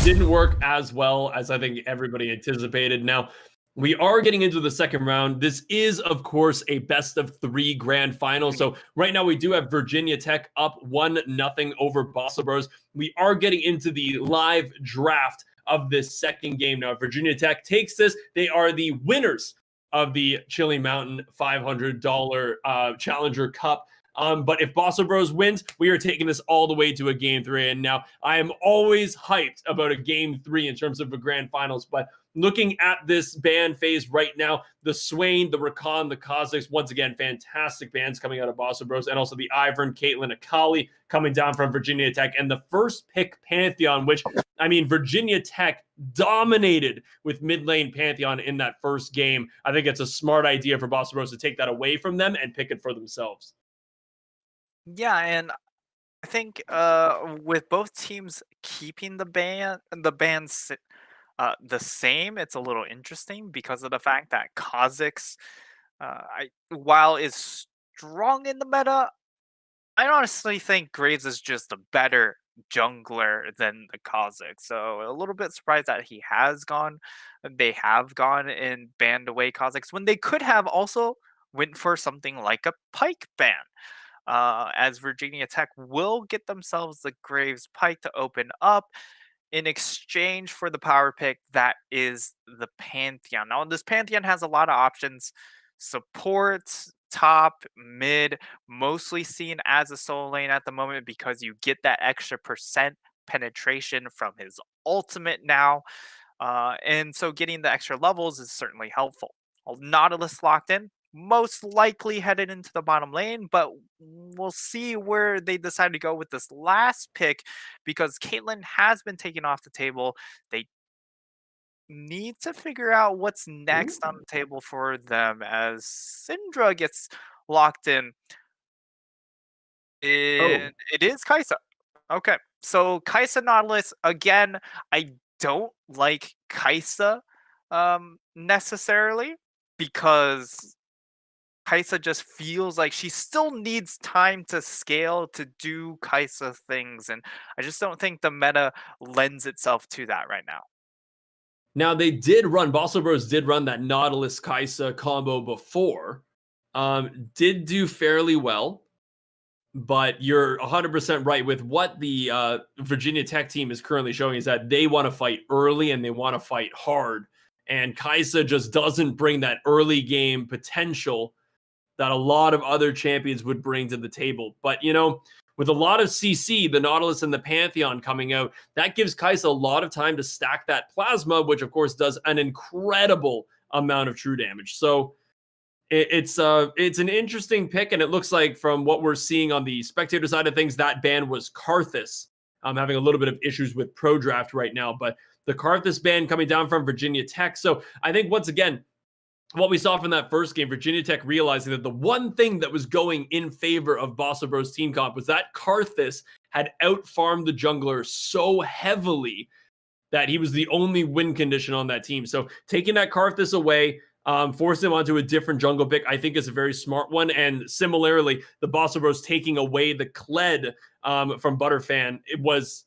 A: didn't work as well as I think everybody anticipated. Now, we are getting into the second round. This is, of course, a best of 3 grand final. So right now we do have Virginia Tech up 1-0 over Bosso Bros. We are getting into the live draft of this second game. Now, if Virginia Tech takes this, they are the winners of the Chili Mountain $500 Challenger Cup. But if Bosso Bros wins, we are taking this all the way to a game 3. And now I am always hyped about a game 3 in terms of the grand finals. But looking at this band phase right now, the Swain, the Rakan, the Kazakhs, once again, fantastic bands coming out of Bosso Bros. And also the Ivern, Caitlyn, Akali coming down from Virginia Tech. And the first pick Pantheon, which, I mean, Virginia Tech dominated with mid lane Pantheon in that first game. I think it's a smart idea for Bosso Bros to take that away from them and pick it for themselves.
B: Yeah, and I think with both teams keeping the bands the same, it's a little interesting because of the fact that Kazakhs, while is strong in the meta, I honestly think Graves is just a better jungler than the Kazakh. So a little bit surprised that they have gone and banned away Kazakhs when they could have also went for something like a Pike ban. As Virginia Tech will get themselves the Graves Pike to open up in exchange for the power pick that is the Pantheon. Now, this Pantheon has a lot of options: support, top, mid, mostly seen as a solo lane at the moment because you get that extra percent penetration from his ultimate now. And so getting the extra levels is certainly helpful. Nautilus locked in, most likely headed into the bottom lane, but we'll see where they decide to go with this last pick because Caitlyn has been taken off the table. They need to figure out what's next on the table for them as Syndra gets locked in. And it is Kai'Sa. Okay, so Kai'Sa Nautilus, again, I don't like Kai'Sa necessarily because Kai'Sa just feels like she still needs time to scale to do Kai'Sa things, and I just don't think the meta lends itself to that right now.
A: Now, Bosso Bros did run that Nautilus Kai'Sa combo before. Did do fairly well, but you're 100% right with what the Virginia Tech team is currently showing is that they want to fight early and they want to fight hard. And Kai'Sa just doesn't bring that early game potential that a lot of other champions would bring to the table. But, you know, with a lot of CC, the Nautilus and the Pantheon coming out, that gives Kai'Sa a lot of time to stack that plasma, which of course does an incredible amount of true damage. So it's an interesting pick, and it looks like from what we're seeing on the spectator side of things, that ban was Karthus. I'm having a little bit of issues with Pro Draft right now, but the Karthus ban coming down from Virginia Tech. So I think once again, what we saw from that first game, Virginia Tech realizing that the one thing that was going in favor of Bosso Bros team comp was that Karthus had out-farmed the jungler so heavily that he was the only win condition on that team. So taking that Karthus away, forcing him onto a different jungle pick, I think is a very smart one. And similarly, the Bosso Bros taking away the Kled from Butterfan,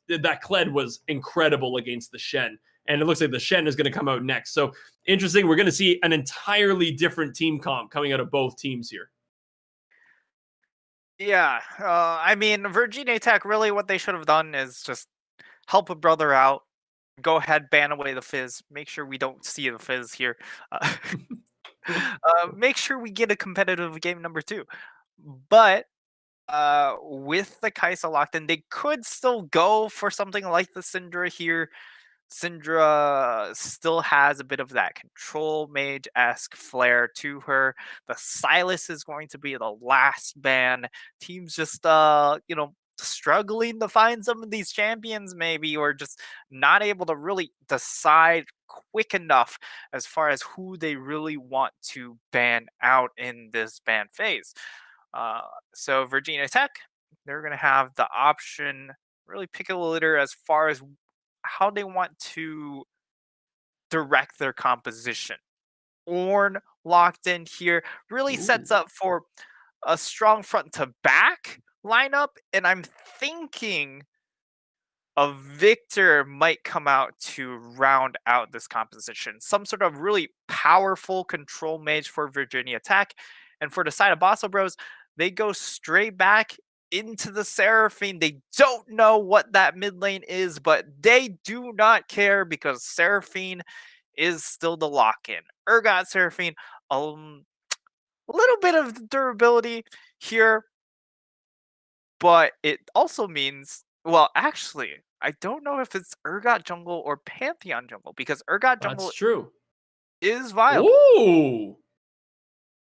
A: that Kled was incredible against the Shen. And it looks like the Shen is going to come out next. So interesting. We're going to see an entirely different team comp coming out of both teams here.
B: Yeah, I mean, Virginia Tech, really what they should have done is just help a brother out. Go ahead, ban away the Fizz. Make sure we don't see the Fizz here. Make sure we get a competitive game number 2. But with the Kaisa locked in, they could still go for something like the Syndra here. Syndra still has a bit of that control mage-esque flair to her. The Silas is going to be the last ban. Teams just, struggling to find some of these champions maybe, or just not able to really decide quick enough as far as who they really want to ban out in this ban phase. So Virginia Tech, they're going to have the option, really pick a litter as far as how they want to direct their composition. Ornn locked in here really sets up for a strong front to back lineup, and I'm thinking a Victor might come out to round out this composition. Some sort of really powerful control mage for Virginia Tech. And for the side of Basso Bros, they go straight back into the Seraphine. They don't know what that mid lane is, but they do not care because Seraphine is still the lock-in. Urgot Seraphine, a little bit of durability here, but it also means, well, actually, I don't know if it's Urgot jungle or Pantheon jungle, because Urgot jungle
A: That's true.
B: is viable.
A: Ooh.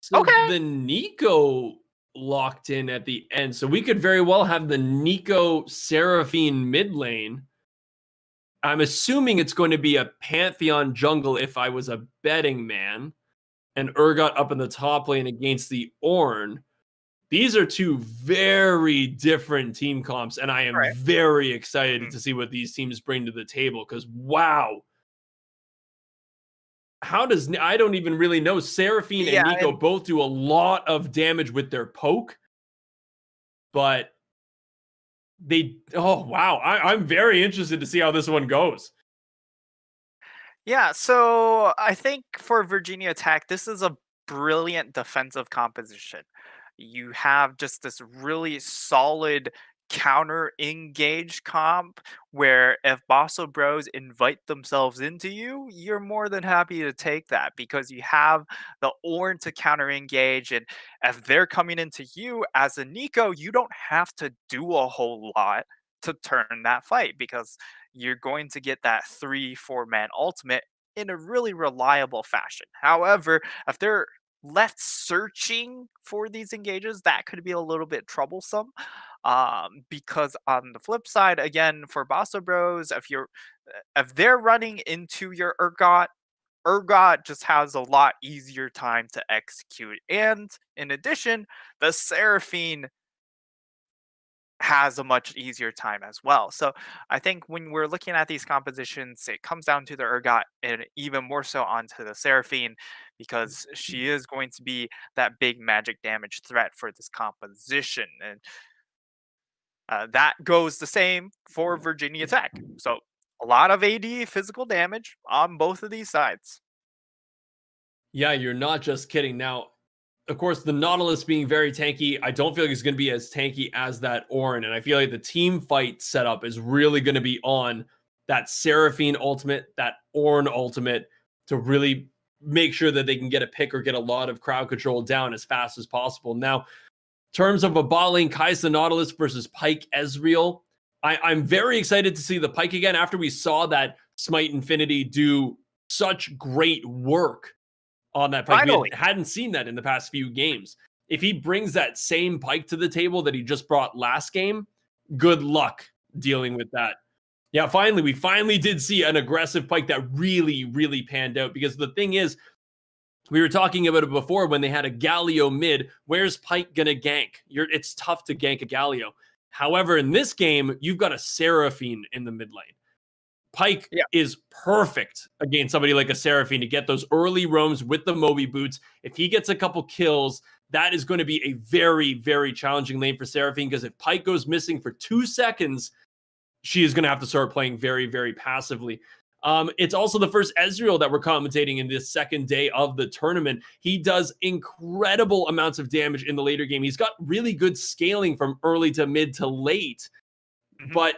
A: So
B: Okay.
A: the Nico locked in at the end. So we could very well have the Nico Seraphine mid lane. I'm assuming it's going to be a Pantheon jungle if I was a betting man, and Urgot up in the top lane against the Ornn. These are two very different team comps, and I am very excited to see what these teams bring to the table, because wow. How does, I don't even really know. Seraphine and Nico both do a lot of damage with their poke, but they, oh wow, I'm very interested to see how this one goes.
B: Yeah, so I think for Virginia Tech, this is a brilliant defensive composition. You have just this really solid counter engage comp where if Basso Bros invite themselves into you, you're more than happy to take that because you have the Ornn to counter engage, and if they're coming into you as a Nico, you don't have to do a whole lot to turn that fight because you're going to get that 3-4 man ultimate in a really reliable fashion. However, if they're left searching for these engages, that could be a little bit troublesome. Because on the flip side, again, for Basso Bros, if they're running into your Urgot just has a lot easier time to execute. And in addition, the Seraphine has a much easier time as well. So I think when we're looking at these compositions, it comes down to the Urgot and even more so onto the Seraphine because she is going to be that big magic damage threat for this composition. And that goes the same for Virginia Tech. So a lot of AD physical damage on both of these sides.
A: Yeah, you're not just kidding. Now, of course, the Nautilus being very tanky, I don't feel like it's going to be as tanky as that Ornn. And I feel like the team fight setup is really going to be on that Seraphine ultimate, that Ornn ultimate, to really make sure that they can get a pick or get a lot of crowd control down as fast as possible. Now, in terms of a bot lane, Kaisa Nautilus versus Pyke Ezreal, I'm very excited to see the Pyke again after we saw that Smite Infinity do such great work on that Pyke. We hadn't seen that in the past few games. If he brings that same Pyke to the table that he just brought last game, good luck dealing with that. Yeah, we finally did see an aggressive Pyke that really, really panned out, because the thing is, we were talking about it before when they had a Galio mid. Where's Pyke gonna gank? It's tough to gank a Galio. However, in this game, you've got a Seraphine in the mid lane. Pyke is perfect against somebody like a Seraphine to get those early roams with the Moby boots. If he gets a couple kills, that is going to be a very, very challenging lane for Seraphine, because if Pyke goes missing for 2 seconds, she is going to have to start playing very, very passively. It's also the first Ezreal that we're commentating in this second day of the tournament. He does incredible amounts of damage in the later game. He's got really good scaling from early to mid to late, but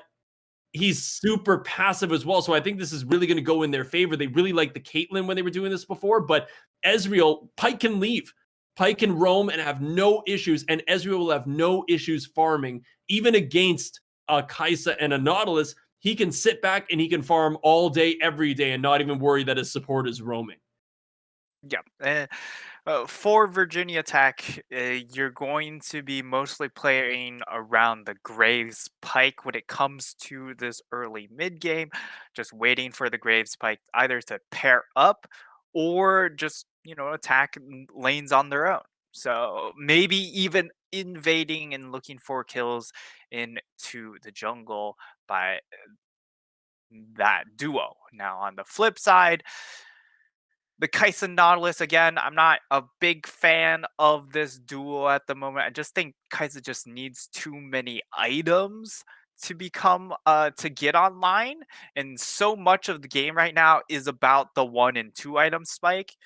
A: he's super passive as well. So I think this is really going to go in their favor. They really liked the Caitlyn when they were doing this before, but Ezreal, Pyke can leave. Pyke can roam and have no issues, and Ezreal will have no issues farming. Even against a Kai'Sa and a Nautilus, he can sit back and he can farm all day, every day, and not even worry that his support is roaming.
B: Yeah. For Virginia Tech, you're going to be mostly playing around the Graves Pyke when it comes to this early mid game, just waiting for the Graves Pyke either to pair up or just, attack lanes on their own. So maybe even invading and looking for kills into the jungle by that duo. Now, on the flip side, the Kai'Sa Nautilus, again, I'm not a big fan of this duo at the moment. I just think Kai'Sa just needs too many items to to get online. And so much of the game right now is about the 1 and 2 item spike.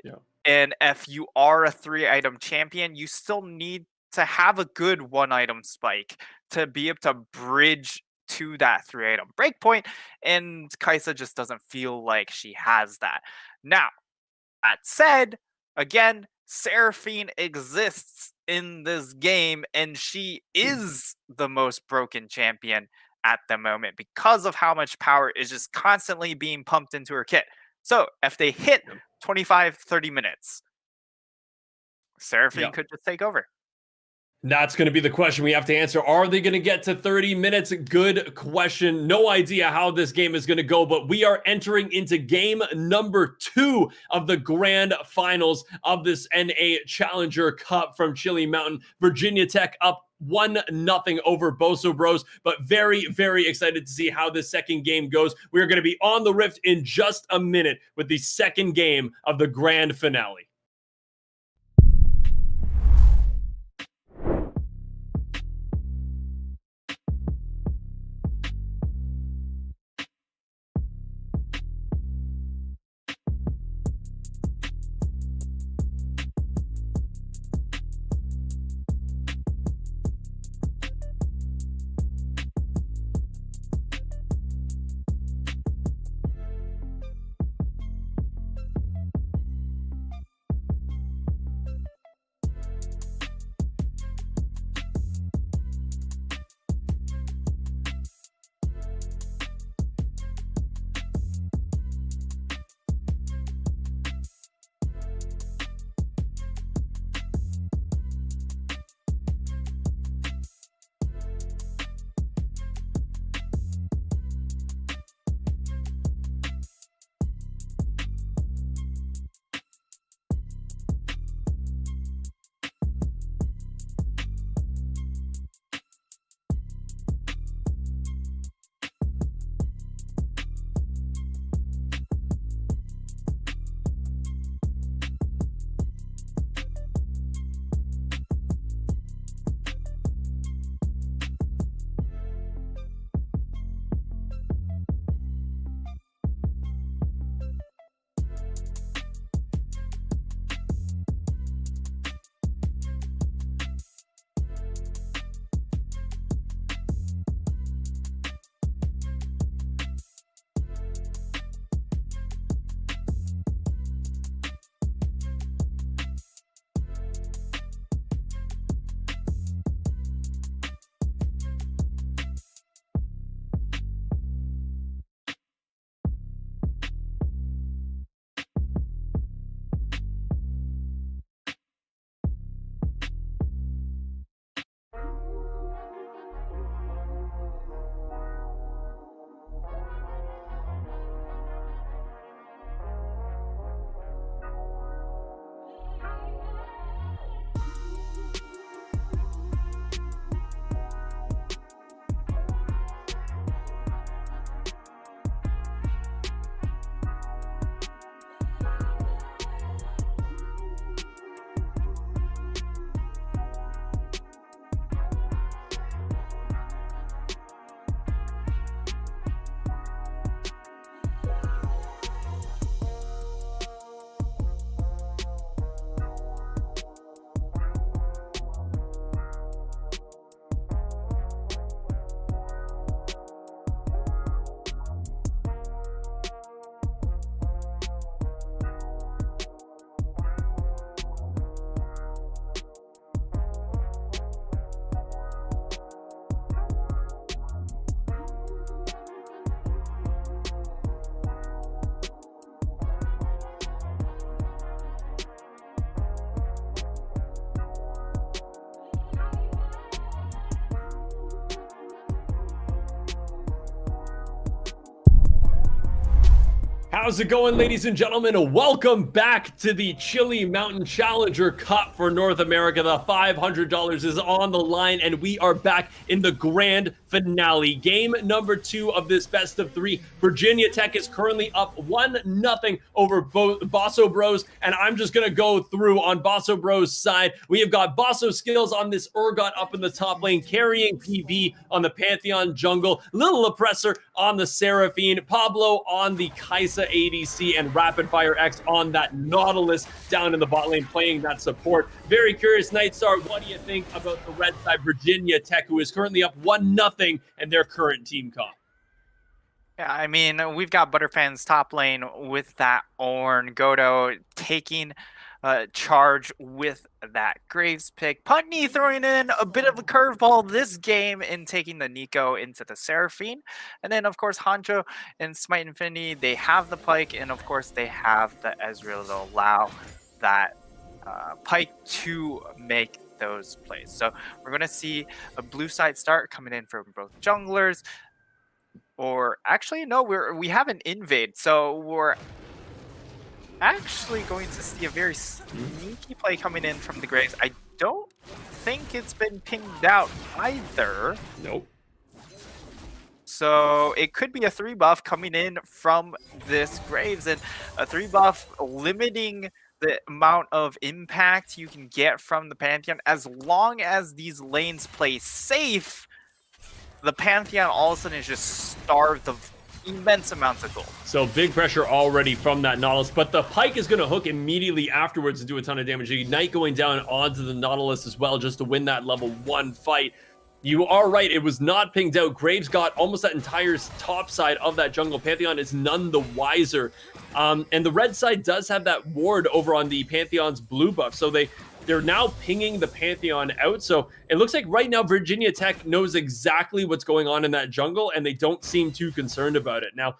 A: Yeah.
B: And if you are a 3-item champion, you still need to have a good 1-item spike to be able to bridge to that 3-item breakpoint. And Kai'Sa just doesn't feel like she has that. Now, that said, again, Seraphine exists in this game, and she is the most broken champion at the moment because of how much power is just constantly being pumped into her kit. So if they hit 25, 30 minutes, Seraphine could just take over.
A: That's going to be the question we have to answer. Are they going to get to 30 minutes? Good question. No idea how this game is going to go, but we are entering into game number 2 of the grand finals of this NA Challenger Cup from Chili Mountain. Virginia Tech up 1-0 over Boso Bros, but very, very excited to see how this second game goes. We're going to be on the Rift in just a minute with the second game of the grand finale. How's it going, ladies and gentlemen? Welcome back to the Chili Mountain Challenger Cup for North America. The $500 is on the line, and we are back in the grand finale. Game number 2 of this best of 3. Virginia Tech is currently up 1-0 over both Basso Bros, and I'm just going to go through on Basso Bros' side. We have got Basso Skills on this Urgot up in the top lane, carrying PB on the Pantheon jungle, Little Oppressor on the Seraphine, Pablo on the Kaisa ADC, and Rapid Fire X on that Nautilus down in the bot lane playing that support. Very curious, Nit3star, what do you think about the red side Virginia Tech, who is currently up 1-0 and their current team comp?
B: Yeah, I mean, we've got Butterfan's top lane with that Ornn, Godo taking charge with that Graves pick. Putney throwing in a bit of a curveball this game and taking the Nico into the Seraphine. And then, of course, Hancho and Smite Infinity, they have the Pike, and of course, they have the Ezreal to allow that Pike to make those plays. So we're going to see a blue side start coming in from both junglers. Or actually, no, we have an invade. So we're actually going to see a very sneaky play coming in from the Graves. I don't think it's been pinged out either.
A: Nope.
B: So it could be a 3 buff coming in from this Graves, and a 3 buff limiting the amount of impact you can get from the Pantheon. As long as these lanes play safe, the Pantheon all of a sudden is just starved of immense amounts of gold.
A: So big pressure already from that Nautilus, but the Pike is going to hook immediately afterwards and do a ton of damage. Ignite going down onto the Nautilus as well just to win that level 1 fight. You are right, it was not pinged out. Graves got almost that entire top side of that jungle. Pantheon is none the wiser. And the red side does have that ward over on the Pantheon's blue buff, so they're now pinging the Pantheon out. So it looks like right now Virginia Tech knows exactly what's going on in that jungle, and they don't seem too concerned about it. Now,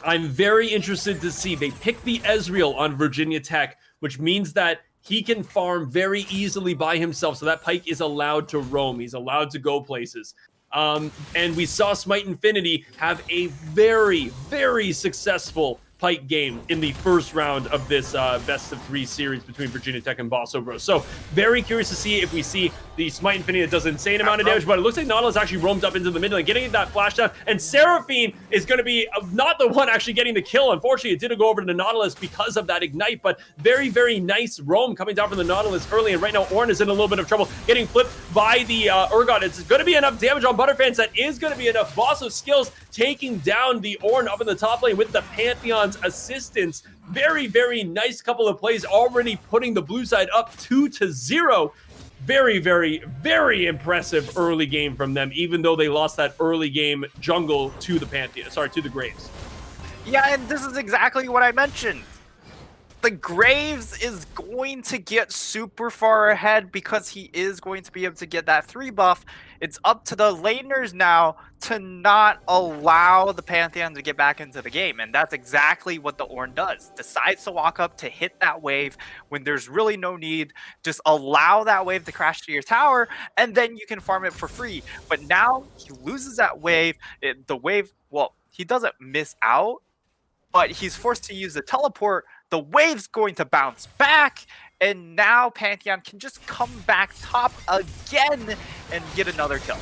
A: I'm very interested to see. They pick the Ezreal on Virginia Tech, which means that he can farm very easily by himself. So that Pike is allowed to roam. He's allowed to go places. And we saw Smite Infinity have a very, very successful Pike game in the first round of this best of 3 series between Virginia Tech and Basso Bros. So very curious to see if we see the Smite Infinity that does an insane amount of damage, but it looks like Nautilus actually roamed up into the mid lane, getting that flash down, and Seraphine is going to be not the one actually getting the kill. Unfortunately, it didn't go over to the Nautilus because of that Ignite, but very, very nice roam coming down from the Nautilus early, and right now Ornn is in a little bit of trouble, getting flipped by the Urgot. It's going to be enough damage on Butterfans. That is going to be enough. Basso Skills taking down the Ornn up in the top lane with the Pantheon's assistance. Very, very nice couple of plays, already putting the blue side up 2-0. Very, very, very impressive early game from them, even though they lost that early game jungle to the Pantheon. Sorry, to the Graves.
B: Yeah, and this is exactly what I mentioned. The Graves is going to get super far ahead because he is going to be able to get that 3 buff. It's up to the laners now to not allow the Pantheon to get back into the game. And that's exactly what the Ornn does. Decides to walk up to hit that wave when there's really no need. Just allow that wave to crash to your tower, and then you can farm it for free. But now he loses that wave. The wave, well, he doesn't miss out, but he's forced to use the teleport. The wave's going to bounce back, and now Pantheon can just come back top again and get another kill.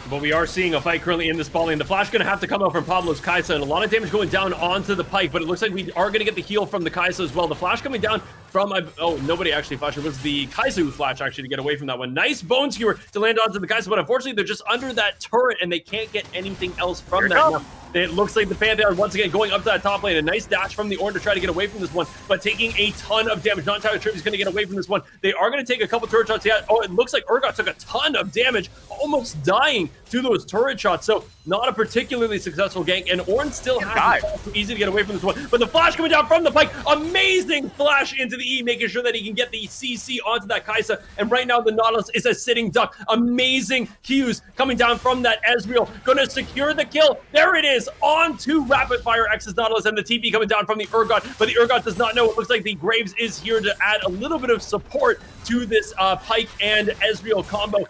A: But we are seeing a fight currently in this ball lane. The flash going to have to come out from Pablo's Kaisa, and a lot of damage going down onto the Pike, but it looks like we are going to get the heal from the Kaisa as well. The flash coming down from, oh, nobody actually flashed. It was the Kaisa who flashed actually to get away from that one. Nice bone skewer to land onto the Kaisa, but unfortunately they're just under that turret and they can't get anything else from that. Now, it looks like the Pantheon once again going up to that top lane. A nice dash from the Ornn to try to get away from this one, but taking a ton of damage. Not entirely sure if he's going to get away from this one. They are going to take a couple turret shots. Yeah, oh, it looks like Urgot took a ton of damage, almost dying to those turret shots. So not a particularly successful gank, and Ornn still has it. Too easy to get away from this one. But the flash coming down from the Pike, amazing flash into the E, making sure that he can get the CC onto that Kaisa. And right now the Nautilus is a sitting duck. Amazing Qs coming down from that Ezreal, going to secure the kill. There it is, on to Rapid Fire X's Nautilus, and the TP coming down from the Urgot, but the Urgot does not know. It looks like the Graves is here to add a little bit of support to this Pike and Ezreal combo.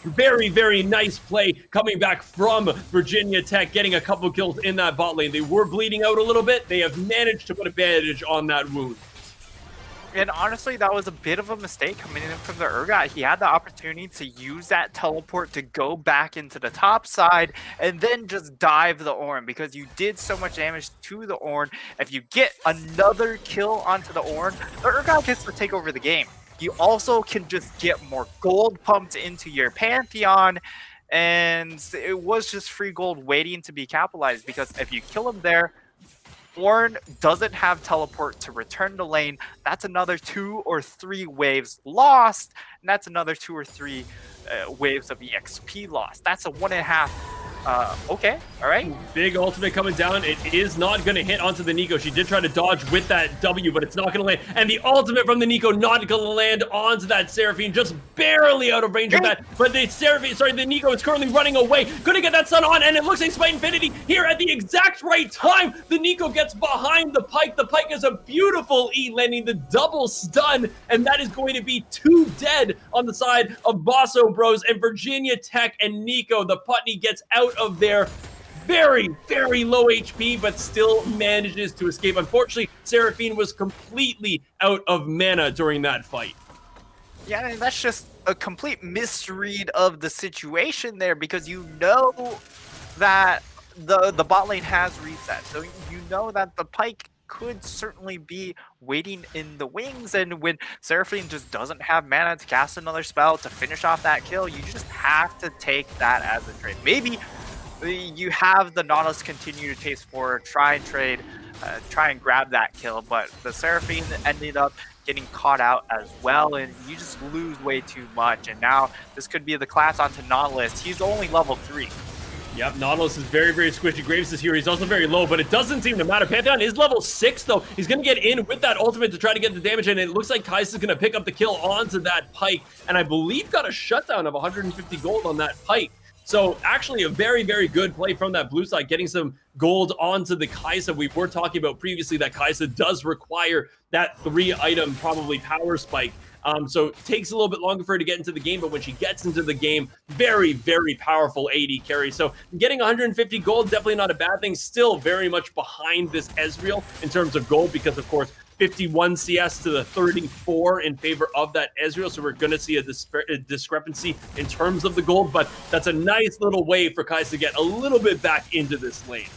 A: very, very nice play coming back from Virginia Tech, getting a couple kills in that bot lane. They were bleeding out a little bit. They have managed to put a bandage on that wound.
B: And honestly, that was a bit of a mistake coming in from the Urgot. He had the opportunity to use that teleport to go back into the top side and then just dive the Ornn, because you did so much damage to the Ornn. If you get another kill onto the Ornn, the Urgot gets to take over the game. You also can just get more gold pumped into your Pantheon, and it was just free gold waiting to be capitalized, because if you kill him there, Ornn doesn't have teleport to return to lane. That's another 2 or 3 waves lost, and that's another 2 or 3 waves of EXP lost. That's a 1.5. Okay, all right.
A: Big ultimate coming down. It is not going to hit onto the Nico. She did try to dodge with that W, but it's not going to land. And the ultimate from the Nico not going to land onto that Seraphine, just barely out of range of that. But the Seraphine, sorry, the Nico is currently running away. Going to get that stun on, and it looks like Smite Infinity here at the exact right time. The Nico gets behind the Pyke. The Pyke is a beautiful E, landing the double stun, and that is going to be 2 dead on the side of Bosso Bros and Virginia Tech and Nico. The Putney gets out of there, very, very low HP, but still manages to escape. Unfortunately, Seraphine was completely out of mana during that fight.
B: Yeah, and that's just a complete misread of the situation there, because you know that the bot lane has reset. So you know that the Pyke could certainly be waiting in the wings, and when Seraphine just doesn't have mana to cast another spell to finish off that kill, you just have to take that as a trade. Maybe you have the Nautilus continue to chase forward, try and trade, try and grab that kill, but the Seraphine ended up getting caught out as well, and you just lose way too much. And now this could be the class onto Nautilus. He's only level 3.
A: Yep, Nautilus is very, very squishy. Graves is here. He's also very low, but it doesn't seem to matter. Pantheon is level 6, though. He's going to get in with that ultimate to try to get the damage, and it looks like Kais is going to pick up the kill onto that Pyke, and I believe got a shutdown of 150 gold on that Pyke. So actually a very, very good play from that blue side, getting some gold onto the Kai'Sa. We were talking about previously that Kai'Sa does require that 3-item probably power spike. So it takes a little bit longer for her to get into the game, but when she gets into the game, very, very powerful AD carry. So getting 150 gold, definitely not a bad thing. Still very much behind this Ezreal in terms of gold, because of course, 51 CS to the 34 in favor of that Ezreal. So we're going to see a discrepancy in terms of the gold, but that's a nice little way for Kais to get a little bit back into this lane.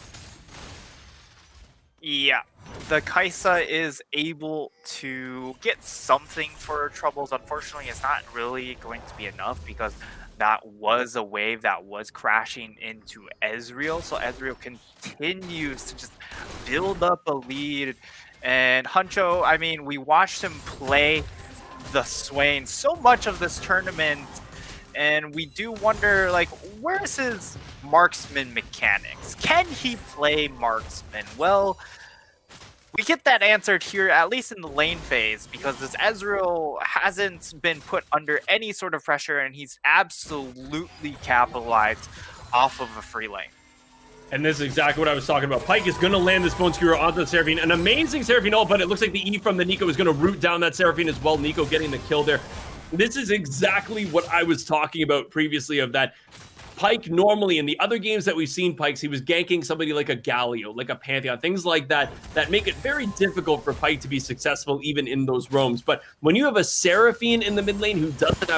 B: Yeah, the Kai'Sa is able to get something for her troubles. Unfortunately, it's not really going to be enough, because that was a wave that was crashing into Ezreal. So Ezreal continues to just build up a lead. And Huncho, I mean, we watched him play the Swain so much of this tournament, and we do wonder, like, where's his marksman mechanics? Can he play marksman? Well, we get that answered here, at least in the lane phase, because this Ezreal hasn't been put under any sort of pressure, and he's absolutely capitalized off of a free lane.
A: And this is exactly what I was talking about. Pyke is going to land this Bone Skewer onto the Seraphine. An amazing Seraphine ult, but it looks like the E from the Nico is going to root down that Seraphine as well. Nico getting the kill there. This is exactly what I was talking about previously, of that Pyke normally in the other games that we've seen Pykes, he was ganking somebody like a Galio, like a Pantheon, things like that, that make it very difficult for Pyke to be successful even in those roams. But when you have a Seraphine in the mid lane who doesn't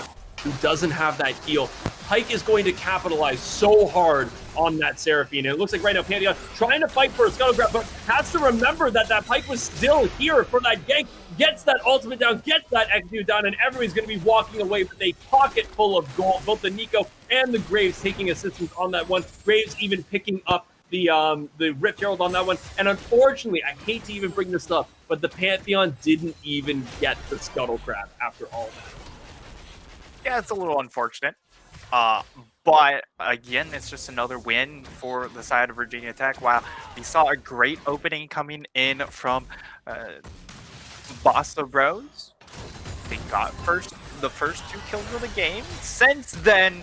A: have that heal, Pyke is going to capitalize so hard on that Seraphine. And it looks like right now Pantheon trying to fight for a scuttle grab, but has to remember that that Pyke was still here for that gank, gets that ultimate down, gets that execute down, and everybody's going to be walking away with a pocket full of gold. Both the Nico and the Graves taking assistance on that one. Graves even picking up the Rift Herald on that one. And unfortunately, I hate to even bring this up, but the Pantheon didn't even get the scuttle grab after all that.
B: Yeah, it's a little unfortunate. But again, it's just another win for the side of Virginia Tech. While we saw a great opening coming in from Bosso Bros, they got the first 2 kills of the game. Since then,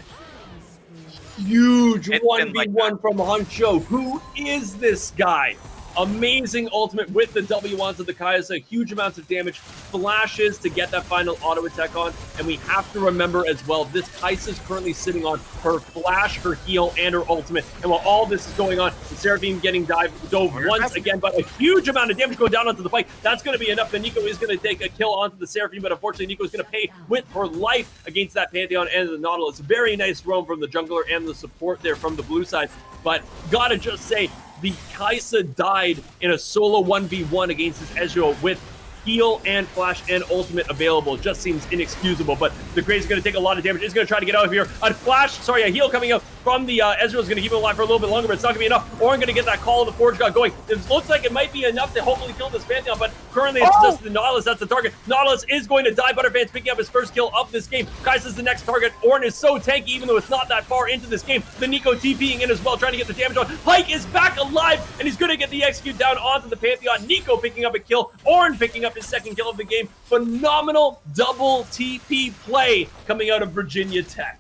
A: huge 1v1 from Huncho. Who is this guy? Amazing ultimate with the W onto the Kai'Sa, huge amounts of damage, flashes to get that final auto attack on, and we have to remember as well, this Kai'Sa is currently sitting on her flash, her heal, and her ultimate, and while all this is going on, the Seraphine getting dove once again, but a huge amount of damage going down onto the Pyke. That's going to be enough. The Nico is going to take a kill onto the Seraphine, but unfortunately Nico is going to pay with her life against that Pantheon and the Nautilus. Very nice roam from the jungler and the support there from the blue side, but gotta just say, the Kai'Sa died in a solo 1v1 against his Ezreal with heal and flash and ultimate available. Just seems inexcusable, but the Graves is going to take a lot of damage. He's going to try to get out of here. A heal coming out from the Ezreal is going to keep him alive for a little bit longer, but it's not going to be enough. Orin going to get that call of the Forge God going. It looks like it might be enough to hopefully kill this Pantheon, but currently it's just the Nautilus that's the target. Nautilus is going to die. Butterfan's picking up his first kill of this game. Kai'Sa's the next target. Orin is so tanky, even though it's not that far into this game. The Nico TPing in as well, trying to get the damage on. Pyke is back alive, and he's going to get the execute down onto the Pantheon. Nico picking up a kill. Orin picking up his second kill of the game. Phenomenal double TP play coming out of Virginia Tech.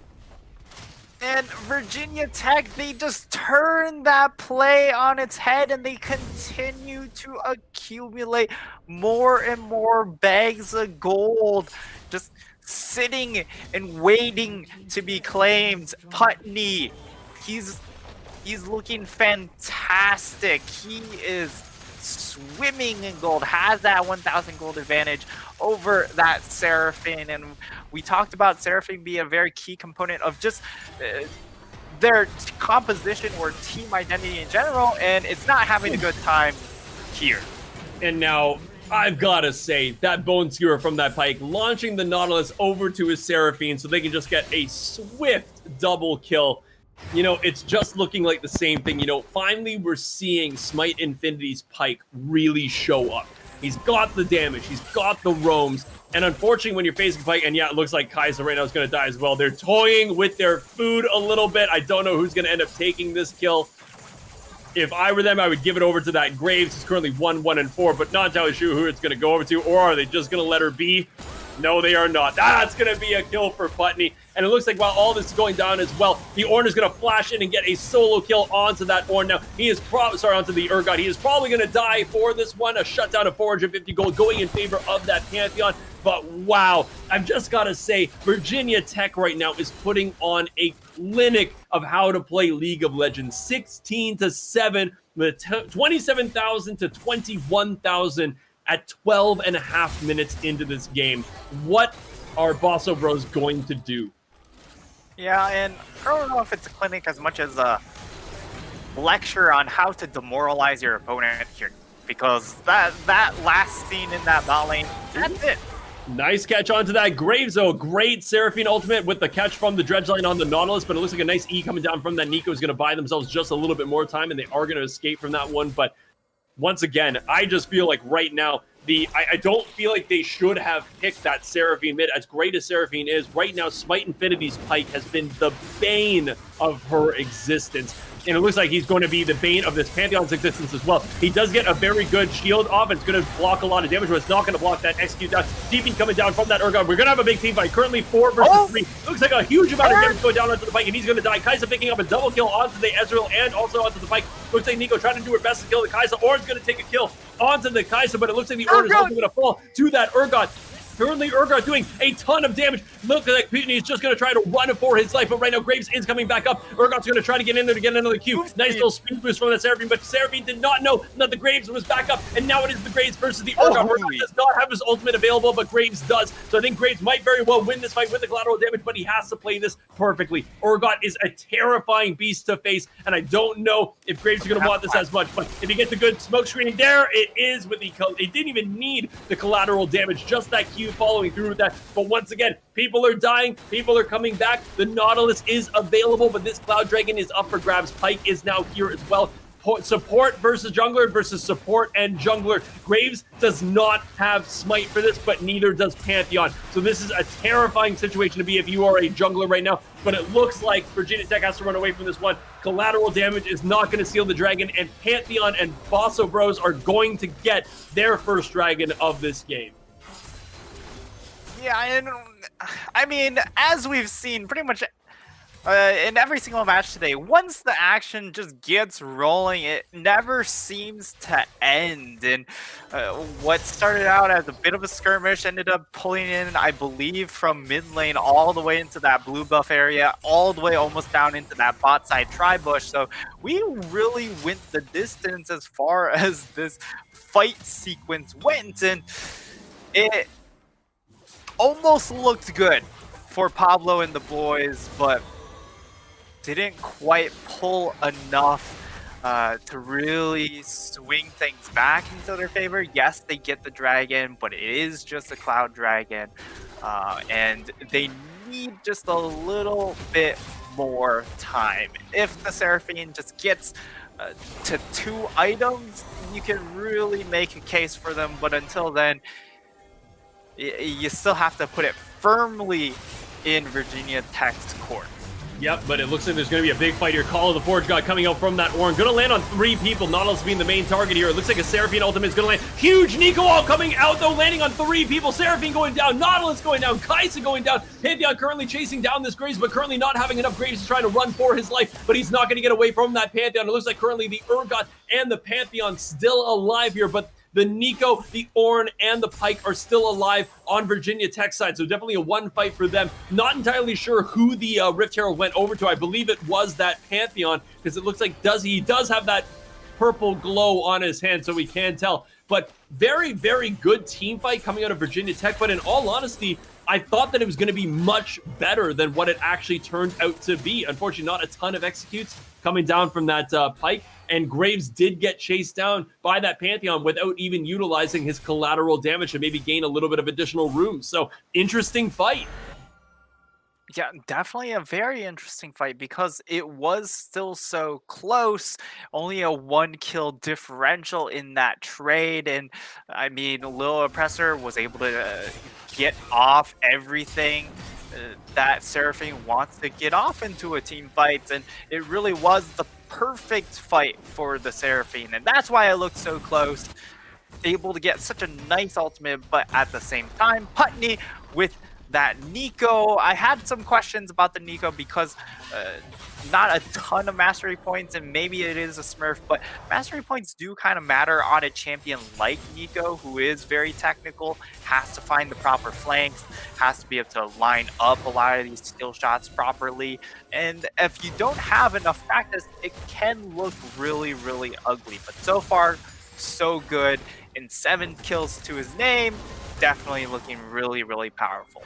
B: And Virginia Tech, they just turn that play on its head and they continue to accumulate more and more bags of gold. Just sitting and waiting to be claimed. Putney, he's looking fantastic. He is swimming in gold, has that 1,000 gold advantage over that Seraphine, and we talked about Seraphine being a very key component of just their composition or team identity in general, and it's not having a good time here.
A: And now, I've got to say, that Bone Skewer from that Pyke, launching the Nautilus over to his Seraphine so they can just get a swift double kill. You know, it's just looking like the same thing. You know, finally we're seeing Smite Infinity's Pyke really show up. He's got the damage, he's got the roams, and unfortunately when you're facing Pyke, and yeah, it looks like Kai'Sa right now is going to die as well. They're toying with their food a little bit. I don't know who's going to end up taking this kill. If I were them, I would give it over to that Graves, who's currently 1-1-4, but not entirely sure who it's going to go over to, or are they just going to let her be? No, they are not. That's going to be a kill for Putney. And it looks like while all this is going down as well, the Ornn is going to flash in and get a solo kill onto that Ornn. Now, he is onto the Urgot. He is probably going to die for this one. A shutdown of 450 gold going in favor of that Pantheon. But wow, I've just got to say, Virginia Tech right now is putting on a clinic of how to play League of Legends. 16-7 with 27,000 to 21,000 at 12 and a half minutes into this game. What are Bosso Bros going to do?
B: Yeah, and I don't know if it's a clinic as much as a lecture on how to demoralize your opponent here, because that last scene in that bot lane, that's it.
A: Nice catch onto that Graves, though. Great Seraphine ultimate with the catch from the dredge line on the Nautilus, but it looks like a nice E coming down from that. Nico is going to buy themselves just a little bit more time, and they are going to escape from that one. But once again, I just feel like right now, I don't feel like they should have picked that Seraphine mid. As great as Seraphine is, right now, Smite Infinity's Pyke has been the bane of her existence. And it looks like he's going to be the bane of this Pantheon's existence as well. He does get a very good shield off. It's going to block a lot of damage, but it's not going to block that execute down. TP coming down from that Urgot. We're going to have a big team fight. Currently 4 versus 3. Looks like a huge amount of damage going down onto the Pyke, and he's going to die. Kai'Sa picking up a double kill onto the Ezreal and also onto the Pyke. Looks like Nico trying to do her best to kill the Kai'Sa. Ornn's going to take a kill onto the Kai'Sa, but it looks like the Ornn is also going to fall to that Urgot. Currently, Urgot doing a ton of damage. Looks like Putney is just going to try to run for his life, but right now, Graves is coming back up. Urgot's going to try to get in there to get another Q. Nice little speed boost from the Seraphine, but Seraphine did not know that the Graves was back up, and now it is the Graves versus the Urgot. Urgot does not have his ultimate available, but Graves does. So I think Graves might very well win this fight with the collateral damage, but he has to play this perfectly. Urgot is a terrifying beast to face, and I don't know if Graves is going to want this as much, but if he gets a good smoke screening there, it is with the... It didn't even need the collateral damage, just that Q following through with that. But once again, people are dying, people are coming back. The Nautilus is available, but this Cloud Dragon is up for grabs. Pyke is now here as well. Support versus jungler versus support and jungler. Graves does not have smite for this, but neither does Pantheon. So this is a terrifying situation to be if you are a jungler right now, but it looks like Virginia Tech has to run away from this one. Collateral damage is not going to seal the dragon, and Pantheon and Bosso Bros are going to get their first dragon of this game.
B: Yeah, and I mean, as we've seen, pretty much in every single match today, once the action just gets rolling, it never seems to end. And what started out as a bit of a skirmish ended up pulling in, I believe, from mid lane all the way into that blue buff area, all the way almost down into that bot side tri-bush. So we really went the distance as far as this fight sequence went, and it almost looked good for Pablo and the boys, but didn't quite pull enough to really swing things back into their favor. Yes, they get the dragon, but it is just a cloud dragon, and they need just a little bit more time. If the Seraphine just gets to 2 items, you can really make a case for them, but until then, you still have to put it firmly in Virginia Tech's court.
A: Yep, but it looks like there's going to be a big fight here. Call of the Forge God coming out from that Ornn. Going to land on 3 people. Nautilus being the main target here. It looks like a Seraphine ultimate is going to land. Huge Nico Wall coming out, though, landing on 3 people. Seraphine going down. Nautilus going down. Kai'Sa going down. Pantheon currently chasing down this Graves, but currently not having enough Graves to try to run for his life. But he's not going to get away from that Pantheon. It looks like currently the Urgot and the Pantheon still alive here, but the Nico, the Ornn, and the Pyke are still alive on Virginia Tech side, so definitely a 1 fight for them. Not entirely sure who the Rift Herald went over to. I believe it was that Pantheon, because it looks like he does have that purple glow on his hand, so we can tell. But very, very good team fight coming out of Virginia Tech, but in all honesty, I thought that it was going to be much better than what it actually turned out to be. Unfortunately, not a ton of executes coming down from that Pyke, and Graves did get chased down by that Pantheon without even utilizing his collateral damage to maybe gain a little bit of additional room. So, interesting fight.
B: Yeah, definitely a very interesting fight because it was still so close. Only a 1 kill differential in that trade. And I mean, Lil Oppressor was able to get off everything that Seraphine wants to get off into a team fight. And it really was the perfect fight for the Seraphine. And that's why it looked so close. Able to get such a nice ultimate, but at the same time, Putney with that Nico. I had some questions about the Nico because not a ton of mastery points, and maybe it is a Smurf, but mastery points do kind of matter on a champion like Nico, who is very technical, has to find the proper flanks, has to be able to line up a lot of these skill shots properly, and if you don't have enough practice, it can look really, really ugly. But so far, so good, and 7 kills to his name. Definitely looking really, really powerful.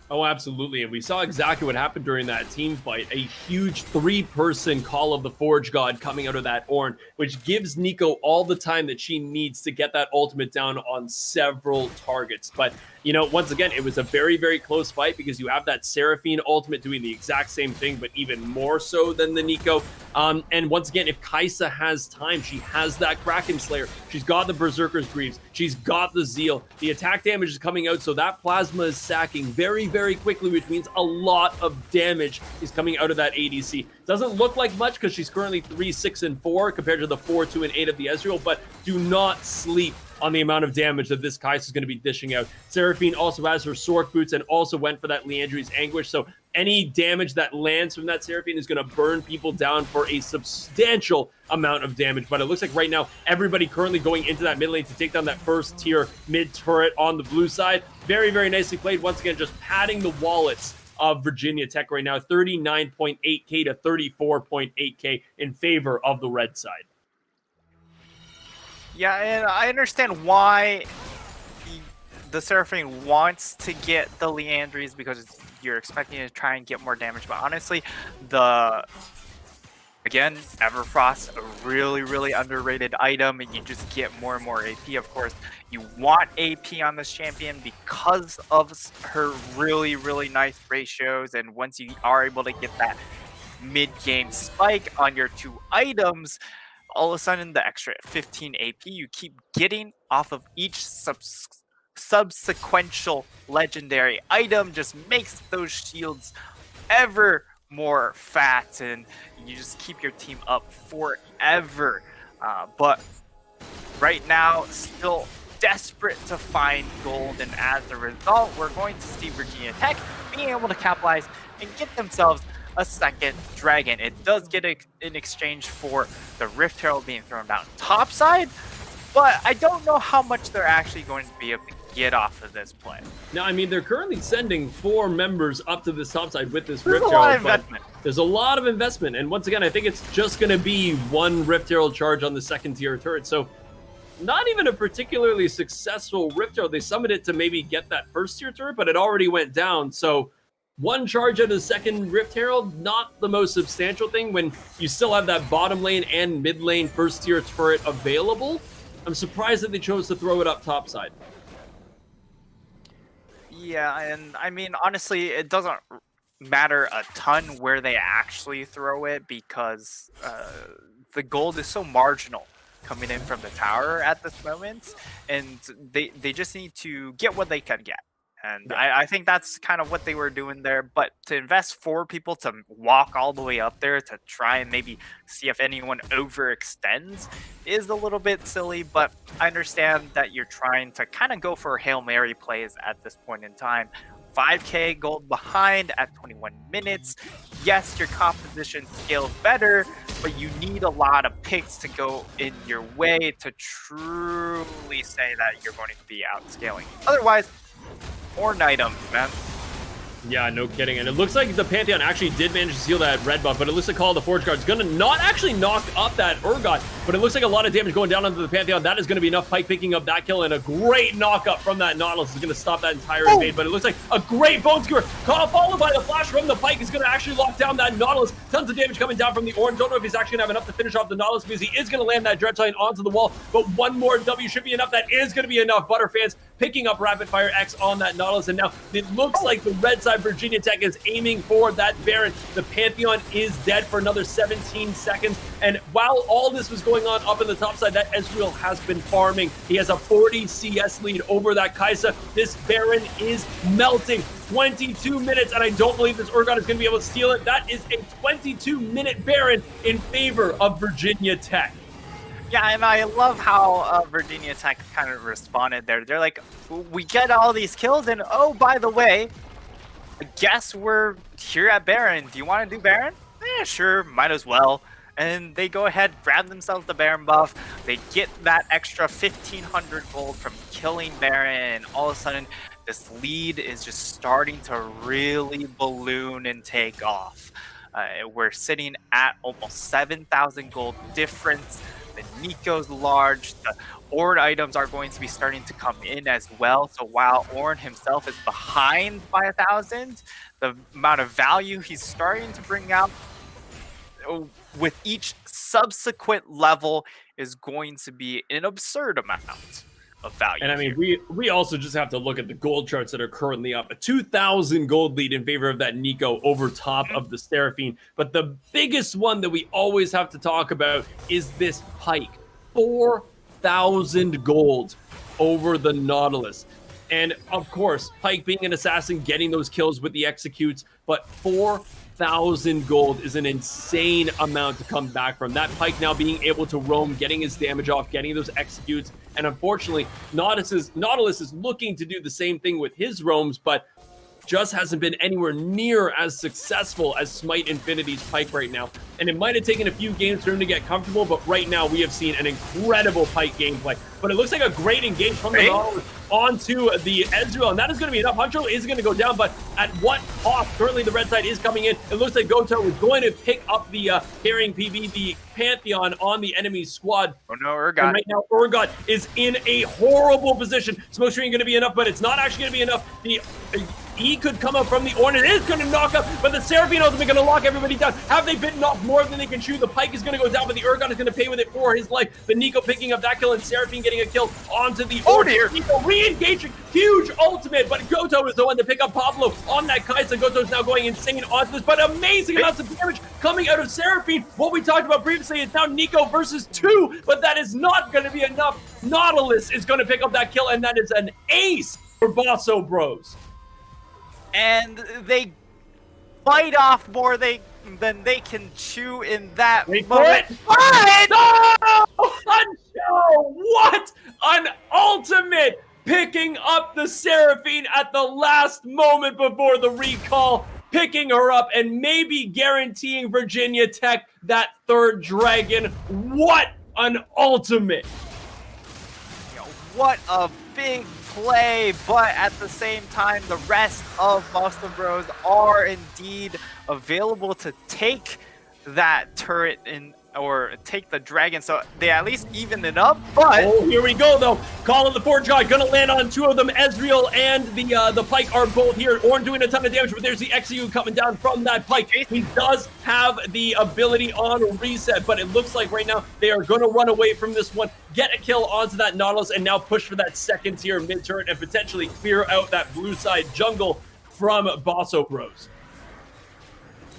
A: Oh, absolutely. And we saw exactly what happened during that team fight. A huge 3-person Call of the Forge God coming out of that Ornn, which gives Nico all the time that she needs to get that ultimate down on several targets. But, you know, once again, it was a very, very close fight because you have that Seraphine ultimate doing the exact same thing, but even more so than the Nico. And once again, if Kai'Sa has time, she has that Kraken Slayer. She's got the Berserker's Greaves. She's got the Zeal. The attack damage is coming out, so that Plasma is sacking very, very quickly, which means a lot of damage is coming out of that ADC. Doesn't look like much because she's currently 3, 6, and 4 compared to the 4, 2, and 8 of the Ezreal, but do not sleep on the amount of damage that this Kai'Sa is going to be dishing out. Seraphine also has her Sork Boots and also went for that Liandry's Anguish, so any damage that lands from that Seraphine is going to burn people down for a substantial amount of damage. But it looks like right now, everybody currently going into that mid lane to take down that first tier mid turret on the blue side. Very, very nicely played. Once again, just padding the wallets of Virginia Tech right now, 39.8k to 34.8k in favor of the red side.
B: Yeah, and I understand why the Seraphine wants to get the Liandry's because you're expecting to try and get more damage. But honestly, again, Everfrost, a really, really underrated item, and you just get more and more AP. Of course, you want AP on this champion because of her really, really nice ratios. And once you are able to get that mid-game spike on your 2 items, all of a sudden the extra 15 AP you keep getting off of each subsequential legendary item just makes those shields ever more fat, and you just keep your team up forever. But right now, still desperate to find gold, and as a result, we're going to see Virginia Tech being able to capitalize and get themselves a second dragon. It does get it in exchange for the Rift Herald being thrown down topside, but I don't know how much they're actually going to be able to get off of this play.
A: Now, I mean, they're currently sending 4 members up to this topside with this
B: There's
A: Rift
B: a lot
A: Herald,
B: of investment.
A: there's a lot of investment. And once again, I think it's just going to be 1 Rift Herald charge on the 2nd tier turret. So not even a particularly successful Rift Herald. They summoned it to maybe get that 1st tier turret, but it already went down. So 1 charge out of the 2nd Rift Herald, not the most substantial thing when you still have that bottom lane and mid lane 1st tier turret available. I'm surprised that they chose to throw it up topside.
B: Yeah, and I mean, honestly, it doesn't matter a ton where they actually throw it because the gold is so marginal coming in from the tower at this moment, and they just need to get what they can get. And I think that's kind of what they were doing there. But to invest 4 people to walk all the way up there to try and maybe see if anyone overextends is a little bit silly. But I understand that you're trying to kind of go for Hail Mary plays at this point in time. 5k gold behind at 21 minutes. Yes, your composition scales better, but you need a lot of picks to go in your way to truly say that you're going to be outscaling. Otherwise, Ornn items, man.
A: Yeah, no kidding. And it looks like the Pantheon actually did manage to steal that red buff, but it looks like Call of the Forge Guard is going to not actually knock up that Urgot, but it looks like a lot of damage going down onto the Pantheon. That is going to be enough. Pyke picking up that kill, and a great knock up from that Nautilus is going to stop that entire invade, but it looks like a great Bone Skewer. Followed by the flash from the Pyke is going to actually lock down that Nautilus. Tons of damage coming down from the Ornn. Don't know if he's actually going to have enough to finish off the Nautilus because he is going to land that Dread Titan onto the wall, but 1 more W should be enough. That is going to be enough. Butterfans picking up Rapid Fire X on that Nautilus, and now it looks like the red side Virginia Tech is aiming for that Baron. The Pantheon is dead for another 17 seconds, and while all this was going on up in the top side, that Ezreal has been farming. He has a 40 CS lead over that Kai'Sa. This Baron is melting. 22 minutes, and I don't believe this Urgot is going to be able to steal it. That is a 22-minute Baron in favor of Virginia Tech.
B: Yeah, and I love how Virginia Tech kind of responded there. They're like, we get all these kills, and oh, by the way, I guess we're here at Baron. Do you want to do Baron? Yeah, sure, might as well. And they go ahead, grab themselves the Baron buff. They get that extra 1,500 gold from killing Baron, and all of a sudden, this lead is just starting to really balloon and take off. We're sitting at almost 7,000 gold difference. The Nico's large. The Ornn items are going to be starting to come in as well. So while Ornn himself is behind by 1,000, the amount of value he's starting to bring out with each subsequent level is going to be an absurd amount of value.
A: And I mean, we also just have to look at the gold charts that are currently up. A 2,000 gold lead in favor of that Nico over top of the Seraphine. But the biggest one that we always have to talk about is this Pyke. 4,000 gold over the Nautilus. And of course, Pyke being an assassin, getting those kills with the executes, but 4,000 gold is an insane amount to come back from. That Pyke now being able to roam, getting his damage off, getting those executes, and unfortunately, Nautilus is looking to do the same thing with his roams, but just hasn't been anywhere near as successful as Smite Infinity's Pyke right now. And it might have taken a few games for him to get comfortable, but right now we have seen an incredible Pyke gameplay. But it looks like a great engage from the Nautilus onto the Ezreal, and that is going to be enough. Huncho is going to go down, but at what cost? Currently the red side is coming in. It looks like Goto is going to pick up the carrying PB, the Pantheon on the enemy squad.
B: Oh no, Urgot.
A: And right now Urgot is in a horrible position. Smoke screen going to be enough, but it's not actually going to be enough. The E could come up from the Ornn. It is going to knock up, but the Seraphine ultimate going to lock everybody down. Have they bitten off more than they can chew? The Pyke is going to go down, but the Urgot is going to pay with it for his life. The Nico picking up that kill, and Seraphine getting a kill onto the Ornn.
B: Dear.
A: Nico re-engaging. Huge ultimate, but Goto is the one to pick up Pablo on that Kai'Sa. Goto's now going insane onto this, but amazing amounts of damage coming out of Seraphine. What we talked about previously is now Nico versus 2, but that is not going to be enough. Nautilus is going to pick up that kill, and that is an ace for Bosso Bros.
B: And they bite off more than they can chew in that moment.
A: What? No! Huncho! What? An ultimate picking up the Seraphine at the last moment before the recall. picking her up and maybe guaranteeing Virginia Tech that third dragon. What an ultimate.
B: What a big play, but at the same time, the rest of Boston Bros are indeed available to take that turret or take the dragon, so they at least even it up. But
A: here we go though. Call of the Forge God gonna land on two of them. Ezreal and the Pike are both here. Ornn doing a ton of damage, but there's the XU coming down from that Pike. He does have the ability on reset, but it looks like right now they are gonna run away from this one, get a kill onto that Nautilus, and now push for that second tier mid turret and potentially clear out that blue side jungle from Bosso Bros.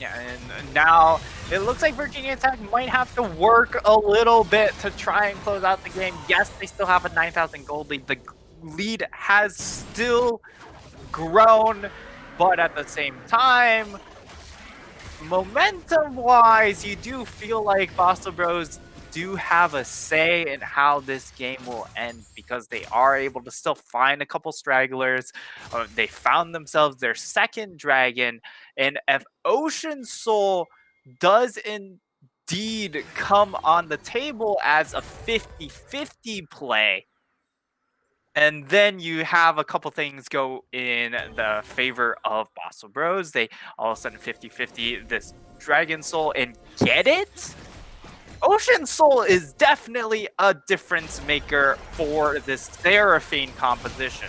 B: Yeah, and now it looks like Virginia Tech might have to work a little bit to try and close out the game. Yes, they still have a 9,000 gold lead. The lead has still grown, but at the same time, momentum-wise, you do feel like Bosso Bros do have a say in how this game will end because they are able to still find a couple stragglers. They found themselves their second dragon, and if Ocean Soul does indeed come on the table as a 50-50 play, and then you have a couple things go in the favor of Bosso Bros. They all of a sudden 50-50 this Dragon Soul and get it? Ocean Soul is definitely a difference maker for this Seraphine composition.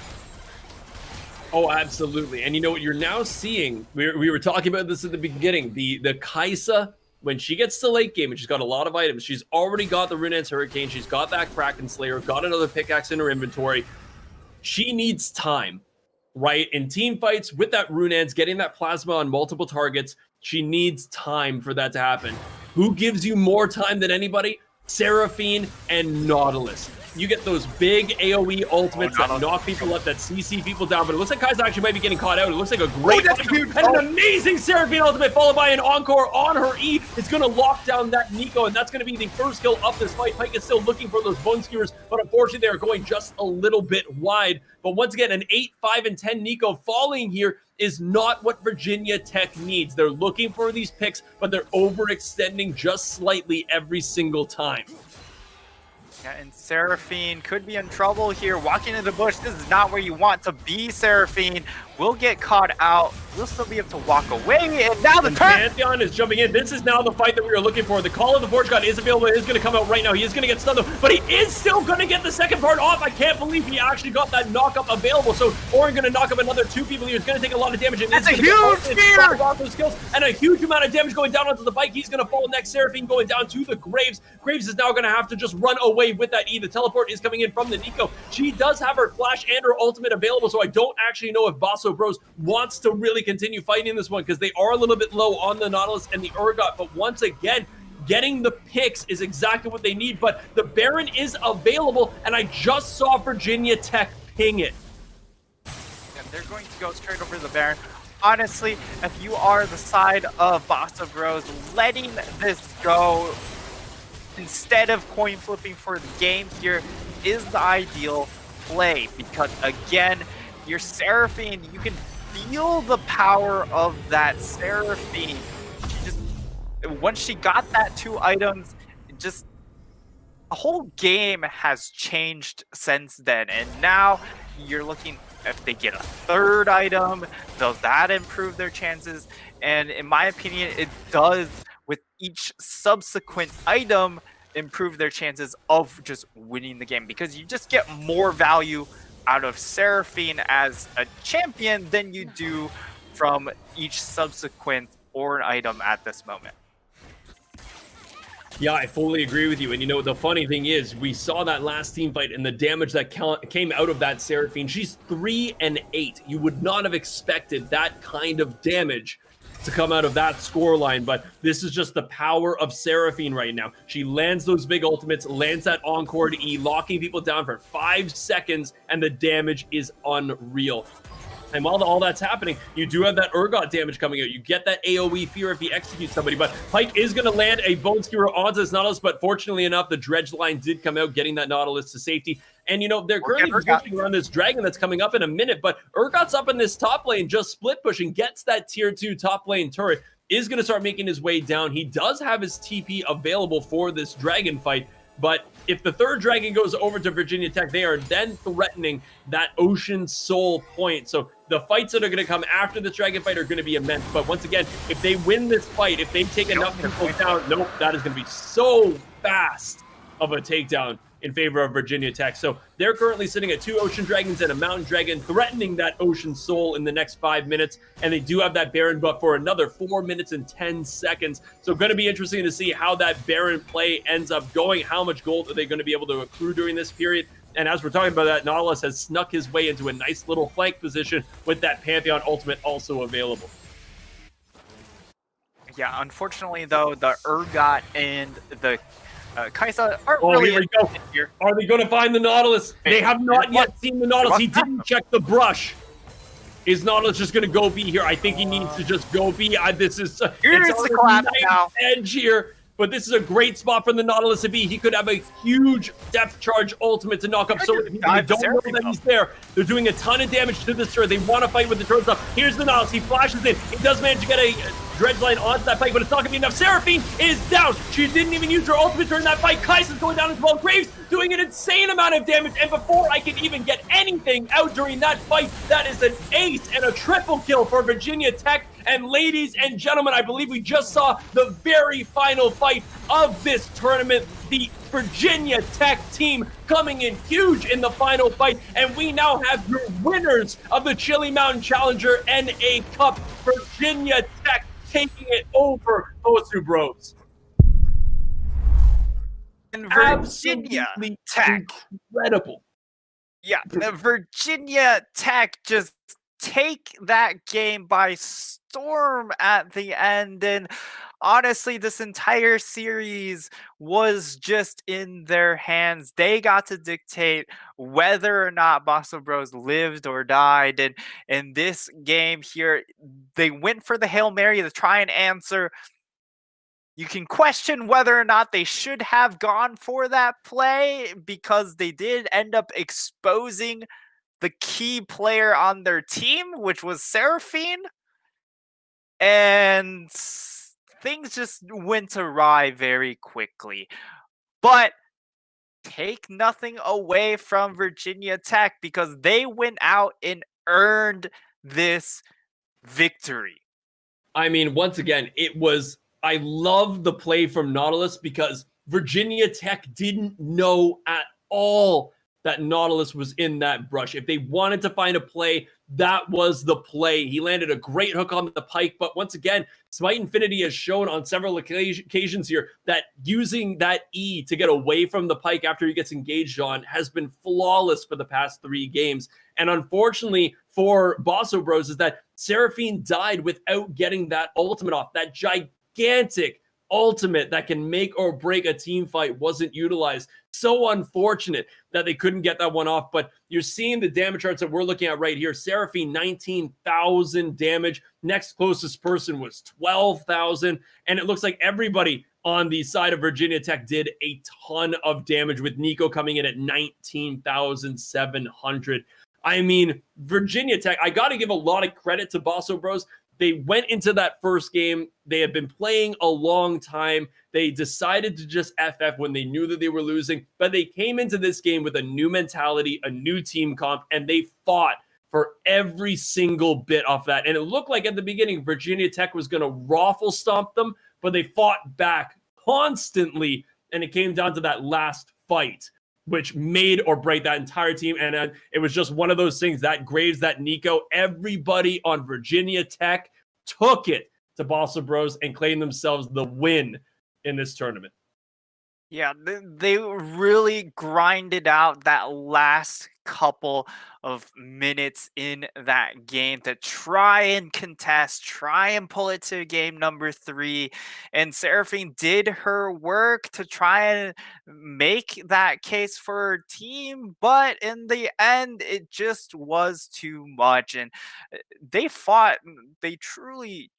A: Oh, absolutely. And you know what you're now seeing, we were talking about this at the beginning, the Kai'Sa, when she gets to late game and she's got a lot of items, she's already got the Runeance Hurricane, she's got that Kraken Slayer, got another pickaxe in her inventory. She needs time, right? In team fights with that Runeance, getting that plasma on multiple targets, she needs time for that to happen. Who gives you more time than anybody? Seraphine and Nautilus. You get those big AoE ultimates that knock people up, that CC people down, but it looks like Kai'Sa actually might be getting caught out. It looks like a great and an amazing Seraphine ultimate followed by an encore on her E. It's going to lock down that Nico, and that's going to be the first kill of this fight. Pike is still looking for those bone skewers, but unfortunately they are going just a little bit wide. But once again, an 8, 5, and 10 Nico falling here is not what Virginia Tech needs. They're looking for these picks, but they're overextending just slightly every single time.
B: Yeah, and Seraphine could be in trouble here. Walking into the bush, this is not where you want to be, Seraphine. Will get caught out. We'll still be able to walk away, and now the
A: Pantheon is jumping in. This is now the fight that we were looking for. The Call of the Forge God is available. It is going to come out right now. He is going to get stunned, though, but he is still going to get the second part off. I can't believe he actually got that knock-up available. So Ornn going to knock up another 2 people. He's going to take a lot of damage.
B: That's a huge spear!
A: Those skills, and a huge amount of damage going down onto the bike. He's going to fall next. Seraphine going down to the Graves. Graves is now going to have to just run away with that E. The teleport is coming in from the Nico. She does have her flash and her ultimate available, so I don't actually know if Bosso Bros wants to really continue fighting this one because they are a little bit low on the Nautilus and the Urgot. But once again, getting the picks is exactly what they need. But the Baron is available, and I just saw Virginia Tech ping it.
B: And they're going to go straight over the Baron. Honestly, if you are the side of Bosso Bros, letting this go instead of coin flipping for the game here is the ideal play, because again, your Seraphine, you can feel the power of that Seraphine. She just, once she got that 2 items, just the whole game has changed since then. And now you're looking, if they get a 3rd item, does that improve their chances? And in my opinion, it does. With each subsequent item, improve their chances of just winning the game, because you just get more value out of Seraphine as a champion than you do from each subsequent Ornn item at this moment.
A: Yeah, I fully agree with you. And you know, the funny thing is, we saw that last team fight and the damage that came out of that Seraphine. She's 3 and 8. You would not have expected that kind of damage to come out of that scoreline, but this is just the power of Seraphine right now. She lands those big ultimates, lands that encore to E, locking people down for 5 seconds, and the damage is unreal. And while all that's happening, you do have that Urgot damage coming out. You get that AoE fear if he executes somebody, but Pike is going to land a Bone Skewer onto this Nautilus, but fortunately enough, the Dredge line did come out, getting that Nautilus to safety. And, they're currently
B: Urgot.
A: pushing around this dragon that's coming up in a minute, but Urgot's up in this top lane, just split pushing, gets that tier 2 top lane turret, is going to start making his way down. He does have his TP available for this dragon fight, but if the third dragon goes over to Virginia Tech, they are then threatening that Ocean Soul point. So the fights that are going to come after this dragon fight are going to be immense. But once again, if they win this fight, if they take enough people down, nope, that is going to be so fast of a takedown in favor of Virginia Tech. So they're currently sitting at 2 Ocean Dragons and a Mountain Dragon, threatening that Ocean Soul in the next 5 minutes. And they do have that Baron buff for another 4 minutes and 10 seconds. So going to be interesting to see how that Baron play ends up going. How much gold are they going to be able to accrue during this period? And as we're talking about that, Nautilus has snuck his way into a nice little flank position with that Pantheon ultimate also available.
B: Yeah, unfortunately, though, the Urgot and the Kaisa aren't really
A: here we go.
B: Here.
A: Are they going to find the Nautilus? They have not yet seen the Nautilus. He didn't check the brush. Is Nautilus just going to go B here? I think he needs to just go B. This is
B: Here's the collapse now.
A: Edge here, but this is a great spot for the Nautilus to be. He could have a huge depth charge ultimate to knock up so many people. They don't know that he's there. They're doing a ton of damage to this turret. They want to fight with the turret stuff. Here's the Nautilus. He flashes in. He does manage to get a dredge line onto that fight, but it's not going to be enough. Seraphine is down. She didn't even use her ultimate during that fight. Kaisa's going down as well. Graves doing an insane amount of damage, and before I can even get anything out during that fight, that is an ace and a triple kill for Virginia Tech. And ladies and gentlemen, I believe we just saw the very final fight of this tournament. The Virginia Tech team coming in huge in the final fight, and we now have your winners of the Chili Mountain Challenger NA Cup, Virginia Tech, taking it over Bosu Bros.
B: And Virginia Tech.
A: Incredible.
B: Yeah, the Virginia Tech just take that game by storm at the end, and honestly, this entire series was just in their hands. They got to dictate whether or not Bosu Bros lived or died, and in this game here, they went for the Hail Mary to try and answer. You can question whether or not they should have gone for that play, because they did end up exposing the key player on their team, which was Seraphine. And things just went awry very quickly. But take nothing away from Virginia Tech, because they went out and earned this victory.
A: I mean, once again, I love the play from Nautilus, because Virginia Tech didn't know at all that Nautilus was in that brush. If they wanted to find a play, that was the play. He landed a great hook on the pike, but once again, Smite Infinity has shown on several occasions here that using that E to get away from the pike after he gets engaged on has been flawless for the past 3 games. And unfortunately for Bosu Bros is that Seraphine died without getting that ultimate off. That gigantic ultimate that can make or break a team fight wasn't utilized. So unfortunate that they couldn't get that one off, but you're seeing the damage charts that we're looking at right here. Seraphine, 19,000 damage. Next closest person was 12,000, and it looks like everybody on the side of Virginia Tech did a ton of damage, with Nico coming in at 19,700. I mean, Virginia Tech, I got to give a lot of credit to Bosu Bros. They went into that first game. They had been playing a long time. They decided to just FF when they knew that they were losing, but they came into this game with a new mentality, a new team comp, and they fought for every single bit off that. And it looked like at the beginning, Virginia Tech was going to raffle stomp them, but they fought back constantly, and it came down to that last fight, which made or break that entire team. And it was just one of those things, that Graves, that Nico, everybody on Virginia Tech took it to Bosu Bros and claimed themselves the win in this tournament.
B: Yeah, they really grinded out that last couple of minutes in that game to try and contest, try and pull it to game number 3. And Seraphine did her work to try and make that case for her team, but in the end, it just was too much. And they truly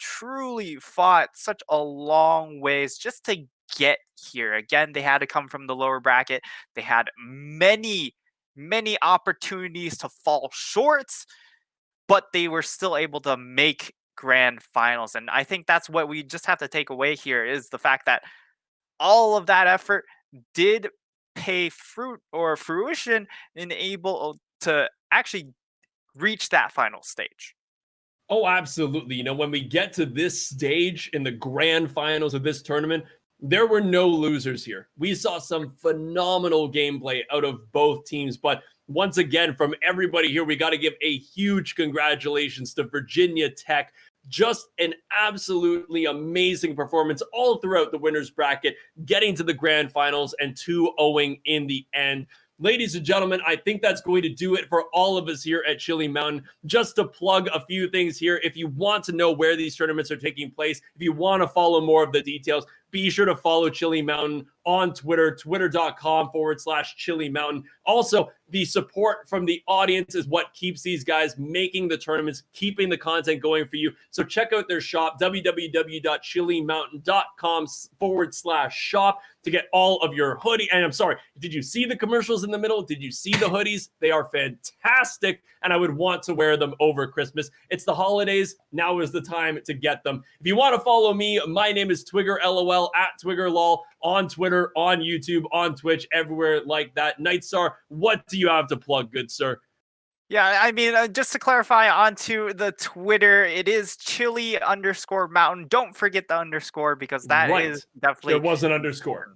B: fought such a long ways just to get here. Again, they had to come from the lower bracket. They had many many opportunities to fall short, but they were still able to make grand finals. And I think that's what we just have to take away here is the fact that all of that effort did pay fruit or fruition and able to actually reach that final stage.
A: Oh, absolutely. You know, when we get to this stage in the grand finals of this tournament, there were no losers here. We saw some phenomenal gameplay out of both teams. But once again, from everybody here, we got to give a huge congratulations to Virginia Tech. Just an absolutely amazing performance all throughout the winners bracket, getting to the grand finals and 2-0 in the end. Ladies and gentlemen, I think that's going to do it for all of us here at Chili Mountain. Just to plug a few things here, if you want to know where these tournaments are taking place, if you want to follow more of the details, be sure to follow Chili Mountain on Twitter, twitter.com/Chili Mountain. Also, the support from the audience is what keeps these guys making the tournaments, keeping the content going for you. So check out their shop, www.chilimountain.com/shop to get all of your hoodie. And I'm sorry, did you see the commercials in the middle? Did you see the hoodies? They are fantastic, and I would want to wear them over Christmas. It's the holidays. Now is the time to get them. If you want to follow me, my name is TwigerLOL at TwigerLOL on Twitter, on YouTube, on Twitch, everywhere like that. Nit3star, what do you have to plug, good sir?
B: Yeah, I mean, just to clarify onto the Twitter, it is Chili_Mountain. Don't forget the underscore because that is definitely.
A: There was an underscore.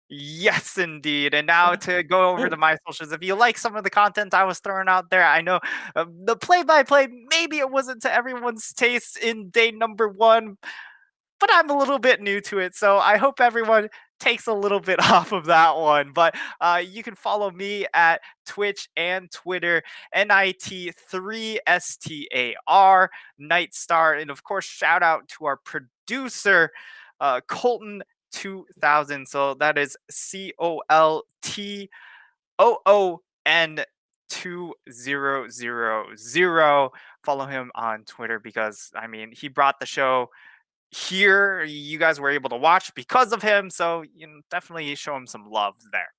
B: Yes, indeed. And now to go over to my socials, if you like some of the content I was throwing out there, I know the play-by-play, maybe it wasn't to everyone's taste in day number 1, but I'm a little bit new to it. So I hope everyone takes a little bit off of that one. But you can follow me at Twitch and Twitter, Nit3star, Nit3star. And of course, shout out to our producer, Colton 2000. So that is COLTOON 2000. Follow him on Twitter because I mean he brought the show here. You guys were able to watch because of him, so you know, definitely show him some love there.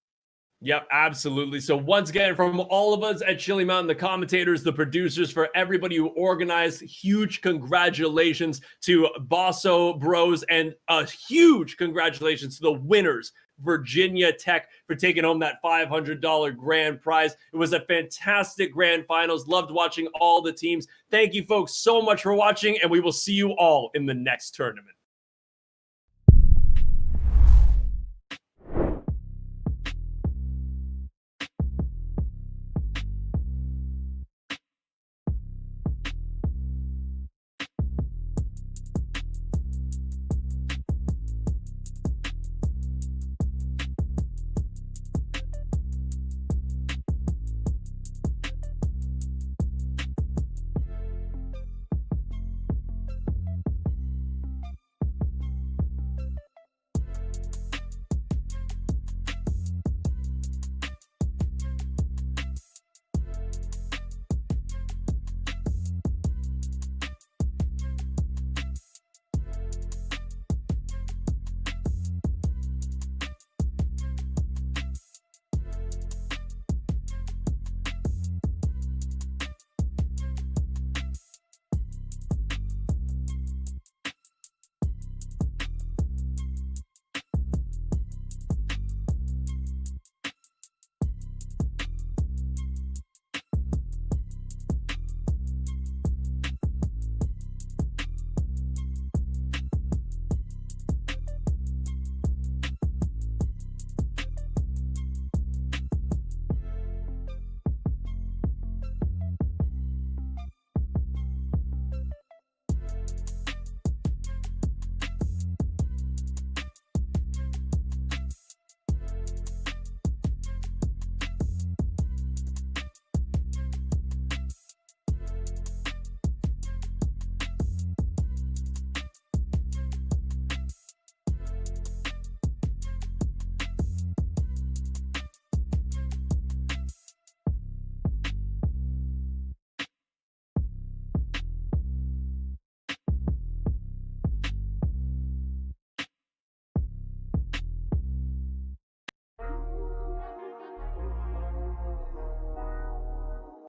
A: Yep, absolutely. So once again, from all of us at Chili Mountain, the commentators, the producers, for everybody who organized, huge congratulations to Bosso Bros, and a huge congratulations to the winners, Virginia Tech, for taking home that $500 grand prize. It was a fantastic grand finals. Loved watching all the teams. Thank you folks so much for watching, and we will see you all in the next tournament.